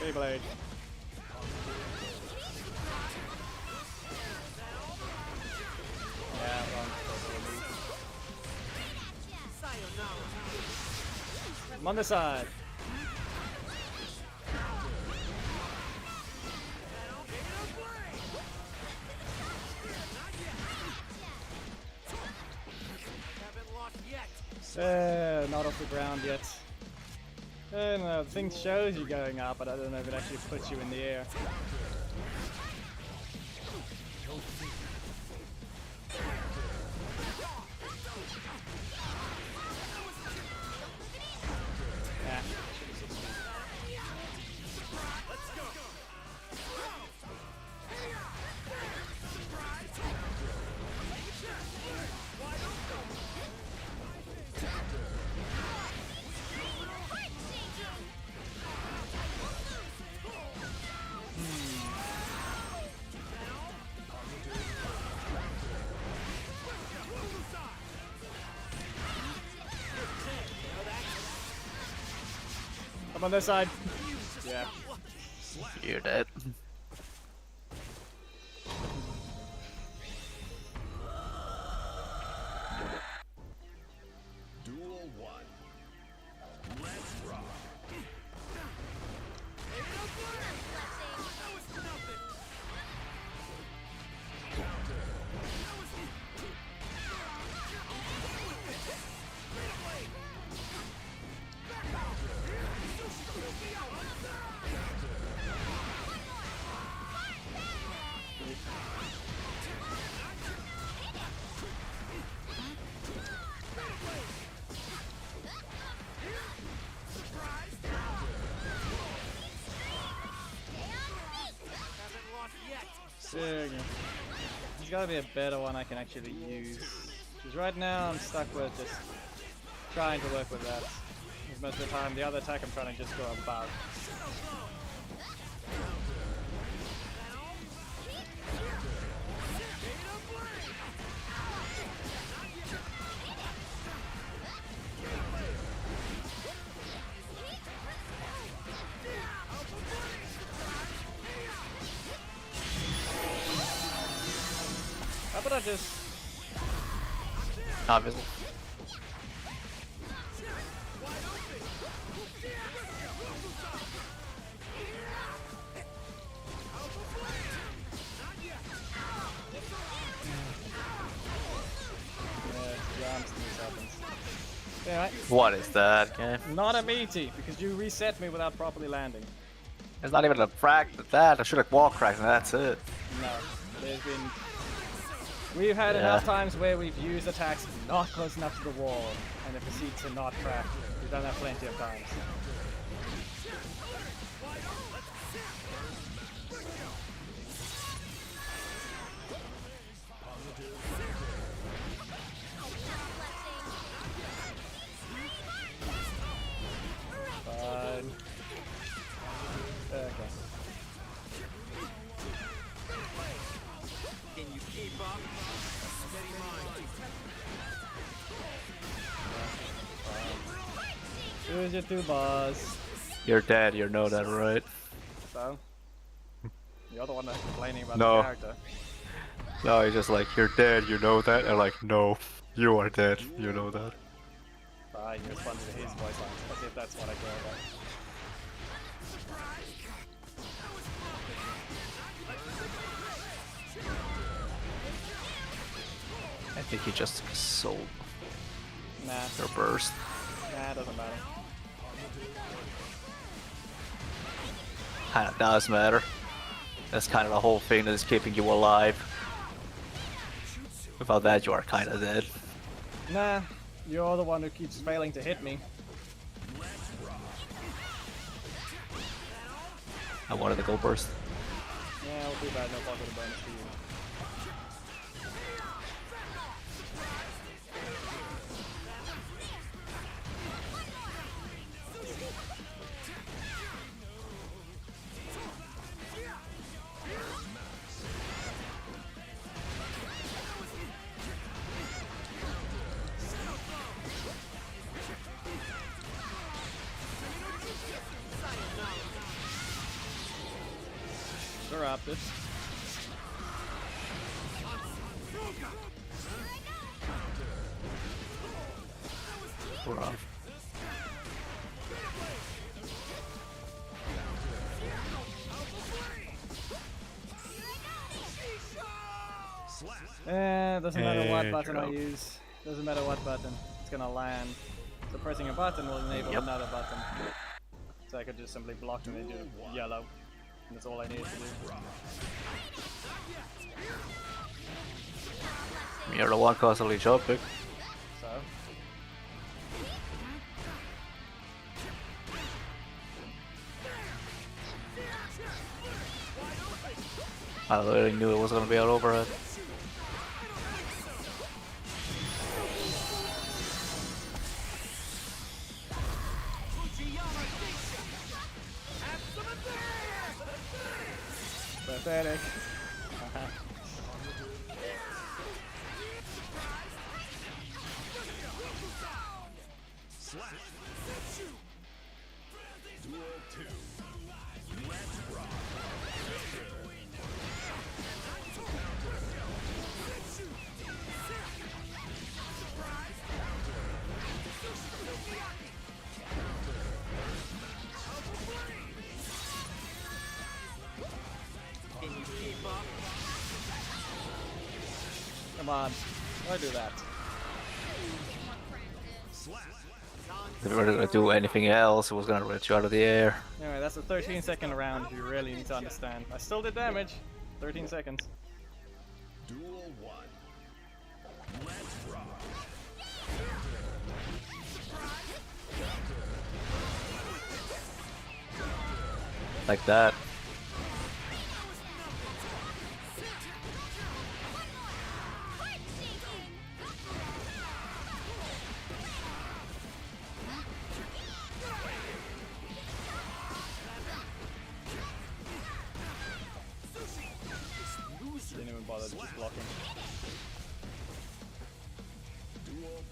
A: Beyblade. Yeah, wrong. I'm on this side. Not off the ground yet. No, the thing shows you going up, but I don't know if it actually puts you in the air. Yeah. I'm on this side. Yeah.
C: You're dead.
B: Duel 1. Let's rock.
A: There we go. There's gotta be a better one I can actually use. Because right now I'm stuck with just trying to work with that. Because most of the time the other attack I'm trying to just go above. How about I just...
C: Obviously.
A: Alright.
C: What is that game?
A: Not a meaty, because you reset me without properly landing.
C: It's not even a frack at that. I should have wall cracked and that's it.
A: No. There's been... We've had enough times where we've used attacks not close enough to the wall, and they proceed to not crack. We've done that plenty of times. Fine. Okay.
D: Can you keep up? Steady mind.
A: Who's your two boss?
C: You're dead, you know that, right?
A: So? You're the one that's complaining about
C: No.
A: the character.
C: No, he's just like, you're dead, you know that? And like, no, you are dead, you know that.
A: Fine, you respond to his voice lines. Let's see if that's what I care about.
C: I think he just sold
A: Nah.
C: their burst.
A: Nah, doesn't matter.
C: Kinda does matter. That's kind of the whole thing that is keeping you alive. Without that, you are kinda dead.
A: Nah, you're the one who keeps failing to hit me.
C: I wanted to go burst.
A: Yeah, we'll do that. No pocket bonus for you. Raptors.
C: We're off.
A: Doesn't matter what
C: And
A: button
C: you're
A: I
C: out.
A: use. Doesn't matter what button. It's gonna land. So pressing a button will enable
C: Yep.
A: another button. So I could just simply block and they do yellow. And that's all I need to do.
C: You're the one constantly jumping.
A: So.
C: I literally knew it was gonna be out overhead.
A: Pathetic.
B: Duel 2.
D: Can you keep up?
A: Come on. Why do that?
C: If we were gonna do anything else, it was gonna rip you out of the air.
A: Anyway, that's a 13-second round if you really need to understand. I still did damage. 13 seconds.
B: Duel 1. Let's rock.
C: Like that.
A: Just blocking.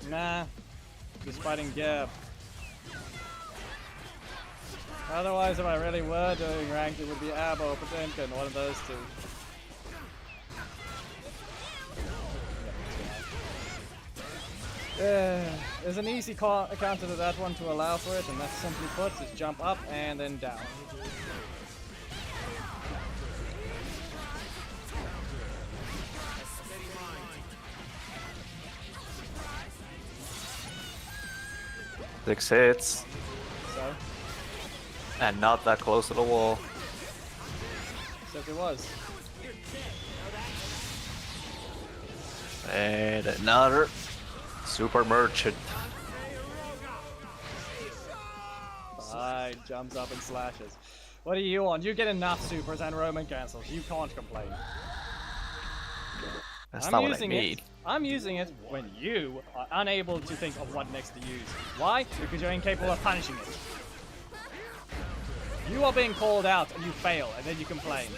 A: Nah. Just fighting Gab. Otherwise, if I really were doing ranked, it would be Ab or Potemkin, one of those two. There's an easy counter to that one to allow for it, and that's simply put, just jump up and then down.
C: 6 hits.
A: So?
C: And not that close to the wall.
A: Except it was.
C: And another super merchant.
A: Fine, jumps up and slashes. What do you want? You get enough supers and Roman cancels. You can't complain.
C: That's not what I mean.
A: It. I'm using it when you are unable to think of what next to use. Why? Because you're incapable of punishing it. You are being called out and you fail, and then you complain.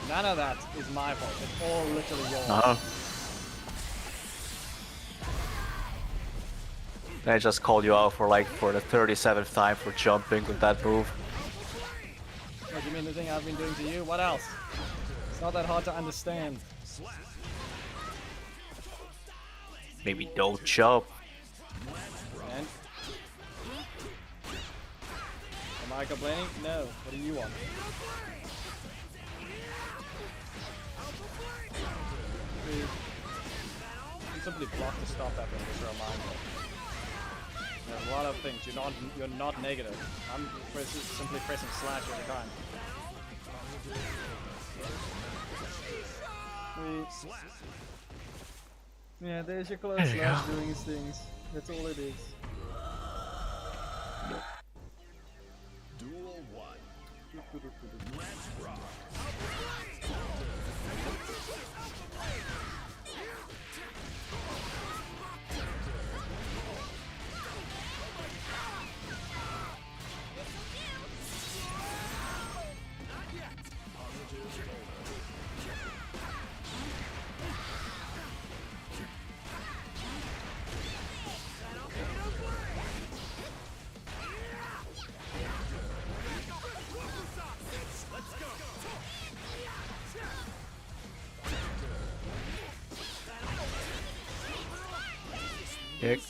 A: None of that is my fault. It's all literally yours.
C: I just called you out for the 37th time for jumping with that move.
A: What, you mean the thing I've been doing to you? What else? It's not that hard to understand.
C: Maybe don't jump.
A: And? Am I complaining? No. What do you want? You simply block to stop that thing, just a reminder. There's a lot of things. You're not negative. I'm simply pressing slash every time. Yeah, there's your close slash doing his things. That's all it is.
B: Duel 1. Let's rock.
C: Kick.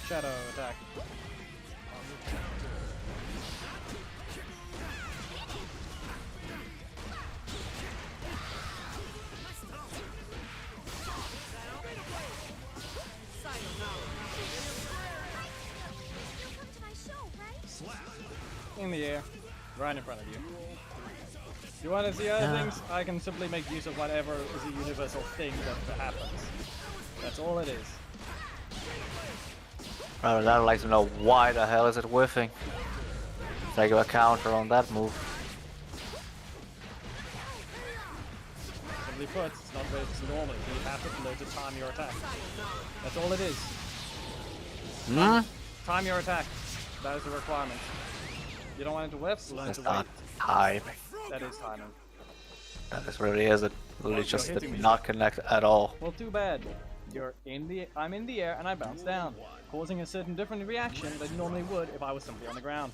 A: Shadow attack. In the air, right in front of you. You want to see other things? I can simply make use of whatever is a universal thing that happens. That's all it is.
C: I'd like to know why the hell is it whiffing? Take a counter on that move.
A: Simply put, it's not what it's normally. You have to learn to time your attack. That's all it is. Time your attack. That is the requirement. You don't want it to whiff, learn
C: That's
A: to wait.
C: not timing.
A: That is timing.
C: That is really is. It really
A: You're
C: just
A: hitting
C: did
A: me.
C: not connect at all.
A: Well, too bad. I'm in the air and I bounce down, causing a certain different reaction than you normally would if I was simply on the ground.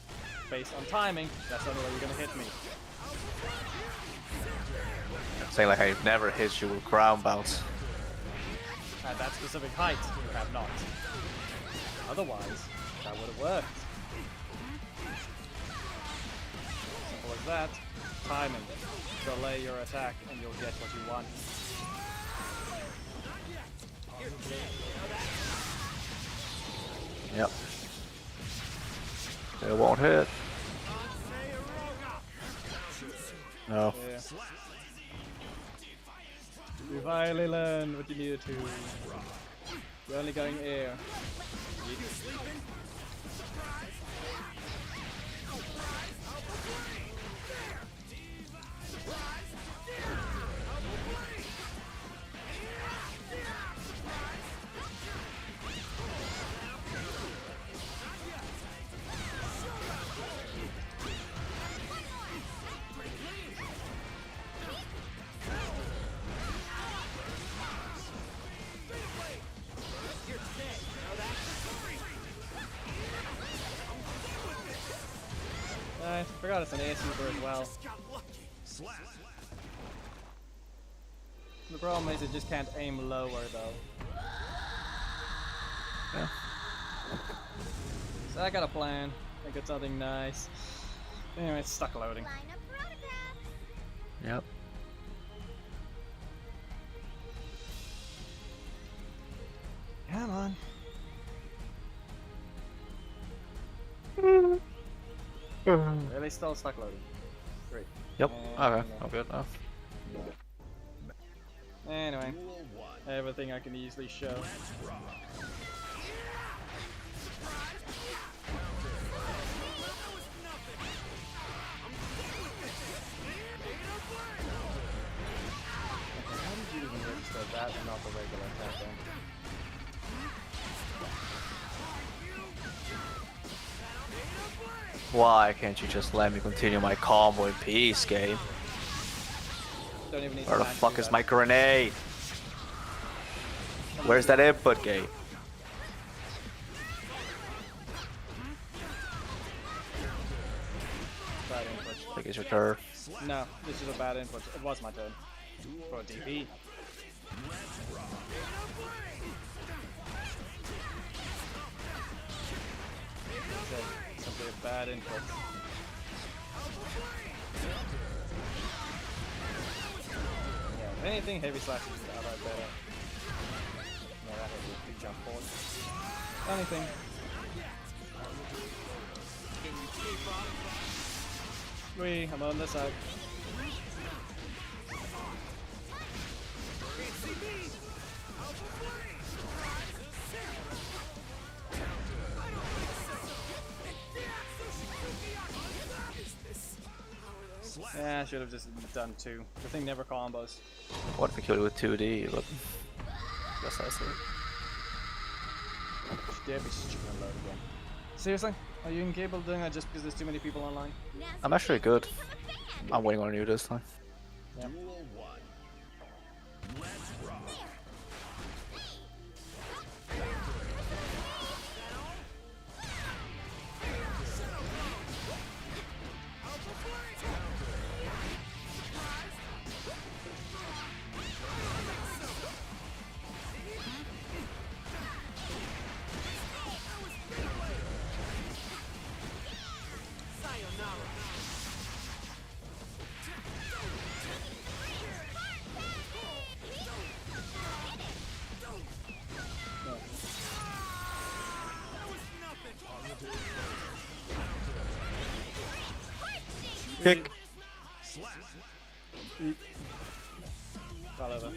A: Based on timing, that's the only way you're gonna hit me.
C: Saying like I never hit you with ground bounce.
A: At that specific height, you have not. Otherwise, that would have worked. Simple as that. Timing. Delay your attack and you'll get what you want.
C: Yep. It won't hit. No.
A: Yeah. Revive Leland, what you needed to. You're only going air. I forgot it's an air super as well. The problem is it just can't aim lower though.
C: Yeah.
A: So I got a plan. I got something nice. Anyway, it's stuck loading.
C: Yep.
A: Come on. Really still stuck loading. Great.
C: Yep.
A: And,
C: Okay. I'm good now.
A: Anyway, everything I can easily show. How did you even register that and not the regular attack then?
C: Why can't you just let me continue my combo in peace, game?
A: Don't even need
C: Where
A: to
C: the
A: match
C: fuck
A: do
C: is
A: that.
C: my grenade? Where's that input, game?
A: Bad input.
C: I think it's your turn.
A: No, this is a bad input. It was my turn. For a DP. Okay, simply a bad input. Yeah, if anything, heavy slash is a lot better. No, that would be a big jump forward. Anything. Wee, I'm on this side. Yeah, I should have just done two. The thing never combos.
C: What if we killed it with 2D? But guess that's it.
A: Should be stupid and load again. Seriously? Are you incapable of doing that just because there's too many people online?
C: I'm actually good. I'm waiting on you this time.
A: Yeah.
C: Kick.
A: Fall over.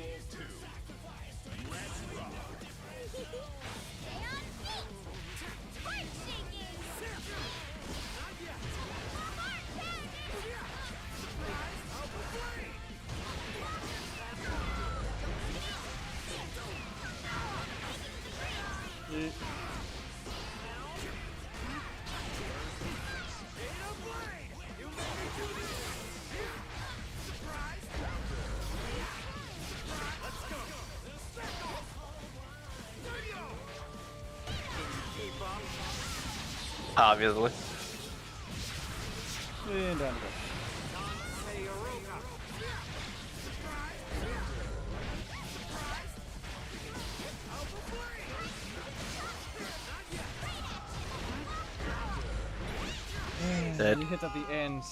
C: Obviously.
A: And down we go.
C: Dead.
A: You hit at the end,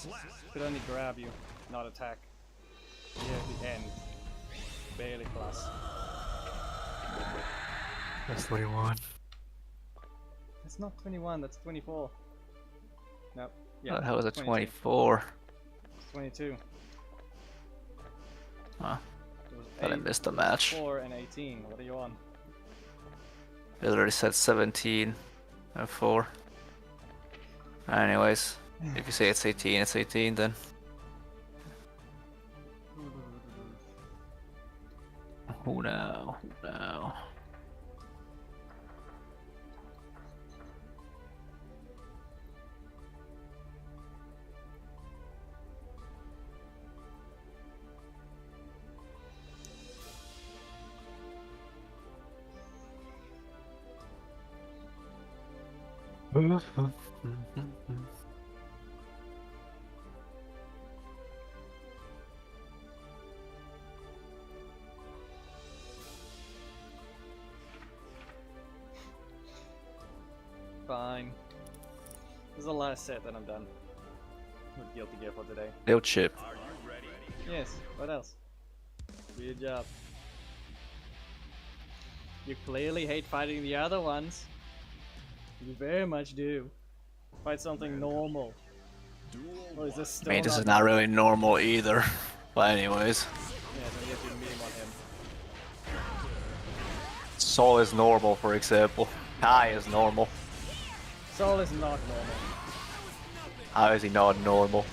A: could only grab you, not attack. You hit at the end. Barely plus.
C: That's 21.
A: It's not 21, that's 24. Nope. Yeah.
C: What the hell is it?
A: 22.
C: 24.
A: It's 22.
C: Huh.
A: It was
C: But I missed the match.
A: 4 and 18. What are you on?
C: It already said 17 and 4. Anyways, if you say it's 18 then. Who now? Who now?
A: Fine. This is the last set that I'm done with Guilty Gear for today.
C: Little chip.
A: Yes, what else? Good job. You clearly hate fighting the other ones. You very much do. Fight something normal. Or is this
C: I
A: still
C: mean, this is not really normal either. But anyways,
A: Yeah, so get your meme on him.
C: Soul is normal, for example. Kai is normal.
A: Soul is not normal.
C: How is he not normal?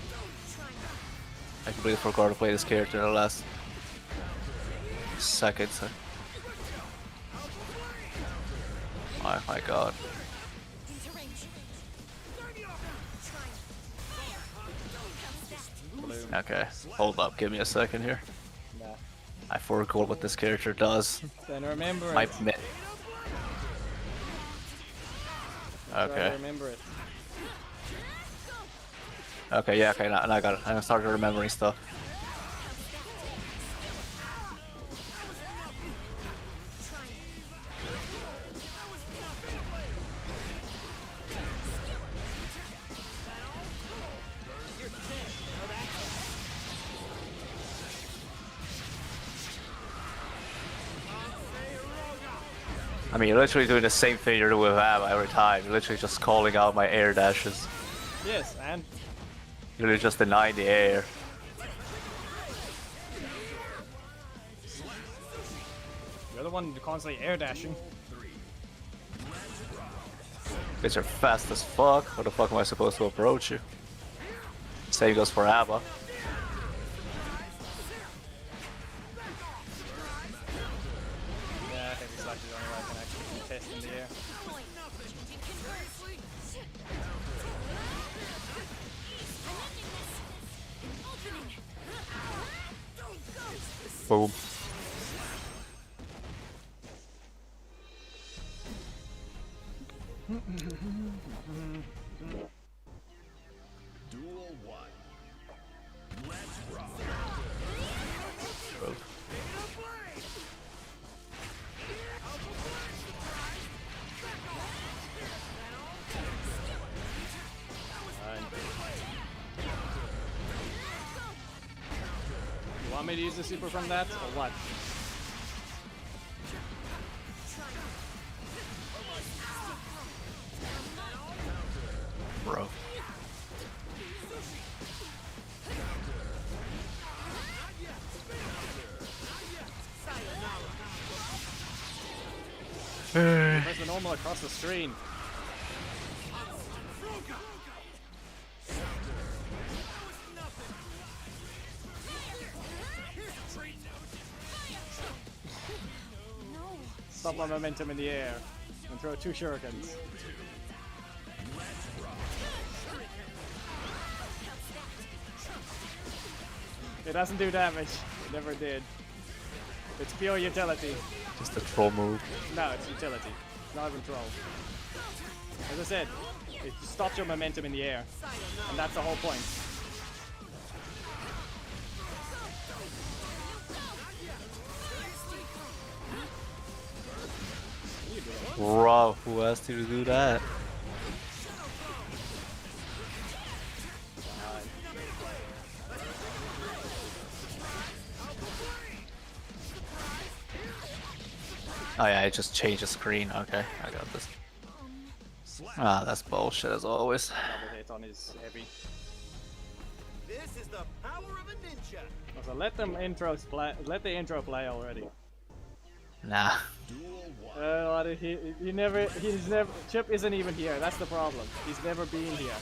C: I completely forgot to play this character in the last seconds. Oh my god. Okay, hold up, give me a second here.
A: Nah.
C: I forgot what this character does.
A: Then remember
C: My
A: it.
C: mi-
A: Try to
C: Okay.
A: remember it.
C: Okay, yeah, okay, now I got it. I started remembering stuff. I mean, you're literally doing the same thing you do with Ab every time. You're literally just calling out my air dashes.
A: Yes, and
C: You're literally just denying the air.
A: you're the one constantly air dashing.
C: Because you're fast as fuck. How the fuck am I supposed to approach you? Same goes for Abba.
A: Yeah, I think it's like the only way I can actually contest in the air.
C: Boom.
B: Duel 1. Let's rock.
A: You want me to use the super from that, or what?
C: Bro.
A: Press the normal across the screen. Stop my momentum in the air and throw 2 shurikens. It doesn't do damage. It never did. It's pure utility.
C: Just a troll move.
A: No, it's utility. It's not even troll. As I said, it stops your momentum in the air. And that's the whole point.
C: Bro, who asked you to do that? Oh yeah, I just changed the screen. Okay, I got this. Ah, that's bullshit as always.
A: Double hit on his heavy.
D: This is the power of a ninja.
A: So let them intros play. Let the intro play already.
C: Nah.
A: He's never. Chip isn't even here. That's the problem. He's never been here.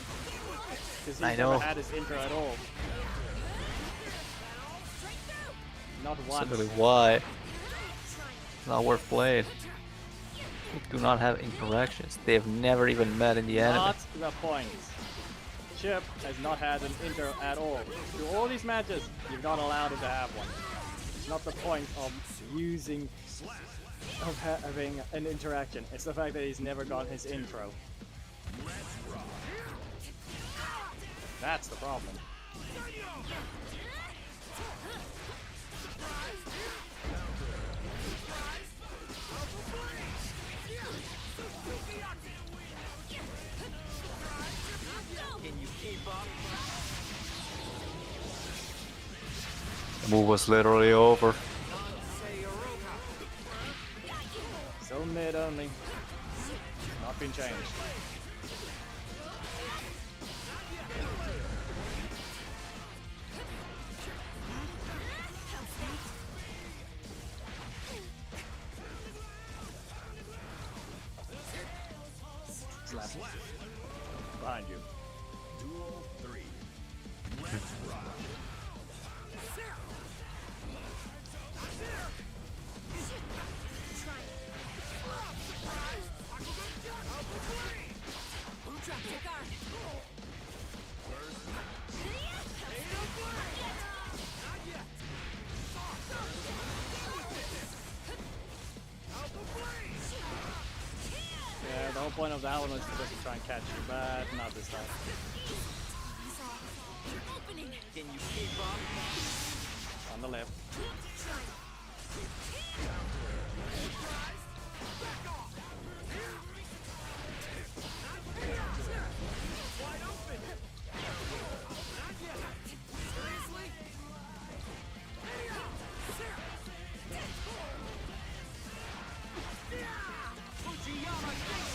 A: Because
C: I
A: he's
C: know.
A: never had his intro at all. Not once.
C: Simply why? Not worth playing. They do not have interactions. They have never even met in the anime.
A: Not the point. Chip has not had an intro at all. Through all these matches, you've not allowed him to have one. It's not the point of using, of having an interaction. It's the fact that he's never got his intro. That's the problem.
C: The move was literally over.
A: So mid only. Not been changed. Slap. Behind you.
B: Duel 3. Let's rock.
A: Yeah, the whole point of that one was just to try and catch you, but not this time.
D: Can you keep up?
A: On the left.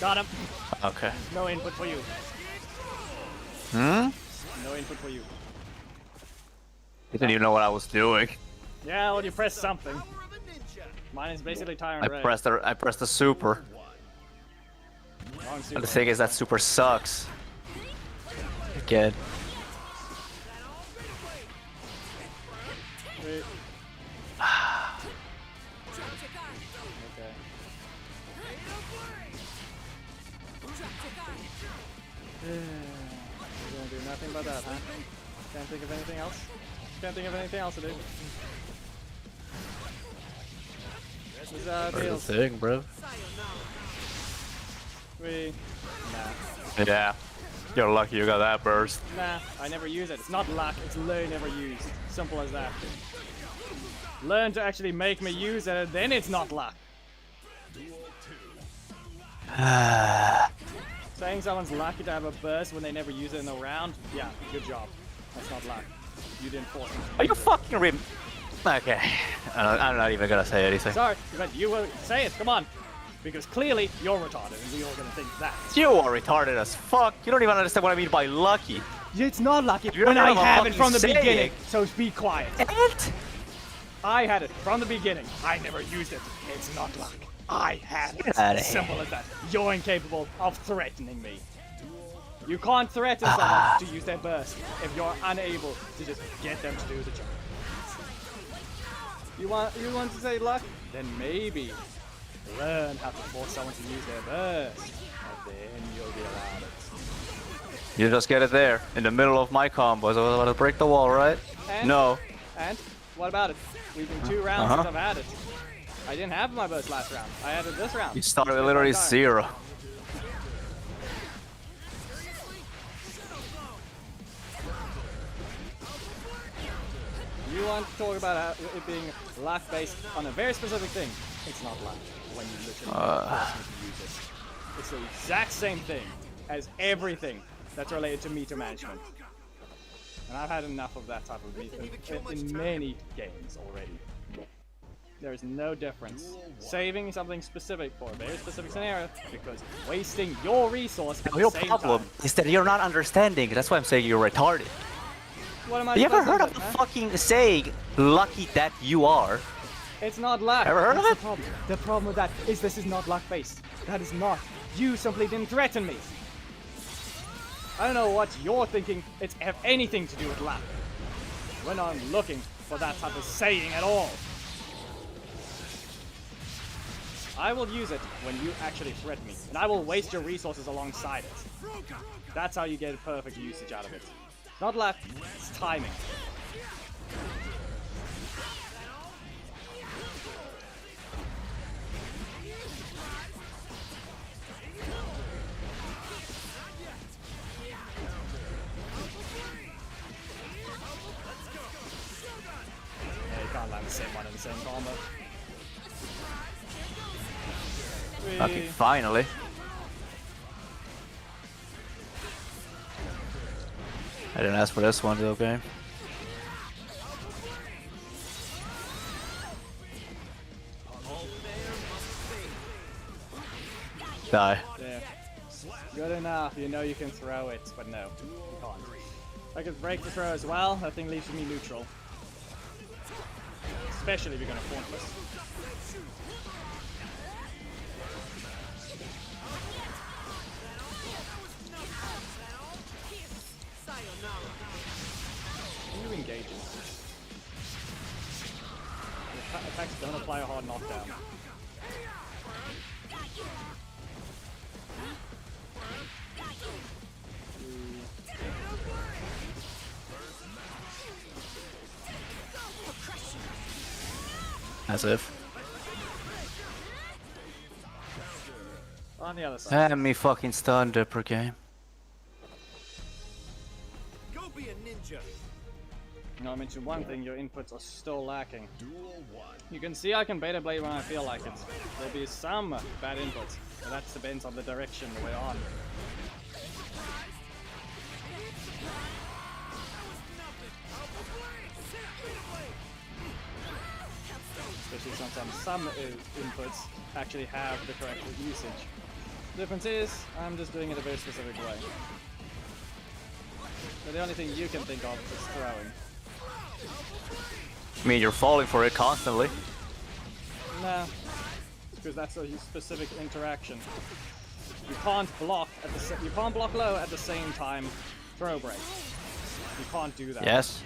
A: Got him.
C: Okay.
A: No input for you.
C: Hmm?
A: No input for you.
C: You didn't even know what I was doing.
A: Yeah, well, you press something.
D: Power of a ninja.
A: Mine is basically Tyrant
C: I
A: Ray.
C: pressed the super.
A: Wrong super.
C: And the thing is that super sucks. Again.
A: Wait. Okay. You're gonna do nothing but that, huh? Can't think of anything else? Can't think of anything else to do. This is
C: That's the
A: deals.
C: thing, bro.
A: Nah.
C: Yeah. You're lucky you got that burst.
A: Nah, I never use it. It's not luck, it's learn never used. Simple as that. Learn to actually make me use it, and then it's not luck. Saying someone's lucky to have a burst when they never use it in a round, yeah, good job. That's not luck. You didn't force them.
C: Are you fucking rim? Okay. I'm not even gonna say anything.
A: Sorry, but you will say it, come on. Because clearly, you're retarded, and we all gonna think that.
C: You are retarded as fuck. You don't even understand what I mean by lucky.
A: It's not lucky
C: You
A: when
C: don't
A: I
C: have a
A: have it
C: fucking
A: from the
C: saying.
A: beginning, so be quiet.
C: And?
A: I had it from the beginning. I never used it. It's not luck. I had it.
C: Get outta here.
A: Simple as that. You're incapable of threatening me. You can't threaten someone to use their burst if you're unable to just get them to do the job. You want to say luck? Then maybe learn how to force someone to use their burst, and then you'll be allowed it.
C: You just get it there, in the middle of my combos. I was about to break the wall, right?
A: And?
C: No.
A: And what about it? We've been 2 rounds since I've had it. I didn't have my burst last round. I had it this round.
C: You started with literally 0.
A: You want to talk about it being luck based on a very specific thing. It's not luck when you literally force me to use it. It's the exact same thing as everything that's related to meter management. And I've had enough of that type of meter in many games already. There is no difference. Saving something specific for a very specific scenario because wasting your resource at
C: Your
A: the same
C: problem
A: time.
C: is that you're not understanding. That's why I'm saying you're retarded.
A: What am I
C: You ever
A: supposed to
C: heard
A: do,
C: of the
A: man?
C: fucking saying, lucky that you are?
A: It's not luck.
C: Ever heard of
A: That's
C: it?
A: the problem. The problem with that is this is not luck-based. That is not. You simply didn't threaten me. I don't know what you're thinking. It's have anything to do with luck. We're not looking for that type of saying at all. I will use it when you actually threaten me, and I will waste your resources alongside it. That's how you get perfect usage out of it. Not luck, it's timing. Yeah, you can't land the same one in the same combo.
C: Okay, finally. I didn't ask for this one, okay? Die.
A: Yeah. Good enough. You know you can throw it, but no, you can't. I could break the throw as well. That thing leaves me neutral. Especially if you're gonna Pointless. Can you engage it? The attacks don't apply a hard knockdown.
C: As if.
A: On the other side.
C: And me fucking stunned up per game.
D: Go be a ninja.
A: Now I mentioned one thing, your inputs are still lacking.
B: Duel 1.
A: You can see I can beta blade when I feel like it. There'll be some bad inputs, but that depends on the direction we're on. Especially sometimes some inputs actually have the correct usage. The difference is, I'm just doing it a very specific way. But the only thing you can think of is throwing.
C: I mean, you're falling for it constantly.
A: Nah, because that's a specific interaction. You can't block at you can't block low at the same time throw break. You can't do that.
C: Yes.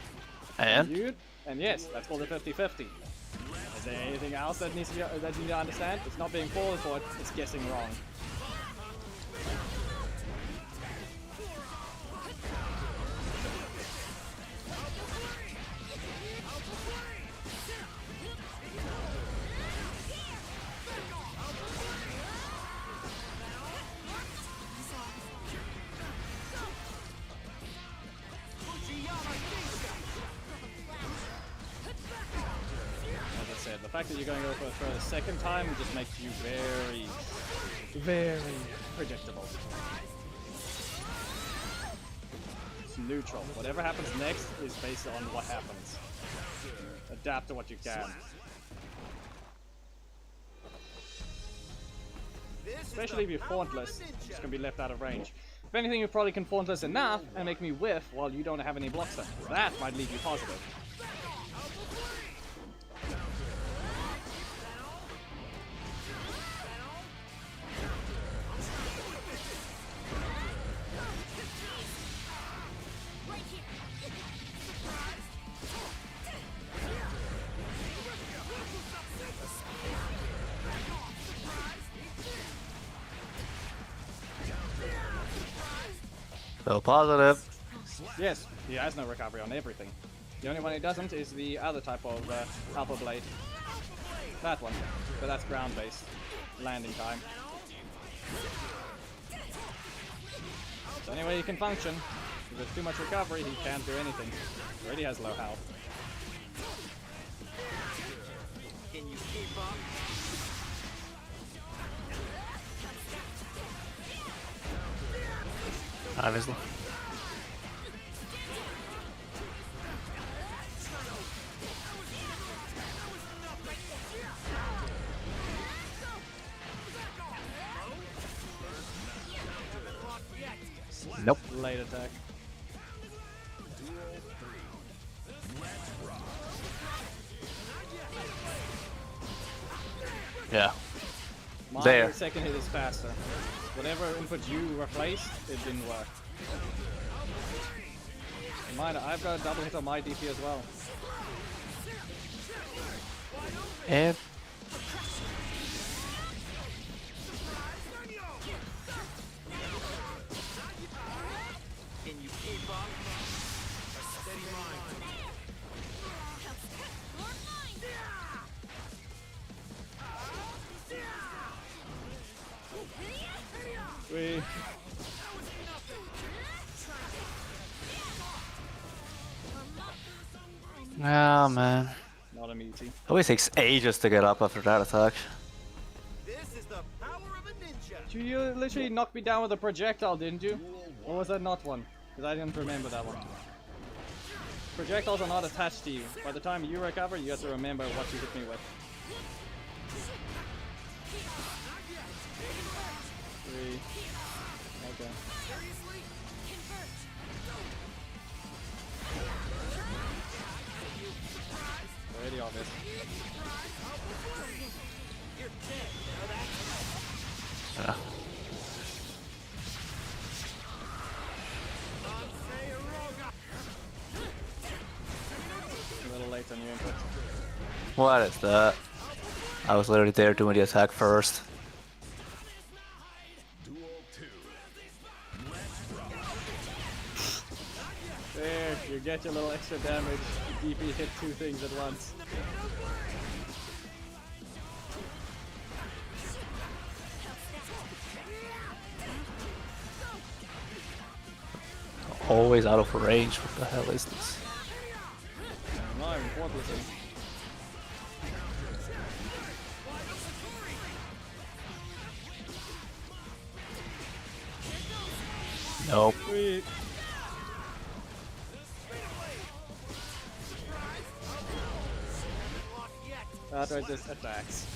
C: And?
A: And yes, that's called a 50-50. Is there anything else that needs to be, that you need to understand? It's not being forward for it, it's guessing wrong. As I said, the fact that you're going to go for a second time just makes you very, very predictable. It's neutral. Whatever happens next is based on what happens. Adapt to what you can. Especially if you're Fauntless, it's going to be left out of range. If anything, you probably can Fauntless enough and make me whiff while you don't have any blocks left. That might leave you positive.
C: So positive.
A: Yes, he has no recovery on everything. The only one he doesn't is the other type of Alpha Blade. That one. But that's ground-based. Landing time. So anyway, he can function. If there's too much recovery, he can't do anything. He already has low health.
D: Can you keep up?
C: Obviously. Nope.
A: Late attack.
C: Yeah.
A: My
C: There.
A: second hit is faster. Whatever input you replaced, it didn't work. And mine, I've got a double hit on my DP as well.
C: And
D: Can you keep up? A steady mind.
A: We.
C: oh man,
A: Not a meaty.
C: always takes ages to get up after that attack.
D: This is the power of a ninja.
A: You literally knocked me down with a projectile, didn't you? Or was that not one? Because I didn't remember that one. Projectiles are not attached to you. By the time you recover, you have to remember what you hit me with. 3. Okay. Already obvious.
C: Yeah.
A: A little late on your input.
C: What is that? I was literally there doing the attack first.
B: Duel 2.
A: There, you get your little extra damage. DP hit 2 things at once.
C: Always out of range. What the hell is this?
A: Not even thwartlessly.
C: Nope.
A: Sweet. That right just attacks.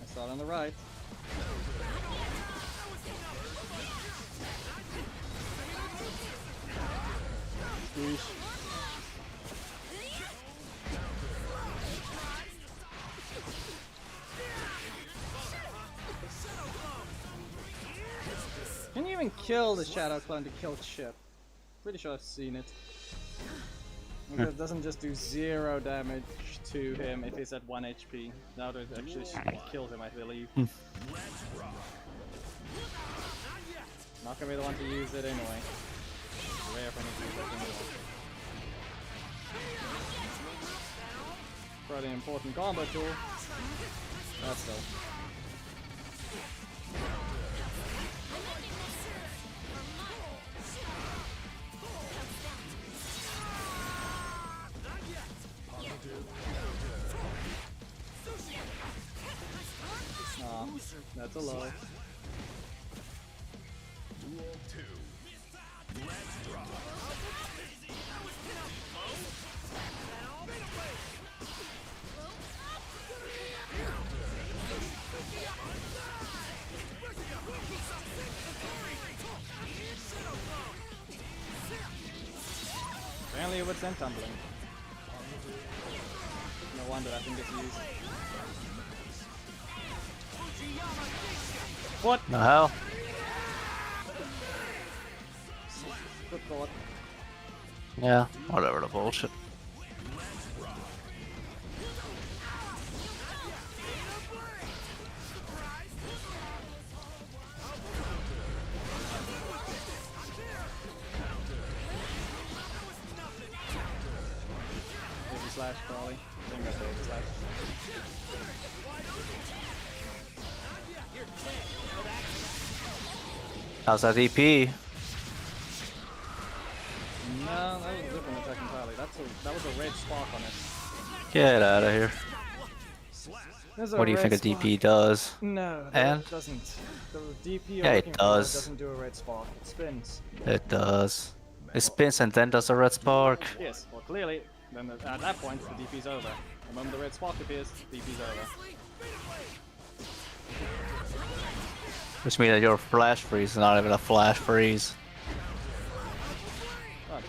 A: I saw it on the right. Squish. Can you even kill the Shadow Clone to kill Chip? Pretty sure I've seen it. It doesn't just do 0 damage to him if he's at 1 HP. Now it actually kills him, I believe. Not gonna be the one to use it anyway. It's rare for me to use that anyway. Probably an important combo tool. That's still. Aw, that's a low.
B: Duel 2.
A: Apparently it would send tumbling. No wonder that thing gets used. What?
C: The hell?
A: Good thought.
C: Yeah, whatever the bullshit.
A: Baby slash probably. I think that's baby slash.
C: How's that EP?
A: No, that was a different attack entirely. That was a red spark on it.
C: Get out of here.
A: There's a
C: What do you
A: red
C: think a
A: spark.
C: DP does?
A: No,
C: And?
A: it doesn't. The DP you're
C: Yeah, it
A: looking for
C: does.
A: doesn't do a red spark. It spins.
C: It does. It spins and then does a red spark.
A: Yes, well clearly, then at that point the DP's over. The moment the red spark appears, DP's over.
C: Which means that your flash freeze is not even a flash freeze.
A: What?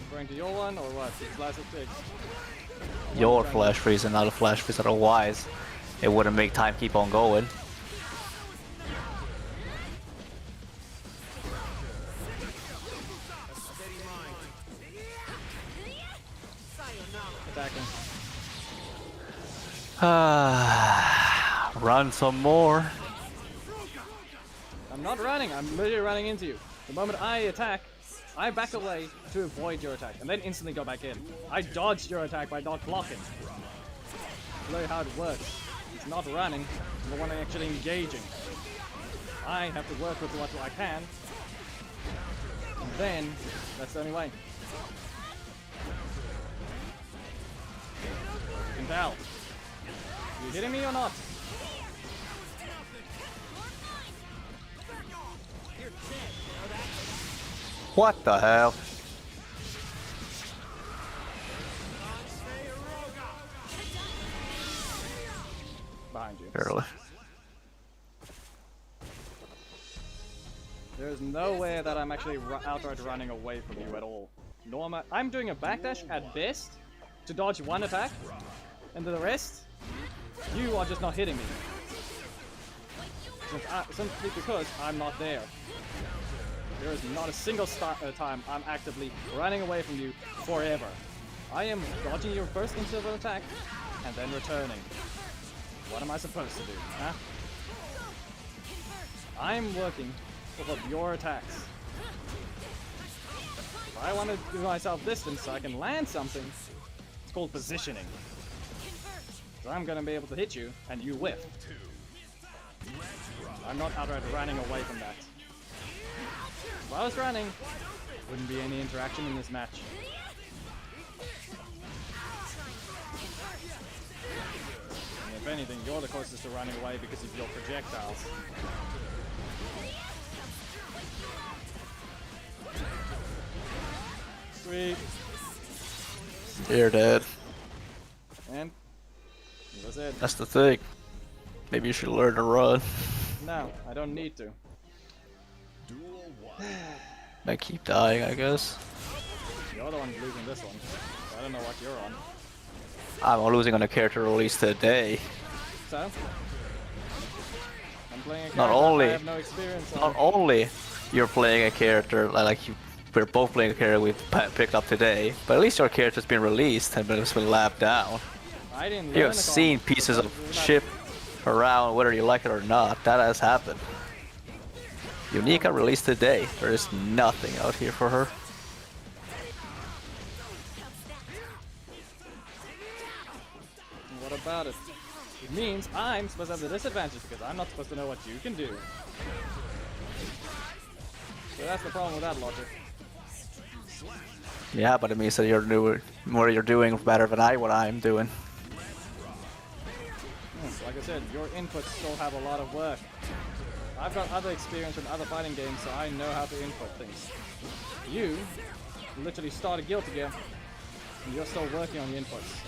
A: Referring to your one or what? It's last tick.
C: Your flash freeze and not a flash freeze, otherwise it wouldn't make time keep on going.
A: Attacking.
C: Run some more.
A: I'm not running, I'm literally running into you. The moment I attack, I back away to avoid your attack, and then instantly go back in. I dodged your attack by not blocking. Look how it works. It's not running, I'm the one actually engaging. I have to work with what I can, and then that's the only way. You can tell. You hitting me or not?
C: What the hell?
A: Behind you.
C: Barely.
A: There's no way that I'm actually outright running away from you at all. Nor am I'm doing a backdash at best to dodge one attack, and the rest, you are just not hitting me. Simply because I'm not there. There is not a single time I'm actively running away from you forever. I am dodging your first interval attack and then returning. What am I supposed to do, huh? I'm working off of your attacks. If I want to give myself distance so I can land something, it's called positioning. So I'm gonna be able to hit you and you whiff. I'm not outright running away from that. If I was running, wouldn't be any interaction in this match. And if anything, you're the closest to running away because of your projectiles. Sweet.
C: You're dead.
A: And that's it.
C: That's the thing. Maybe you should learn to run.
A: No, I don't need to.
B: Duel 1.
C: I keep dying, I guess.
A: You're the one losing this one. I don't know what you're on.
C: I'm losing on a character released today.
A: So? I'm playing a character
C: Not only-
A: I have no experience on.
C: Not only you're playing a character we're both playing a character we picked up today, but at least your character's been released and it's been lapped down.
A: I didn't
C: You
A: learn
C: have
A: the
C: seen
A: combo.
C: pieces of
A: Not-
C: ship around, whether you like it or not. That has happened. Unica released today. There is nothing out here for her.
A: What about it? It means I'm supposed to have the disadvantage because I'm not supposed to know what you can do. So that's the problem with that logic.
C: Yeah, but it means that you're doing what you're doing better than what I'm doing.
A: Like I said, your inputs still have a lot of work. I've got other experience in other fighting games, so I know how to input things. You literally start a Guilty Gear, and you're still working on the inputs.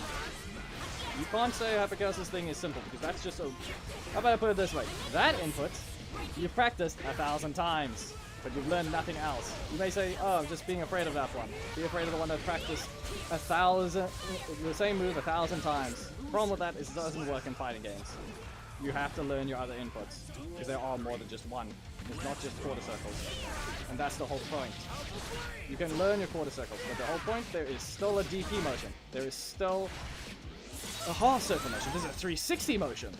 A: You can't say Hyperchaos' thing is simple, because that's just a... How about I put it this way? That input, you've practiced 1,000 times, but you've learned nothing else. You may say, oh, I'm just being afraid of that one. Be afraid of the one that practiced the same move 1,000 times. The problem with that is it doesn't work in fighting games. You have to learn your other inputs, because there are more than just one. It's not just quarter circles. And that's the whole point. You can learn your quarter circles, but the whole point, there is still a DP motion. There is still a half circle motion. There's a 360 motion.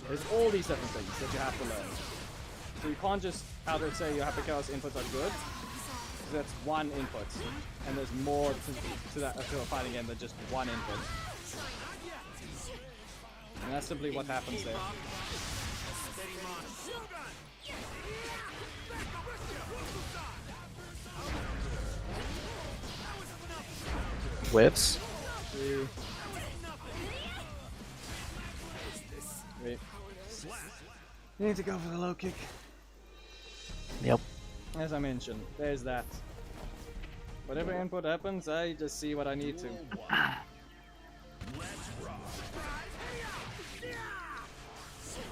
A: There's all these different things that you have to learn. So you can't just outright say your Hyperchaos inputs are good. That's one input. And there's more to a fighting game than just one input. And that's simply what happens there.
C: Whips.
A: Wait. You need to go for the low kick.
C: Yep.
A: as I mentioned, there's that. Whatever input happens, I just see what I need to.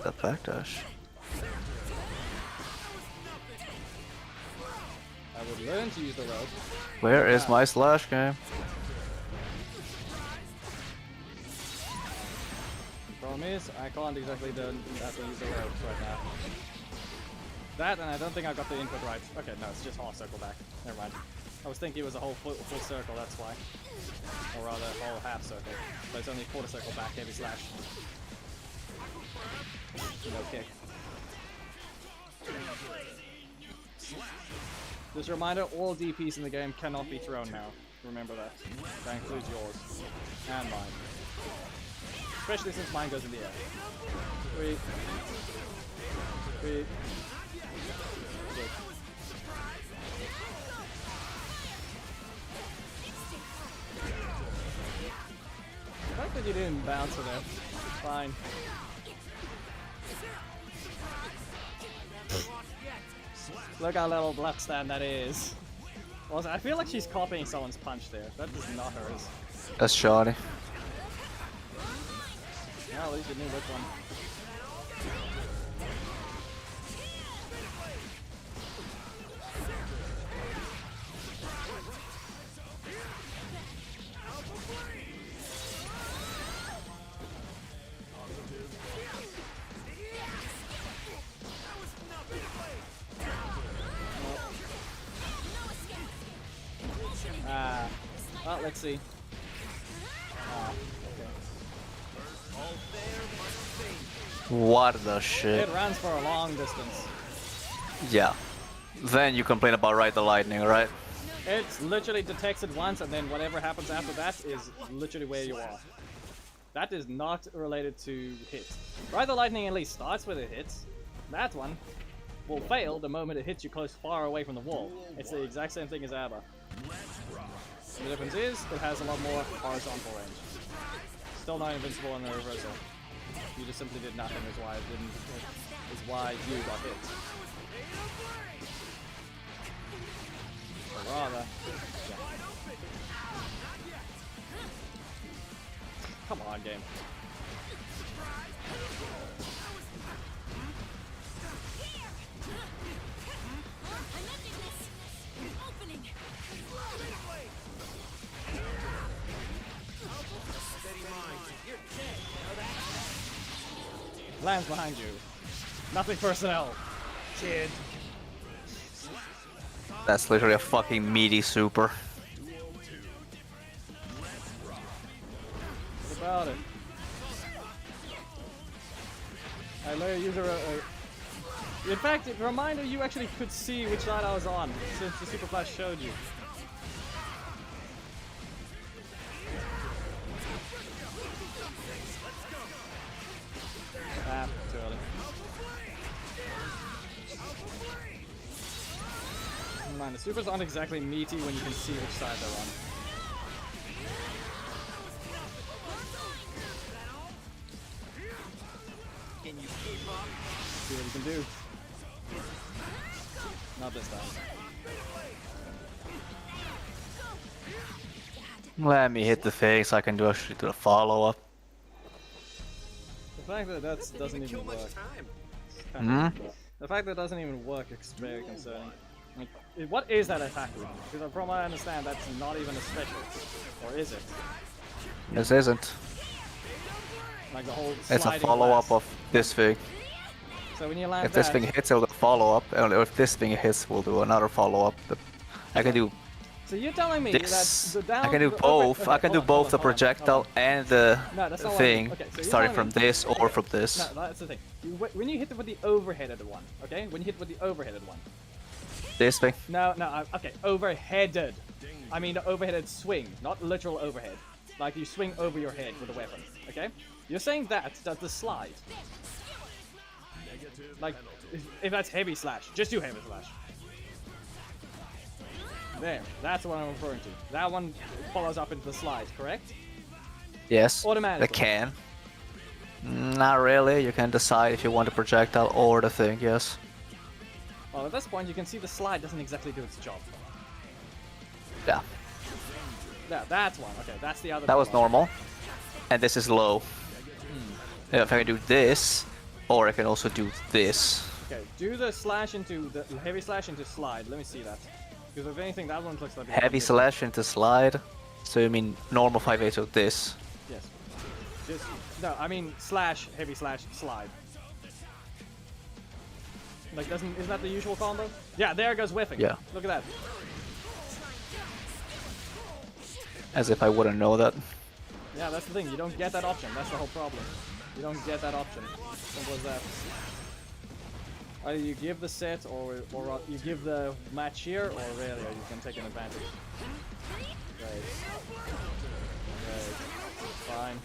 C: That backdash.
A: I would learn to use the rope.
C: Where is my slash game?
A: The problem is, I can't exactly have to use the ropes right now. That, and I don't think I got the input right. Okay, no, it's just half circle back. Never mind. I was thinking it was a whole full circle, that's why. Or rather, a whole half circle. But it's only quarter circle back, heavy slash. No kick. Just a reminder, all DPs in the game cannot be thrown now. Remember that. That includes yours. And mine. Especially since mine goes in the air. Three. Good. The fact that you didn't bounce it there. Fine. Look how little left stand that is. Also, I feel like she's copying someone's punch there. That is not hers.
C: That's shoddy.
A: Yeah, at least you knew which one. Well, let's see.
C: What the shit?
A: It runs for a long distance.
C: Yeah. Then you complain about Ride the Lightning, right?
A: It's literally detects it once, and then whatever happens after that is literally where you are. That is not related to hit. Ride the Lightning at least starts with a hit. That one will fail the moment it hits you close, far away from the wall. It's the exact same thing as ABBA. The difference is, it has a lot more horizontal range. Still not invincible in the reversal. You just simply did nothing, is why it didn't. Is why you got hit. Or rather, yeah. Come on, game. Lands behind you. Nothing personnel. Kid.
C: That's literally a fucking meaty super.
A: What about it? I literally use in fact, a reminder you actually could see which side I was on since the Super Flash showed you. Ah, too early. Man, the supers aren't exactly meaty when you can see which side they're on.
D: Can you keep up?
A: See what you can do. Not this time.
C: Let me hit the thing so I can actually do a follow-up.
A: The fact that that doesn't even work. The fact that it doesn't even work is very concerning. Like, what is that attack with? Because from what I understand, that's not even a special. Or is it?
C: This isn't.
A: Like the whole
C: It's a follow-up of this thing.
A: So when you land
C: If this
A: that,
C: thing hits, it'll do a follow-up. And if this thing hits, we'll do another follow-up. I can do
A: so you're telling me
C: this.
A: that the down...
C: I can do both. I can do both the projectile and the thing, starting from this or from this.
A: No, that's the thing. When you hit it with the overheaded one, okay? When you hit with the overheaded one.
C: This thing?
A: No, okay, overheaded. I mean the overheaded swing, not literal overhead. Like you swing over your head with a weapon, okay? You're saying that's the slide. Like, if that's heavy slash, just do heavy slash. There, that's what I'm referring to. That one follows up into the slide, correct?
C: Yes.
A: Automatically.
C: It can. Not really. You can decide if you want the projectile or the thing, yes.
A: Well, at this point, you can see the slide doesn't exactly do its job.
C: Yeah,
A: Yeah, that's one. Okay, that's the other.
C: that was
A: one.
C: normal. And this is low. Yeah, if I can do this, or I can also do this.
A: Okay, do the slash into the heavy slash into slide. Let me see that. Because if anything, that one looks like a
C: Heavy slash into slide. So you mean normal 5/8 of this?
A: Yes. Just no. I mean slash heavy slash slide. Like isn't that the usual combo? Yeah, there goes whiffing.
C: Yeah.
A: Look at that.
C: As if I wouldn't know that.
A: Yeah, that's the thing. You don't get that option. That's the whole problem. You don't get that option. Simple as that. Either you give the set, or you give the match here, or really, you can take an advantage. Right. Right. Fine.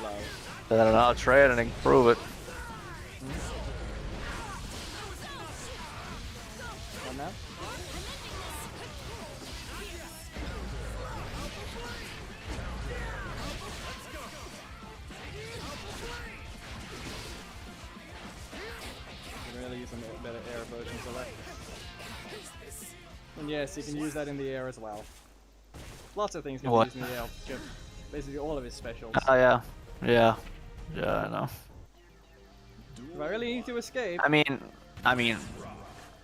A: Low.
C: I don't know, I'll try it and improve it.
A: What now? You can really use some better air versions of that. And yes, you can use that in the air as well. Lots of things can be
C: What?
A: used in the air. Basically all of his specials.
C: Oh yeah. Yeah. Yeah, I know.
A: If I really need to escape,
C: I mean,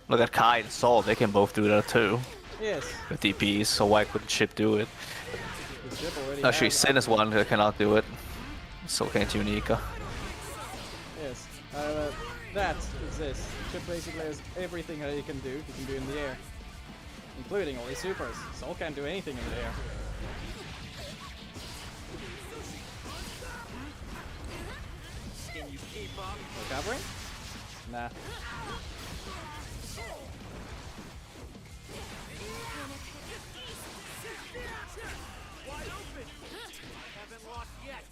C: look at Kai and Sol, they can both do that too.
A: yes.
C: With DPs, so why couldn't Chip do it?
A: The ship already
C: Actually,
A: has
C: Sin is one that cannot do it. So can't Unica.
A: Yes. That exists. Chip basically has everything that he can do in the air. Including all his supers. Soul can't do anything in the air.
D: Can you keep up?
A: Recovering? Nah.
D: Wide open. Haven't lost yet.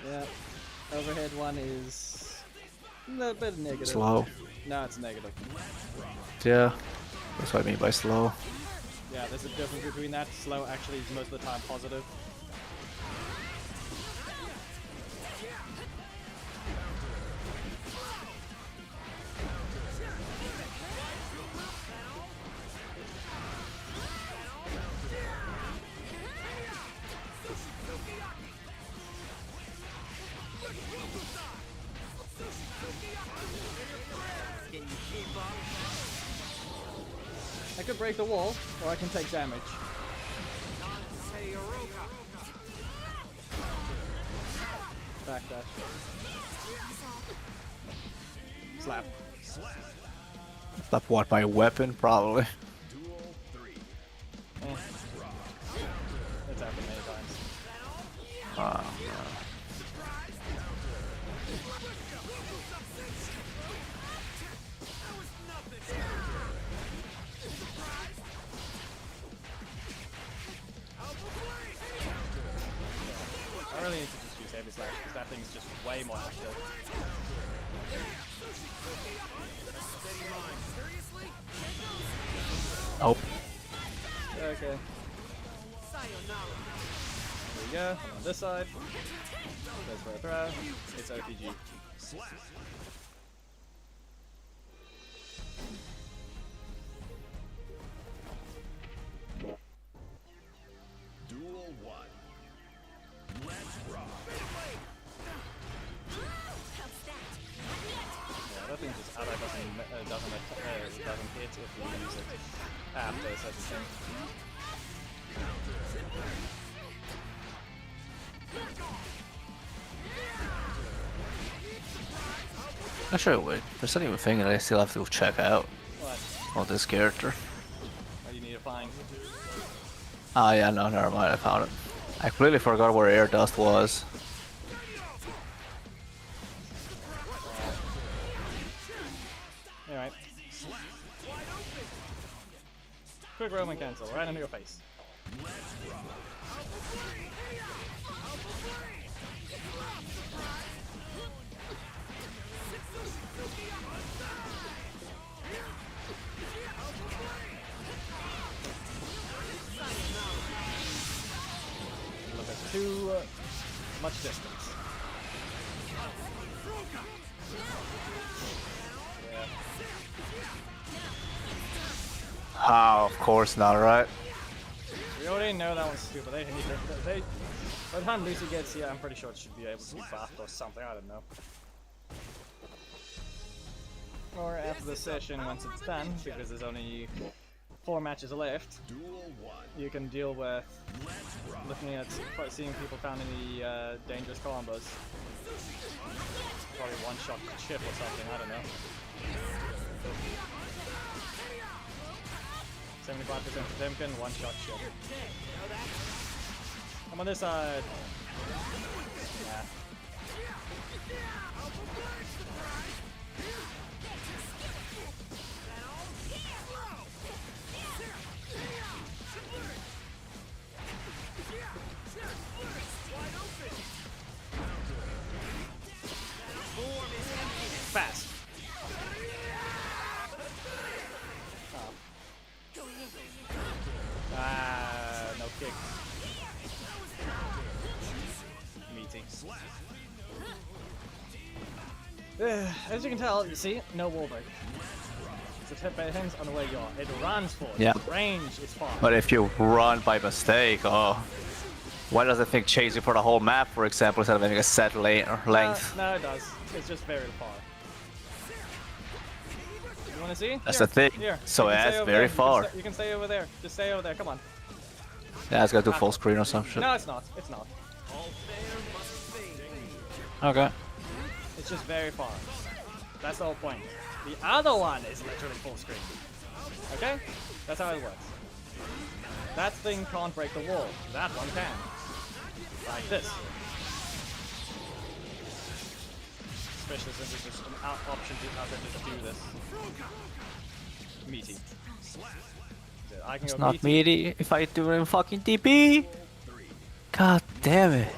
A: Yeah. Overhead one is a bit negative.
C: Slow.
A: No, it's negative.
C: Yeah. That's what I mean by slow.
A: Yeah, there's a difference between that. Slow actually is most of the time positive.
D: Can you keep up?
A: I could break the wall, or I can take damage.
D: Hey, Europa.
A: Backdash. Slap.
C: Slap what, my weapon? Probably.
A: Eh. It's happened many times. I really need to just use heavy slash because that thing's just way more active.
C: Oh.
A: Okay. There we go. I'm on this side. Goes for a throw. It's OTG.
B: Duel 1. Let's rock.
A: Yeah, that thing just outright doesn't hit if you use it after such a thing.
C: Actually, wait. There's not even a thing that I still have to check out
A: What?
C: on this character.
A: What do you need to find?
C: Ah, yeah, no, never mind. I found it. I completely forgot where air dust was.
A: Alright. Quick Roman cancel, right into your face. Look at too much distance.
C: Ah, of course not, right?
A: We already know that one's stupid. By the time Lucy gets here, I'm pretty sure it should be able to be buffed or something. I don't know. Or after the session, once it's done, because there's only 4 matches left, you can deal with looking at seeing people found in the dangerous combos. Probably one-shot chip or something. I don't know. 75% Potemkin, one-shot chip. I'm on this side. Nah. Fast. Oh. Ah, no kick. Meaty. As you can tell, you see, no wall break. So it depends on where you are. It runs for it.
C: Yeah.
A: Range is far.
C: But if you run by mistake, oh. Why does it think chase you for the whole map, for example, instead of having a set length?
A: No, it does. It's just very far. You wanna see?
C: That's
A: Here,
C: the thing.
A: Here.
C: So
A: You can
C: that's
A: stay over
C: very
A: there.
C: far.
A: You can stay over there. Just stay over there. Come on.
C: Yeah, it's gonna do full screen or some shit.
A: No, it's not. It's not.
C: Okay.
A: It's just very far. That's the whole point. The other one is literally full screen. Okay? That's how it works. That thing can't break the wall. That one can. Like this. Especially since it's just an option to just do this. Meaty. I can
C: It's
A: go
C: not meaty if I do it in fucking DP. God damn it.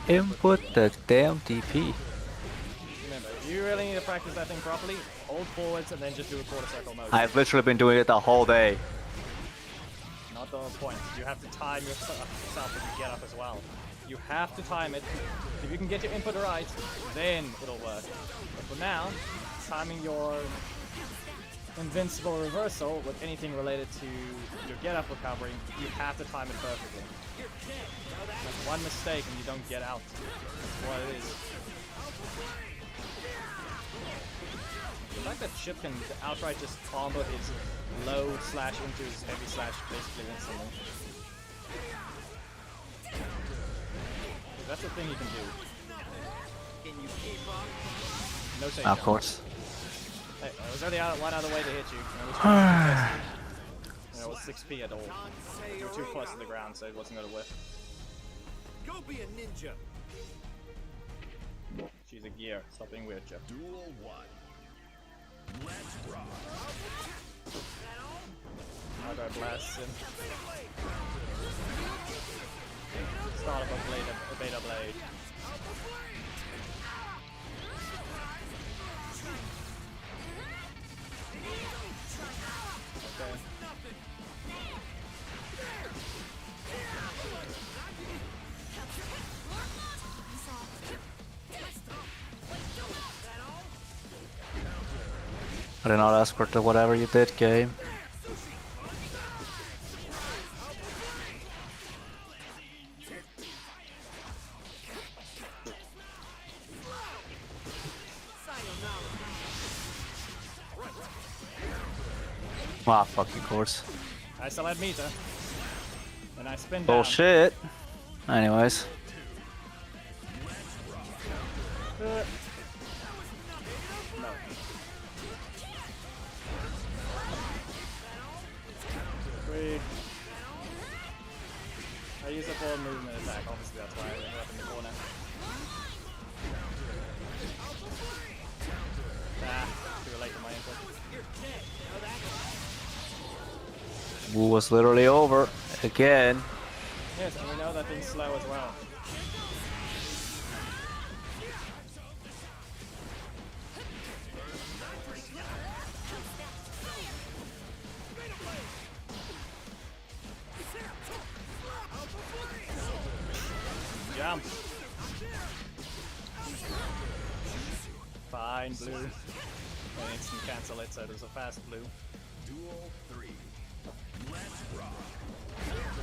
C: Input the damn DP.
A: Remember, if you really need to practice that thing properly, hold forwards and then just do a quarter circle motion.
C: I've literally been doing it the whole day.
A: Not the point. You have to time yourself when you get up as well. You have to time it. If you can get your input right, then it'll work. But for now, timing your invincible reversal with anything related to your get-up recovery, you have to time it perfectly. That's one mistake and you don't get out. That's what it is. The fact that Chip can outright just combo his low slash into his heavy slash basically instantly. That's the thing he can do.
D: Can you keep up?
A: No take.
C: Of course.
A: Hey, was already one other way to hit you. It was 6p at all. You were too close to the ground, so it wasn't going to whiff.
D: Go be a ninja.
A: She's a gear. Stop being weird, Jeff.
B: Duel 1. Let's rock.
A: I'll go blast him. Start up a beta blade. Okay.
C: I did not ask for the whatever you did, game. Ah, fucking course.
A: I still had meter. And I spin down.
C: Bullshit. Anyways.
A: No. Wait. I use a forward movement attack, obviously that's why I ended up in the corner. Ah, too late for my input.
C: Woo was literally over. Again.
A: Yes, and we know that thing's slow as well. Jump. behind blue. And instant cancel it, so there's a fast blue.
B: Duel 3. Let's rock.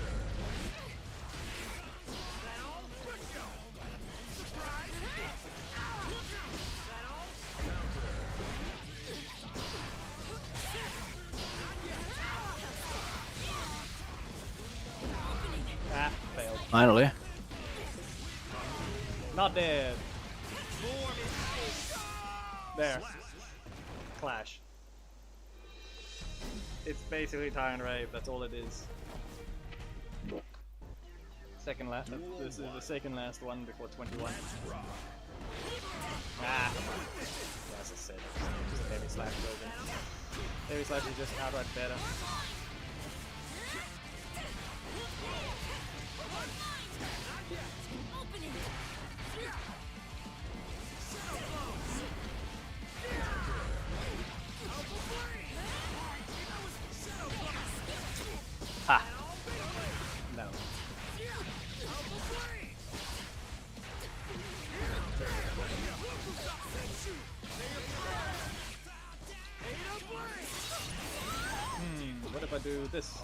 A: Ah, failed.
C: Finally.
A: Not dead. There. Clash. It's basically Tyrant Rave, that's all it is. Second last. This is the second last one before 21. Ah! That's a set. Just a heavy slash version. Heavy slash is just outright better. Ha! No. What if I do this?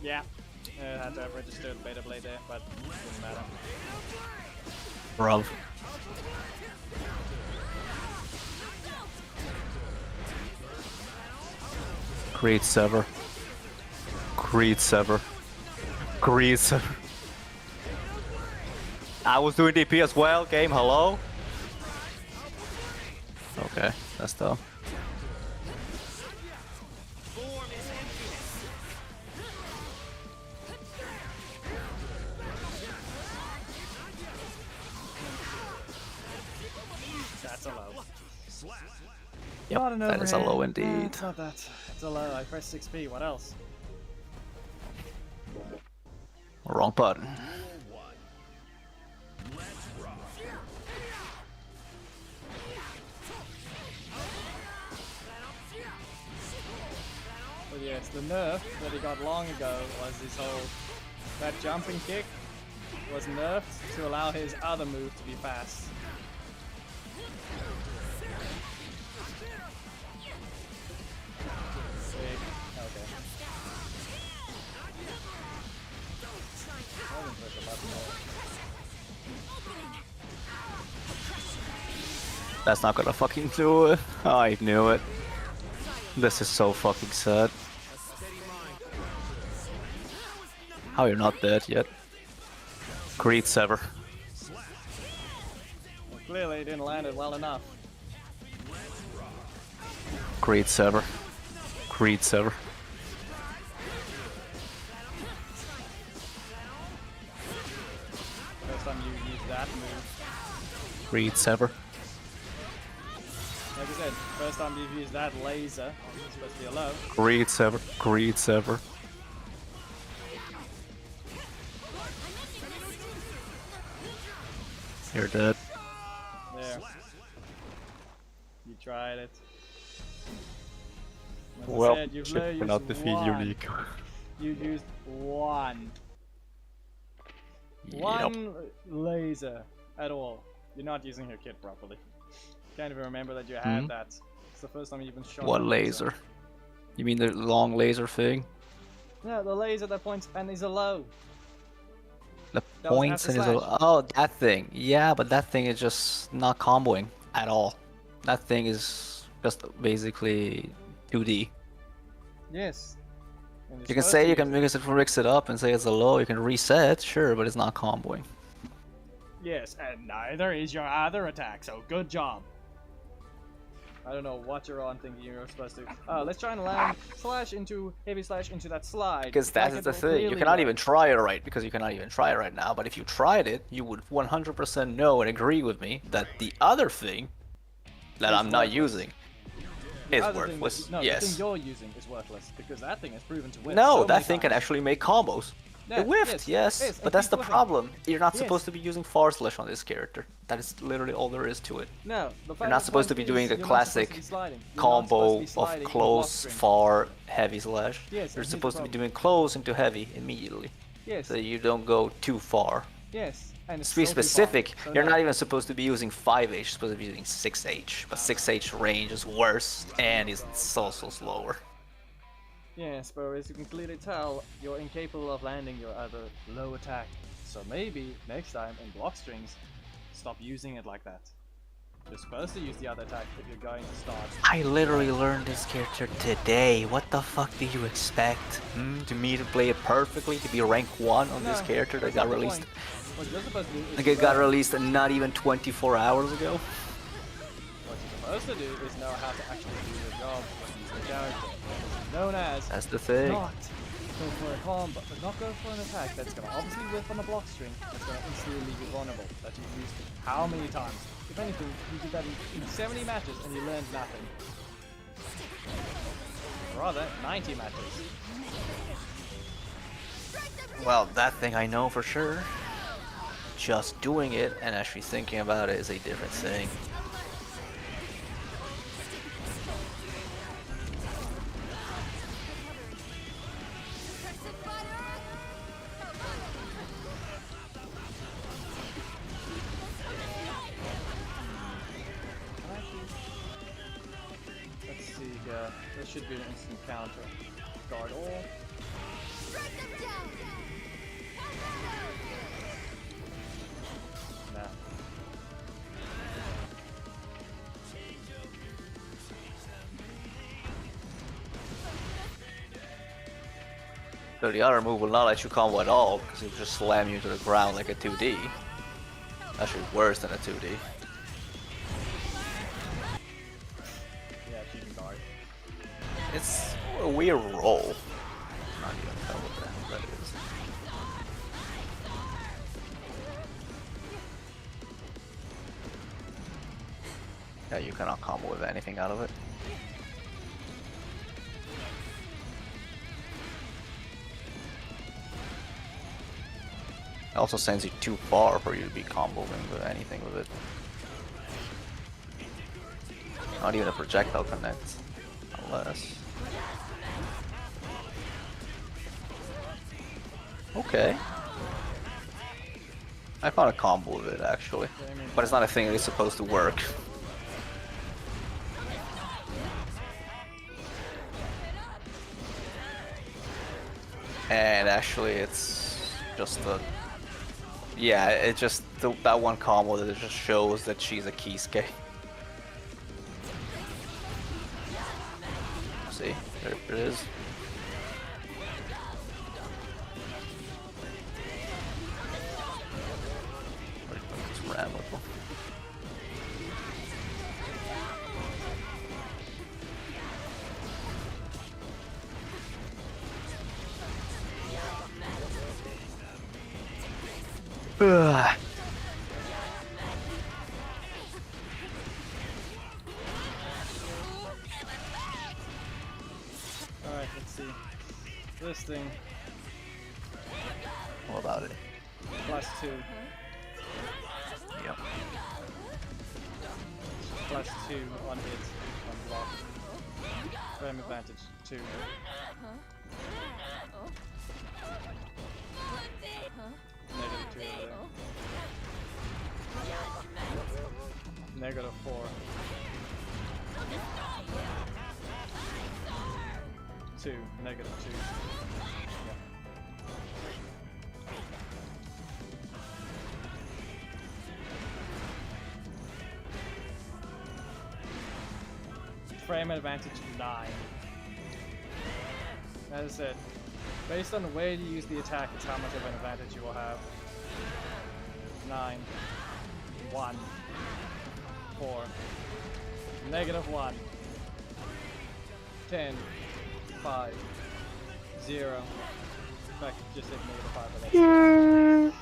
A: Yeah, I had to have registered Beta Blade there, but it didn't matter.
C: Bruv. Creed Sever. Creed Sever. Creed Sever. I was doing DP as well, game, hello? Okay, that's dumb.
A: That's a low.
C: Yep,
A: Not an
C: that is a low
A: overhead.
C: indeed.
A: It's not that. It's a low. I pressed 6p. What else?
C: Wrong button.
B: Duel 1. Let's rock.
A: But yes, the nerf that he got long ago was this whole... That jumping kick was nerfed to allow his other move to be fast. Sick. Okay. I didn't push a button there.
C: That's not gonna fucking do it. I knew it. This is so fucking sad. How you're not dead yet? Creed Sever.
A: Well, clearly he didn't land it well enough.
C: Creed Sever. Creed Sever.
A: First time you use that move.
C: Creed Sever.
A: Like I said, first time you've used that laser, it's supposed to be a low.
C: Creed Sever. Creed Sever. You're dead.
A: There. You tried it. As I
C: Well,
A: said, you've
C: shit,
A: used
C: we're not defeat
A: one.
C: unique.
A: You used one.
C: Yep.
A: One laser at all. You're not using your kit properly. Can't even remember that you had that. It's the first time you even shot
C: What
A: a
C: laser? You mean the long laser thing?
A: Yeah, the laser that points and is a low.
C: The
A: That was
C: points
A: after
C: and is
A: slash.
C: oh, that thing. Yeah, but that thing is just not comboing at all. That thing is just basically 2D.
A: Yes. And you're
C: You can
A: supposed
C: say
A: to
C: you can
A: use
C: mix it up and say it's a low. You can reset, sure, but it's not comboing.
A: Yes, and neither is your other attack, so good job. I don't know what you're on thinking you're supposed to. Let's try and land slash into heavy slash into that slide.
C: Because that is the thing. You cannot even try it right because you cannot even try it right now. But if you tried it, you would 100% know and agree with me that the other thing that I'm not using is worthless.
A: No,
C: yes.
A: the thing you're using is worthless because that thing is proven to win.
C: No,
A: so
C: that
A: many
C: thing can
A: times.
C: actually make combos.
A: Yeah,
C: It whiffed, yes,
A: and
C: but that's
A: keep
C: the
A: whiffing.
C: problem. You're not
A: Yes.
C: supposed to be using forward slash on this character. That is literally all there is to it.
A: No, the
C: You're not supposed to be doing the classic combo of close, far, heavy slash.
A: Yes,
C: You're
A: and here's the
C: supposed to be
A: problem.
C: doing close into heavy immediately.
A: Yes.
C: So you don't go too far.
A: Yes, and it's
C: To be
A: still too far,
C: specific,
A: so
C: you're
A: no.
C: not even supposed to be using 5H, you're supposed to be using 6H. But 6H range is worse and it's also slower.
A: Yes, but as you can clearly tell, you're incapable of landing your other low attack. So maybe next time in block strings, stop using it like that. You're supposed to use the other attack if you're going to start.
C: I literally learned this character today. What the fuck do you expect? To me to play it perfectly, to be rank 1 on this character that got released?
A: What you're supposed to do is
C: Like it got released not even 24 hours ago.
A: What you're supposed to do is know how to actually do your job with the character. Known as
C: That's the thing.
A: not go for a combo, but not go for an attack that's gonna obviously whiff on a block string, that's gonna instantly leave you vulnerable, that you've used how many times? If anything, you did that in 70 matches and you learned nothing. Or rather, 90 matches.
C: Well, that thing I know for sure. Just doing it and actually thinking about it is a different thing.
A: Let's see here. There should be an instant counter. Guard all. Nah.
C: So the other move will not let you combo at all because it will just slam you to the ground like a 2D. Actually worse than a 2D.
A: Yeah, cheating guard.
C: It's a weird roll. Not even know what the hell that is. Yeah, you cannot combo with anything out of it. It also sends you too far for you to be comboing with anything with it. Not even a projectile connects. Unless... Okay. I found a combo with it actually. But it's not a thing that is supposed to work. And actually it's just a... Yeah, it just... that one combo that it just shows that she's a Kisuke. See? There it is. It's rammable. Ugh.
A: Alright, let's see. This thing,
C: What about it?
A: +2.
C: Yep.
A: +2 on hit, on block. Frame advantage, 2. -2 over there. -4. 2, -2. Yeah. Frame advantage 9. As I said, based on where you use the attack, it's how much of an advantage you will have. 9, 1, 4, -1, 10, 5, 0. In fact, just hit -5 for that.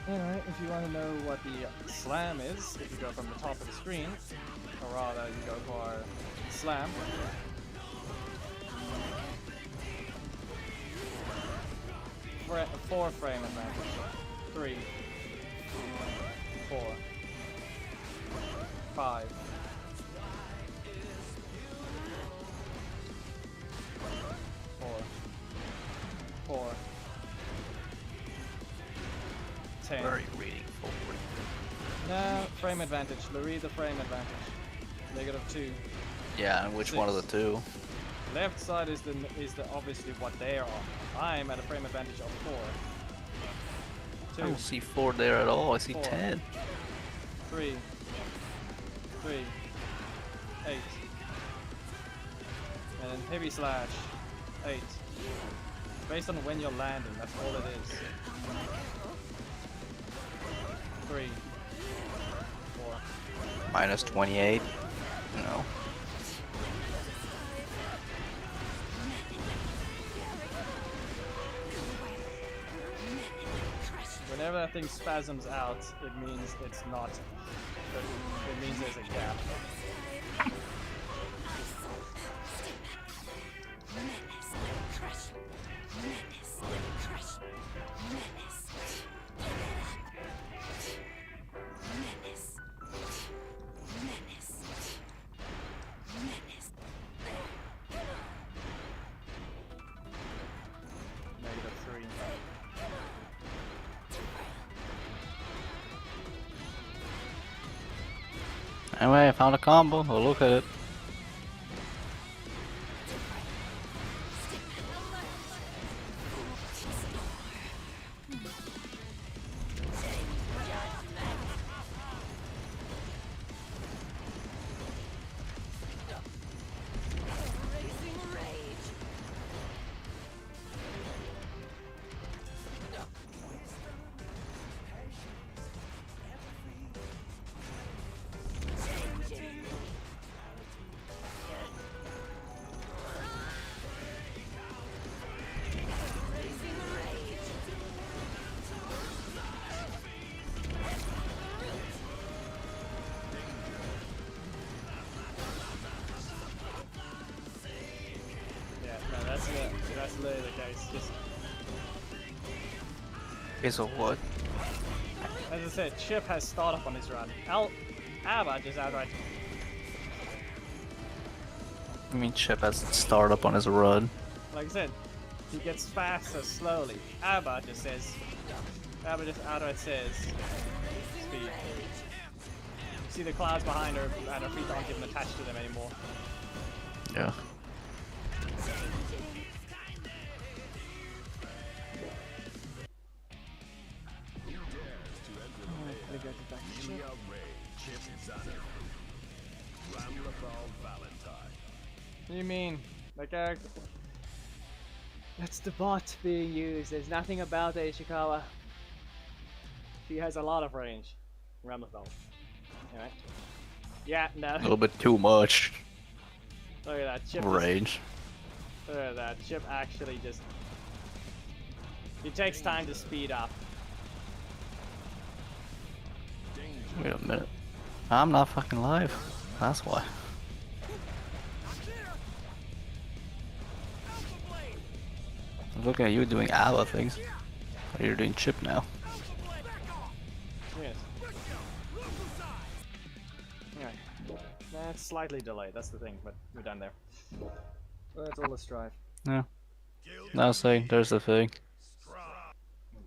A: Anyway, if you want to know what the slam is, if you go from the top of the screen, or rather you go for slam, 4 frame advantage. 3, 4, 5. 4, 10.
C: Where are you reading forward?
A: No, frame advantage. Read the frame advantage. -2.
C: Yeah, and which one of the two?
A: Left side is the obviously what they are. I'm at a frame advantage of 4.
C: I
A: 2,
C: don't see 4 there at all. I see
A: 4.
C: 10.
A: 3, 8. And then heavy slash, 8. Based on when you're landing, that's all it is. 3, 4.
C: Minus 28. No.
A: Whenever that thing spasms out, it means it's not. It means there's a gap. -3.
C: Anyway, I found a combo. Oh, look at it.
A: Yeah, no, that's literally the case. Just
C: Okay, so what?
A: as I said, Chip has startup on his run. Abba just outright.
C: I mean, Chip has startup on his run.
A: Like I said, he gets faster slowly. Abba just outright says speed. See the clouds behind her, and her feet aren't even attached to them anymore.
C: Yeah.
A: What do you mean? Like, that's the bot being used. There's nothing about the Ishikawa. She has a lot of range. Ramlethal. Alright. Yeah, no.
C: A little bit too much
A: Look at that. Chip
C: range.
A: Look at that. Chip actually just. It takes time to speed up.
C: Wait a minute. I'm not fucking live. That's why. I'm looking at you doing ABBA things. You're doing Chip now.
A: Yes. Alright. That's slightly delayed, that's the thing, but we're done there. That's all let's drive.
C: Yeah. Now say, there's the thing.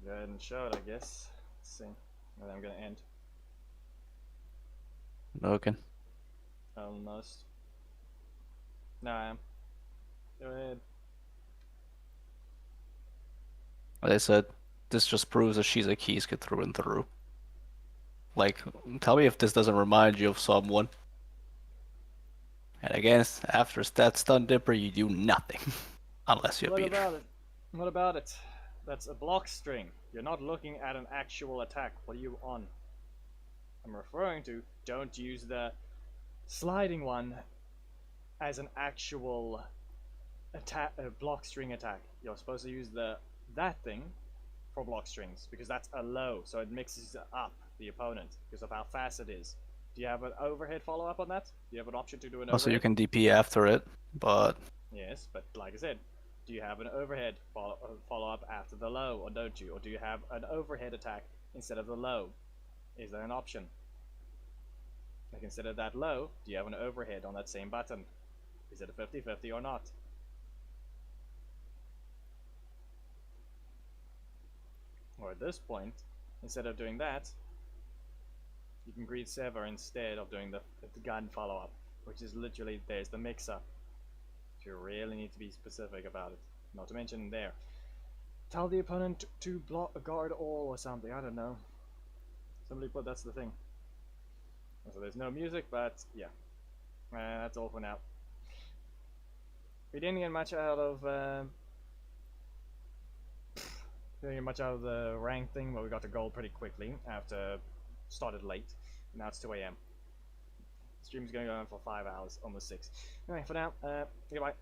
A: Go ahead and show it, I guess. Let's see. And then I'm gonna end.
C: Looking.
A: Almost. No, I am. Go ahead.
C: They said, this just proves that she's a Keyskid through and through. Like, tell me if this doesn't remind you of someone. And again, after that stun dipper, you do nothing. Unless you
A: What
C: beat her.
A: about it? What about it? That's a block string. You're not looking at an actual attack. What are you on? I'm referring to, don't use the sliding one as an actual attack, block string attack. You're supposed to use that thing for block strings because that's a low, so it mixes up the opponent because of how fast it is. Do you have an overhead follow-up on that? Do you have an option to do an
C: Also,
A: overhead?
C: you can DP after it, but
A: Yes, but like I said, Do you have an overhead follow up after the low, or don't you? Or do you have an overhead attack instead of the low? Is there an option? Like instead of that low, do you have an overhead on that same button? Is it a 50-50 or not? Or at this point, instead of doing that, you can greet Sever instead of doing the gun follow-up, which is literally, there's the mix-up. You really need to be specific about it. Not to mention there. Tell the opponent to block guard all or something, I don't know. Somebody put that's the thing. So there's no music, but yeah. That's all for now. We didn't get much out of the rank thing, but we got the gold pretty quickly after started late. Now it's 2 AM. The stream's going on for 5 hours, almost 6. Anyway, for now, goodbye.